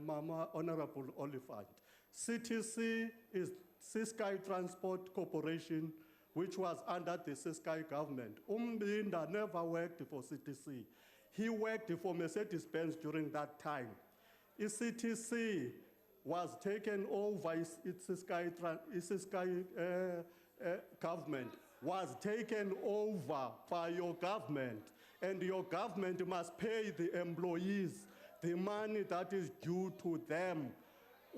Mama Honorable Oliphant. CTC is Siskai Transport Corporation, which was under the Siskai government. Umbinda never worked for CTC. He worked for Mercedes-Benz during that time. CTC was taken over, its Siskai government was taken over by your government, and your government must pay the employees the money that is due to them.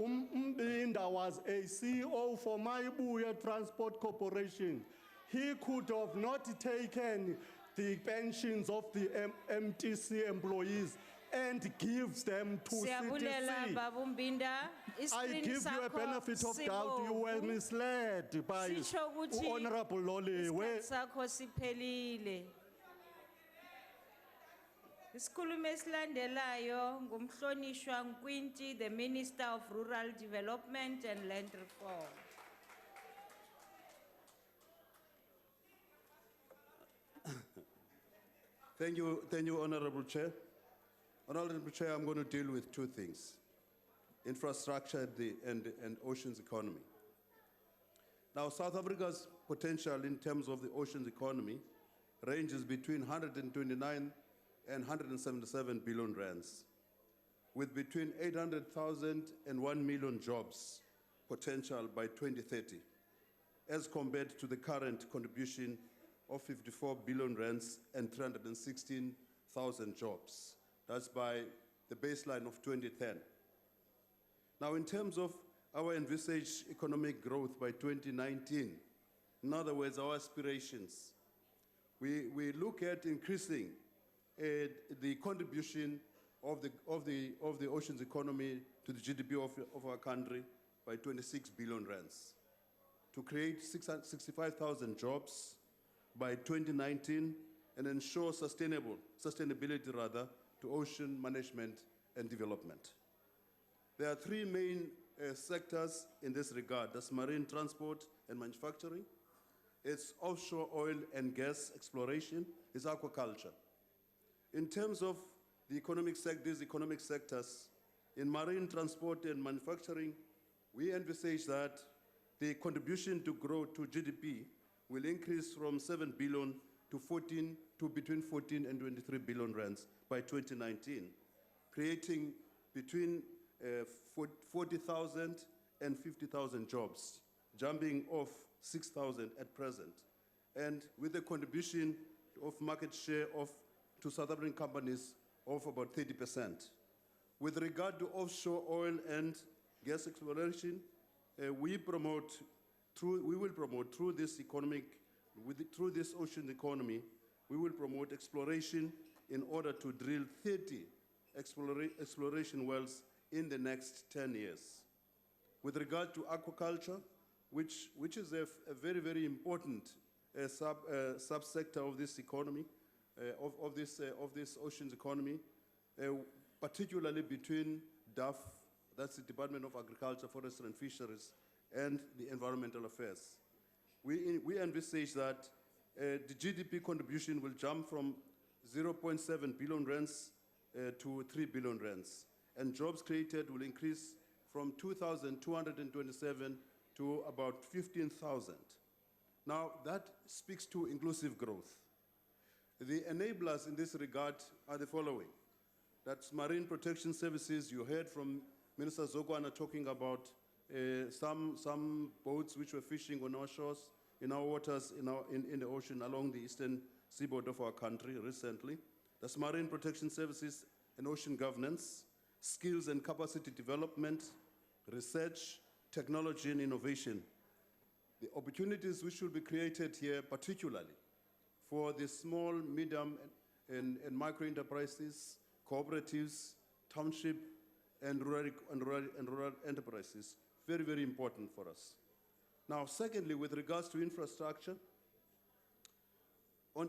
Umbinda was a CEO for Maibuya Transport Corporation. He could have not taken the pensions of the MTC employees and gives them to Siyabulela, CTC. Baba Umbinda. I Iskrini give you a sakho benefit of doubt. You were sibovu. misled by Sisho ukuthi Honorable Loli. isikhathi sakho siphelile. Isikhulumo esilandelayo ngumhlonishwa Nkwinti, the Minister of Rural Development and Land Reform. Thank you, Honorable Chair. Honorable Chair, I'm going to deal with two things: infrastructure and oceans economy. Now, South Africa's potential in terms of the oceans economy ranges between 129 and 177 billion rands, with between 800,000 and 1 million jobs potential by 2030, as compared to the current contribution of 54 billion rands and 316,000 jobs. That's by the baseline of 2010. Now, in terms of our envisaged economic growth by 2019, in other words, our aspirations, we look at increasing the contribution of the oceans economy to the GDP of our country by 26 billion rands, to create 65,000 jobs by 2019 and ensure sustainability to ocean management and development. There are three main sectors in this regard. That's marine transport and manufacturing. It's offshore oil and gas exploration. It's aquaculture. In terms of the these economic sectors, in marine transport and manufacturing, we envisage that the contribution to growth to GDP will increase from 7 billion to between 14 and 23 billion rands by 2019, creating between 40,000 and 50,000 jobs, jumping off 6,000 at present, and with a contribution of market share to South African companies of about 30%. With regard to offshore oil and gas exploration, we will promote through this ocean economy, we will promote exploration in order to drill 30 exploration wells in the next 10 years. With regard to aquaculture, which is a very, very important subsector of this economy, of this oceans economy, particularly between DAF, that's the Department of Agriculture, Forestry and Fisheries, and the Environmental Affairs. We envisage that the GDP contribution will jump from 0.7 billion rands to 3 billion rands. And jobs created will increase from 2,227 to about 15,000. Now, that speaks to inclusive growth. The enablers in this regard are the following. That's marine protection services. You heard from Minister Zogwana talking about some boats which were fishing on our shores, in our waters, in the ocean along the eastern seaboard of our country recently. That's marine protection services and ocean governance, skills and capacity development, research, technology and innovation. The opportunities which will be created here, particularly for the small, medium, and micro enterprises, cooperatives, township, and rural enterprises, very, very important for us. Now, secondly, with regards to infrastructure,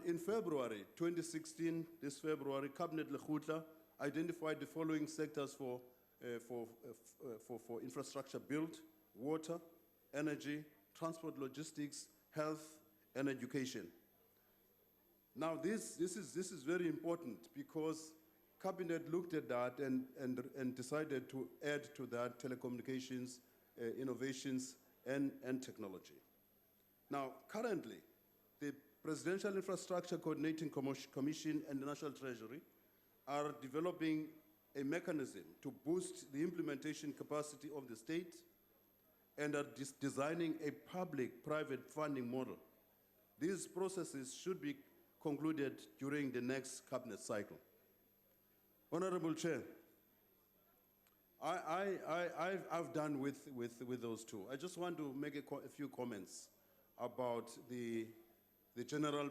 in February 2016, this February, Cabinet Lekgotla identified the following sectors for infrastructure build: water, energy, transport, logistics, health, and education. Now, this is very important because Cabinet looked at that and decided to add to that telecommunications, innovations, and technology. Now, currently, the Presidential Infrastructure Coordinating Commission and the National Treasury are developing a mechanism to boost the implementation capacity of the state and are designing a public-private funding model. These processes should be concluded during the next cabinet cycle. Honorable Chair, I've done with those two. I just want to make a few comments about the general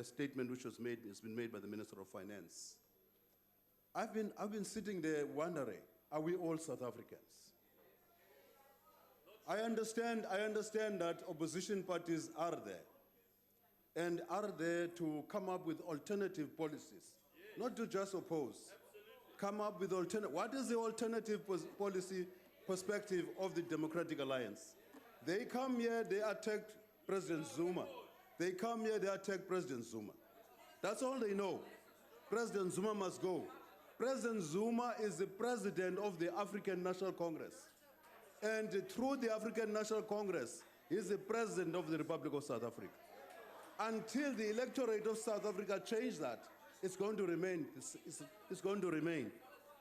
statement which has been made by the Minister of Finance. I've been sitting there wondering, are we all South Africans? I understand that opposition parties are there and are there to come up with alternative policies, not to just oppose. Come up with alternative. What is the alternative policy perspective of the Democratic Alliance? They come here, they attack President Zuma. They come here, they attack President Zuma. That's all they know. President Zuma must go. President Zuma is the president of the African National Congress. And through the African National Congress, he is the president of the Republic of South Africa. Until the electorate of South Africa change that, it's going to remain. It's going to remain.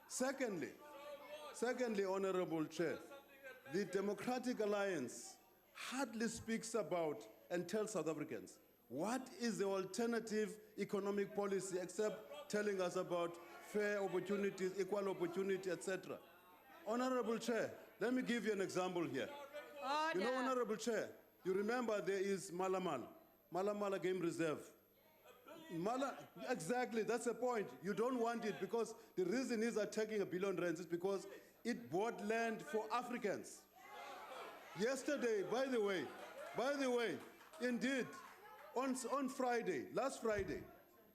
Secondly, Honorable Chair, the Democratic Alliance hardly speaks about and tells South Africans what is the alternative economic policy except telling us about fair opportunities, equal opportunity, etc. Honorable Chair, let me give you an example here. Order. You know, Honorable Chair, you remember there is Malamala Game Reserve. Exactly, that's the point. You don't want it because the reason is attacking $1 billion is because it bought land for Africans. Yesterday, by the way, indeed, on Friday, last Friday,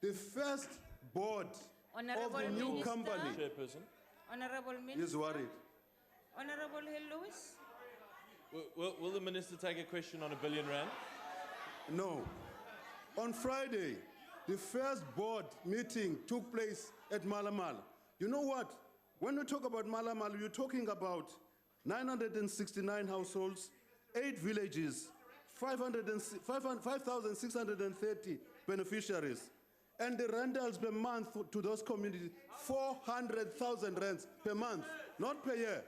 the first board Honorable of the new Minister. company Chairperson. Honorable Minister. is worried. Honorable Hill Lewis. Will the Minister take a question on R1 billion? No. On Friday, the first board meeting took place at Malamala. You know what? When we talk about Malamala, you're talking about 969 households, 8 villages, 5,630 beneficiaries, and the rentals per month to those communities, 400,000 rents per month, not per year.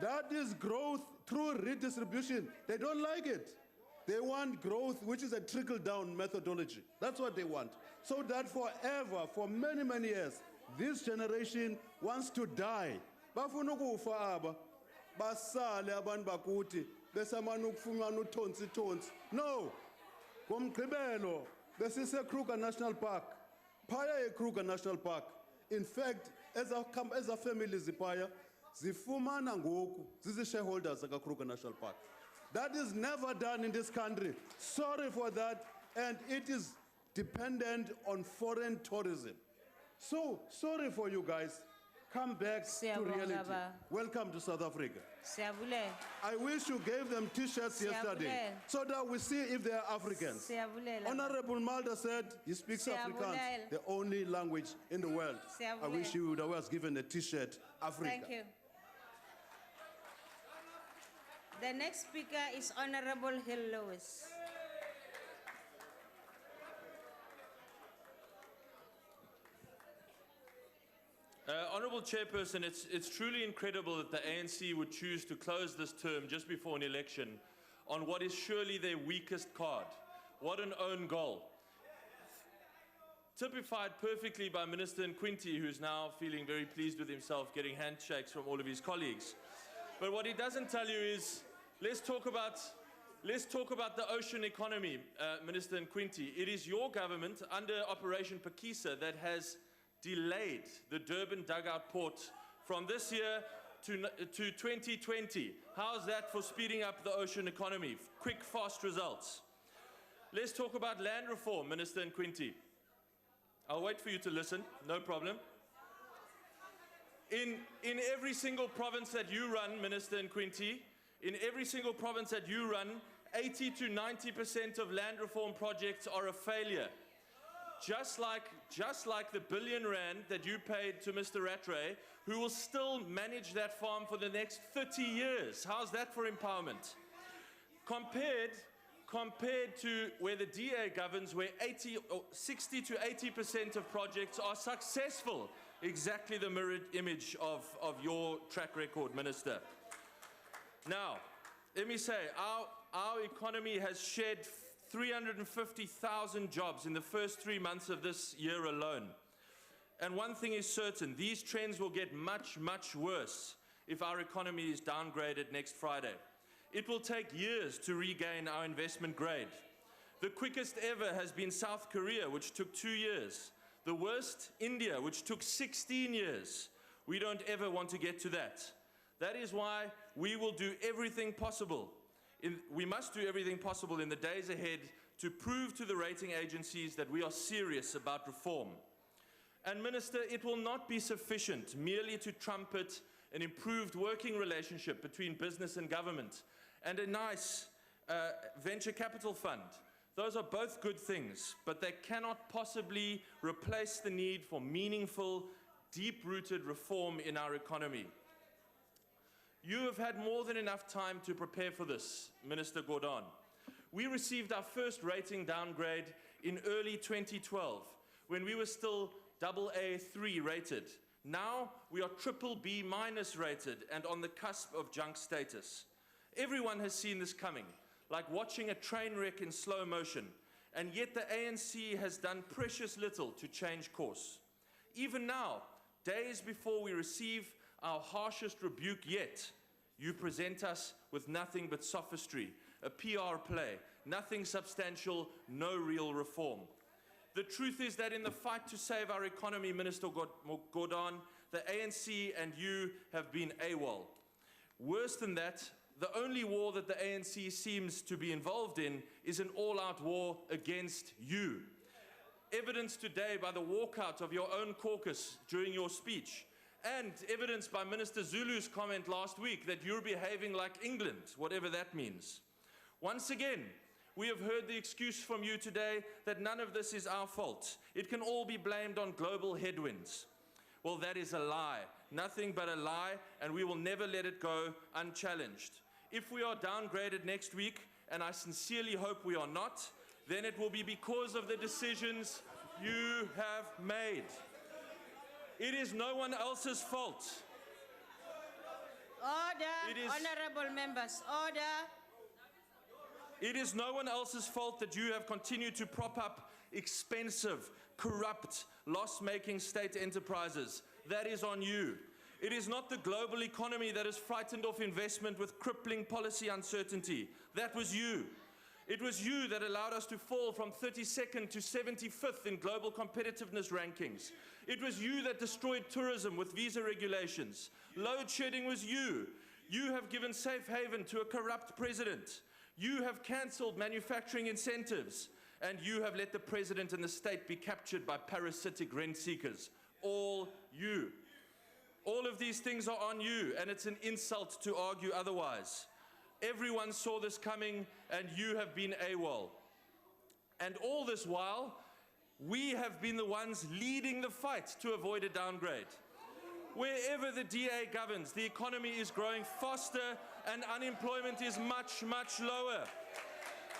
That is growth through redistribution. They don't like it. They want growth, which is a trickle-down methodology. That's what they want. So that forever, for many, many years, this generation wants to die. Bafuna ukufa aba, basale abantu bakuthi, besamana ukufumana uthonsi. No. Ngomgqibelo, besise Kruger National Park. Phaya Kruger National Park. In fact, as a family zipaya, zifumana ngoku, zizi shareholders of Kruger National Park. That is never done in this country. Sorry for that, and it is dependent on foreign tourism. So, sorry for you guys. come back to Siyabonga, reality. Baba. Welcome to South Africa. Siyabulela. I wish you gave them t-shirts yesterday Siyabulela. so that we see if they are Africans. Siyabulela. Honorable Mulder said he speaks Afrikaans, Siyabulela. the only language in the world. I Siyabulela. wish you would have was given a t-shirt, Africa. Thank you. The next speaker is Honorable Hill Lewis. Honourable Chairperson, it's truly incredible that the ANC would choose to close this term just before an election on what is surely their weakest card. What an own goal. Typified perfectly by Minister Nkwinti, who's now feeling very pleased with himself, getting handshakes from all of his colleagues. But what he doesn't tell you is, let's talk about the ocean economy, Minister Nkwinti. It is your government under Operation Pakisa that has delayed the Durban dugout port from this year to 2020. How's that for speeding up the ocean economy? Quick, fast results. Let's talk about land reform, Minister Nkwinti. I'll wait for you to listen, no problem. In every single province that you run, Minister Nkwinti, in every single province that you run, 80 to 90% of land reform projects are a failure. Just like the billion rand that you paid to Mr. Rattray, who will still manage that farm for the next 30 years. How's that for empowerment? Compared to where the DA governs, where 60 to 80% of projects are successful. Exactly the mirrored image of your track record, Minister. Now, let me say, our economy has shed 350,000 jobs in the first 3 months of this year alone. And one thing is certain, these trends will get much, much worse if our economy is downgraded next Friday. It will take years to regain our investment grade. The quickest ever has been South Korea, which took 2 years. The worst, India, which took 16 years. We don't ever want to get to that. That is why we will do everything possible. We must do everything possible in the days ahead to prove to the rating agencies that we are serious about reform. And Minister, it will not be sufficient merely to trumpet an improved working relationship between business and government and a nice venture capital fund. Those are both good things, but they cannot possibly replace the need for meaningful, deep-rooted reform in our economy. You have had more than enough time to prepare for this, Minister Gordon. We received our first rating downgrade in early 2012, when we were still AA3 rated. Now we are BBB- rated and on the cusp of junk status. Everyone has seen this coming, like watching a train wreck in slow motion, and yet the ANC has done precious little to change course. Even now, days before we receive our harshest rebuke yet, you present us with nothing but sophistry, a PR play, nothing substantial, no real reform. The truth is that in the fight to save our economy, Minister Gordon, the ANC and you have been AWOL. Worse than that, the only war that the ANC seems to be involved in is an all-out war against you. Evidenced today by the walkout of your own caucus during your speech, and evidenced by Minister Zulu's comment last week that you're behaving like England, whatever that means. Once again, we have heard the excuse from you today that none of this is our fault. It can all be blamed on global headwinds. Well, that is a lie, nothing but a lie, and we will never let it go unchallenged. If we are downgraded next week, and I sincerely hope we are not, then it will be because of the decisions you have made. It is no one else's fault. Order, honorable members, order. It is no one else's fault that you have continued to prop up expensive, corrupt, loss-making state enterprises. That is on you. It is not the global economy that has frightened off investment with crippling policy uncertainty. That was you. It was you that allowed us to fall from 32nd to 75th in global competitiveness rankings. It was you that destroyed tourism with visa regulations. Load shedding was you. You have given safe haven to a corrupt president. You have cancelled manufacturing incentives. And you have let the president and the state be captured by parasitic rent seekers. All you. All of these things are on you, and it's an insult to argue otherwise. Everyone saw this coming, and you have been AWOL. And all this while, we have been the ones leading the fight to avoid a downgrade. Wherever the DA governs, the economy is growing faster and unemployment is much, much lower.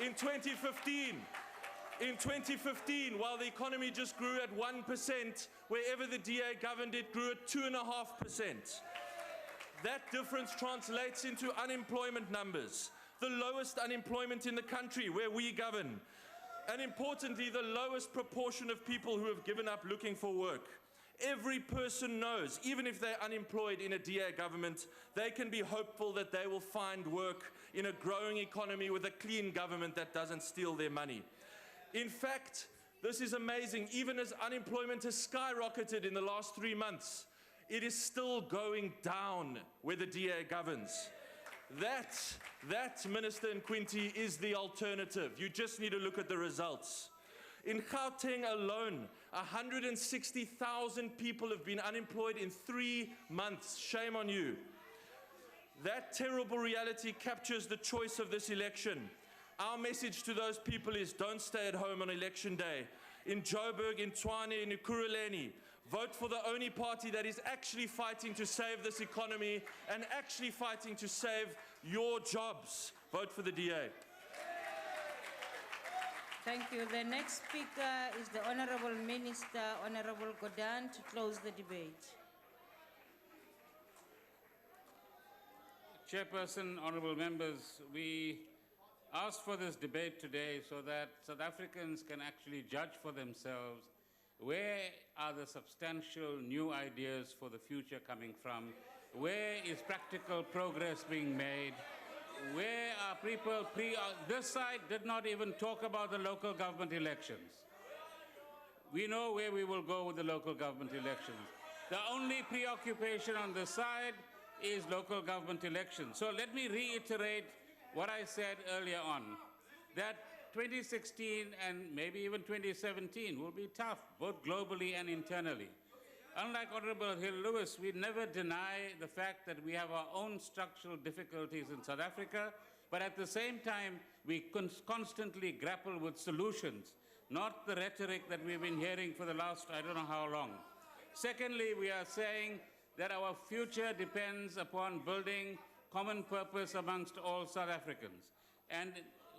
In 2015, while the economy just grew at 1%, wherever the DA governed, it grew at 2.5%. That difference translates into unemployment numbers, the lowest unemployment in the country where we govern, and importantly, the lowest proportion of people who have given up looking for work. Every person knows, even if they're unemployed in a DA government, they can be hopeful that they will find work in a growing economy with a clean government that doesn't steal their money. In fact, this is amazing. Even as unemployment has skyrocketed in the last 3 months, it is still going down where the DA governs. That, Minister Nkwinti, is the alternative. You just need to look at the results. In Gauteng alone, 160,000 people have been unemployed in 3 months. Shame on you. That terrible reality captures the choice of this election. Our message to those people is don't stay at home on election day. In Joburg, in Tshwane, in Ekurhuleni, vote for the only party that is actually fighting to save this economy and actually fighting to save your jobs. Vote for the DA. Thank you. The next speaker is the Honorable Minister, Honorable Godan, to close the debate. Chairperson, honorable members, we asked for this debate today so that South Africans can actually judge for themselves where are the substantial new ideas for the future coming from, where is practical progress being made, where are people, this side did not even talk about the local government elections. We know where we will go with the local government elections. The only preoccupation on this side is local government elections. So let me reiterate what I said earlier on, that 2016 and maybe even 2017 will be tough, both globally and internally. Unlike Honorable Hill-Lewis, we never deny the fact that we have our own structural difficulties in South Africa, but at the same time, we constantly grapple with solutions, not the rhetoric that we've been hearing for the last I don't know how long. Secondly, we are saying that our future depends upon building common purpose amongst all South Africans. And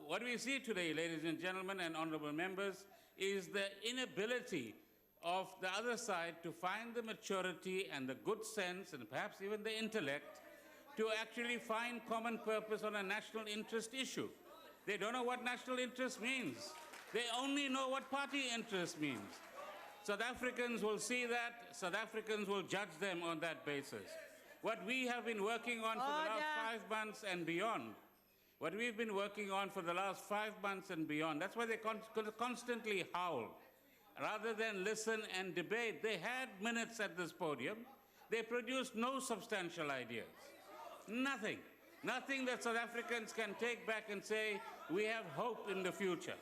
what we see today, ladies and gentlemen and honorable members, is the inability of the other side to find the maturity and the good sense and perhaps even the intellect to actually find common purpose on a national interest issue. They don't know what national interest means. They only know what party interest means. South Africans will see that. South Africans will judge them on that basis. What we have been working on for the last 5 months and beyond, what we've been working on for the last 5 months and beyond, that's why they constantly howl. Rather than listen and debate, they had minutes at this podium. They produced no substantial ideas. Nothing. Nothing that South Africans can take back and say, we have hope in the future.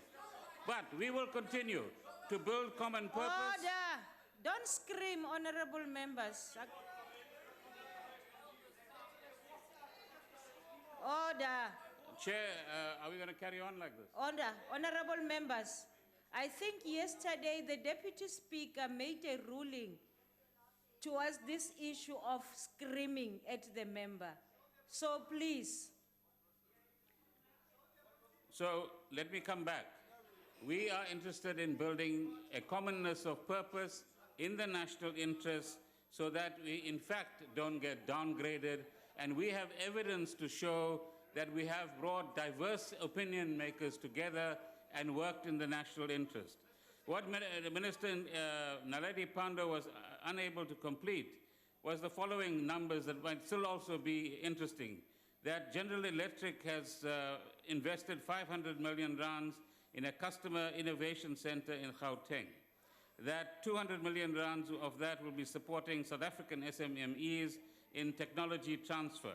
But we will continue to build common purpose. Order! Don't scream, honorable members. Order. Chair, are we going to carry on like this? Order. Honorable members, I think yesterday the Deputy Speaker made a ruling towards this issue of screaming at the member. So please. So let me come back. We are interested in building a commonness of purpose in the national interest so that we in fact don't get downgraded, and we have evidence to show that we have brought diverse opinion makers together and worked in the national interest. What Minister Naledi Pandor was unable to complete was the following numbers that might still also be interesting. That General Electric has invested 500 million rands in a customer innovation center in Gauteng. That 200 million rands of that will be supporting South African SMMEs in technology transfer.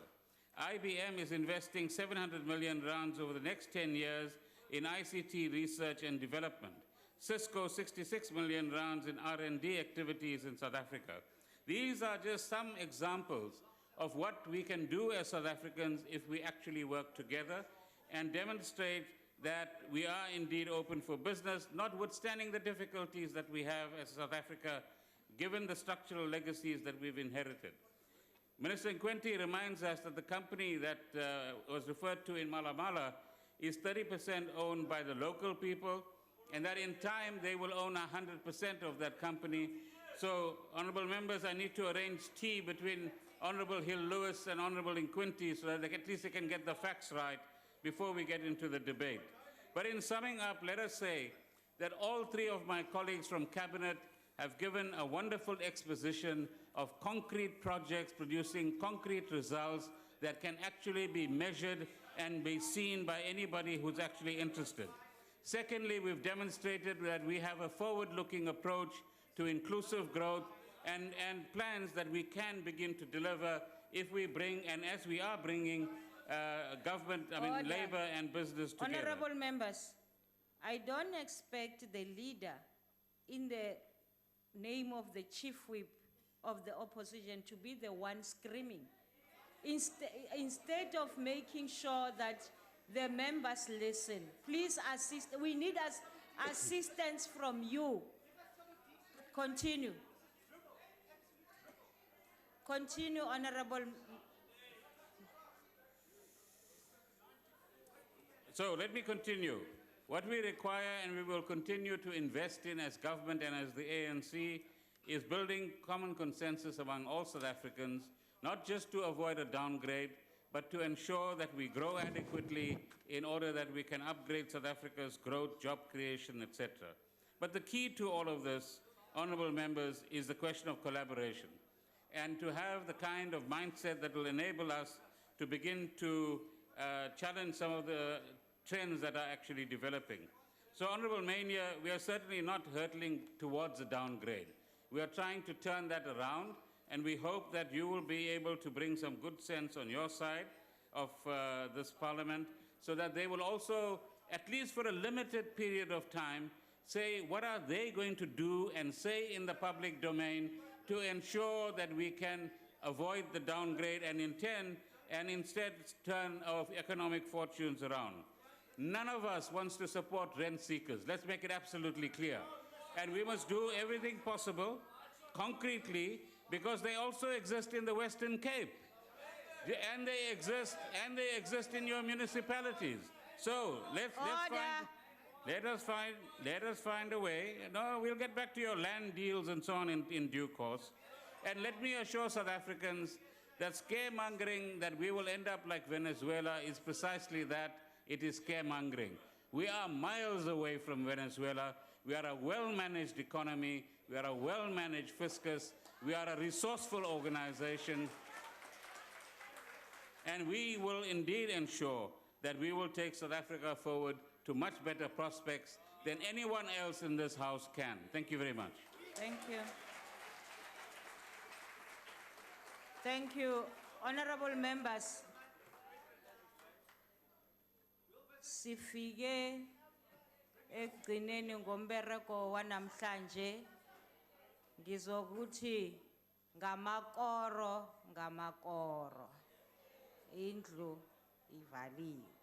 IBM is investing 700 million rands over the next 10 years in ICT research and development. Cisco, 66 million rands in R&D activities in South Africa. These are just some examples of what we can do as South Africans if we actually work together and demonstrate that we are indeed open for business, notwithstanding the difficulties that we have as South Africa, given the structural legacies that we've inherited. Minister Nkwenti reminds us that the company that was referred to in Malamala is 30% owned by the local people, and that in time they will own 100% of that company. So, honorable members, I need to arrange tea between Honorable Hill Lewis and Honorable Nkwenti so that at least they can get the facts right before we get into the debate. But in summing up, let us say that all three of my colleagues from Cabinet have given a wonderful exposition of concrete projects producing concrete results that can actually be measured and be seen by anybody who's actually interested. Secondly, we've demonstrated that we have a forward-looking approach to inclusive growth and plans that we can begin to deliver if we bring, and as we are bringing, government, Order. labor and business together. Honorable members, I don't expect the leader in the name of the chief whip of the opposition to be the one screaming. Instead of making sure that the members listen, please assist. We need assistance from you. Continue. Continue, Honorable. So let me continue. What we require and we will continue to invest in as government and as the ANC is building common consensus among all South Africans, not just to avoid a downgrade, but to ensure that we grow adequately in order that we can upgrade South Africa's growth, job creation, etc. But the key to all of this, honorable members, is the question of collaboration and to have the kind of mindset that will enable us to begin to challenge some of the trends that are actually developing. So, Honorable Mania, we are certainly not hurtling towards a downgrade. We are trying to turn that around, and we hope that you will be able to bring some good sense on your side of this Parliament, so that they will also, at least for a limited period of time, say what are they going to do and say in the public domain to ensure that we can avoid the downgrade and instead turn our economic fortunes around. None of us wants to support rent seekers. Let's make it absolutely clear. And we must do everything possible, concretely, because they also exist in the Western Cape. And they exist in your municipalities. So let us find a way. No, we'll get back to your land deals and so on in due course. And let me assure South Africans that scaremongering that we will end up like Venezuela is precisely that. It is scaremongering. We are miles away from Venezuela. We are a well-managed economy. We are a well-managed fiscus. We are a resourceful organization. And we will indeed ensure that we will take South Africa forward to much better prospects than anyone else in this House can. Thank you very much. Thank you. Thank you. Honorable members, sifike ekugcineni ngombereko wanamhlanje ngizokuthi ngamakoro indlu ivaliwe.